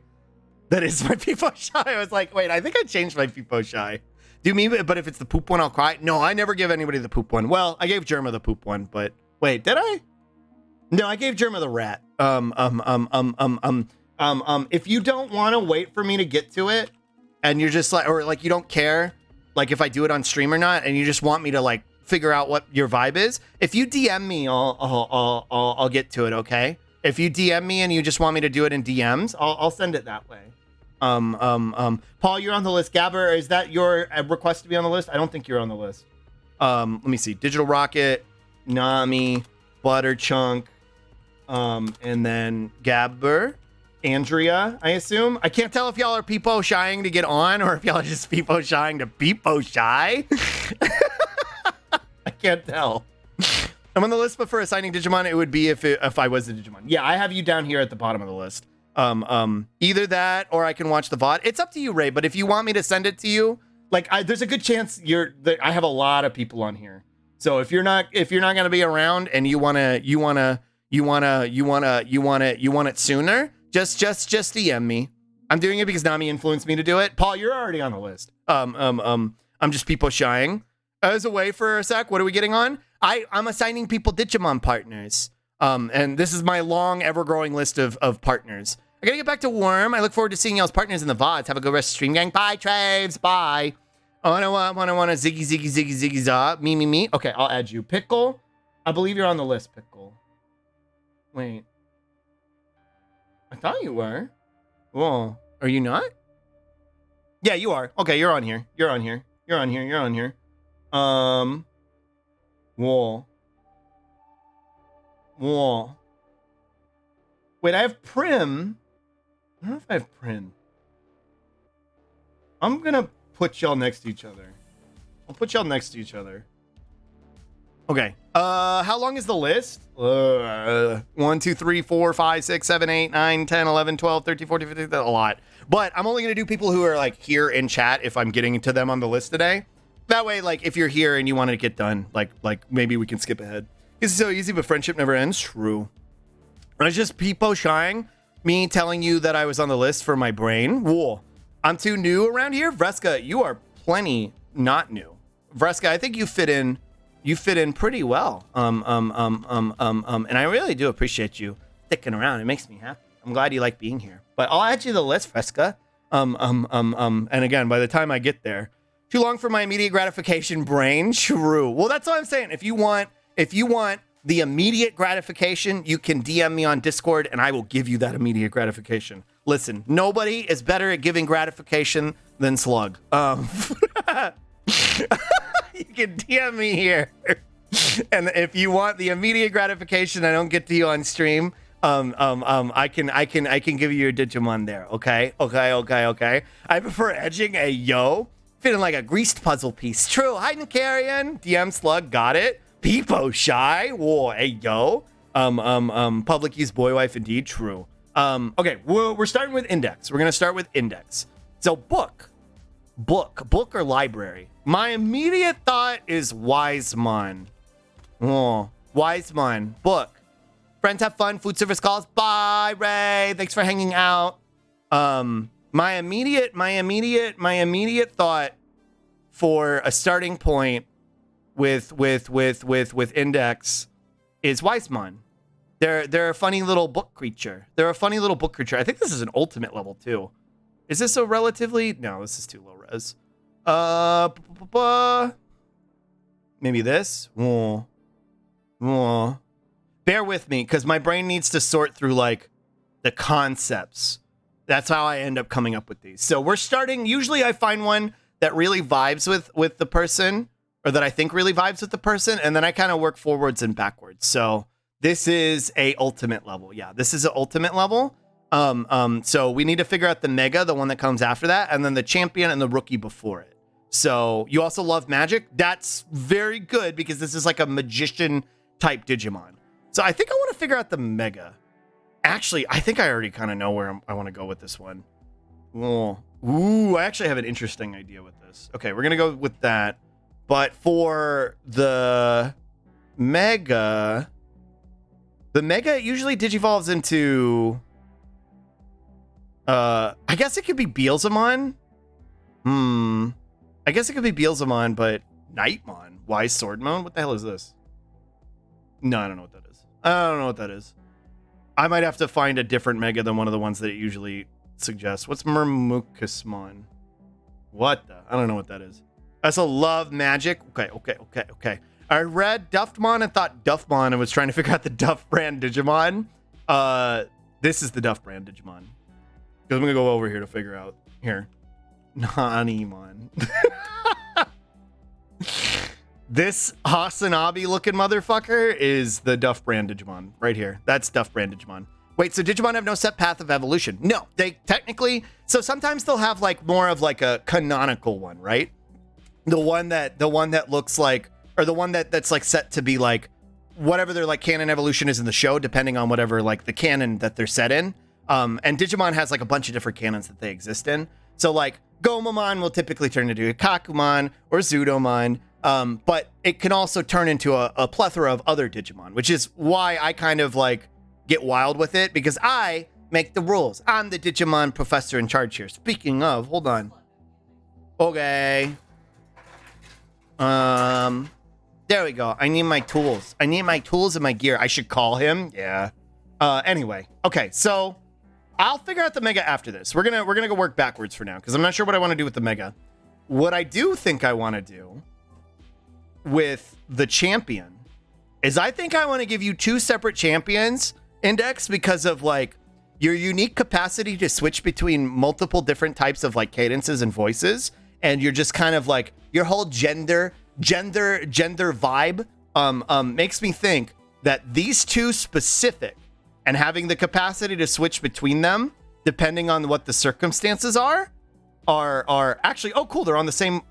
That is my Peepo Shy. I was like, wait, I think I changed my Peepo Shy. Do you mean, but if it's the poop one, I'll cry? No, I never give anybody the poop one. Well, I gave Germa the poop one, but wait, did I? No, I gave Germa the rat. If you don't want to wait for me to get to it, and you're just like, or like you don't care, like if I do it on stream or not, and you just want me to like figure out what your vibe is, if you DM me, I'll get to it. Okay. If you DM me and you just want me to do it in DMs, I'll send it that way. Paul, you're on the list. Gabber, is that your request to be on the list? I don't think you're on the list. Let me see. Digital Rocket, Nami, Butter Chunk, and then Gabber, Andrea, I assume. I can't tell if y'all are peepo shying to get on or if y'all are just peepo shying to peepo shy. I can't tell. I'm on the list, but for assigning Digimon, it would be if I was a Digimon. Yeah, I have you down here at the bottom of the list. Either that or I can watch the VOD. It's up to you, Ray, but if you want me to send it to you, like there's a good chance I have a lot of people on here. So if you're not going to be around and you want it sooner, just DM me. I'm doing it because Nami influenced me to do it. Paul, you're already on the list. I'm just people shying. As a way for a sec, what are we getting on? I'm assigning people Digimon partners. And this is my long, ever-growing list of partners. I gotta get back to Worm. I look forward to seeing y'all's partners in the VODs. Have a good rest of stream, gang. Bye, Traves. Bye. Wanna ziggy za. Me. Okay, I'll add you. Pickle. I believe you're on the list, Pickle. Wait. I thought you were. Whoa. Are you not? Yeah, you are. Okay, you're on here. Whoa. Wait, I have Prim. I don't know if I have Prim. I'm gonna put y'all next to each other. I'll put y'all next to each other. Okay. How long is the list? 1, 2, 3, 4, 5, 6, 7, 8, 9, 10, 11, 12, 13, 14, 15, that's a lot. But I'm only gonna do people who are like here in chat if I'm getting to them on the list today. That way, like if you're here and you want to get done, like maybe we can skip ahead. It's so easy, but friendship never ends. True. I was just peepo shying, me telling you that I was on the list for my brain. Whoa. I'm too new around here. Vreska, you are plenty not new. Vreska, I think you fit in pretty well. And I really do appreciate you sticking around. It makes me happy. I'm glad you like being here. But I'll add you to the list, Vreska. And again, by the time I get there, too long for my immediate gratification brain. True. Well, that's what I'm saying. If you want the immediate gratification, you can DM me on Discord and I will give you that immediate gratification. Listen, nobody is better at giving gratification than Slug. You can DM me here. And if you want the immediate gratification I don't get to you on stream, I can give you your Digimon there. Okay. I prefer edging a yo. Feeling like a greased puzzle piece. True. Hi, Nicarian. DM Slug. Got it. Peepo shy. Whoa, hey, yo. Public use boy wife. Indeed. True. Okay. We're starting with index. We're going to start with index. So book or library. My immediate thought is Wisemon. Oh, Wisemon. Book. Friends have fun. Food service calls. Bye, Ray. Thanks for hanging out. My immediate thought for a starting point with index is Wisemon. They're a funny little book creature. I think this is an ultimate level too. Is this a relatively? No, this is too low res. Maybe this. Bear with me, because my brain needs to sort through like the concepts. That's how I end up coming up with these. So we're starting. Usually I find one that really vibes with the person, or that I think really vibes with the person, and then I kind of work forwards and backwards. So this is a ultimate level. Yeah, this is an ultimate level. So we need to figure out the mega, the one that comes after that, and then the champion and the rookie before it. So you also love magic. That's very good because this is like a magician type Digimon. So I think I want to figure out the mega. Actually, I think I already kind of know where I want to go with this one. Ooh, I actually have an interesting idea with this. Okay, we're going to go with that. But for the mega usually digivolves into... I guess it could be Beelzemon. I guess it could be Beelzemon, but Nightmon. Wise Swordmon? What the hell is this? No, I don't know what that is. I might have to find a different mega than one of the ones that it usually suggests. What's Murmukusmon? What the? I don't know what that is. That's a love magic. Okay. I read Duffmon and thought Duffmon and was trying to figure out the Duff brand Digimon. This is the Duff brand Digimon. Because I'm gonna go over here to figure out here. Nanimon. This Hasanabi looking motherfucker is the Duff Brand Digimon right here. That's Duff Brand Digimon. Wait, so Digimon have no set path of evolution? No, they technically, so sometimes they'll have like more of like a canonical one, right? The one that looks like, or the one that's like set to be like whatever their like canon evolution is in the show, depending on whatever like the canon that they're set in. And Digimon has like a bunch of different canons that they exist in. So like Gomamon will typically turn into a Kakumon or Zudomon. But it can also turn into a plethora of other Digimon, which is why I kind of like get wild with it, because I make the rules. I'm the Digimon professor in charge here. Speaking of, hold on. Okay. There we go. I need my tools. I need my tools and my gear. I should call him. Yeah. Anyway. Okay. So I'll figure out the Mega after this. We're gonna go work backwards for now, because I'm not sure what I want to do with the Mega. What I do think I want to do with the champion is I think I want to give you 2 separate champions, Index, because of like your unique capacity to switch between multiple different types of like cadences and voices, and you're just kind of like your whole gender vibe makes me think that these 2 specific and having the capacity to switch between them depending on what the circumstances are actually, oh cool, they're on the same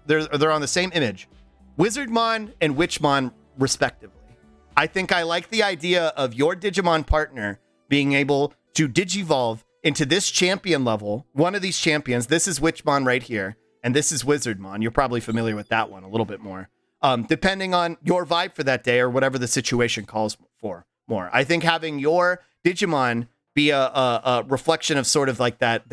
image. Wizardmon and Witchmon respectively. I think I like the idea of your Digimon partner being able to digivolve into this champion level. One of these champions, this is Witchmon right here, and this is Wizardmon. You're probably familiar with that one a little bit more. Depending on your vibe for that day or whatever the situation calls for more. I think having your Digimon be a reflection of sort of like that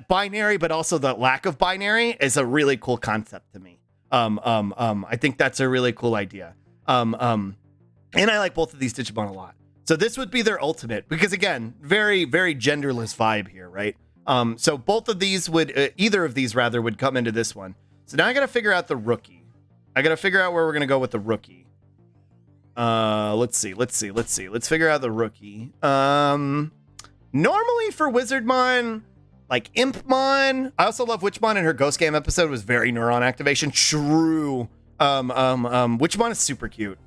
binary, but also the lack of binary is a really cool concept to me. I think that's a really cool idea. And I like both of these Digimon a lot. So this would be their ultimate, because again, very, very genderless vibe here, right? So both of these would, either of these rather, would come into this one. So now I got to figure out the rookie. I got to figure out where we're going to go with the rookie. Let's see. Let's figure out the rookie. Normally for Wizardmon, like Impmon. I also love Witchmon, and her Ghost Game episode was very neuron activation. True. Witchmon is super cute.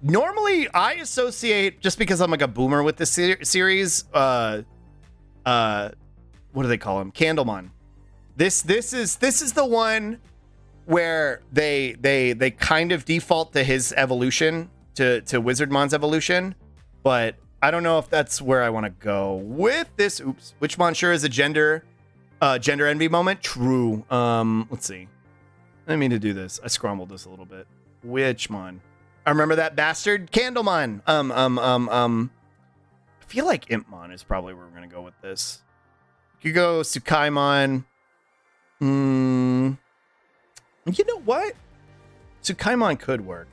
Normally I associate, just because I'm like a boomer with this series, what do they call him? Candlemon. This is the one where they kind of default to his evolution, to Wizardmon's evolution, but I don't know if that's where I want to go with this. Oops. Witchmon sure is a gender envy moment. True. Let's see. I didn't mean to do this. I scrambled this a little bit. Witchmon. I remember that bastard. Candlemon. I feel like Impmon is probably where we're gonna go with this. You could go Tsukaimon. You know what? Tsukaimon could work.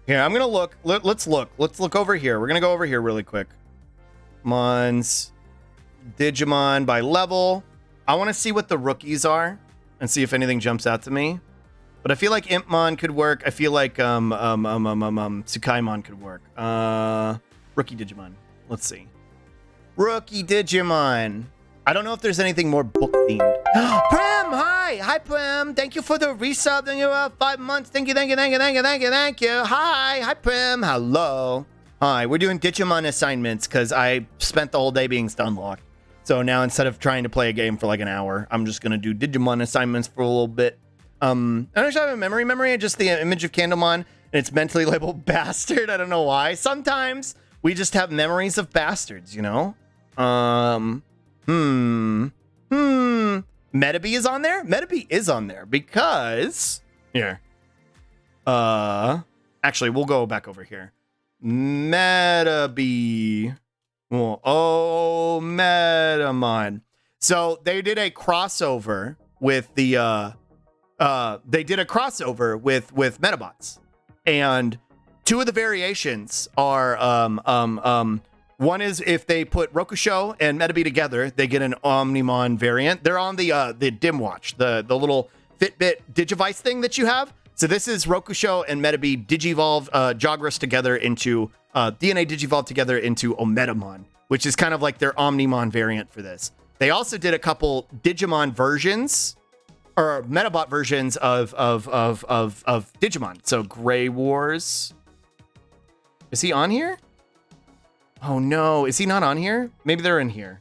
Here, I'm gonna look. Let's look. Let's look over here. We're gonna go over here really quick. Mons, Digimon by level. I want to see what the rookies are and see if anything jumps out to me. But I feel like Impmon could work. I feel like Tsukaimon could work. Rookie Digimon. Let's see. Rookie Digimon. I don't know if there's anything more book themed. Prem, hi. Hi, Prem. Thank you for the resub in your 5 months. Thank you. Hi, Prem. Hello. Hi, we're doing Digimon assignments because I spent the whole day being stunlocked. So now instead of trying to play a game for like an hour, I'm just going to do Digimon assignments for a little bit. I don't actually have a memory, just the image of Candlemon, and it's mentally labeled bastard. I don't know why. Sometimes we just have memories of bastards, you know? Metabee is on there? Metabee is on there because here. Actually, we'll go back over here. Metabee. Oh, Metamon. So they did a crossover with the with Metabots. And 2 of the variations are one is if they put Rokusho and Metabee together, they get an Omnimon variant. They're on the Dimwatch, the little Fitbit Digivice thing that you have. So this is Rokusho and Metabee Digivolve Jogras together into DNA Digivolve together into Ometamon, which is kind of like their Omnimon variant for this. They also did a couple Digimon versions or Metabot versions of Digimon. So Grey Wars. Is he on here? Oh no, is he not on here? Maybe they're in here.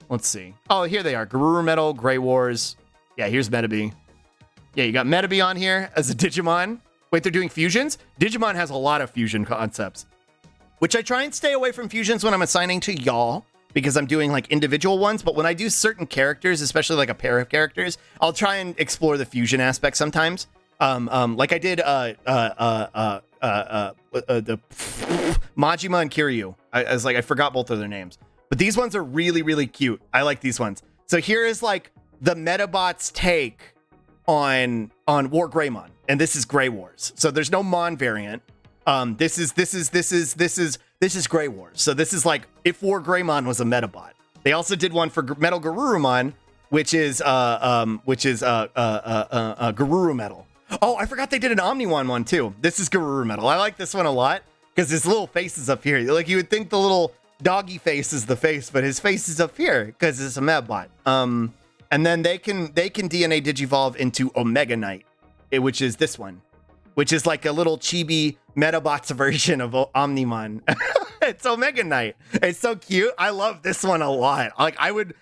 Let's see. Oh, here they are. Garuru Metal, Grey Wars. Yeah, here's Metabee. Yeah, you got Metabee on here as a Digimon. Wait, they're doing fusions? Digimon has a lot of fusion concepts, which I try and stay away from fusions when I'm assigning to y'all, because I'm doing like individual ones. But when I do certain characters, especially like a pair of characters, I'll try and explore the fusion aspect sometimes. Like I did the Majima and Kiryu. I was like, I forgot both of their names, but these ones are really, really cute. I like these ones. So here is like the Metabot's take on War Greymon, and this is Grey Wars. So there's no Mon variant. This is Grey Wars. So this is like if War Greymon was a Metabot. They also did one for Metal Garurumon, which is Garuru Metal. Oh, I forgot they did an Omniwan one too. This is Garuru Metal. I like this one a lot because his little face is up here. Like you would think the little doggy face is the face, but his face is up here because it's a Metabot. And then they can DNA Digivolve into Omega Knight, which is this one, which is like a little chibi Metabots version of Omnimon. It's Omega Knight. It's so cute. I love this one a lot. Like I would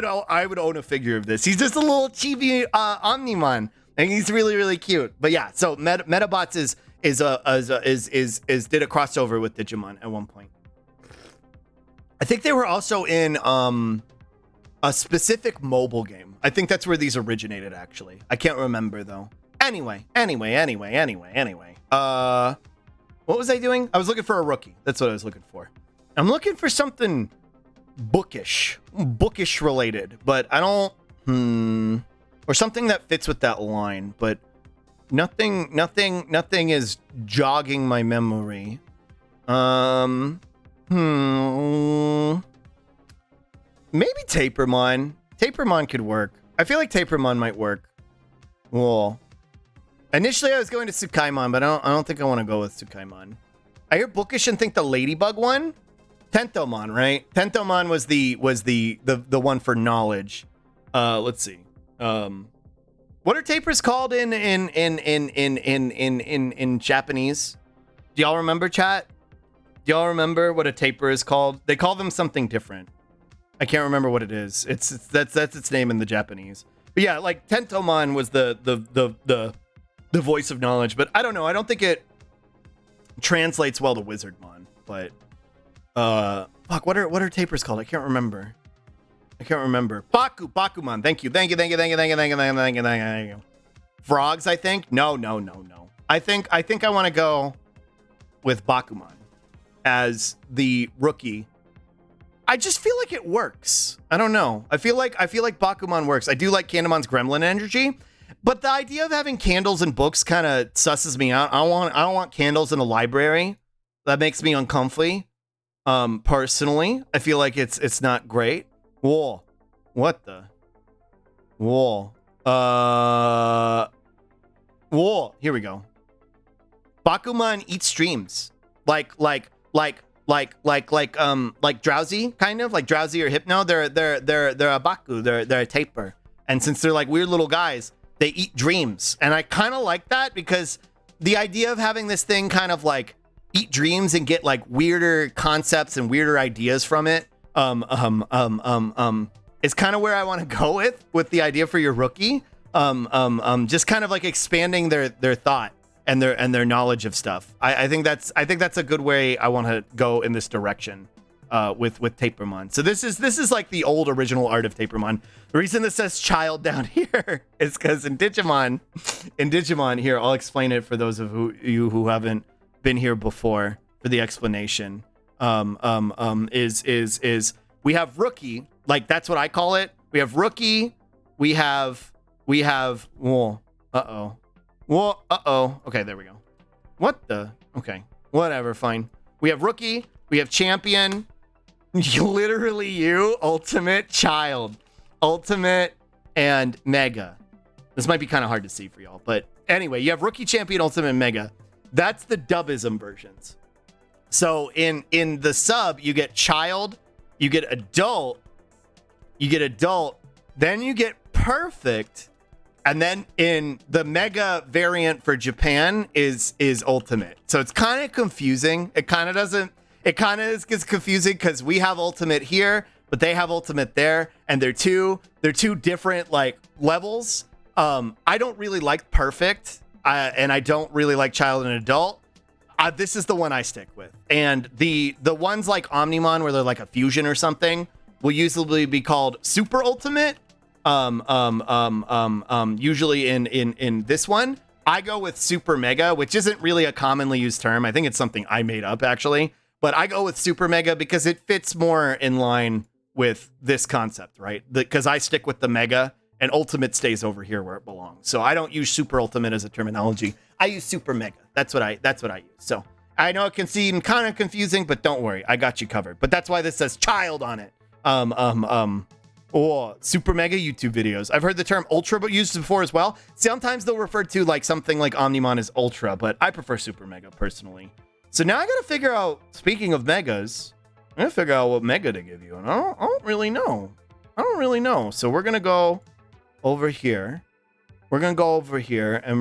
own a figure of this. He's just a little chibi Omnimon, and he's really, really cute. But yeah, so Metabots did a crossover with Digimon at one point. I think they were also in a specific mobile game. I think that's where these originated, actually. I can't remember though. Anyway. What was I doing? I was looking for a rookie. That's what I was looking for. I'm looking for something bookish related, but I don't, or something that fits with that line, but nothing is jogging my memory. Maybe Tapermon. Tapermon could work. I feel like Tapermon might work. Well, initially I was going to Tsukaimon, but I don't think I want to go with Tsukaimon. I hear bookish and think the Ladybug one. Tentomon, right? Tentomon was the one for knowledge. Let's see. What are tapers called in Japanese? Do y'all remember, chat? Do y'all remember what a taper is called? They call them something different. I can't remember what it is. That's its name in the Japanese. But yeah, like Tentomon was the voice of knowledge, but I don't know. I don't think it translates well to Wizardmon. But fuck, what are tapers called? I can't remember. Bakumon. Thank you. Frogs, I think. No. I think I want to go with Bakumon as the rookie. I just feel like it works. I don't know. I feel like Bakumon works. I do like Candamon's gremlin energy, but the idea of having candles and books kind of susses me out. I don't want candles in a library. That makes me uncomfy. Personally, I feel like it's not great. Whoa. What the? Whoa. Whoa. Here we go. Bakumon eats dreams. Like Drowsy, kind of like Drowsy or Hypno. They're a Baku. They're a taper. And since they're like weird little guys, they eat dreams. And I kind of like that because the idea of having this thing kind of like eat dreams and get like weirder concepts and weirder ideas from it is kind of where I want to go with the idea for your rookie. Just kind of like expanding their thought and their knowledge of stuff. I think that's a good way I want to go in this direction with Tapermon. So this is like the old original art of Tapermon. The reason this says child down here is because in Digimon here, I'll explain it for those of you who haven't been here before for the explanation. Is we have rookie, like that's what I call it. We have rookie, we have whoa, okay, there we go. What the? Okay, whatever, fine. We have rookie, we have champion, literally you, ultimate, child, ultimate, and mega. This might be kind of hard to see for y'all, but anyway, you have rookie, champion, ultimate, and mega. That's the dubism versions. So in the sub, you get child, you get adult, then you get perfect, and then in the mega variant for Japan is ultimate. So it's kind of confusing. It kind of gets confusing because we have ultimate here, but they have ultimate there, and they're two different like levels. I don't really like perfect, and I don't really like child and adult. This is the one I stick with. And the ones like Omnimon, where they're like a fusion or something, will usually be called super ultimate. Usually in this one, I go with super mega, which isn't really a commonly used term. I think it's something I made up actually, but I go with super mega because it fits more in line with this concept, right? Because I stick with the mega, and ultimate stays over here where it belongs. So I don't use super ultimate as a terminology. I use super mega. That's what I use. So I know it can seem kind of confusing, but don't worry, I got you covered. But that's why this says child on it. Or super mega YouTube videos. I've heard the term ultra but used before as well. Sometimes they'll refer to like something like Omnimon as ultra, but I prefer super mega personally. So now I gotta figure out, speaking of megas, I'm gonna figure out what mega to give you. And I don't really know. So we're gonna go over here. And we're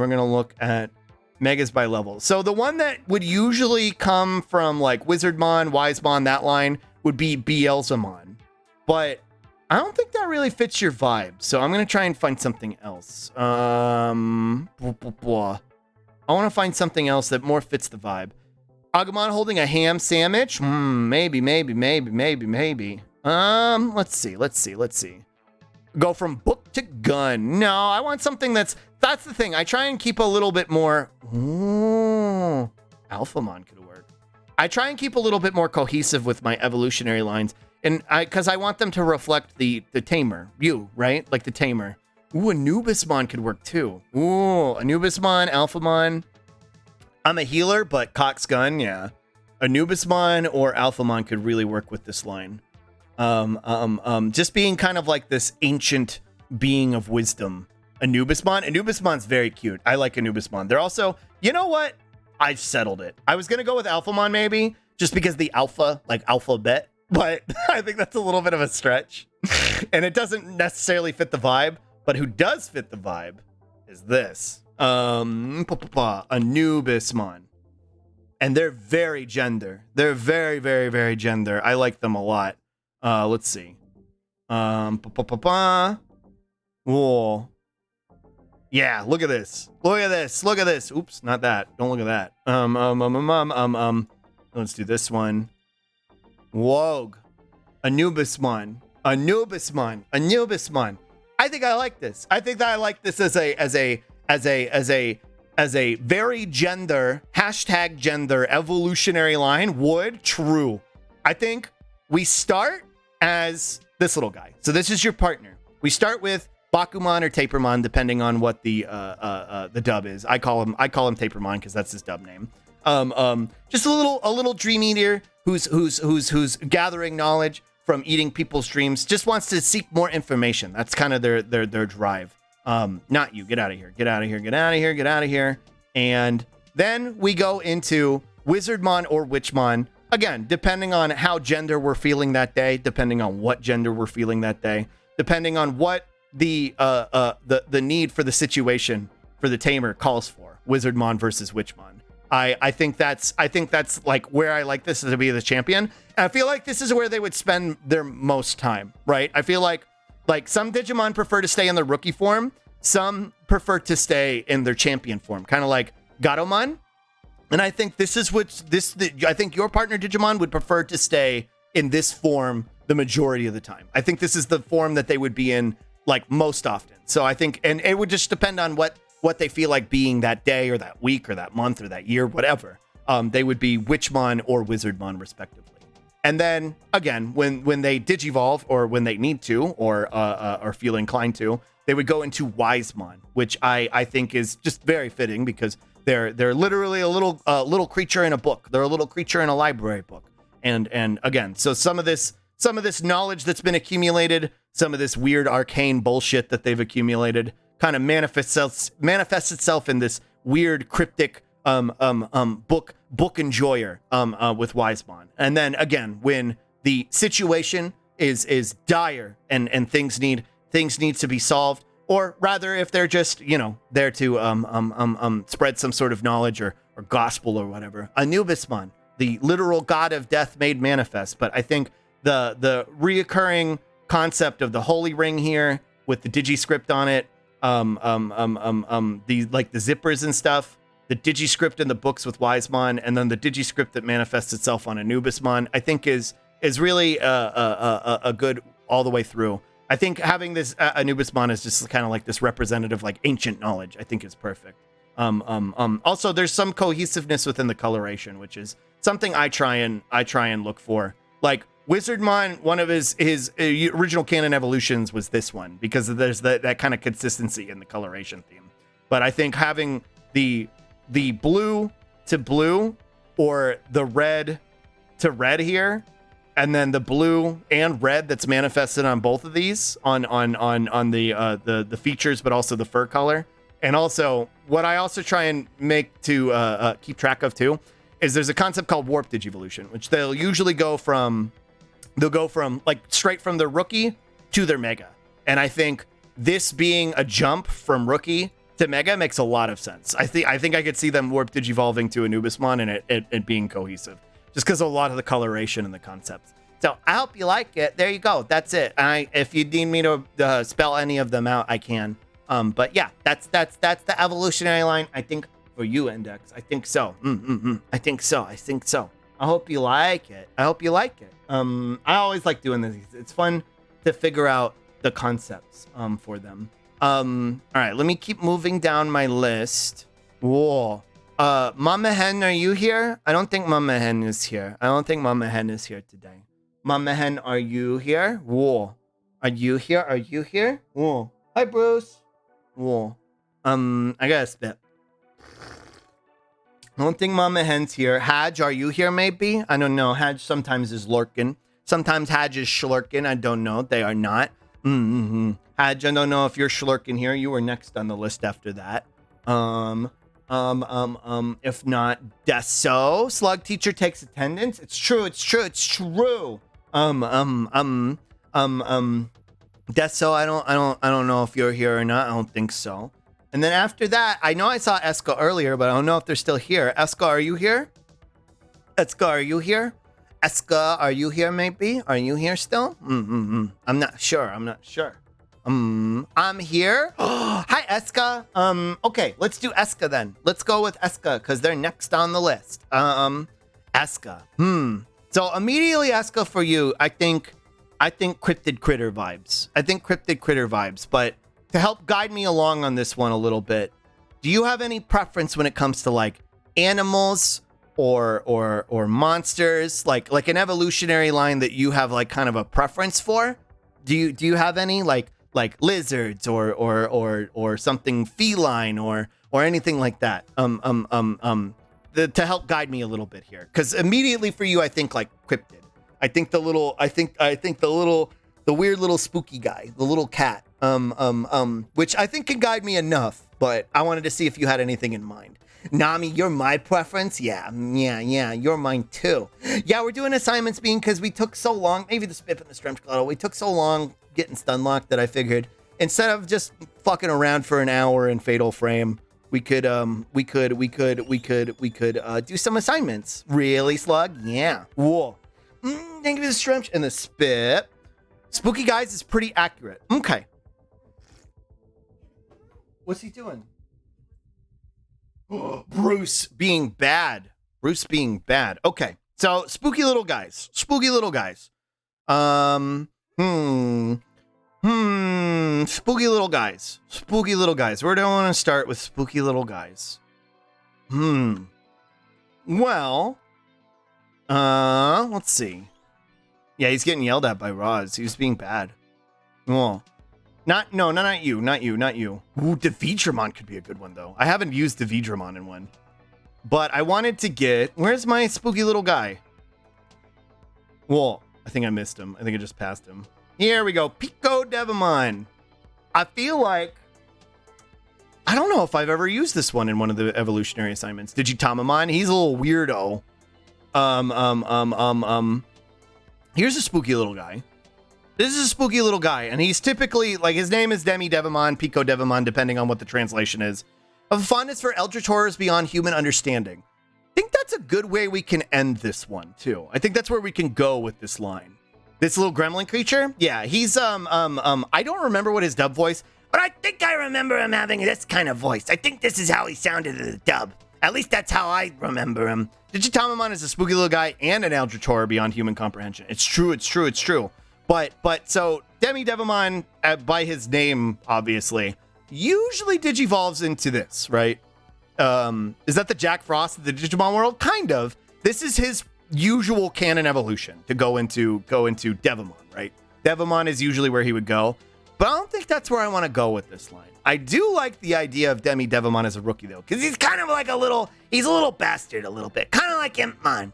gonna look at megas by level. So the one that would usually come from like Wizardmon, Wisemon, that line would be Beelzemon. But I don't think that really fits your vibe. So I'm gonna try and find something else. I want to find something else that more fits the vibe. Agumon holding a ham sandwich? Maybe. Let's see. Go from book to gun. No, I want something that's the thing. I try and keep a little bit more. Ooh, Alphamon could work. I try and keep a little bit more cohesive with my evolutionary lines, and because I want them to reflect the tamer, right? Like the tamer. Ooh, Anubismon could work too. Ooh, Anubismon, Alphamon. I'm a healer, but Cox gun, yeah. Anubismon or Alphamon could really work with this line. Just being kind of like this ancient being of wisdom. Anubismon's very cute. I like Anubismon. They're also, you know what? I've settled it. I was gonna go with Alphamon maybe, just because the alpha, like alphabet, but I think that's a little bit of a stretch. And it doesn't necessarily fit the vibe, but who does fit the vibe is this. Anubismon. And they're very gender. They're very, very, very gender. I like them a lot. Let's see. Whoa. Yeah, look at this. Oops, not that. Don't look at that. Let's do this one. Whoa. Anubismon. I think I like this. I think that I like this as a very gender, #gender evolutionary line. True. I think we start as this little guy. So this is your partner. We start with Bakumon or Tapermon, depending on what the dub is. I call him Tapermon because that's his dub name. Just a little dream eater who's gathering knowledge from eating people's dreams. Just wants to seek more information. That's kind of their drive. Not you. Get out of here. And then we go into Wizardmon or Witchmon. Again, depending on how gender we're feeling that day, depending on what gender we're feeling that day, depending on what the need for the situation for the tamer calls for. Wizardmon versus Witchmon. I think that's like where I like this to be the champion. And I feel like this is where they would spend their most time, right? I feel like some Digimon prefer to stay in their rookie form. Some prefer to stay in their champion form, kind of like Gatomon. And I think I think your partner Digimon would prefer to stay in this form the majority of the time. I think this is the form that they would be in like most often. So I think, and it would just depend on what they feel like being that day or that week or that month or that year, whatever. They would be Witchmon or Wizardmon respectively. And then again, when they digivolve or when they need to or feel inclined to, they would go into Wisemon, which I think is just very fitting because they're literally a little creature in a book. They're a little creature in a library book. And again, so some of this knowledge that's been accumulated, some of this weird arcane bullshit that they've accumulated kind of manifests itself in this weird cryptic book enjoyer with Wisemon. And then again, when the situation is dire and things need to be solved, or rather, if they're just, you know, there to spread some sort of knowledge or gospel or whatever. Anubismon, the literal god of death made manifest. But I think the reoccurring concept of the holy ring here with the digiscript on it, the like the zippers and stuff, the digiscript in the books with Wisemon, and then the digiscript that manifests itself on Anubismon, I think is really a good all the way through. I think having this Anubismon is just kind of like this representative, like ancient knowledge, I think is perfect. Also, there's some cohesiveness within the coloration, which is something I try and look for. Like Wizardmon, one of his original canon evolutions was this one, because there's that kind of consistency in the coloration theme. But I think having the blue to blue or the red to red here, and then the blue and red that's manifested on both of these on the features, but also the fur color. And also what I also try and make to keep track of too is there's a concept called warp digivolution, which they'll usually go from like straight from their rookie to their mega. And I think this being a jump from rookie to mega makes a lot of sense. I think I could see them warp digivolving to Anubismon and it being cohesive, just because of a lot of the coloration and the concepts. So I hope you like it. There you go. That's it. If you need me to spell any of them out, I can. But yeah, that's the evolutionary line. I think for you, Index. I think so. I think so. I hope you like it. I always like doing this. It's fun to figure out the concepts for them. All right, let me keep moving down my list. Whoa. Mama Hen, are you here? I don't think Mama Hen is here. Today. Mama Hen, are you here? Whoa. Are you here? Whoa. Hi, Bruce. Whoa. I gotta spit. I don't think Mama Hen's here. Hadge, are you here maybe? I don't know. Hadge sometimes is lurking. Sometimes Hadge is schlurking. I don't know. They are not. Hadge, I don't know if you're schlurking here. You were next on the list after that. If not, Deso. Slug teacher takes attendance. It's true. Deso, I don't know if you're here or not. I don't think so. And then after that, I know I saw Eska earlier, but I don't know if they're still here. Eska, are you here? Eska, are you here? Eska, are you here maybe? Are you here still? I'm not sure. I'm here. Hi, Eska. Okay, let's do Eska then. Let's go with Eska because they're next on the list. Eska. So immediately Eska for you, I think cryptid critter vibes. But to help guide me along on this one a little bit, do you have any preference when it comes to like animals or monsters, like an evolutionary line that you have like kind of a preference for? Do you have any like lizards or something feline or anything like that? To help guide me a little bit here, because immediately for you, I think like cryptid. I think the weird little spooky guy, the little cat, which I think can guide me enough. But I wanted to see if you had anything in mind. Nami, you're my preference. Yeah, you're mine too. Yeah, we're doing assignments because we took so long. Maybe the Spiff and the Stremschladdle. We took so long getting stunlocked that I figured instead of just fucking around for an hour in Fatal Frame, we could do some assignments. Really, Slug? Yeah. Whoa. Thank you for the Stremsch and the Spit. Spooky Guys is pretty accurate. Okay. What's he doing? Bruce being bad. Okay. So spooky little guys. Spooky little guys. Where do I want to start with spooky little guys? Well, let's see. Yeah, he's getting yelled at by Roz. He was being bad. Well, not you. Ooh, Devidramon could be a good one, though. I haven't used Devidramon in one. But I wanted to get... Where's my spooky little guy? Well, I think I missed him. I think I just passed him. Here we go. Pico Devamon. I feel like... I don't know if I've ever used this one in one of the evolutionary assignments. Digitamamon. He's a little weirdo. Here's a spooky little guy. This is a spooky little guy, and he's typically, like, his name is Demi Devimon, Pico Devimon, depending on what the translation is. Of fondness for eldritch horrors beyond human understanding. I think that's a good way we can end this one, too. I think that's where we can go with this line. This little gremlin creature? Yeah, he's, I don't remember what his dub voice, but I think I remember him having this kind of voice. I think this is how he sounded in the dub. At least that's how I remember him. Digitamamon is a spooky little guy and an eldritch horror beyond human comprehension. It's true, it's true, it's true. But so Demi Devimon, by his name, obviously, usually digivolves into this, right? Is that the Jack Frost of the Digimon world? Kind of. This is his usual canon evolution to go into Devimon, right? Devimon is usually where he would go, but I don't think that's where I want to go with this line. I do like the idea of Demi Devimon as a rookie, though, because he's kind of like he's a little bastard a little bit, kind of like Impmon,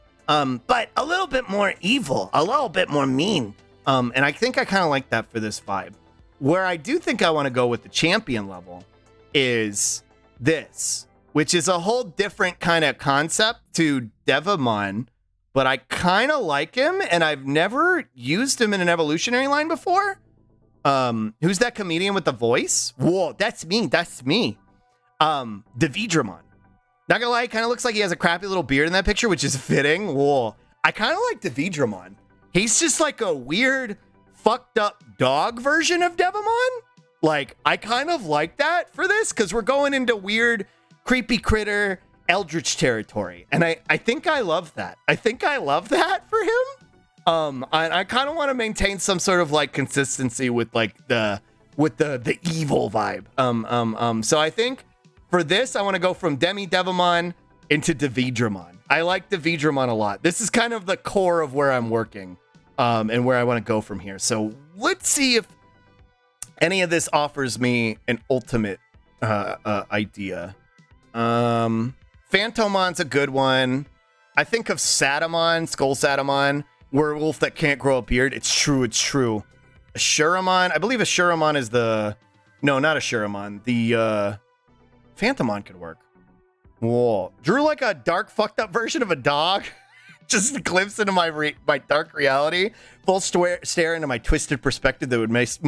but a little bit more evil, a little bit more mean. And I think I kind of like that for this vibe. Where I do think I want to go with the champion level is this, which is a whole different kind of concept to Devimon, but I kind of like him, and I've never used him in an evolutionary line before. Who's that comedian with the voice? Whoa, that's me. Davidramon. Not gonna lie, kind of looks like he has a crappy little beard in that picture, which is fitting. Whoa, I kind of like Davidramon. He's just like a weird, fucked up dog version of Devimon. Like, I kind of like that for this, because we're going into weird, creepy critter, eldritch territory. And I think I love that. I think I love that for him. I kind of want to maintain some sort of like consistency with like the evil vibe. So I think for this, I want to go from Demi Devimon into Davidramon. I like Davidramon a lot. This is kind of the core of where I'm working, and where I want to go from here. So let's see if any of this offers me an ultimate idea. Phantomon's a good one. I think of Satamon, Skull Satamon, werewolf that can't grow a beard. It's true, it's true. Ashuramon, I believe Ashuramon is the... No, not Ashuramon. The Phantomon could work. Whoa. Drew like a dark, fucked up version of a dog. Just a glimpse into my dark reality. Full stare into my twisted perspective that would make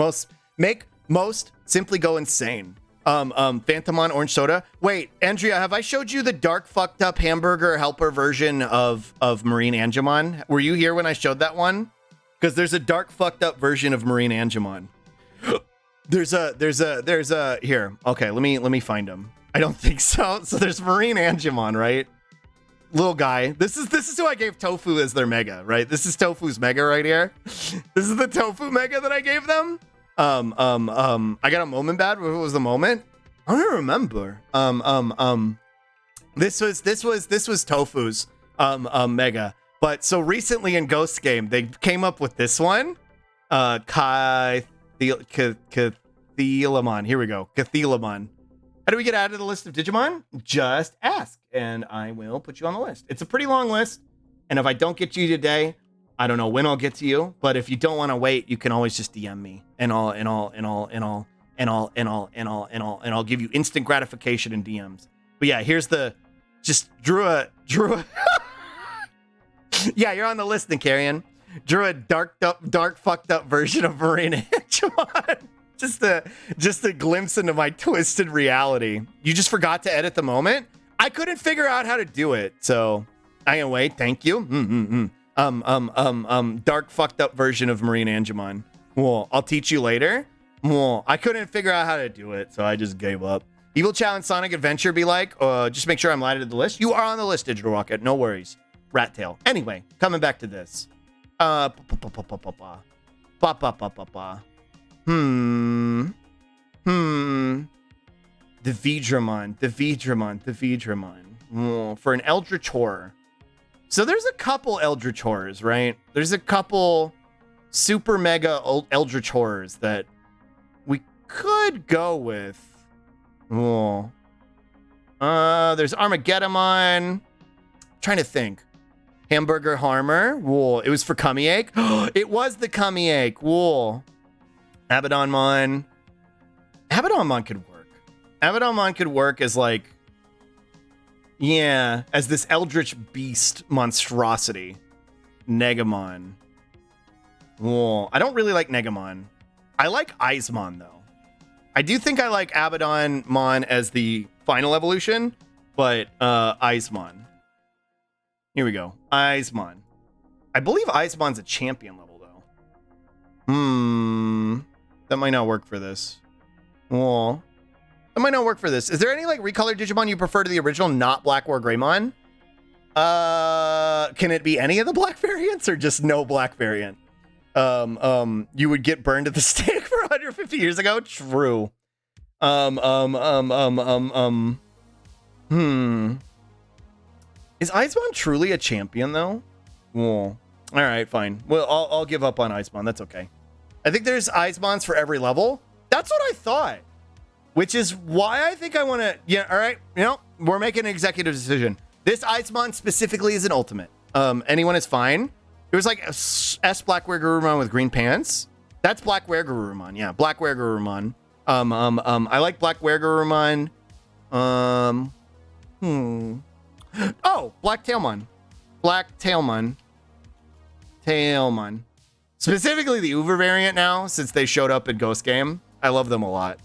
most simply go insane. Phantomon orange soda. Wait, Andrea, have I showed you the dark, fucked up hamburger helper version of Marine Angemon? Were you here when I showed that one? Because there's a dark, fucked up version of Marine Angemon. There's a here. Okay, let me find him. I don't think so. So there's Marine Angemon, right? Little guy. This is who I gave Tofu as their mega, right? This is Tofu's mega right here. This is the Tofu mega that I gave them. I got a moment bad. What was the moment? I don't remember. This was Tofu's mega. But so recently in Ghost Game, they came up with this one. Cathelamon. Here we go. Cathelamon. How do we get added to the list of Digimon? Just ask, and I will put you on the list. It's a pretty long list, and if I don't get you today, I don't know when I'll get to you. But if you don't want to wait, you can always just DM me, and I'll give you instant gratification in DMs. But yeah, here's the just drew a. Yeah, you're on the list, Nickarian. Drew a dark fucked up version of Marine Angemon. Just a glimpse into my twisted reality. You just forgot to edit the moment? I couldn't figure out how to do it, so I can wait. Thank you. Dark fucked up version of Marine Angemon. Well, I'll teach you later. Well, I couldn't figure out how to do it, so I just gave up. Evil Challenge Sonic Adventure be like, just make sure I'm added to the list. You are on the list, Digital Rocket. No worries. Rat Tail. Anyway, coming back to this. Davidramon. For an Eldritch Horror. So there's a couple Eldritch Horrors, right? There's a couple super mega Eldritch Horrors that we could go with. There's Armageddonmon. Trying to think. Hamburger Harmer. Whoa, it was for Kamiake. It was the Kamiake. Whoa. Abaddonmon. Abaddonmon could work. Abaddonmon could work as like, yeah, as this eldritch beast monstrosity. Negamon. Whoa. I don't really like Negamon. I like Eismon, though. I do think I like Abaddon-mon as the final evolution, but Eismon. Here we go. Eismon. I believe Eismon's a champion level, though. That might not work for this. Whoa. That might not work for this. Is there any, like, recolored Digimon you prefer to the original, not Black War Greymon? Can it be any of the black variants or just no black variant? You would get burned at the stake for 150 years ago? True. Is Eismon truly a champion, though? Whoa. All right, fine. Well, I'll give up on Eismon. That's okay. I think there's Eismons for every level. That's what I thought. Which is why I think I want to... Yeah, all right. You know, we're making an executive decision. This Eismon specifically is an ultimate. Anyone is fine. It was like S Black Wergurumon with green pants. That's Black Wergurumon. Yeah, Black Wergurumon. I like Black Wergurumon. Oh, Black Tailmon. Black Tailmon. Tailmon. Specifically the Uber variant now, since they showed up in Ghost Game. I love them a lot.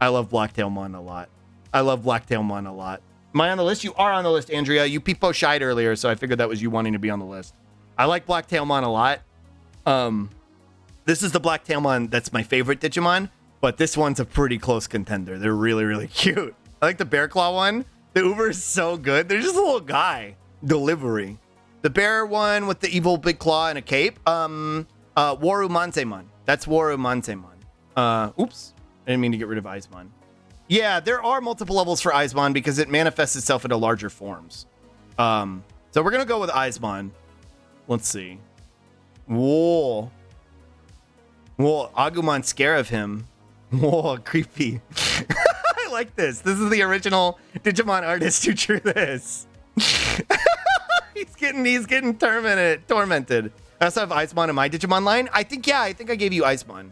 I love Black Tailmon a lot. I love Black Tailmon a lot. Am I on the list? You are on the list, Andrea. You peepo shied earlier, so I figured that was you wanting to be on the list. I like Black Tailmon a lot. This is the Black Tailmon that's my favorite Digimon, but this one's a pretty close contender. They're really, really cute. I like the Bear Claw one. The Uber is so good. They're just a little guy. Delivery. The bear one with the evil big claw and a cape. Waru Mansemon. That's Waru Mansemon. Oops. I didn't mean to get rid of Eismon. Yeah, there are multiple levels for Eismon because it manifests itself into larger forms. So we're going to go with Eismon. Let's see. Whoa. Whoa, Agumon scare of him. Whoa, creepy. I like this. This is the original Digimon artist who drew this. He's getting tormented. I also have Eismon in my Digimon line. I think I gave you Eismon.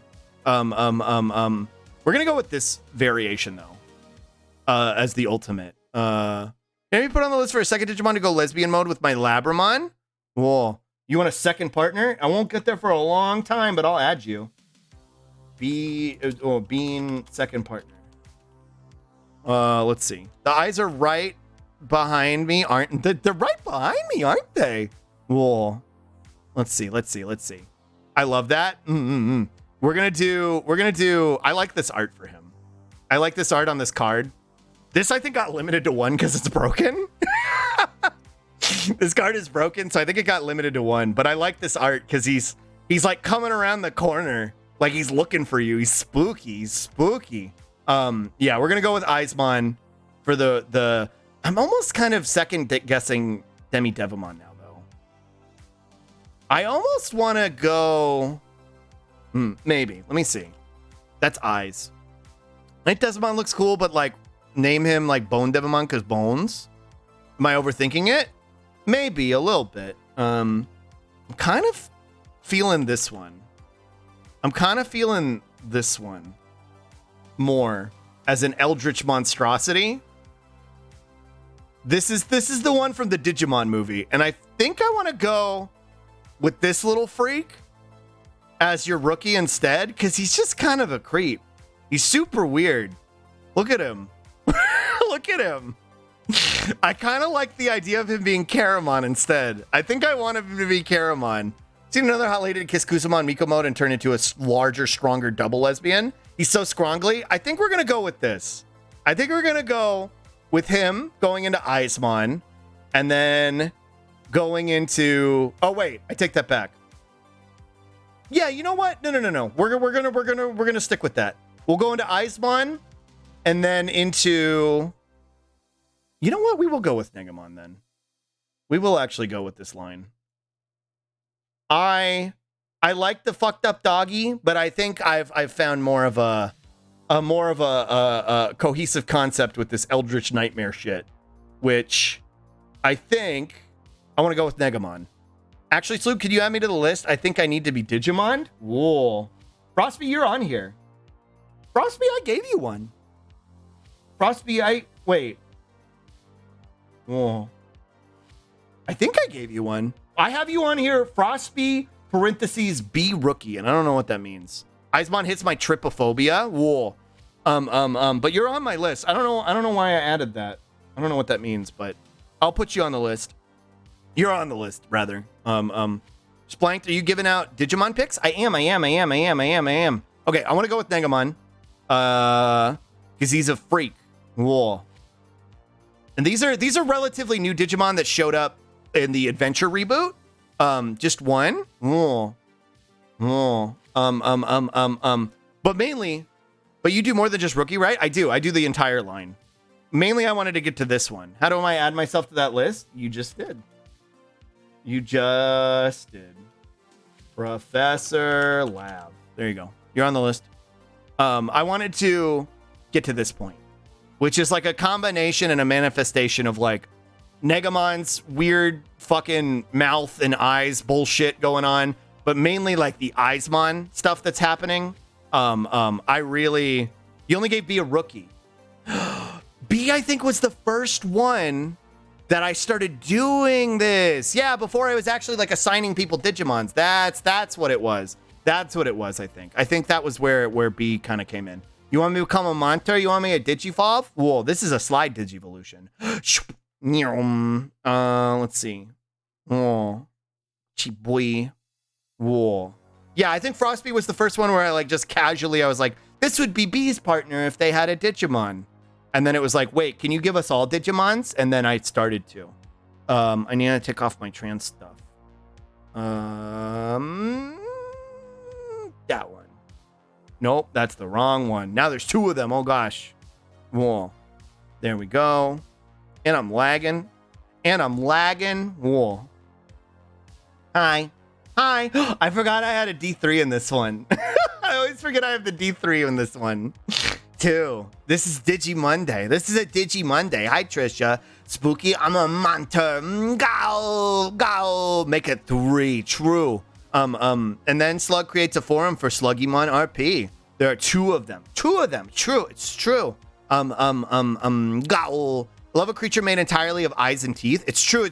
We're gonna go with this variation though, as the ultimate. Can we put on the list for a second Digimon to go lesbian mode with my Labramon? Whoa, you want a second partner? I won't get there for a long time, but I'll add you. Bean second partner. Let's see. The eyes are right behind me, aren't they? They're right behind me, aren't they? Whoa. Let's see. I love that. We're gonna do, I like this art for him. I like this art on this card. This, I think, got limited to 1 because it's broken. This card is broken, so I think it got limited to 1. But I like this art because he's like coming around the corner. Like he's looking for you. He's spooky. Yeah, we're gonna go with Eismon for the I'm almost kind of second guessing Demi Devimon now, though. I almost want to go... maybe. Let me see. That's eyes. Night Devimon looks cool, but, like, name him, like, Bone Devimon because bones? Am I overthinking it? Maybe, a little bit. I'm kind of feeling this one. More as an eldritch monstrosity. This is the one from the Digimon movie, and I think I want to go with this little freak as your rookie instead, because he's just kind of a creep. He's super weird. Look at him. Look at him. I kind of like the idea of him being Karamon instead. I think I want him to be Karamon. Seen another hot lady to kiss Kusama in Miko mode and turn into a larger, stronger double lesbian. He's so scrongly. I think we're going to go with this. I think we're going to go with him going into Eismon and then going into... Oh, wait. I take that back. Yeah, you know what? No. We're gonna stick with that. We'll go into Eismon and then into... You know what? We will go with Negamon then. We will actually go with this line. I like the fucked up doggy, but I think I've found more of a cohesive concept with this Eldritch Nightmare shit, which I think I want to go with Negamon. Actually, Sloop, could you add me to the list? I think I need to be Digimon. Whoa. Frostby, you're on here. Frostby, I gave you one. Frostby, wait. Whoa. I think I gave you one. I have you on here, Frostby, parentheses B rookie, and I don't know what that means. Eismon hits my trypophobia. Whoa. But you're on my list. I don't know why I added that. I don't know what that means, but I'll put you on the list. You're on the list, rather. Splanked, are you giving out Digimon picks? I am. Okay, I want to go with Negamon. Because he's a freak. Whoa. And these are relatively new Digimon that showed up in the Adventure reboot. Just one. Whoa. But you do more than just rookie, right? I do the entire line. Mainly I wanted to get to this one. How do I add myself to that list? You just did. Professor Lab. There you go. You're on the list. I wanted to get to this point, which is like a combination and a manifestation of like Negamon's weird fucking mouth and eyes bullshit going on, but mainly like the Eismon stuff that's happening. You only gave B a rookie. B, I think, was the first one that I started doing this. Yeah, before I was actually like assigning people Digimons. That's what it was. That's what it was, I think. I think that was where B kind of came in. You want me to become a Monster? You want me to Digivolve? Whoa, this is a slide Digivolution. Let's see. Oh, boy. Whoa. Yeah, I think Frostby was the first one where I like just casually, I was like, this would be B's partner if they had a Digimon. And then it was like, wait, can you give us all Digimons? And then I started to. I need to take off my trans stuff. That one. Nope, that's the wrong one. Now there's two of them. Oh gosh. Whoa. There we go. And I'm lagging. Whoa. Hi. I forgot I had a D3 in this one. I always forget I have the D3 in this one. Too. This is Digi Monday. This is a Digi Monday. Hi, Trisha. Spooky, I'm a monster. Go. Make it 3. True. And then Slug creates a forum for Sluggymon RP. There are two of them. True. It's true. Go. Love a creature made entirely of eyes and teeth. It's true.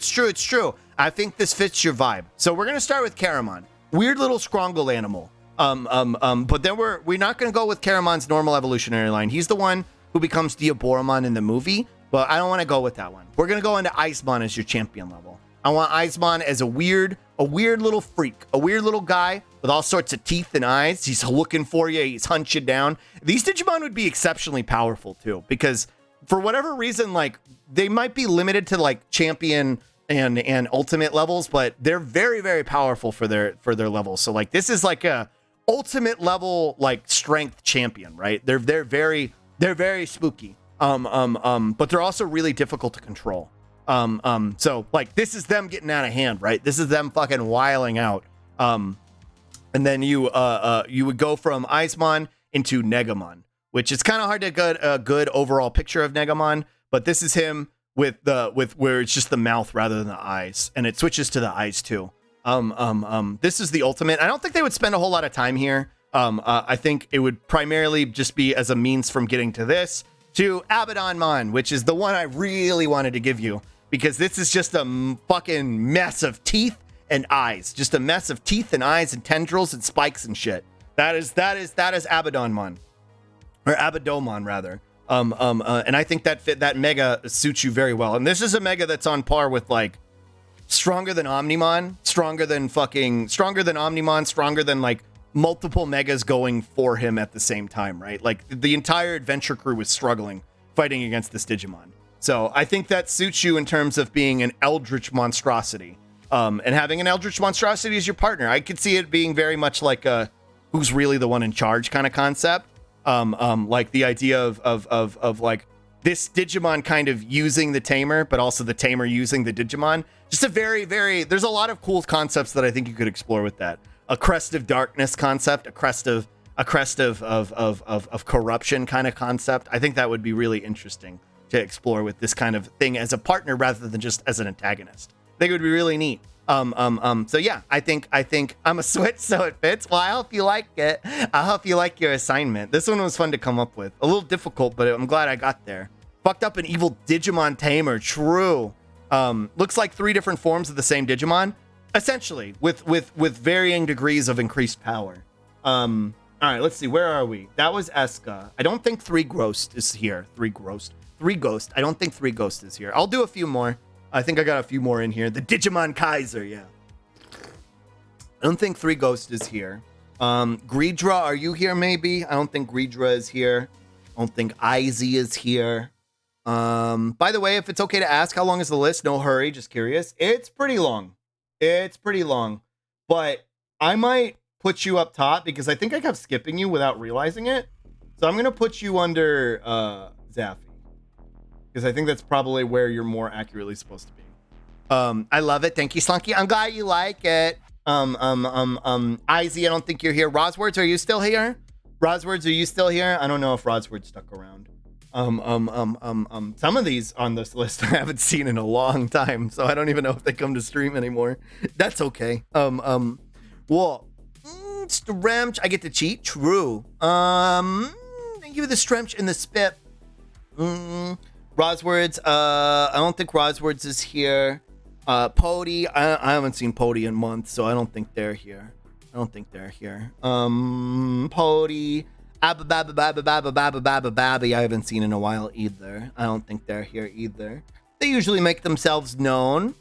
I think this fits your vibe. So we're gonna start with Karamon. Weird little scrongle animal. But then we're not gonna go with Karamon's normal evolutionary line. He's the one who becomes Diaboromon in the movie, but I don't want to go with that one. We're gonna go into Eismon as your champion level. I want Eismon as a weird little freak, a weird little guy with all sorts of teeth and eyes. He's looking for you. He's hunching down. These Digimon would be exceptionally powerful too, because for whatever reason, like they might be limited to like champion and ultimate levels, but they're very, very powerful for their levels. So like this is like a ultimate level like strength champion, right? They're very spooky. But they're also really difficult to control. So like this is them getting out of hand, right? This is them fucking wiling out. And then you would go from Eismon into Negamon, which is kind of hard to get a good overall picture of Negamon, but this is him with where it's just the mouth rather than the eyes, and it switches to the eyes too. This is the ultimate. I don't think they would spend a whole lot of time here. I think it would primarily just be as a means from getting to this to Abaddonmon, which is the one I really wanted to give you, because this is just a fucking mess of teeth and eyes, just a mess of teeth and eyes and tendrils and spikes and shit. That is Abaddonmon, or Abaddomon rather. And I think that mega suits you very well. And this is a mega that's on par with like stronger than Omnimon, stronger than Omnimon, stronger than like multiple megas going for him at the same time, right? Like the entire adventure crew was struggling fighting against this Digimon. So I think that suits you in terms of being an eldritch monstrosity. And having an eldritch monstrosity as your partner. I could see it being very much like a who's really the one in charge kind of concept. Like the idea of like this Digimon kind of using the tamer, but also the tamer using the Digimon. Just a there's a lot of cool concepts that I think you could explore with that. A crest of darkness concept, a crest of corruption kind of concept. I think that would be really interesting to explore with this kind of thing as a partner rather than just as an antagonist. I think it would be really neat. So yeah, I think I'm a switch, so it fits. Well, I hope you like it. I hope you like your assignment. This one was fun to come up with. A little difficult, but I'm glad I got there. Fucked up an evil Digimon tamer. True. Looks like 3 different forms of the same Digimon. Essentially, with varying degrees of increased power. All right, let's see. Where are we? That was Eska. I don't think 3 Ghost is here. 3 Ghost. I don't think 3 Ghost is here. I'll do a few more. I think I got a few more in here. The Digimon Kaiser, yeah. I don't think 3 Ghost is here. Greedra, are you here maybe? I don't think Greedra is here. I don't think Izzy is here. By the way, if it's okay to ask, how long is the list? No hurry, just curious. It's pretty long. But I might put you up top because I think I kept skipping you without realizing it. So I'm going to put you under Zaffy because I think that's probably where you're more accurately supposed to be. I love it. Thank you, Slunky. I'm glad you like it. Izzy, I don't think you're here. Roswords, are you still here? Roswords, are you still here? I don't know if Roswords stuck around. Some of these on this list I haven't seen in a long time, so I don't even know if they come to stream anymore. That's okay. Well, Stremch, I get to cheat. True. Thank you for the Stremch and the Spit. Roswords, I don't think Roswords is here. Pody, I haven't seen Pody in months, so I don't think they're here. Pody, Babby, I haven't seen in a while either. I don't think they're here either. They usually make themselves known.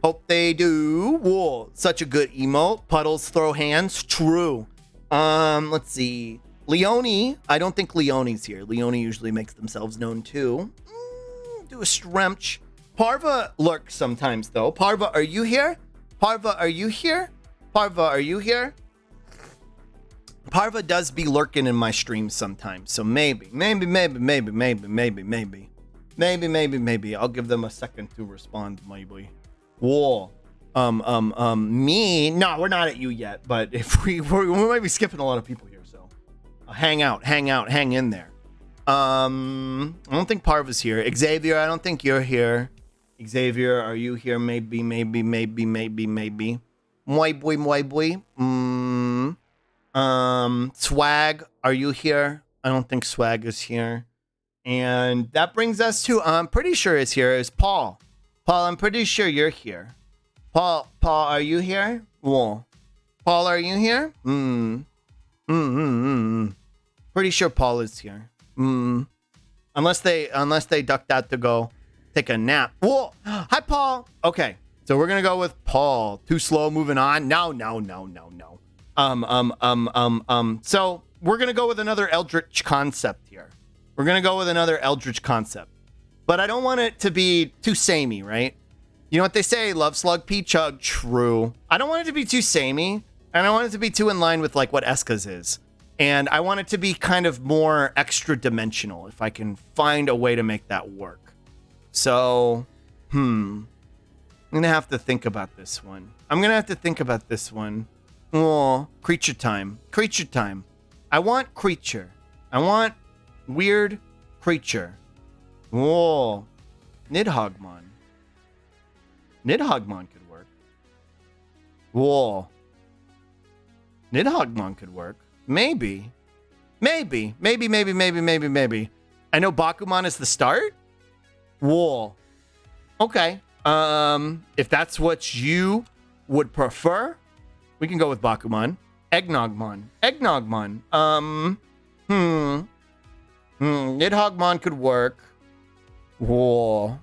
Hope they do. Whoa, such a good emote. Puddles throw hands. True. Let's see. Leone, I don't think Leone's here. Leone usually makes themselves known too. Do a Stremch. Parva lurks sometimes though. Parva, are you here? Parva does be lurking in my streams sometimes. So maybe. I'll give them a second to respond, maybe. Whoa. Me? No, we're not at you yet. But if we might be skipping a lot of people here. So hang in there. I don't think Parva's here. Xavier, I don't think you're here. Xavier, are you here? Maybe. My boy. Swag, are you here? I don't think Swag is here. And that brings us to, I'm pretty sure is here, is Paul. Paul, I'm pretty sure you're here. Paul, are you here? Whoa. Paul, are you here? Pretty sure Paul is here. Unless they ducked out to go take a nap. Whoa. Hi, Paul. Okay. So we're going to go with Paul. Too slow moving on. No. So we're going to go with another Eldritch concept here. But I don't want it to be too samey, right? You know what they say? Love slug pea chug. True. I don't want it to be too samey. And I want it to be too in line with like what Eska's is. And I want it to be kind of more extra dimensional if I can find a way to make that work. So, I'm going to have to think about this one. Oh, creature time. I want creature. I want weird creature. Whoa. Nidhoggmon could work. Whoa. Nidhoggmon could work. Maybe. I know Bakuman is the start. Whoa. Okay. If that's what you would prefer, we can go with Bakuman. Eggnogmon. Nidhoggmon could work. Whoa.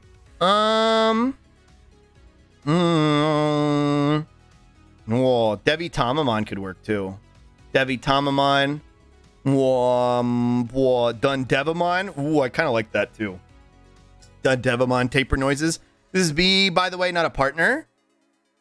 Whoa. Devi Tamamon could work too. Whoa. Dundevamon. Ooh, I kind of like that too. Dundevamon taper noises. This is B, by the way, not a partner.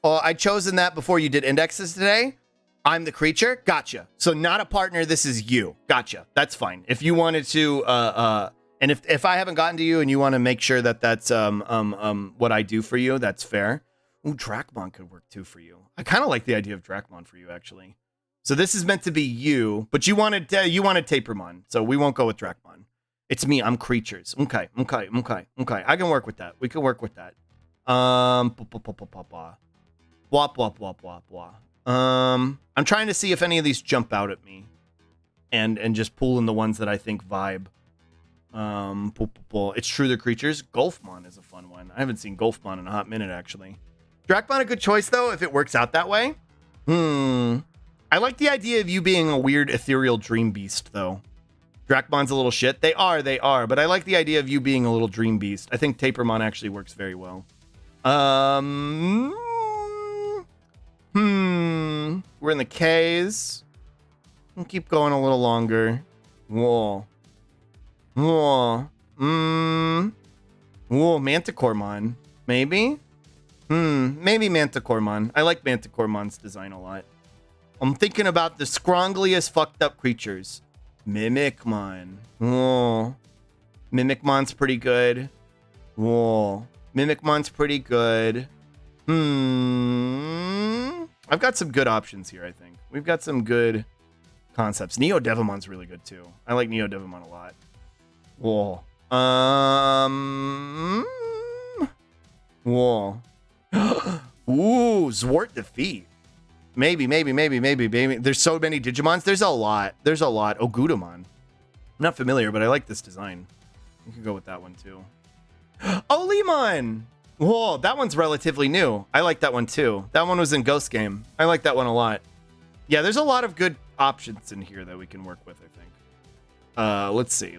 I'd chosen that before you did indexes today. I'm the creature. Gotcha. So not a partner. This is you. Gotcha. That's fine. If you wanted to, and if I haven't gotten to you and you want to make sure that that's what I do for you, that's fair. Ooh, Dracmon could work too for you. I kind of like the idea of Dracmon for you actually. So this is meant to be you, but you wanted Tapermon, so we won't go with Dracmon. It's me. I'm creatures. Okay. I can work with that. We can work with that. I'm trying to see if any of these jump out at me, and just pull in the ones that I think vibe. It's true, they're creatures. Golfmon is a fun one. I haven't seen Golfmon in a hot minute actually. Dracmon a good choice though if it works out that way. I like the idea of you being a weird ethereal dream beast though. Dracmon's a little shit. They are, but I like the idea of you being a little dream beast. I think Tapermon actually works very well. We're in the K's. We'll keep going a little longer. Whoa. Manticoremon. Maybe? Maybe Manticoremon. I like Manticoremon's design a lot. I'm thinking about the scrongliest fucked up creatures. Mimicmon. Oh. Mimicmon's pretty good. Whoa. Mimicmon's pretty good. I've got some good options here, I think. We've got some good concepts. Neodevimon's really good too. I like Neodevimon a lot. Whoa. Whoa. Ooh, Zwart Defeat. Maybe. There's so many Digimons. There's a lot. Ogudamon. I'm not familiar, but I like this design. We could go with that one too. Olimon! Whoa, that one's relatively new. I like that one too. That one was in Ghost Game. I like that one a lot. Yeah, there's a lot of good options in here that we can work with, I think. Let's see.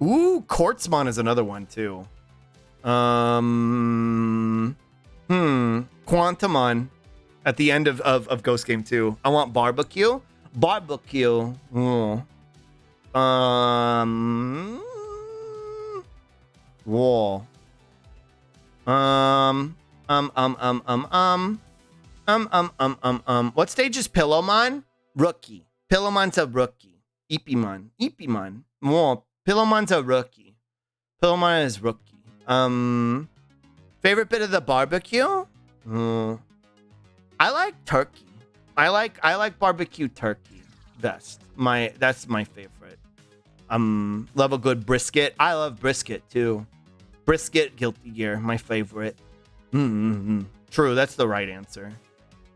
Ooh, Quartzmon is another one too. Quantumon at the end of Ghost Game 2. I want Barbecue. Ooh. Whoa. What stage is Pillowmon? Rookie. Pillowmon's a rookie. Eepimon. Whoa. Pillowmon's a rookie. Pillowmon is rookie. Favorite bit of the barbecue? I like turkey. I like barbecue turkey best. That's my favorite. Love a good brisket. I love brisket too. Brisket, Guilty Gear, my favorite. True, that's the right answer.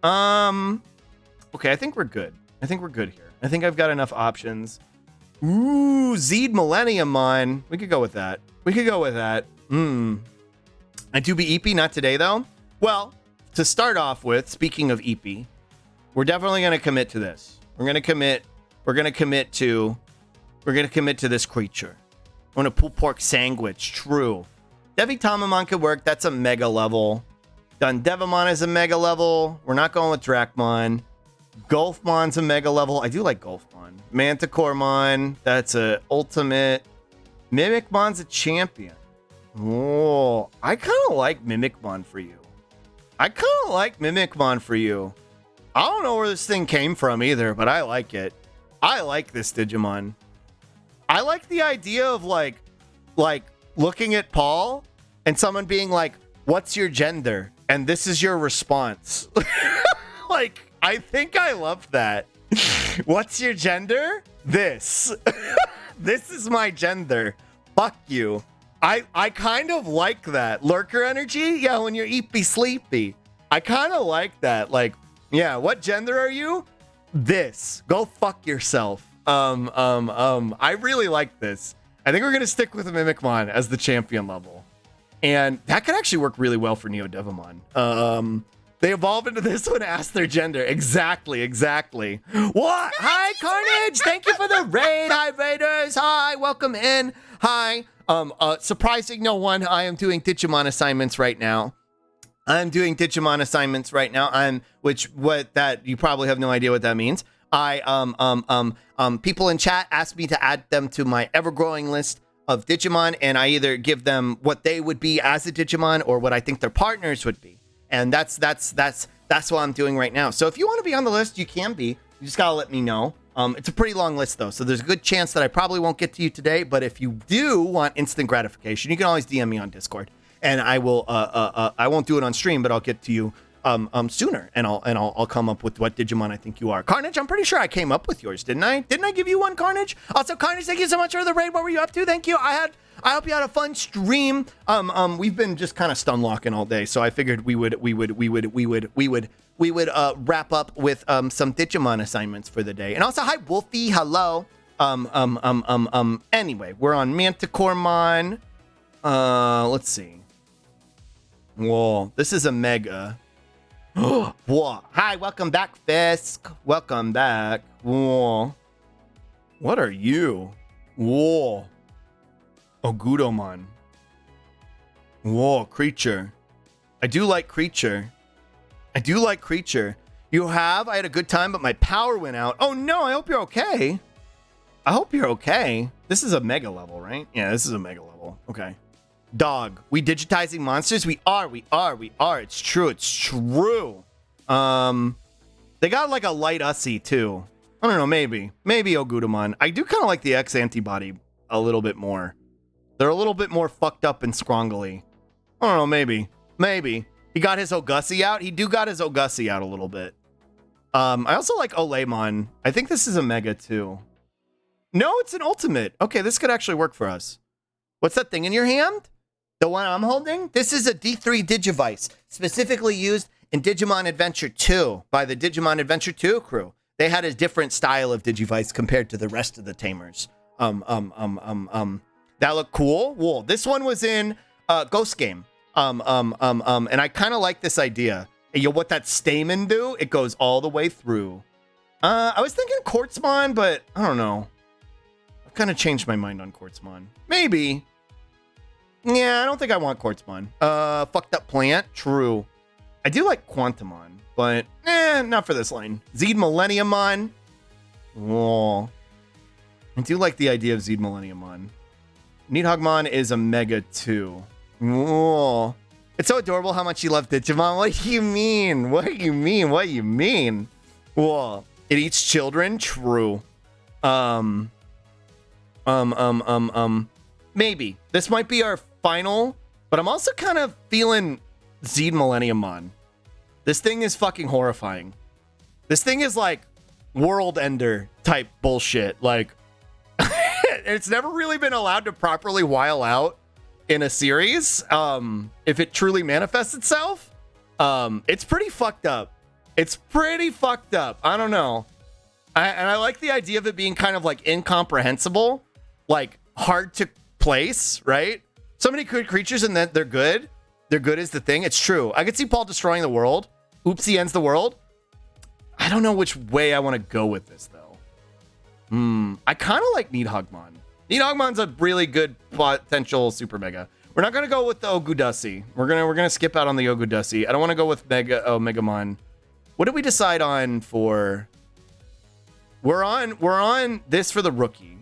Okay, I think we're good. Here. I think I've got enough options. Ooh, Zed Millenniummon. We could go with that. I do be EP, not today though. Well, to start off with, speaking of EP, we're definitely gonna commit to this. We're gonna commit to this creature. I want a pulled pork sandwich. True. Devitamamon could work. That's a mega level. Dundevimon is a mega level. We're not going with Dracmon. Golfmon's a mega level. I do like Golfmon. Manticoremon. That's a ultimate. Mimicmon's a champion. Oh, I kind of like Mimicmon for you. I don't know where this thing came from either, but I like it. I like this Digimon. I like the idea of like looking at Paul and someone being like, "What's your gender?" And this is your response. Like, I think I love that. What's your gender? This. This is my gender. Fuck you. I kind of like that. Lurker energy? Yeah, when you're eepy sleepy. I kind of like that. Like, yeah, what gender are you? This. Go fuck yourself. I really like this. I think we're gonna stick with Mimicmon as the champion level. And that could actually work really well for Neodevimon. They evolve into this one, ask their gender. Exactly. What? Hi, Carnage! Thank you for the raid. Hi, Raiders. Hi, welcome in. Hi. Surprising no one, I am doing Digimon assignments right now. That you probably have no idea what that means. People in chat asked me to add them to my ever-growing list of Digimon, and I either give them what they would be as a Digimon or what I think their partners would be. And that's what I'm doing right now. So if you want to be on the list, you can be. You just gotta let me know. It's a pretty long list though, so there's a good chance that I probably won't get to you today. But if you do want instant gratification, you can always DM me on Discord, and I will. I won't do it on stream, but I'll get to you sooner, and I'll come up with what Digimon I think you are. Carnage, I'm pretty sure I came up with yours, didn't I? Didn't I give you one, Carnage? Also, Carnage, thank you so much for the raid. What were you up to? Thank you. I hope you had a fun stream. We've been just kind of stun locking all day, so I figured we would wrap up with some Digimon assignments for the day. And also, hi Wolfie, hello. Anyway, we're on Manticoremon. Let's see. Whoa, this is a mega. Whoa. Hi, welcome back, Fisk. Welcome back. Whoa. What are you? Whoa. Ogudomon. Whoa, creature. I do like creature. I do like creature. You have? I had a good time, but my power went out. Oh no, I hope you're okay. I hope you're okay. This is a mega level, right? Yeah, this is a mega level. Okay. Dog. We digitizing monsters? We are. It's true. It's true. They got like a light Ussie too. I don't know, maybe Ogudamon. I do kind of like the X antibody a little bit more. They're a little bit more fucked up and scrongly. I don't know, maybe. He got his Ogussie out. He got his Ogussie out a little bit. I also like Olemon. I think this is a mega too. No, it's an ultimate. Okay, this could actually work for us. What's that thing in your hand? The one I'm holding? This is a D3 Digivice, specifically used in Digimon Adventure 2 by the Digimon Adventure 2 crew. They had a different style of Digivice compared to the rest of the tamers. That looked cool. Whoa, this one was in Ghost Game. And I kind of like this idea. What that stamen do? It goes all the way through. I was thinking Quartzmon, but I don't know. I've kind of changed my mind on Quartzmon. Maybe. Yeah, I don't think I want Quartzmon. Fucked up plant. True. I do like Quantumon, but not for this line. Zed Millenniumon. Whoa. I do like the idea of Zed Millenniumon. Nidhoggmon is a mega too. Whoa. It's so adorable how much you love Digimon. What do you mean? What do you mean? Whoa. It eats children? True. Maybe. This might be our final, but I'm also kind of feeling Zed Millenniumon. This thing is fucking horrifying. This thing is like world ender type bullshit. Like, it's never really been allowed to properly while out in a series. If it truly manifests itself, it's pretty fucked up. I don't know. And I like the idea of it being kind of like incomprehensible, like hard to place, right? So many good creatures and that they're good. They're good is the thing. It's true. I could see Paul destroying the world. Oopsie ends the world. I don't know which way I want to go with this though. I kind of like Nidhoggmon. Nidhoggmon's a really good potential super mega. We're not gonna go with the Ogudussi. We're gonna skip out on the Ogudussi. I don't want to go with Megamon. What did we decide on for? We're on this for the rookie.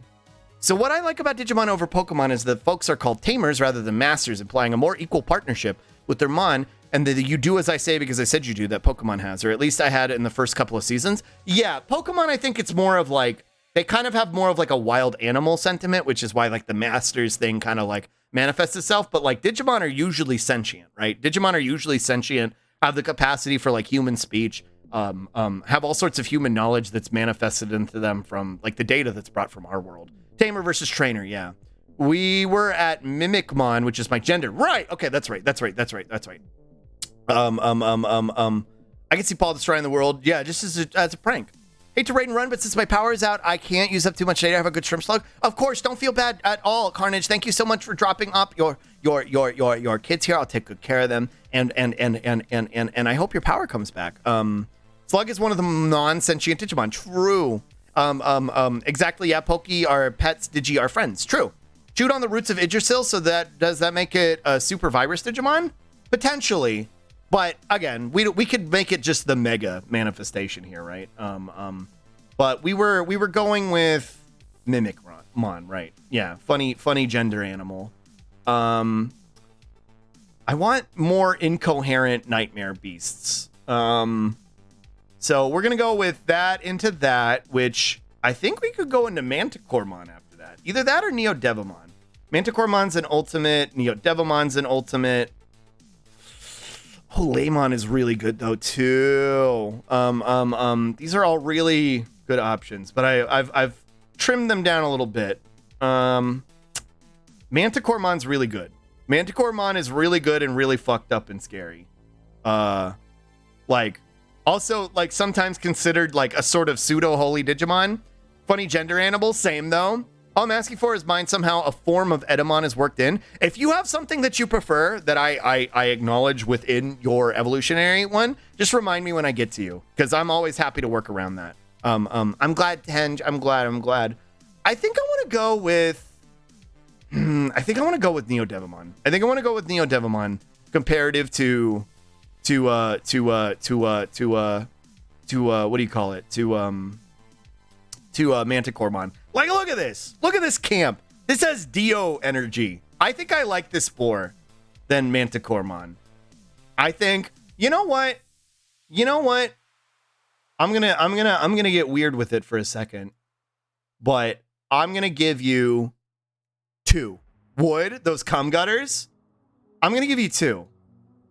So what I like about Digimon over Pokemon is that folks are called tamers rather than masters, implying a more equal partnership with their mon, and that you do as I say because I said you do, that Pokemon has, or at least I had it in the first couple of seasons. Yeah, Pokemon, I think it's more of like, they kind of have more of like a wild animal sentiment, which is why like the masters thing kind of like manifests itself. But like Digimon are usually sentient, right? Digimon are usually sentient, have the capacity for like human speech, have all sorts of human knowledge that's manifested into them from like the data that's brought from our world. Tamer versus trainer, yeah. We were at Mimicmon, which is my gender. Right. Okay, that's right. I can see Paul destroying the world. Yeah, just as a prank. Hate to raid and run, but since my power is out, I can't use up too much data. I have a good shrimp slug. Of course, don't feel bad at all, Carnage. Thank you so much for dropping up your kids here. I'll take good care of them. And I hope your power comes back. Slug is one of the non-sentient Digimon. True. Exactly. Yeah, Poki are pets. Digi are friends. True. Chewed on the roots of Yggdrasil, so does that make it a super virus Digimon? Potentially. But again, we could make it just the mega manifestation here, right? But we were going with Mimicmon, right? Yeah, funny gender animal. I want more incoherent nightmare beasts. So we're gonna go with that into that, which I think we could go into Manticoremon after that. Either that or Neodevamon. Manticoremon's an ultimate. Neodevamon's an ultimate. Olemon is really good though too. These are all really good options, but I've trimmed them down a little bit. Manticoremon's really good. Manticoremon is really good and really fucked up and scary. Like also like sometimes considered like a sort of pseudo holy Digimon. Funny gender animal, same though. All I'm asking for is mine somehow a form of Edamon is worked in. If you have something that you prefer that I acknowledge within your evolutionary one, just remind me when I get to you, because I'm always happy to work around that. I'm glad, Henge. I'm glad. I think I want to go with. I think I want to go with Neo Devimon. I think I want to go with Neo Devimon comparative to what do you call it? To Manticoremon. Like, look at this. Look at this camp. This has Dio energy. I think I like this more than Manticoremon. I think, you know what? I'm gonna get weird with it for a second, but I'm gonna give you 2. Wood, those cum gutters. I'm gonna give you 2.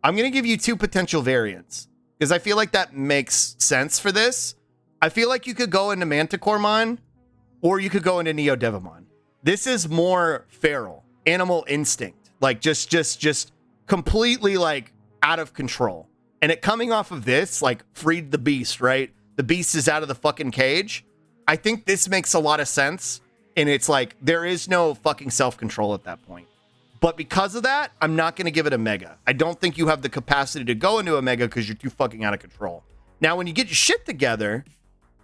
I'm gonna give you 2 potential variants because I feel like that makes sense for this. I feel like you could go into Manticoremon or you could go into Neo Devimon. This is more feral, animal instinct, like just completely like out of control. And it coming off of this, like freed the beast, right? The beast is out of the fucking cage. I think this makes a lot of sense. And it's like, there is no fucking self-control at that point. But because of that, I'm not going to give it a mega. I don't think you have the capacity to go into a mega because you're too fucking out of control. Now, when you get your shit together,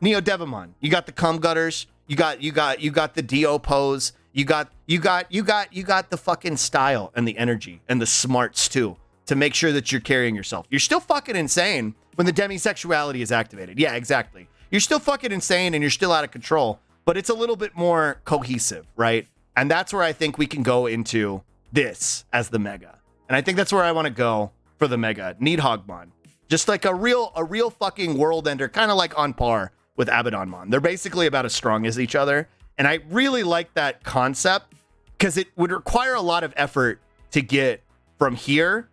Neo Devimon, you got the cum gutters, you got the Dio pose, you got the fucking style and the energy and the smarts too to make sure that you're carrying yourself. You're still fucking insane when the demisexuality is activated. Yeah, exactly. You're still fucking insane and you're still out of control, but it's a little bit more cohesive, right? And that's where I think we can go into this as the mega. And I think that's where I want to go for the mega. Needhogmon. Just like a real fucking world ender, kind of like on par with Abaddonmon. They're basically about as strong as each other. And I really like that concept because it would require a lot of effort to get from here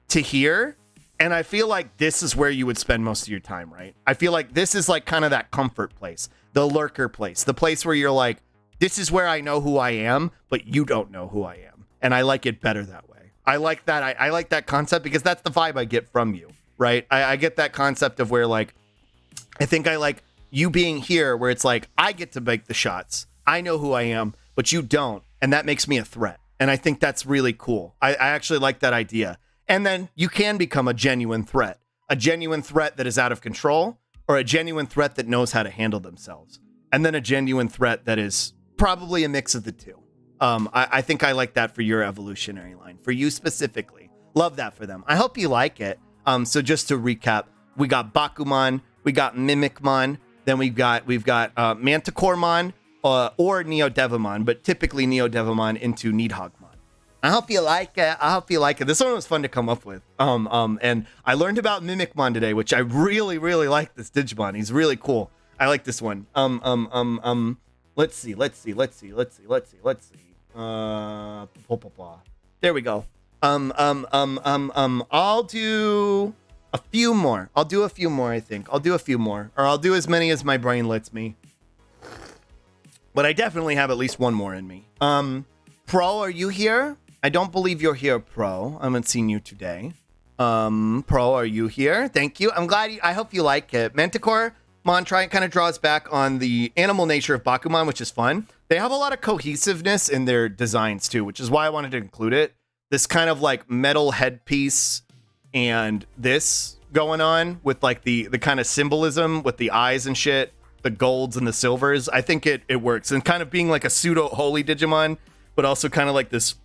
to here. And I feel like this is where you would spend most of your time, right? I feel like this is like kind of that comfort place, the lurker place, the place where you're like, this is where I know who I am, but you don't know who I am. And I like it better that way. I like that. I like that concept because that's the vibe I get from you, right? I get that concept of where like, I think I like you being here where it's like, I get to make the shots. I know who I am, but you don't. And that makes me a threat. And I think that's really cool. I actually like that idea. And then you can become a genuine threat that is out of control, or a genuine threat that knows how to handle themselves. And then a genuine threat that is probably a mix of the two. I think I like that for your evolutionary line, for you specifically. Love that for them. I hope you like it. So just to recap, we got Bakumon, we got Mimicmon, then we've got Manticoremon or Neo Devimon, but typically Neo Devimon into Needhogmon. I hope you like it. This one was fun to come up with. And I learned about Mimicmon today, which I really, really like this Digimon. He's really cool. I like this one. Let's see. There we go. I'll do a few more. I think. I'll do a few more. Or I'll do as many as my brain lets me. But I definitely have at least one more in me. Pro, are you here? I don't believe you're here, Pro. I haven't seen you today. Pro, are you here? Thank you. I'm glad I hope you like it. Manticoremon kind of draws back on the animal nature of Bakumon, which is fun. They have a lot of cohesiveness in their designs too, which is why I wanted to include it. This kind of like metal headpiece and this going on with like the kind of symbolism with the eyes and shit, the golds and the silvers. I think it works. And kind of being like a pseudo holy Digimon, but also kind of like this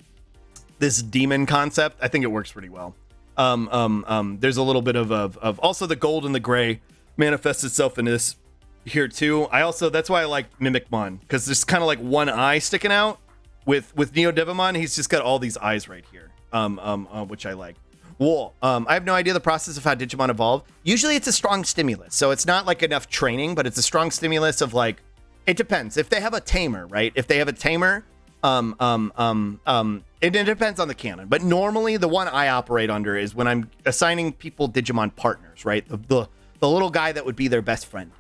demon concept. I think it works pretty well. There's a little bit of also the gold and the gray manifests itself in this here too. That's why I like Mimicmon, because there's kind of like one eye sticking out. With Neo Devimon, he's just got all these eyes right here, which I like. Whoa. I have no idea the process of how Digimon evolve. Usually it's a strong stimulus, so it's not like enough training, but it's a strong stimulus of like, it depends. If they have a tamer, right? If they have a tamer, it depends on the canon, but normally the one I operate under is when I'm assigning people Digimon partners, right? The little guy that would be their best friend.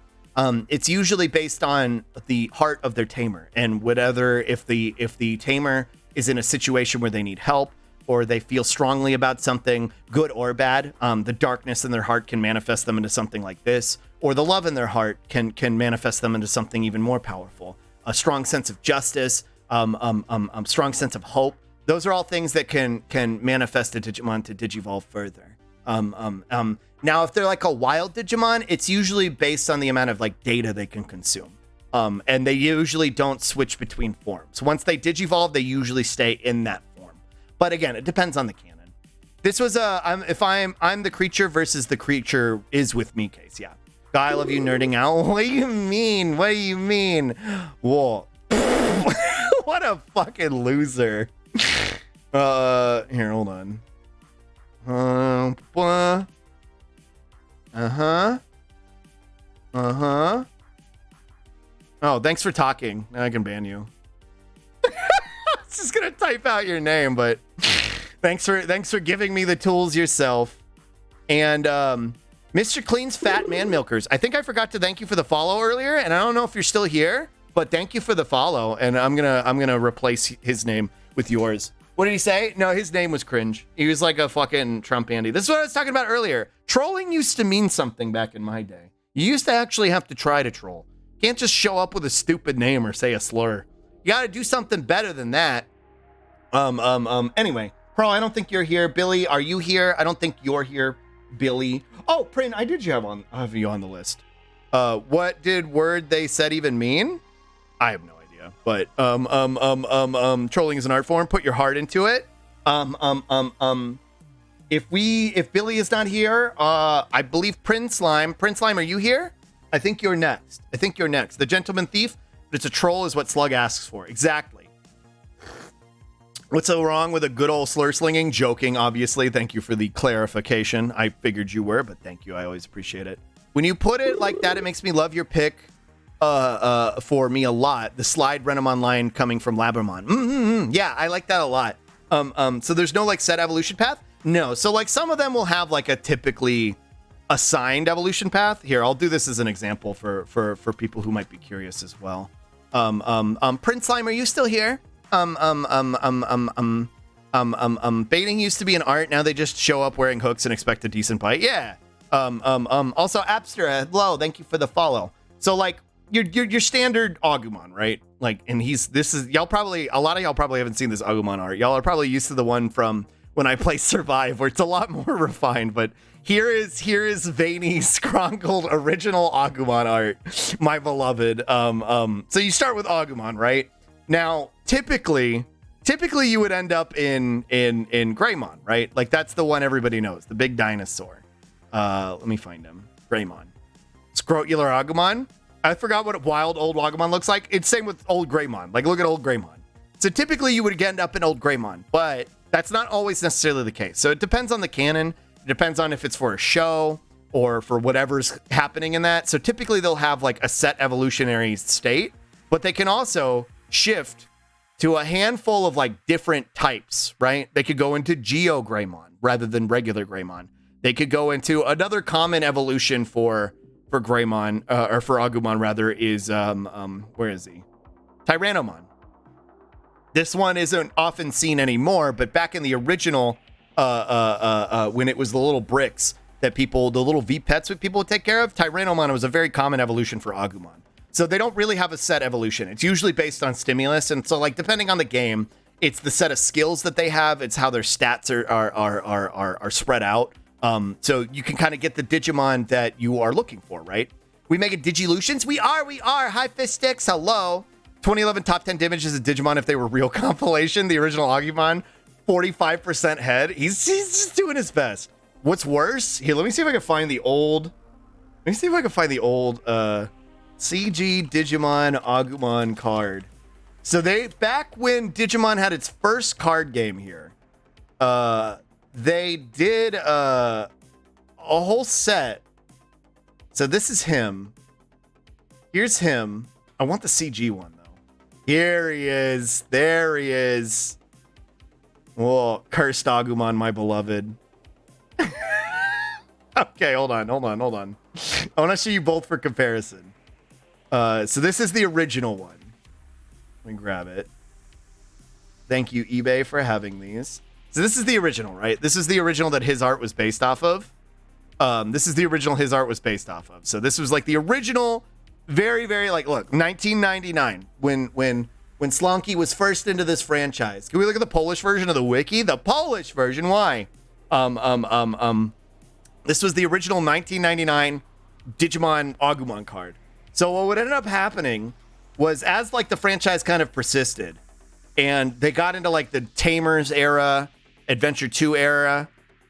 It's usually based on the heart of their tamer and whatever, if the tamer is in a situation where they need help or they feel strongly about something, good or bad, the darkness in their heart can manifest them into something like this, or the love in their heart can manifest them into something even more powerful. a strong sense of justice, strong sense of hope. Those are all things that can manifest a Digimon to digivolve further. Now, if they're like a wild Digimon, it's usually based on the amount of like data they can consume. And they usually don't switch between forms. Once they digivolve, they usually stay in that form. But again, it depends on the canon. This was I'm the creature versus the creature is with me case. Yeah. Guy, I love you nerding out. What do you mean? What do you mean? Whoa. What a fucking loser. Here, hold on. Oh, thanks for talking. Now I can ban you. I was just gonna type out your name, but thanks for giving me the tools yourself. And Mr. Clean's Fat Man Milkers. I think I forgot to thank you for the follow earlier, and I don't know if you're still here, but thank you for the follow. And I'm gonna replace his name with yours. What did he say? No, his name was cringe. He was like a fucking Trump Andy. This is what I was talking about earlier. Trolling used to mean something back in my day. You used to actually have to try to troll. You can't just show up with a stupid name or say a slur. You got to do something better than that. Anyway, Pro, I don't think you're here. Billy, are you here? I don't think you're here. Billy. Oh, Prin, I did have you on the list. What did word they said even mean? I have no idea. But trolling is an art form. Put your heart into it. If Billy is not here, I believe Prince Slime, are you here? I think you're next. The Gentleman Thief, but it's a troll is what Slug asks for. Exactly. What's so wrong with a good old slur slinging? Joking, obviously. Thank you for the clarification. I figured you were, but thank you. I always appreciate it. When you put it like that, it makes me love your pick for me a lot. The slide Renamon line coming from Labramon. Yeah, I like that a lot. So there's no like set evolution path? No. So like some of them will have like a typically assigned evolution path. Here, I'll do this as an example for people who might be curious as well. Prince Slime, are you still here? Baiting used to be an art. Now they just show up wearing hooks and expect a decent bite. Yeah. Also Abstra, hello, thank you for the follow. So like your standard Agumon, right? Like, and y'all probably, a lot of y'all probably haven't seen this Agumon art. Y'all are probably used to the one from when I play Survive, where it's a lot more refined, but here is Veiny Skrongled original Agumon art, my beloved. So you start with Agumon, right? Now, typically you would end up in Greymon, right? Like that's the one everybody knows, the big dinosaur. Let me find him. Greymon. Scrotular Agumon. I forgot what wild old Agumon looks like. It's same with old Greymon. Like look at old Greymon. So typically you would end up in old Greymon, but that's not always necessarily the case. So it depends on the canon. It depends on if it's for a show or for whatever's happening in that. So typically they'll have like a set evolutionary state, but they can also shift to a handful of like different types, right? They could go into Geo Greymon rather than regular Greymon. They could go into another common evolution for Greymon, or for Agumon rather, is where is he? Tyrannomon. This one isn't often seen anymore, but back in the original, when it was the little bricks that the little V-pets that people would take care of, Tyrannomon was a very common evolution for Agumon. So they don't really have a set evolution. It's usually based on stimulus, and so like depending on the game, it's the set of skills that they have. It's how their stats are spread out. So you can kind of get the Digimon that you are looking for, right? We make it Digilutions. We are. Hi, Fistix. Hello. 2011 top 10 images of Digimon if they were real compilation. The original Agumon, 45% head. He's just doing his best. What's worse? Here, let me see if I can find the old. CG Digimon Agumon card. So back when Digimon had its first card game here, they did a whole set. So this is him. Here's him. I want the CG one though. Here he is. There he is. Oh, cursed Agumon, my beloved. Okay, hold on. I want to show you both for comparison. So this is the original one. Let me grab it. Thank you, eBay, for having these. So this is the original, right? This is the original that his art was based off of. So this was like the original Very, very like, look, 1999, when Slonky was first into this franchise. Can we look at the Polish version of the wiki? The Polish version, why? This was the original 1999 Digimon Agumon card. So what would end up happening was, as like the franchise kind of persisted and they got into like the Tamers era, Adventure 2 era,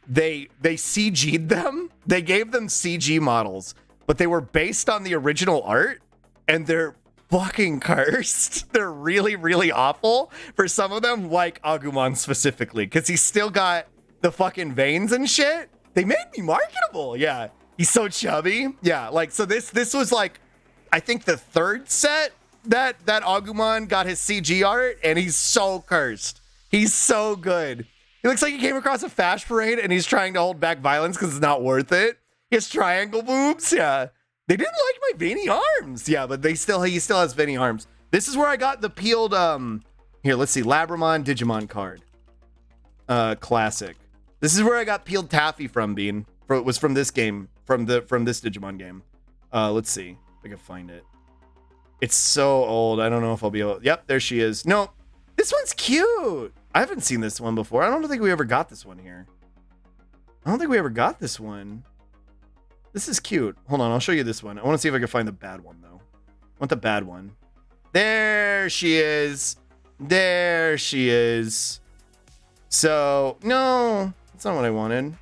they CG'd them. They gave them CG models, but they were based on the original art, and they're fucking cursed. They're really, really awful for some of them, like Agumon specifically, because he's still got the fucking veins and shit. They made me marketable. Yeah, he's so chubby. Yeah, like, so this was like, I think the third set that Agumon got his CG art, and he's so cursed. He's so good. He looks like he came across a fash parade and he's trying to hold back violence because it's not worth it. He has triangle boobs. Yeah. They didn't like my veiny arms. Yeah, but he still has veiny arms. This is where I got the peeled, here, let's see, Labramon Digimon card. Classic. This is where I got peeled Taffy from, Bean. It was from this game, from this Digimon game. Let's see if I can find it. It's so old. I don't know if I'll be able. Yep, there she is. No, this one's cute. I haven't seen this one before. I don't think we ever got this one here. I don't think we ever got this one. This is cute. Hold on, I'll show you this one. I want to see if I can find the bad one, though. I want the bad one. There she is. There she is. So, no, that's not what I wanted.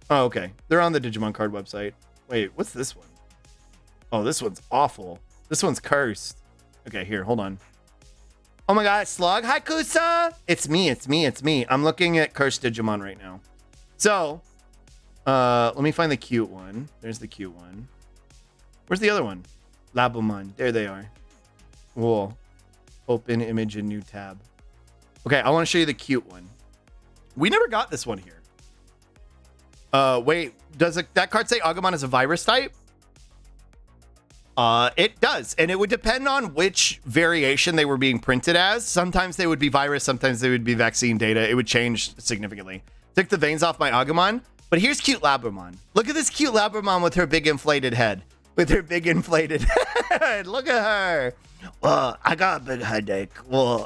Oh, okay. They're on the Digimon card website. Wait, what's this one? Oh, this one's awful. This one's cursed. Okay, here, hold on. Oh my god, Slug. Hi, Kusa. It's me. I'm looking at cursed Digimon right now. So, let me find the cute one. There's the cute one. Where's the other one? Labumon. There they are. Whoa. Open image in new tab. Okay, I want to show you the cute one. We never got this one here. Wait, does that card say Agumon is a virus type? It does, and it would depend on which variation they were being printed as. Sometimes they would be virus, sometimes they would be vaccine data. It would change significantly. Took the veins off my Agumon, but here's cute Labramon. Look at this cute Labramon with her big inflated head. With her big inflated head. Look at her. Well, I got a big headache. Whoa.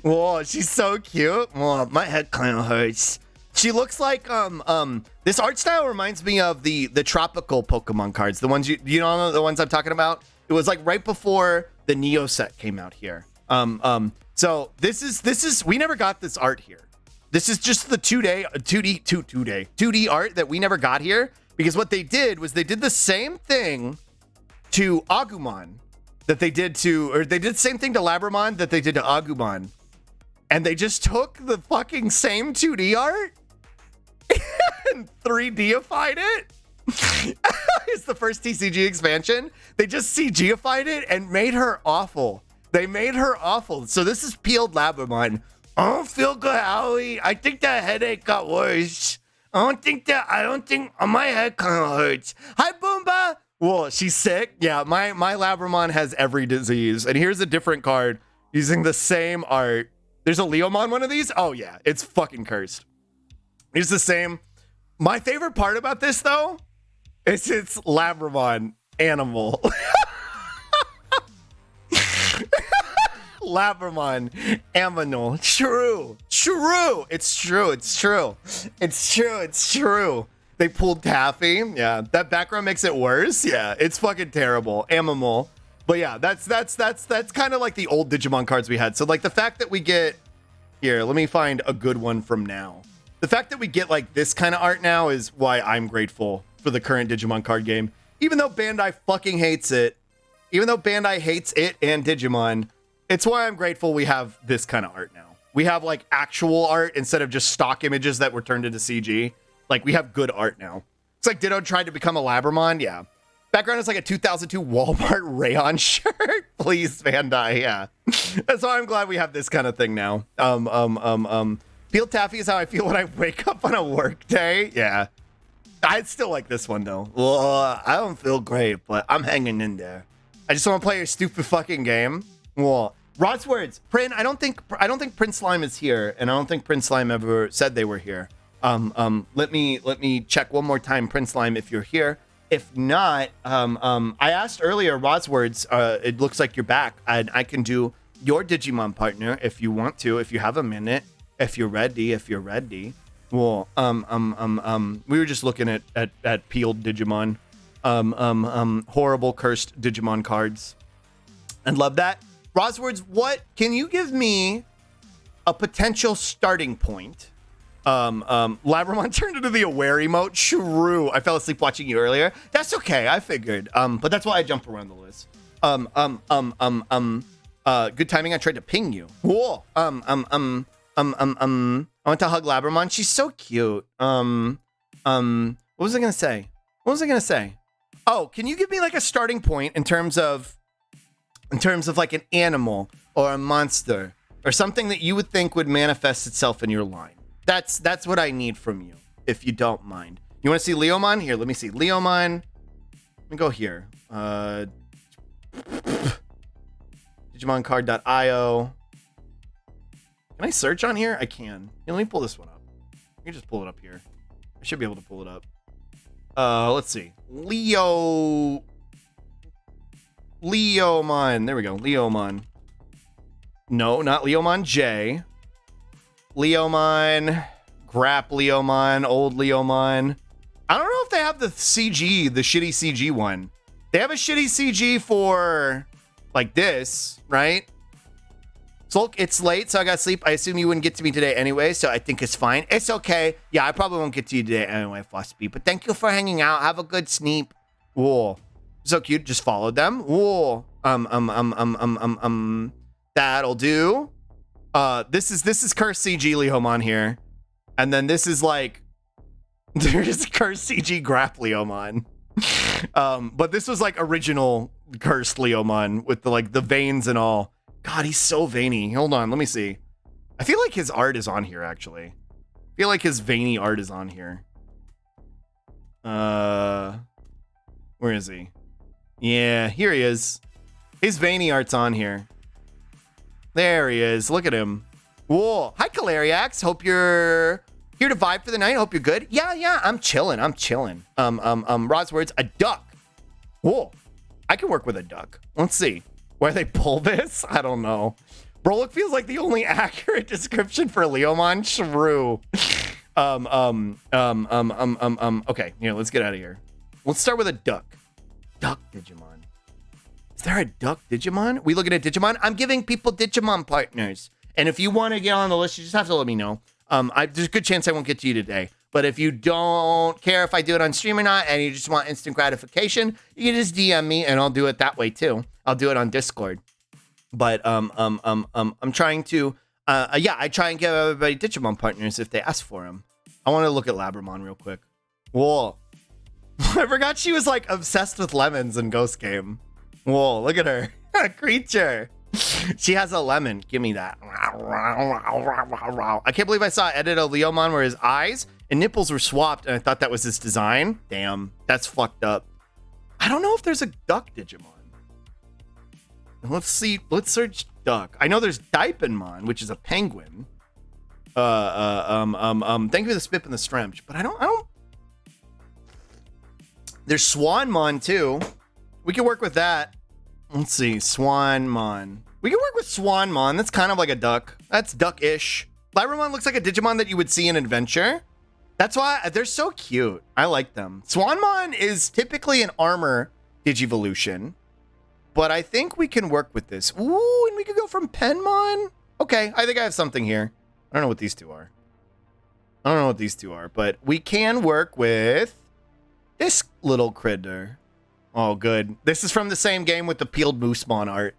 Whoa, she's so cute. Whoa, my head kind of hurts. She looks like this art style reminds me of the tropical Pokemon cards, the ones you know, the ones I'm talking about. It was like right before the Neo set came out here. So this is we never got this art here. This is just the 2D art that we never got here, because what they did was they did the same thing to Agumon that they did to, or they did the same thing to Labramon that they did to Agumon, and they just took the fucking same 2D art and 3Dified it. It's the first TCG expansion. They just CGified it and made her awful. They made her awful. So this is peeled Labramon. I don't feel good, Howie. I think that headache got worse. I don't think my head kind of hurts. Hi, Boomba. Whoa, she's sick. Yeah, my Labramon has every disease. And here's a different card using the same art. There's a Leomon one of these. Oh yeah, it's fucking cursed. It's the same. My favorite part about this though is it's Labramon animal. Labramon aminal. True. It's true. They pulled Taffy. Yeah, that background makes it worse. Yeah, it's fucking terrible. Animal. But yeah, that's kind of like the old Digimon cards we had. So like the fact that we get here, let me find a good one from now. The fact that we get like this kind of art now is why I'm grateful for the current Digimon card game. Even though Bandai fucking hates it, even though Bandai hates it and Digimon, it's why I'm grateful we have this kind of art now. We have like actual art instead of just stock images that were turned into CG. Like we have good art now. It's like Ditto tried to become a Labramon. Yeah. Background is like a 2002 Walmart rayon shirt. Please, Bandai. Yeah. That's why I'm glad we have this kind of thing now. Peeled Taffy is how I feel when I wake up on a work day. Yeah. I still like this one though. Well, I don't feel great, but I'm hanging in there. I just want to play your stupid fucking game. Well, Rod's words. Prin, I don't think Prince Slime is here, and I don't think Prince Slime ever said they were here. Let me check one more time, Prince Slime, if you're here. If not, I asked earlier, Roswords, it looks like you're back. I can do your Digimon partner if you want to, if you have a minute, if you're ready. Well, we were just looking at peeled Digimon, horrible cursed Digimon cards, and love that. Roswords, what can you give me a potential starting point? Labramon turned into the aware emote. True. I fell asleep watching you earlier. That's okay. I figured. But that's why I jump around the list. Good timing. I tried to ping you. Whoa. I want to hug Labramon. She's so cute. What was I gonna say? Oh, can you give me like a starting point in terms of like an animal or a monster or something that you would think would manifest itself in your line? That's what I need from you, if you don't mind. You want to see Leomon? Here, let me see. Leomon. Let me go here. DigimonCard.io. Can I search on here? I can. Here, let me pull this one up. You can just pull it up here. I should be able to pull it up. Let's see. Leomon. There we go. Leomon. No, not Leomon J. Leomon, Grap Leomon, old Leomon. I don't know if they have the CG, the shitty CG one. They have a shitty CG for like this, right? So it's late, so I got sleep. I assume you wouldn't get to me today anyway, so I think it's fine. It's okay. Yeah, I probably won't get to you today anyway, Frostbeat. But thank you for hanging out. Have a good sleep. Whoa. So cute. Just followed them. Whoa. That'll do. This is cursed CG Leomon here, and then this is like there's cursed CG Grap Leomon, but this was like original cursed Leomon with the veins and all. God, he's so veiny. Hold on, let me see. I feel like his art is on here actually. I feel like his veiny art is on here. Where is he? Yeah, here he is. His veiny art's on here. There he is. Look at him. Whoa. Hi, Calariax. Hope you're here to vibe for the night. Hope you're good. Yeah. I'm chilling. Roswords, a duck. Whoa. I can work with a duck. Let's see. Where they pull this? I don't know. Brolic feels like the only accurate description for Leomon. Shrew. Okay. Yeah, let's get out of here. Let's start with a duck. Duck Digimon. Is there a duck Digimon? We looking at Digimon? I'm giving people Digimon partners. And if you want to get on the list, you just have to let me know. There's a good chance I won't get to you today. But if you don't care if I do it on stream or not, and you just want instant gratification, you can just DM me and I'll do it that way too. I'll do it on Discord. But I'm trying to I try and give everybody Digimon partners if they ask for them. I want to look at Labramon real quick. Whoa. I forgot she was like obsessed with lemons in Ghost Game. Whoa, look at her. A creature. She has a lemon. Give me that. I can't believe I saw an edit of Leomon where his eyes and nipples were swapped and I thought that was his design. Damn, that's fucked up. I don't know if there's a duck Digimon. Let's see. Let's search duck. I know there's Dipenmon, which is a penguin. Thank you for the spip and the stremch, but I don't. There's Swanmon too. We can work with that. Let's see, Swanmon. We can work with Swanmon. That's kind of like a duck. That's duck-ish. Labramon looks like a Digimon that you would see in Adventure. That's why they're so cute. I like them. Swanmon is typically an armor Digivolution, but I think we can work with this. Ooh, and we could go from Penmon. Okay, I think I have something here. I don't know what these two are. But we can work with this little critter. Oh, good. This is from the same game with the peeled Moosemon art.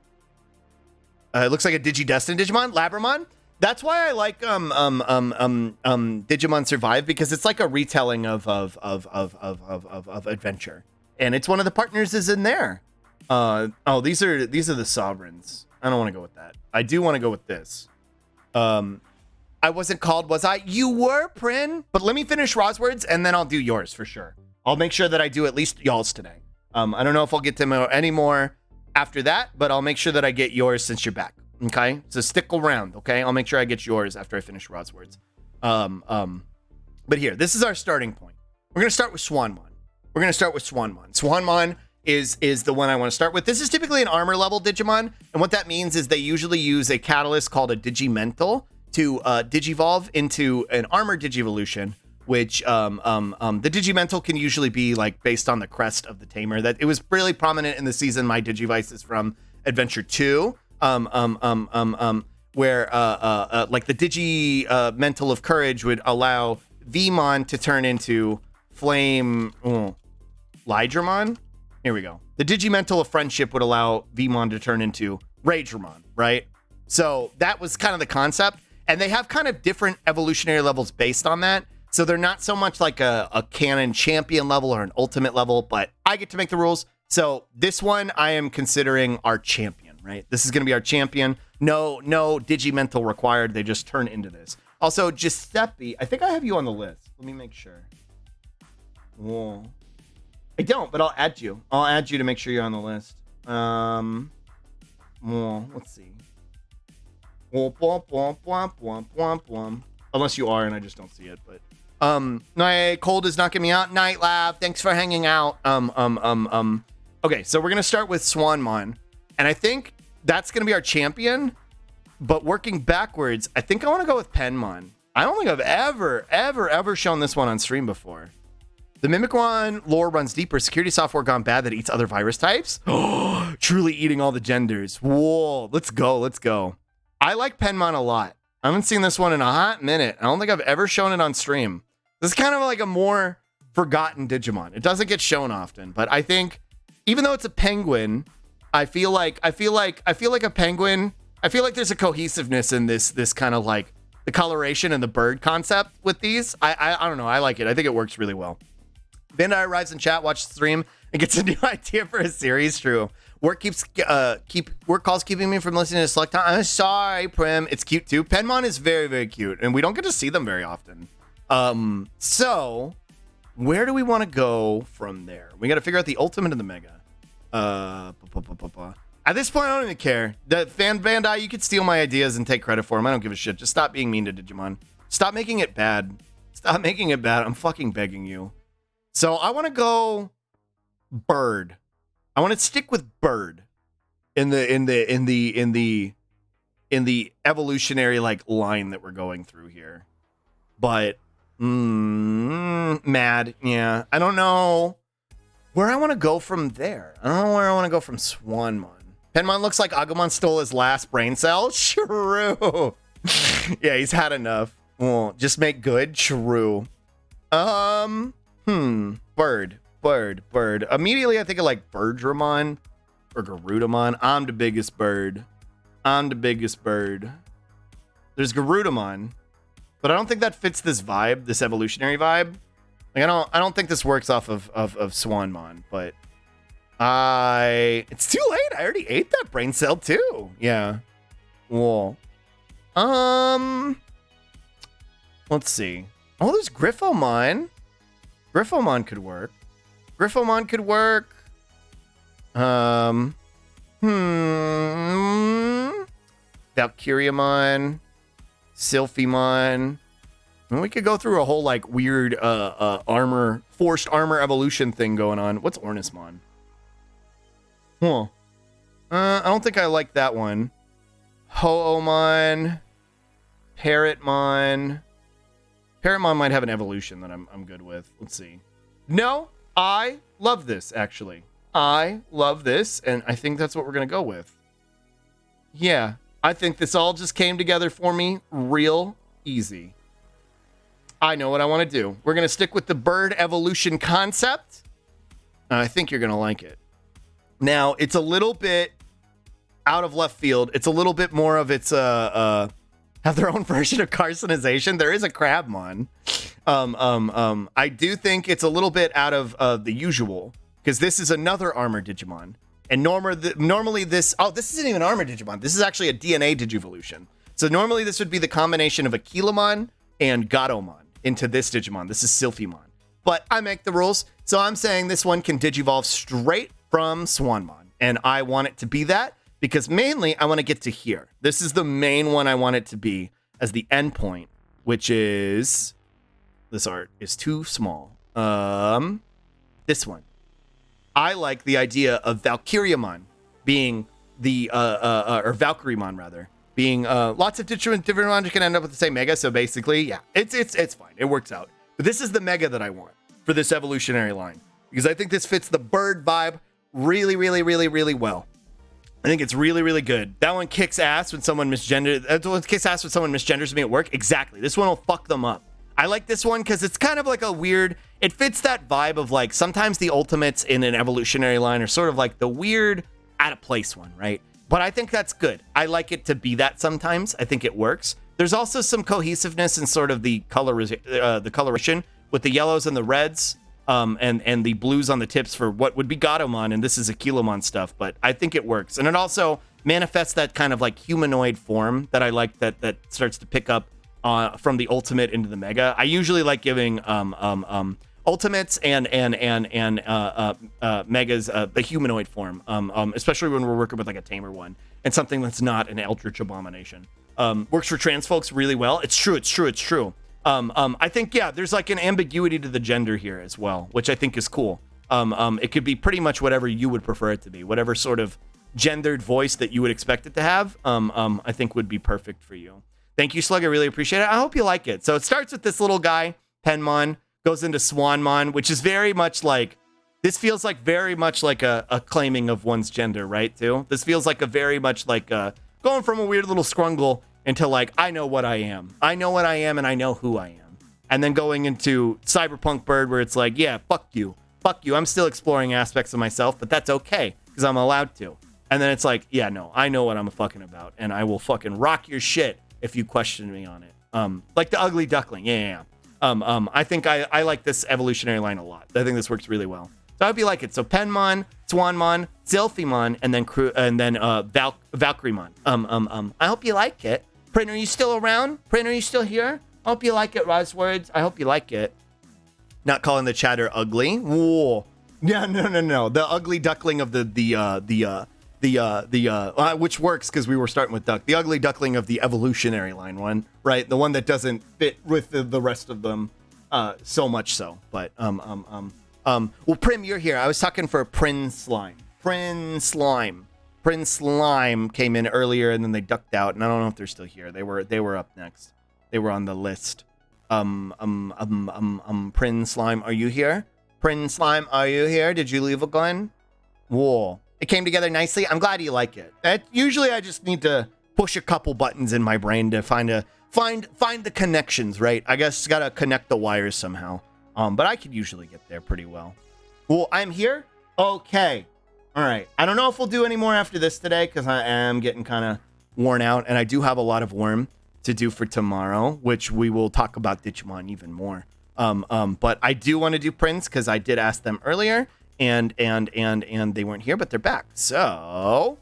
It looks like a Digidestined Digimon, Labramon. That's why I like Digimon Survive, because it's like a retelling of Adventure, and it's one of the partners is in there. Oh, these are the sovereigns. I don't want to go with that. I do want to go with this. I wasn't called, was I? You were, Prin. But let me finish Roswords, and then I'll do yours for sure. I'll make sure that I do at least y'all's today. I don't know if I'll get to any more after that, but I'll make sure that I get yours since you're back. Okay, so stick around. Okay, I'll make sure I get yours after I finish Roswords. But here, this is our starting point. We're gonna start with Swanmon. we're going to start with Swanmon. Swanmon is the one I want to start with. This is typically an armor level Digimon, and what that means is they usually use a catalyst called a Digimental to digivolve into an armor Digivolution, which the Digimental can usually be like based on the crest of the tamer. That it was really prominent in the season My Digivice is from Adventure 2, where like the Digimental of Courage would allow Vmon to turn into Flame Lydramon. Here we go. The Digimental of Friendship would allow Vmon to turn into Ragemon, right? So that was kind of the concept. And they have kind of different evolutionary levels based on that. So they're not so much like a canon champion level or an ultimate level, but I get to make the rules. So this one I am considering our champion, right? This is going to be our champion. No Digimental required. They just turn into this. Also, Giuseppe, I think I have you on the list. Let me make sure. Whoa. I don't, but I'll add you. I'll add you to make sure you're on the list. Well, let's see. Unless you are and I just don't see it, but my cold is knocking me out. Night Lab, thanks for hanging out. Okay, so we're gonna start with Swanmon, and I think that's gonna be our champion. But working backwards, I think I want to go with Penmon. I don't think I've ever shown this one on stream before. The Mimikwan lore runs deeper. Security software gone bad that eats other virus types. Truly eating all the genders. Whoa, let's go. I like Penmon a lot. I haven't seen this one in a hot minute. I don't think I've ever shown it on stream. This is kind of like a more forgotten Digimon. It doesn't get shown often, but I think even though it's a penguin, I feel like a penguin. I feel like there's a cohesiveness in this kind of like the coloration and the bird concept with these. I don't know. I like it. I think it works really well. Bandai arrives in chat, watches the stream, and gets a new idea for a series. True. Work calls keeping me from listening to Select Time. I'm sorry, Prim. It's cute too. Penmon is very, very cute, and we don't get to see them very often. So where do we want to go from there? We got to figure out the ultimate and the mega. At this point, I don't even care. The Bandai, you could steal my ideas and take credit for them. I don't give a shit. Just stop being mean to Digimon. Stop making it bad. Stop making it bad. I'm fucking begging you. So I want to go bird. I want to stick with bird in the evolutionary like line that we're going through here. But mad, yeah. I don't know where I want to go from there. I don't know where I want to go from Swanmon. Penmon looks like Agumon stole his last brain cell. True. Yeah, he's had enough. Well, just make good. True. Bird. Immediately I think of like Birdramon or Garudamon. I'm the biggest bird. There's Garudamon, but I don't think that fits this vibe, this evolutionary vibe. Like I don't think this works off of Swanmon, but it's too late. I already ate that brain cell too. Yeah. Whoa. Let's see. Oh, there's Griffomon. Griffomon could work. Valkyriamon. Sylphimon. And we could go through a whole like weird forced armor evolution thing going on. What's Ornismon? Huh. I don't think I like that one. Hoomon. Parrotmon. Parrotmon might have an evolution that I'm good with. Let's see. No, I love this, actually. I love this, and I think that's what we're going to go with. Yeah, I think this all just came together for me real easy. I know what I want to do. We're going to stick with the bird evolution concept. And I think you're going to like it. Now, it's a little bit out of left field. It's a little bit more of its have their own version of carcinization. There is a Crabmon. I do think it's a little bit out of the usual, because this is another armor Digimon. And normally this isn't even armor Digimon. This is actually a DNA Digivolution. So normally this would be the combination of Aquilamon and Gatomon into this Digimon. This is Sylphimon. But I make the rules, so I'm saying this one can Digivolve straight from Swanmon. And I want it to be that, because mainly I want to get to here. This is the main one I want it to be as the endpoint, which is... This art is too small. There this one. I like the idea of Valkyriamon being the or Valkyriemon rather being lots of different ones can end up with the same mega. So basically, yeah, it's fine. It works out. But this is the mega that I want for this evolutionary line because I think this fits the bird vibe really, really, really, really well. I think it's really, really good. That one kicks ass when someone misgenders. That one kicks ass when someone misgenders me at work. Exactly. This one will fuck them up. I like this one because it's kind of like a weird. It fits that vibe of like sometimes the ultimates in an evolutionary line are sort of like the weird out of place one, right? But I think that's good. I like it to be that sometimes. I think it works. There's also some cohesiveness in sort of the coloration with the yellows and the reds. And the blues on the tips for what would be Gatomon, and this is Aquilomon stuff, but I think it works. And it also manifests that kind of like humanoid form that I like that starts to pick up from the ultimate into the mega. I usually like giving ultimates and megas the humanoid form, especially when we're working with like a tamer one and something that's not an eldritch abomination. Works for trans folks really well. It's true. I think, yeah, there's like an ambiguity to the gender here as well, which I think is cool. It could be pretty much whatever you would prefer it to be, whatever sort of gendered voice that you would expect it to have, I think would be perfect for you. Thank you, Slug. I really appreciate it. I hope you like it. So it starts with this little guy, Penmon, goes into Swanmon, which is very much like, this feels like very much like a claiming of one's gender, right, too? This feels like a very much like going from a weird little scrungle into like, I know what I am. I know what I am and I know who I am. And then going into Cyberpunk Bird where it's like, yeah, fuck you. I'm still exploring aspects of myself, but that's okay because I'm allowed to. And then it's like, yeah, no, I know what I'm fucking about and I will fucking rock your shit if you question me on it. Like the ugly duckling. Yeah. I think I like this evolutionary line a lot. I think this works really well. So I hope you like it. So Penmon, Swanmon, Zilphimon, and then Valkyriemon. I hope you like it. Print, are you still around? Print, are you still here? I hope you like it, Roswords. I hope you like it. Not calling the chatter ugly. Whoa. Yeah, no. The ugly duckling of which works because we were starting with duck. The ugly duckling of the evolutionary line one, right? The one that doesn't fit with the rest of them so much so. But well, Prim, you're here. I was talking for Prin Slime. Prin Slime came in earlier and then they ducked out, and I don't know if they're still here. They were up next. They were on the list. Prin Slime, are you here? Prin Slime, are you here? Did you leave again? Whoa. It came together nicely. I'm glad you like it. Usually I just need to push a couple buttons in my brain to find the connections, right? I guess gotta connect the wires somehow. But I could usually get there pretty well. Well, I'm here? Okay. All right. I don't know if we'll do any more after this today because I am getting kind of worn out, and I do have a lot of worm to do for tomorrow, which we will talk about Digimon even more. But I do want to do Prince because I did ask them earlier, and they weren't here, but they're back. So,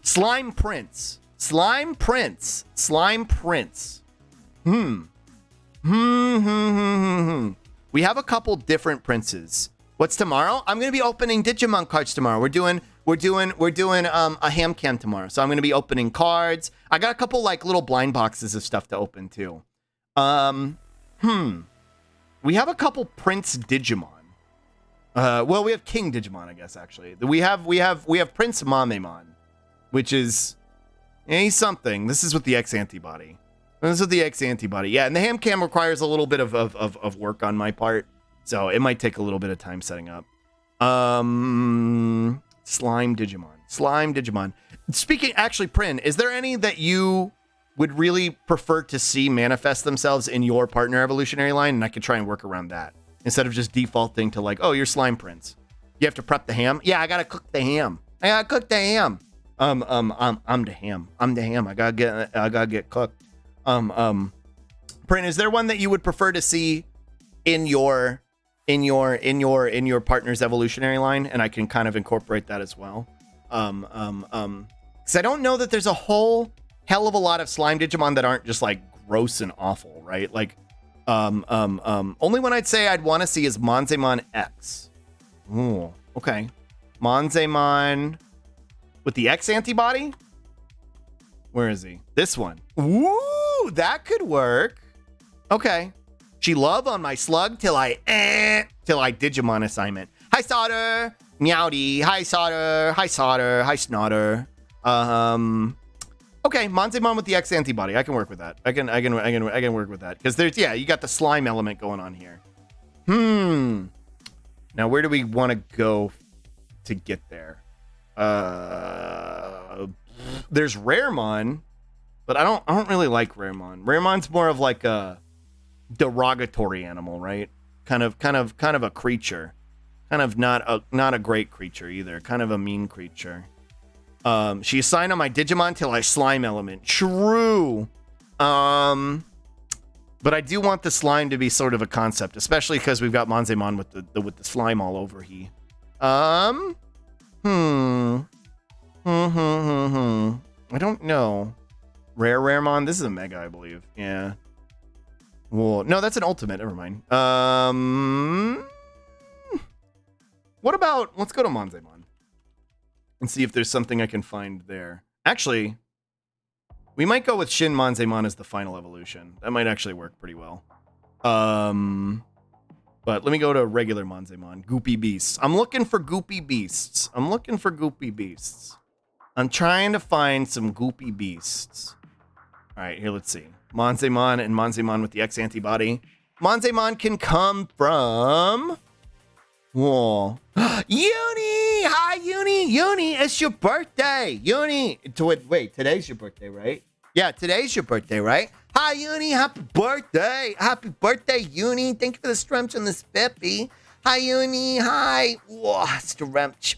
Slime Prince. We have a couple different princes. What's tomorrow? I'm gonna be opening Digimon cards tomorrow. We're doing a ham cam tomorrow. So I'm gonna be opening cards. I got a couple like little blind boxes of stuff to open too. We have a couple Prince Digimon. Well, we have King Digimon, I guess actually. We have Prince Mamemon, which is he's something. This is with the X antibody. Yeah, and the ham cam requires a little bit of work on my part. So it might take a little bit of time setting up. Slime Digimon. Speaking, actually, Prin, is there any that you would really prefer to see manifest themselves in your partner evolutionary line? And I could try and work around that instead of just defaulting to like, oh, you're Slime Prince. You have to prep the ham. Yeah, I gotta cook the ham. I'm the ham. I gotta get cooked. Prin, is there one that you would prefer to see in your partner's evolutionary line, and I can kind of incorporate that as well. Because I don't know that there's a whole hell of a lot of slime Digimon that aren't just like gross and awful, right? Like, only one I'd say I'd want to see is Monzemon X. Ooh, okay. Monzemon with the X antibody? Where is he? This one. Ooh, that could work. Okay. She love on my slug till I Digimon assignment. Hi, Sauter. Meowdy. Hi, Sauter. Hi, Sauter. Hi, Snotter. Okay, Monzemon with the X antibody. I can work with that. I can work with that. Because there's, yeah, you got the slime element going on here. Now, where do we want to go to get there? There's Raremon, but I don't really like Raremon. Raremon's more of like a derogatory animal, right? Kind of a creature. Kind of not a great creature either. Kind of a mean creature. She assigned on my Digimon till I slime element. True. But I do want the slime to be sort of a concept, especially because we've got Monzemon with the slime all over he. I don't know. Raremon. This is a Mega, I believe. Yeah. Well, no, that's an Ultimate. Never mind. What about, let's go to Monzemon and see if there's something I can find there. Actually, we might go with Shin Monzemon as the final evolution. That might actually work pretty well. But let me go to regular Monzemon. Goopy Beasts. I'm looking for Goopy Beasts. I'm trying to find some Goopy Beasts. All right, here, let's see. Monzemon and Monzemon with the X antibody. Monzemon can come from... Whoa. Uni! Hi, Uni! Uni, it's your birthday! Uni! Wait, today's your birthday, right? Yeah, today's your birthday, right? Hi, Uni! Happy birthday! Happy birthday, Uni! Thank you for the strumch on the spippy. Hi, Uni! Hi! Whoa, strumch.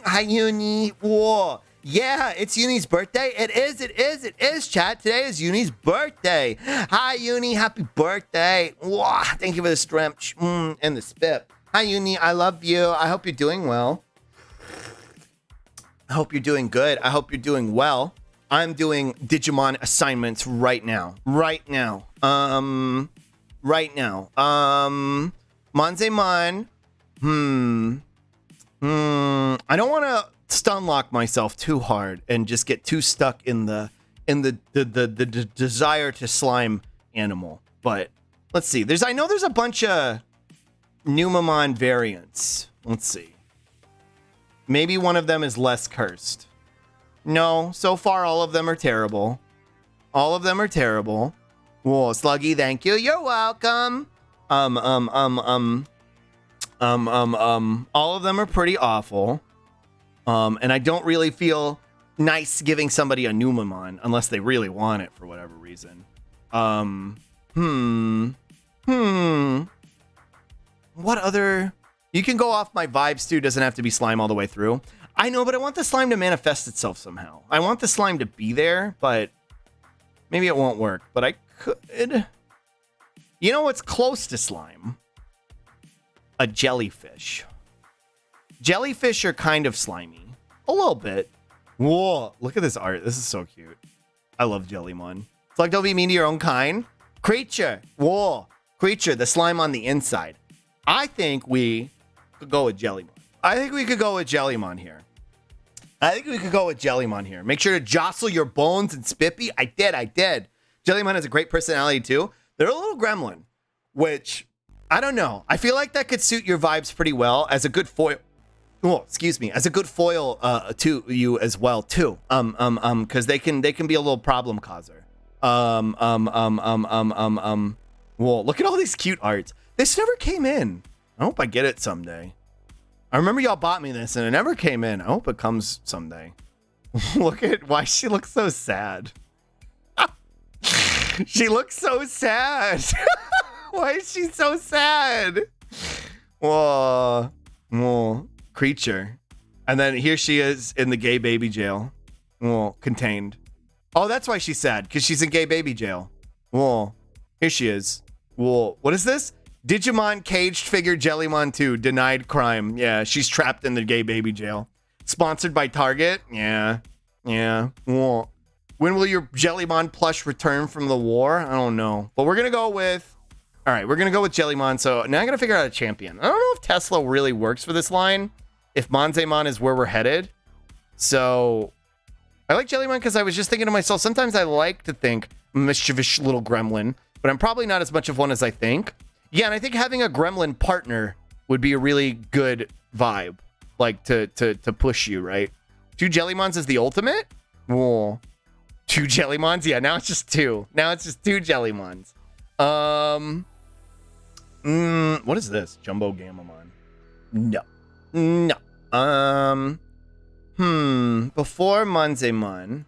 Hi, Uni! Whoa! Yeah, it's Uni's birthday. It is, chat. Today is Uni's birthday. Hi, Uni. Happy birthday. Whoa, thank you for the strumch and the spit. Hi, Uni. I love you. I hope you're doing well. I hope you're doing good. I hope you're doing well. I'm doing Digimon assignments right now. Monzemon. I don't want to stun lock myself too hard and just get too stuck in the desire to slime animal. But let's see. I know there's a bunch of Numamon variants. Let's see. Maybe one of them is less cursed. No, so far all of them are terrible. Whoa, Sluggy, thank you. You're welcome. All of them are pretty awful. And I don't really feel nice giving somebody a Numamon unless they really want it for whatever reason. What other... You can go off my vibes too. Doesn't have to be slime all the way through. I know, but I want the slime to manifest itself somehow. I want the slime to be there, but maybe it won't work. But I could... You know what's close to slime? A jellyfish. Jellyfish are kind of slimy. A little bit. Whoa, look at this art. This is so cute. I love Jellymon. It's like, don't be mean to your own kind. Creature. Whoa. Creature, the slime on the inside. I think we could go with Jellymon. here. Make sure to jostle your bones and Spippy. I did. Jellymon has a great personality too. They're a little gremlin, which, I don't know. I feel like that could suit your vibes pretty well as a good foil. Oh, excuse me, as a good foil to you as well too. Because they can be a little problem causer. Whoa, look at all these cute arts. This never came in. I hope I get it someday. I remember y'all bought me this and it never came in. I hope it comes someday. Look at why she looks so sad. She looks so sad. Why is she so sad? Whoa. Creature. And then here she is in the gay baby jail. Whoa, contained. Oh, that's why she's sad, because she's in gay baby jail. Whoa. Here she is. Whoa. What is this? Digimon Caged Figure Jellymon 2 denied crime. Yeah, she's trapped in the gay baby jail. Sponsored by Target? Yeah. Whoa. When will your Jellymon plush return from the war? I don't know. But we're going to go with... All right, we're going to go with Jellymon. So now I got to figure out a champion. I don't know if Tesla really works for this line. If Monzemon is where we're headed. So I like Jellymon because I was just thinking to myself, sometimes I like to think mischievous little gremlin, but I'm probably not as much of one as I think. Yeah, and I think having a gremlin partner would be a really good vibe, like to push you, right? 2 Jellymons is the ultimate? Whoa. 2 Jellymons? Yeah, now it's just 2. Now it's just 2 Jellymons. What is this? Jumbo Gamamon. No. Before Manzemon,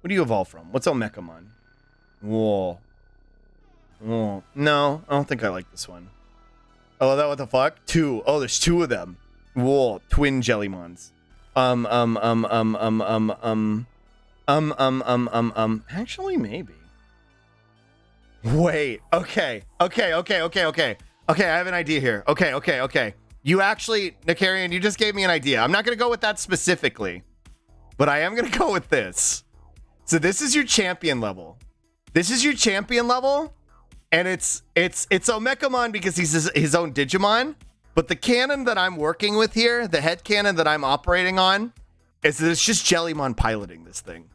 what do you evolve from? What's Omekamon? Whoa. No, I don't think I like this one. Oh, that what the fuck? 2. Oh, there's 2 of them. Whoa, twin Jellymons. Actually, maybe. Wait. Okay, I have an idea here. Okay. You actually, Nicarian, you just gave me an idea. I'm not gonna go with that specifically, but I am gonna go with this. So this is your champion level. And it's Omekamon because he's his own Digimon. But the canon that I'm working with here, the head canon that I'm operating on, is that it's just Jellymon piloting this thing.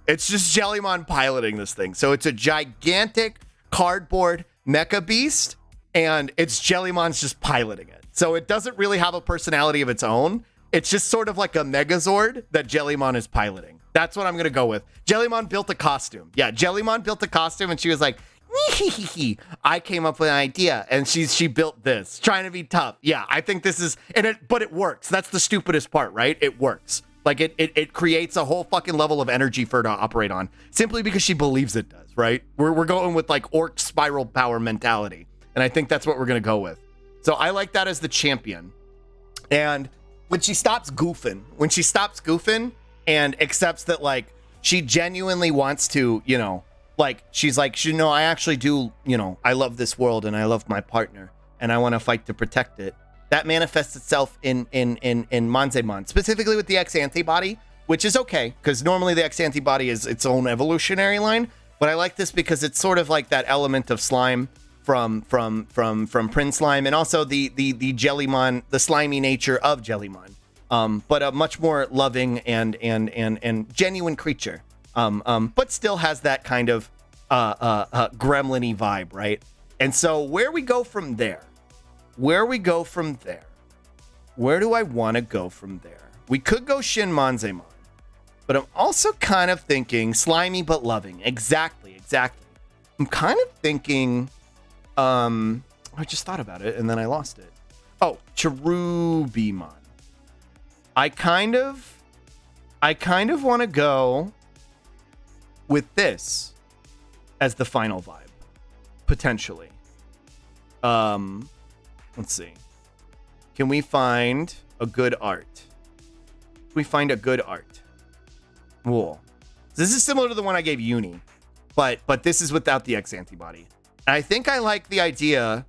So it's a gigantic cardboard mecha beast, and it's Jellymon's just piloting it. So it doesn't really have a personality of its own. It's just sort of like a Megazord that Jellymon is piloting. That's what I'm going to go with. Jellymon built a costume. Yeah, Jellymon built a costume, and she was like, I came up with an idea, and she built this, trying to be tough. Yeah, I think this is, but it works. That's the stupidest part, right? It works. Like it creates a whole fucking level of energy for her to operate on, simply because she believes it does, right? We're going with like orc spiral power mentality, and I think that's what we're gonna go with. So I like that as the champion. And when she stops goofing and accepts that like she genuinely wants to, like she's like, I actually do, I love this world and I love my partner and I want to fight to protect it. That manifests itself in Manzemon, specifically with the X antibody, which is okay because normally the X antibody is its own evolutionary line. But I like this because it's sort of like that element of slime from Prince Slime, and also the Jellymon, the slimy nature of Jellymon, but a much more loving and genuine creature, but still has that kind of gremlin-y vibe, right? And so where we go from there? Where do I want to go from there? We could go Shin Manzemon, but I'm also kind of thinking slimy but loving. Exactly. I'm kind of thinking, I just thought about it and then I lost it. Oh, Cherubimon. I kind of want to go with this as the final vibe, potentially. Let's see. Can we find a good art? Cool. This is similar to the one I gave Uni, but this is without the X antibody. And I think I like the idea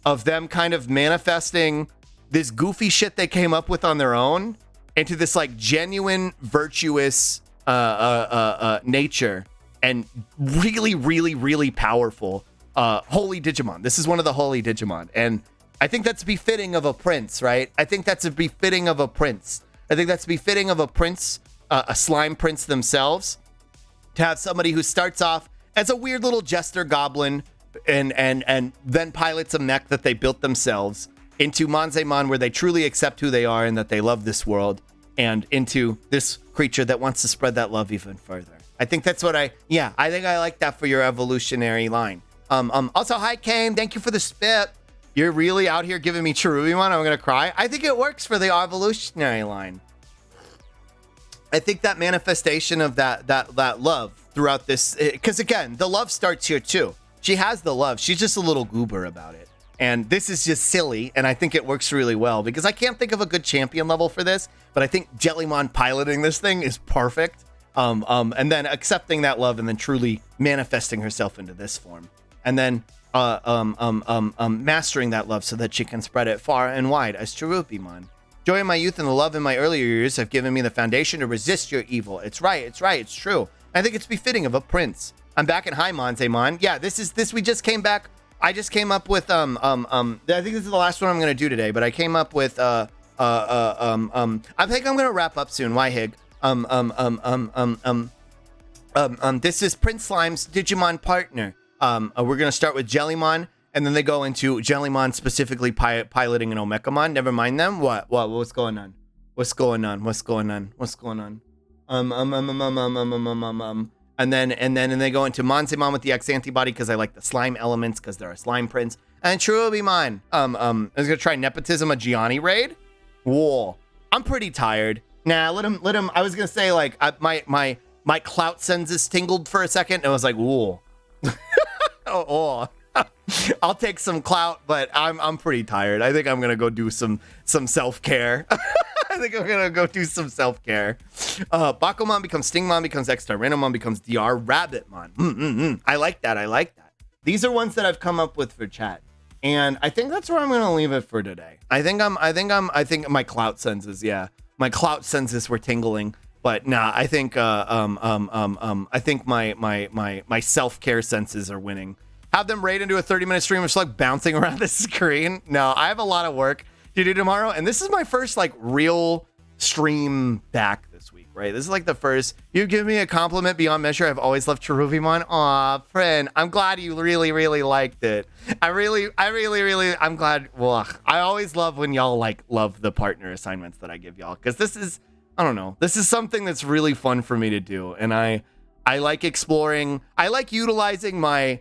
of them kind of manifesting this goofy shit they came up with on their own into this like genuine virtuous nature and really, really, really powerful holy Digimon. This is one of the holy Digimon, and I think that's befitting of a prince, right? I think that's befitting of a prince, a slime prince themselves, to have somebody who starts off as a weird little jester goblin and then pilots a mech that they built themselves into Manzemon, where they truly accept who they are and that they love this world, and into this creature that wants to spread that love even further. I think that's what I think I like that for your evolutionary line. Also, hi Kane, thank you for the spit. You're really out here giving me Cherubimon. I'm gonna cry. I think it works for the evolutionary line. I think that manifestation of that love throughout this, because again, the love starts here too. She has the love. She's just a little goober about it. And this is just silly, and I think it works really well because I can't think of a good champion level for this, but I think Jellymon piloting this thing is perfect. And then accepting that love and then truly manifesting herself into this form. And then mastering that love so that she can spread it far and wide as Cherubimon. Joy in my youth and the love in my earlier years have given me the foundation to resist your evil. It's right, it's true. I think it's befitting of a prince. I'm back at High Manzemon. Yeah, we just came back. I just came up with I think this is the last one I'm gonna do today, but I came up with I think I'm gonna wrap up soon. Why Hig? This is Prince Slime's Digimon partner. We're gonna start with Jellymon, And then they go into Jellymon specifically piloting an Omecamon. Never mind them. What's going on? What's going on? And then they go into Monzemon with the X antibody because I like the slime elements because there are slime prints. And Cherubimon. I was gonna try Nepotism, a Gianni raid. Whoa, I'm pretty tired. Nah, let him. I was gonna say like my clout senses tingled for a second. And I was like, whoa. oh. I'll take some clout, but I'm pretty tired. I think I'm gonna go do some self-care. I think I'm gonna go do some self-care. Bakumon becomes Stingmon, becomes X-Tyrannomon, becomes DR Rabbitmon. I like that. These are ones that I've come up with for chat. And I think that's where I'm gonna leave it for today. I think my clout senses, my clout senses were tingling. But nah, I think I think my self-care senses are winning. Have them raid into a 30-minute stream of just like bouncing around the screen. No, I have a lot of work to do tomorrow, and this is my first like real stream back this week, right? This is like the first. You give me a compliment beyond measure. I've always loved Cherubimon. Aw, friend, I'm glad you really liked it. I'm glad. Well, I always love when y'all like love the partner assignments that I give y'all, because this is, I don't know, this is something that's really fun for me to do, and I like exploring. I like utilizing my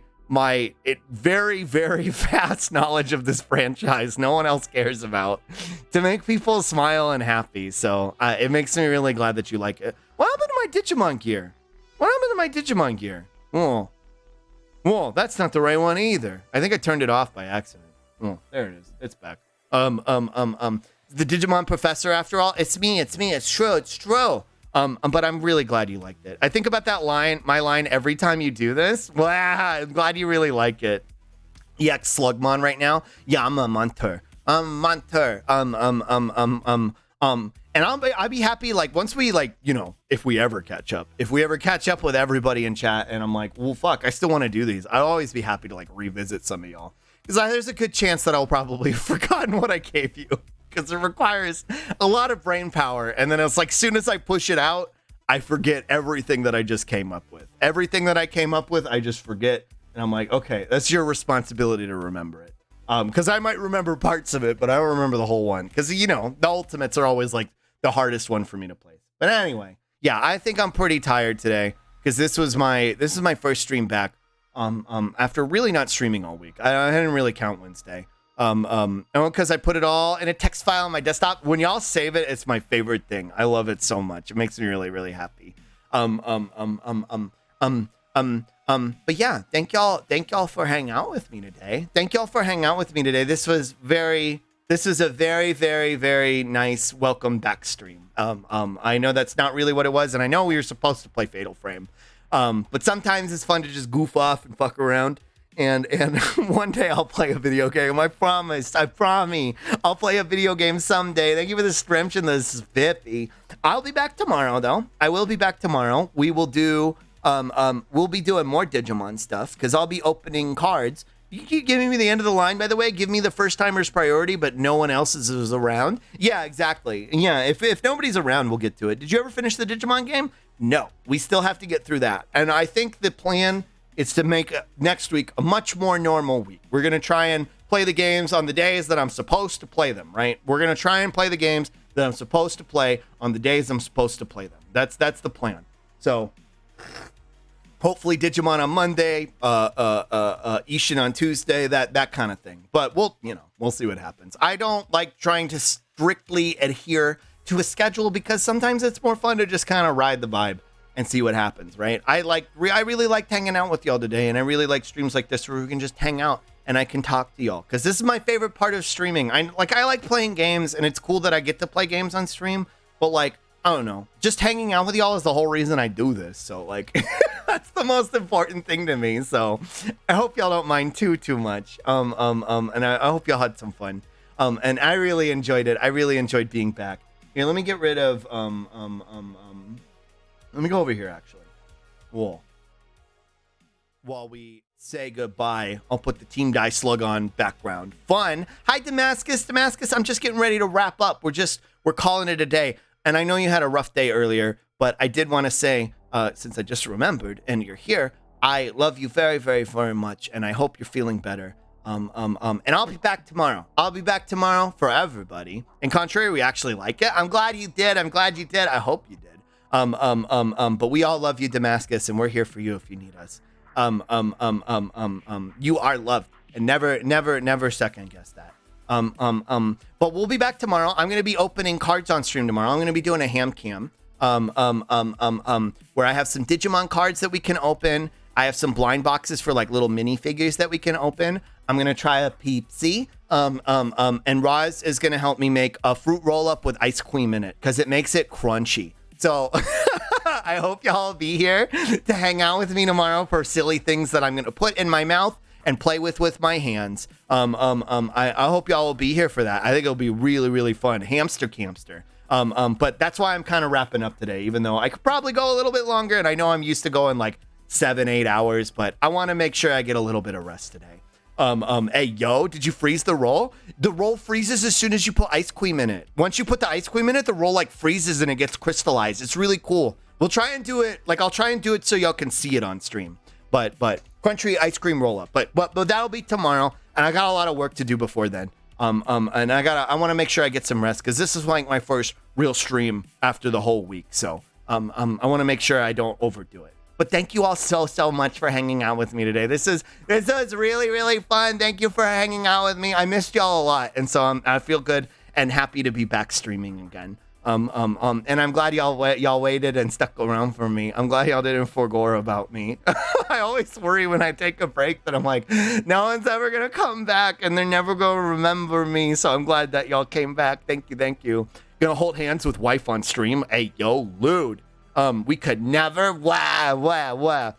very, very vast knowledge of this franchise no one else cares about to make people smile and happy. So it makes me really glad that you like it. What happened to my Digimon gear? Oh, that's not the right one either. I think I turned it off by accident. Oh, there it is. It's back. The Digimon professor after all. It's me. It's true. But I'm really glad you liked it. I think about that line, my line, every time you do this. Wow, I'm glad you really like it. EX Slugmon right now. Yeah, I'm a Monter. And I'll be happy, like, once we, like, you know, if we ever catch up with everybody in chat, and I'm like, well, fuck, I still want to do these. I'll always be happy to, like, revisit some of y'all. Because there's a good chance that I'll probably have forgotten what I gave you. Because it requires a lot of brain power. And then it's like, soon as I push it out, I forget everything that I just came up with. Everything that I came up with, I just forget. And I'm like, okay, that's your responsibility to remember it. Because I might remember parts of it, but I don't remember the whole one. Because, you know, the ultimates are always like the hardest one for me to play. But anyway, yeah, I think I'm pretty tired today. Because this is my first stream back after really not streaming all week. I didn't really count Wednesday. Because I put it all in a text file on my desktop. When y'all save it, it's my favorite thing. I love it so much. It makes me really, really happy. But yeah, thank y'all for hanging out with me today. This was a very, very, very nice welcome back stream. I know that's not really what it was, and I know we were supposed to play Fatal Frame. But sometimes it's fun to just goof off and fuck around. And one day I'll play a video game. I promise. I'll play a video game someday. Thank you for the stream. This is 50. I'll be back tomorrow, though. I will be back tomorrow. We will do, we'll be doing more Digimon stuff, because I'll be opening cards. You keep giving me the end of the line, by the way. Give me the first timer's priority, but no one else is around. Yeah, exactly. Yeah, if nobody's around, we'll get to it. Did you ever finish the Digimon game? No. We still have to get through that. And I think the plan is to make next week a much more normal week. We're going to try and play the games on the days that I'm supposed to play them, right? We're going to try and play the games that I'm supposed to play on the days I'm supposed to play them. That's the plan. So hopefully Digimon on Monday, Ishin on Tuesday, that kind of thing. But we'll see what happens. I don't like trying to strictly adhere to a schedule, because sometimes it's more fun to just kind of ride the vibe and see what happens, right? I really liked hanging out with y'all today, and I really like streams like this where we can just hang out and I can talk to y'all, because this is my favorite part of streaming. I like playing games, and it's cool that I get to play games on stream, but like, I don't know, just hanging out with y'all is the whole reason I do this. So like, that's the most important thing to me. So I hope y'all don't mind too much. And I hope y'all had some fun. And I really enjoyed it. I really enjoyed being back. Here, let me get rid of let me go over here, actually. Whoa. While we say goodbye, I'll put the Team Die Slug on background. Fun. Hi, Damascus. I'm just getting ready to wrap up. We're calling it a day. And I know you had a rough day earlier, but I did want to say, since I just remembered and you're here, I love you very, very, very much. And I hope you're feeling better. And I'll be back tomorrow. I'll be back tomorrow for everybody. And contrary, we actually like it. I'm glad you did. I'm glad you did. I hope you did. But we all love you, Damascus, and we're here for you if you need us. You are loved, and never second guess that. But we'll be back tomorrow. I'm gonna be opening cards on stream tomorrow. I'm gonna be doing a ham cam. Where I have some Digimon cards that we can open. I have some blind boxes for like little mini figures that we can open. I'm gonna try a Peepsy. And Roz is gonna help me make a fruit roll up with ice cream in it because it makes it crunchy. So I hope y'all will be here to hang out with me tomorrow for silly things that I'm gonna put in my mouth and play with my hands. I hope y'all will be here for that. I think it'll be really, really fun. Hamster camster. But that's why I'm kind of wrapping up today, even though I could probably go a little bit longer. And I know I'm used to going like 7-8 hours, but I want to make sure I get a little bit of rest today. Hey, yo, did you freeze the roll? The roll freezes as soon as you put ice cream in it. Once you put the ice cream in it, the roll like freezes and it gets crystallized. It's really cool. We'll try and do it. Like I'll try and do it so y'all can see it on stream. But crunchy ice cream roll up. But that'll be tomorrow. And I got a lot of work to do before then. And I want to make sure I get some rest because this is like my first real stream after the whole week. So I want to make sure I don't overdo it. But thank you all so much for hanging out with me today. This was really, really fun. Thank you for hanging out with me. I missed y'all a lot. And so I feel good and happy to be back streaming again. And I'm glad y'all waited and stuck around for me. I'm glad y'all didn't forgo about me. I always worry when I take a break that I'm like, no one's ever gonna come back and they're never gonna remember me. So I'm glad that y'all came back. Thank you. Gonna hold hands with wife on stream. Hey, yo, Lude. We could never. Wow.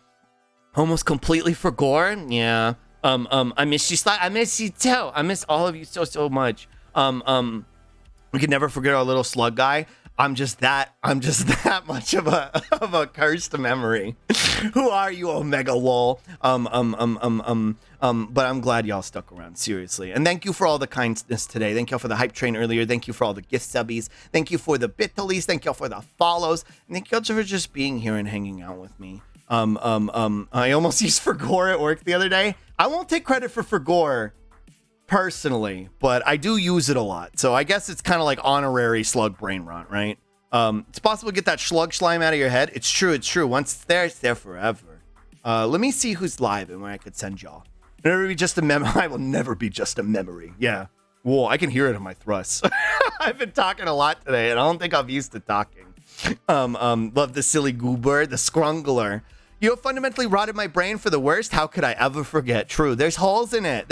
Almost completely forgot. Yeah. I miss you, Sly. I miss you too. I miss all of you so much. We could never forget our little slug guy. I'm just that much of a cursed memory. Who are you, Omega Lol? But I'm glad y'all stuck around, seriously. And thank you for all the kindness today. Thank y'all for the hype train earlier. Thank you for all the gift subbies. Thank you for the bitalies. Thank y'all for the follows. And thank y'all for just being here and hanging out with me. I almost used Forgore at work the other day. I won't take credit for Forgore personally, but I do use it a lot. So I guess it's kind of like honorary slug brain rot, right? It's possible to get that slug slime out of your head. It's true. Once it's there forever. Let me see who's live and where I could send y'all. Never be just a memory. I will never be just a memory. Yeah. Whoa, I can hear it in my thrusts. I've been talking a lot today, and I don't think I'm used to talking. Love the silly goober, the scrungler. You have fundamentally rotted my brain for the worst. How could I ever forget? True. There's holes in it.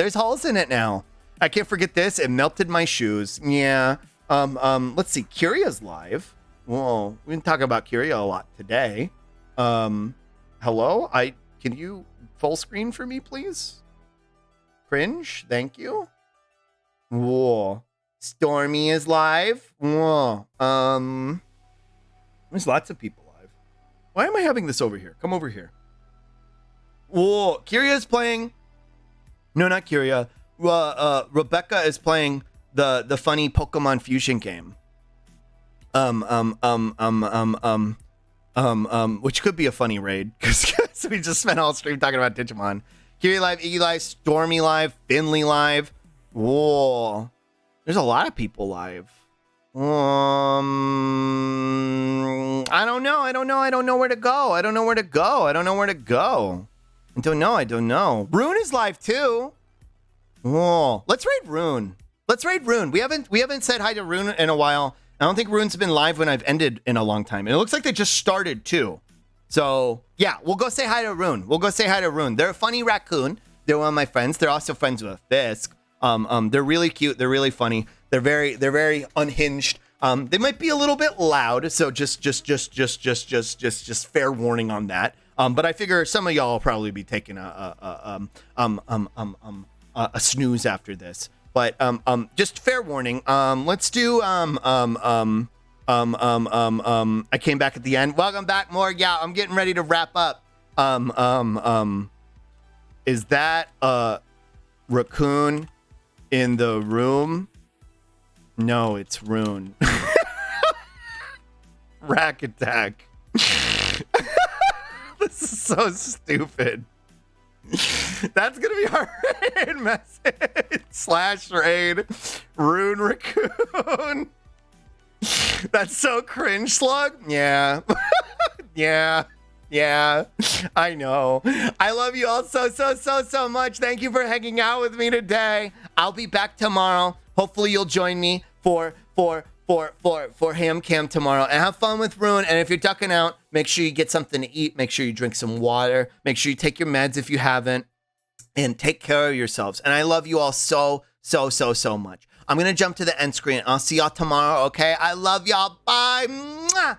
Now. I can't forget this. It melted my shoes. Yeah. Let's see. Kyria's live. Whoa. We've been talking about Kyria a lot today. Hello? Can you full screen for me, please? Cringe. Thank you. Whoa. Stormy is live. Whoa. There's lots of people live. Why am I having this over here? Come over here. Whoa. Kyria's playing. No, not Kyria. Rebecca is playing the funny Pokemon Fusion game. Which could be a funny raid because we just spent all stream talking about Digimon. Kyria live, Iggy live, Stormy live, Finley live. Whoa, there's a lot of people live. I don't know. I don't know where to go. I don't know. Rune is live too. Whoa, let's raid Rune. We haven't said hi to Rune in a while. I don't think Rune's been live when I've ended in a long time. And it looks like they just started too. So yeah, we'll go say hi to Rune. They're a funny raccoon. They're one of my friends. They're also friends with Fisk. They're really cute. They're really funny. They're very unhinged. They might be a little bit loud. So just fair warning on that. But I figure some of y'all will probably be taking a snooze after this. But just fair warning. Let's do I came back at the end. Welcome back, Morg. Yeah, I'm getting ready to wrap up. Is that a raccoon in the room? No, it's Rune. Rack attack. This is so stupid. That's gonna be our raid message. /raid Rune Raccoon. That's so cringe, Slug. Yeah. Yeah, I know. I love you all so much. Thank you for hanging out with me today. I'll be back tomorrow. Hopefully you'll join me for Ham Cam tomorrow, and have fun with Rune. And if you're ducking out, make sure you get something to eat. Make sure you drink some water. Make sure you take your meds if you haven't, and take care of yourselves. And I love you all so much. I'm gonna jump to the end screen. I'll see y'all tomorrow. Okay? I love y'all. Bye. Mwah!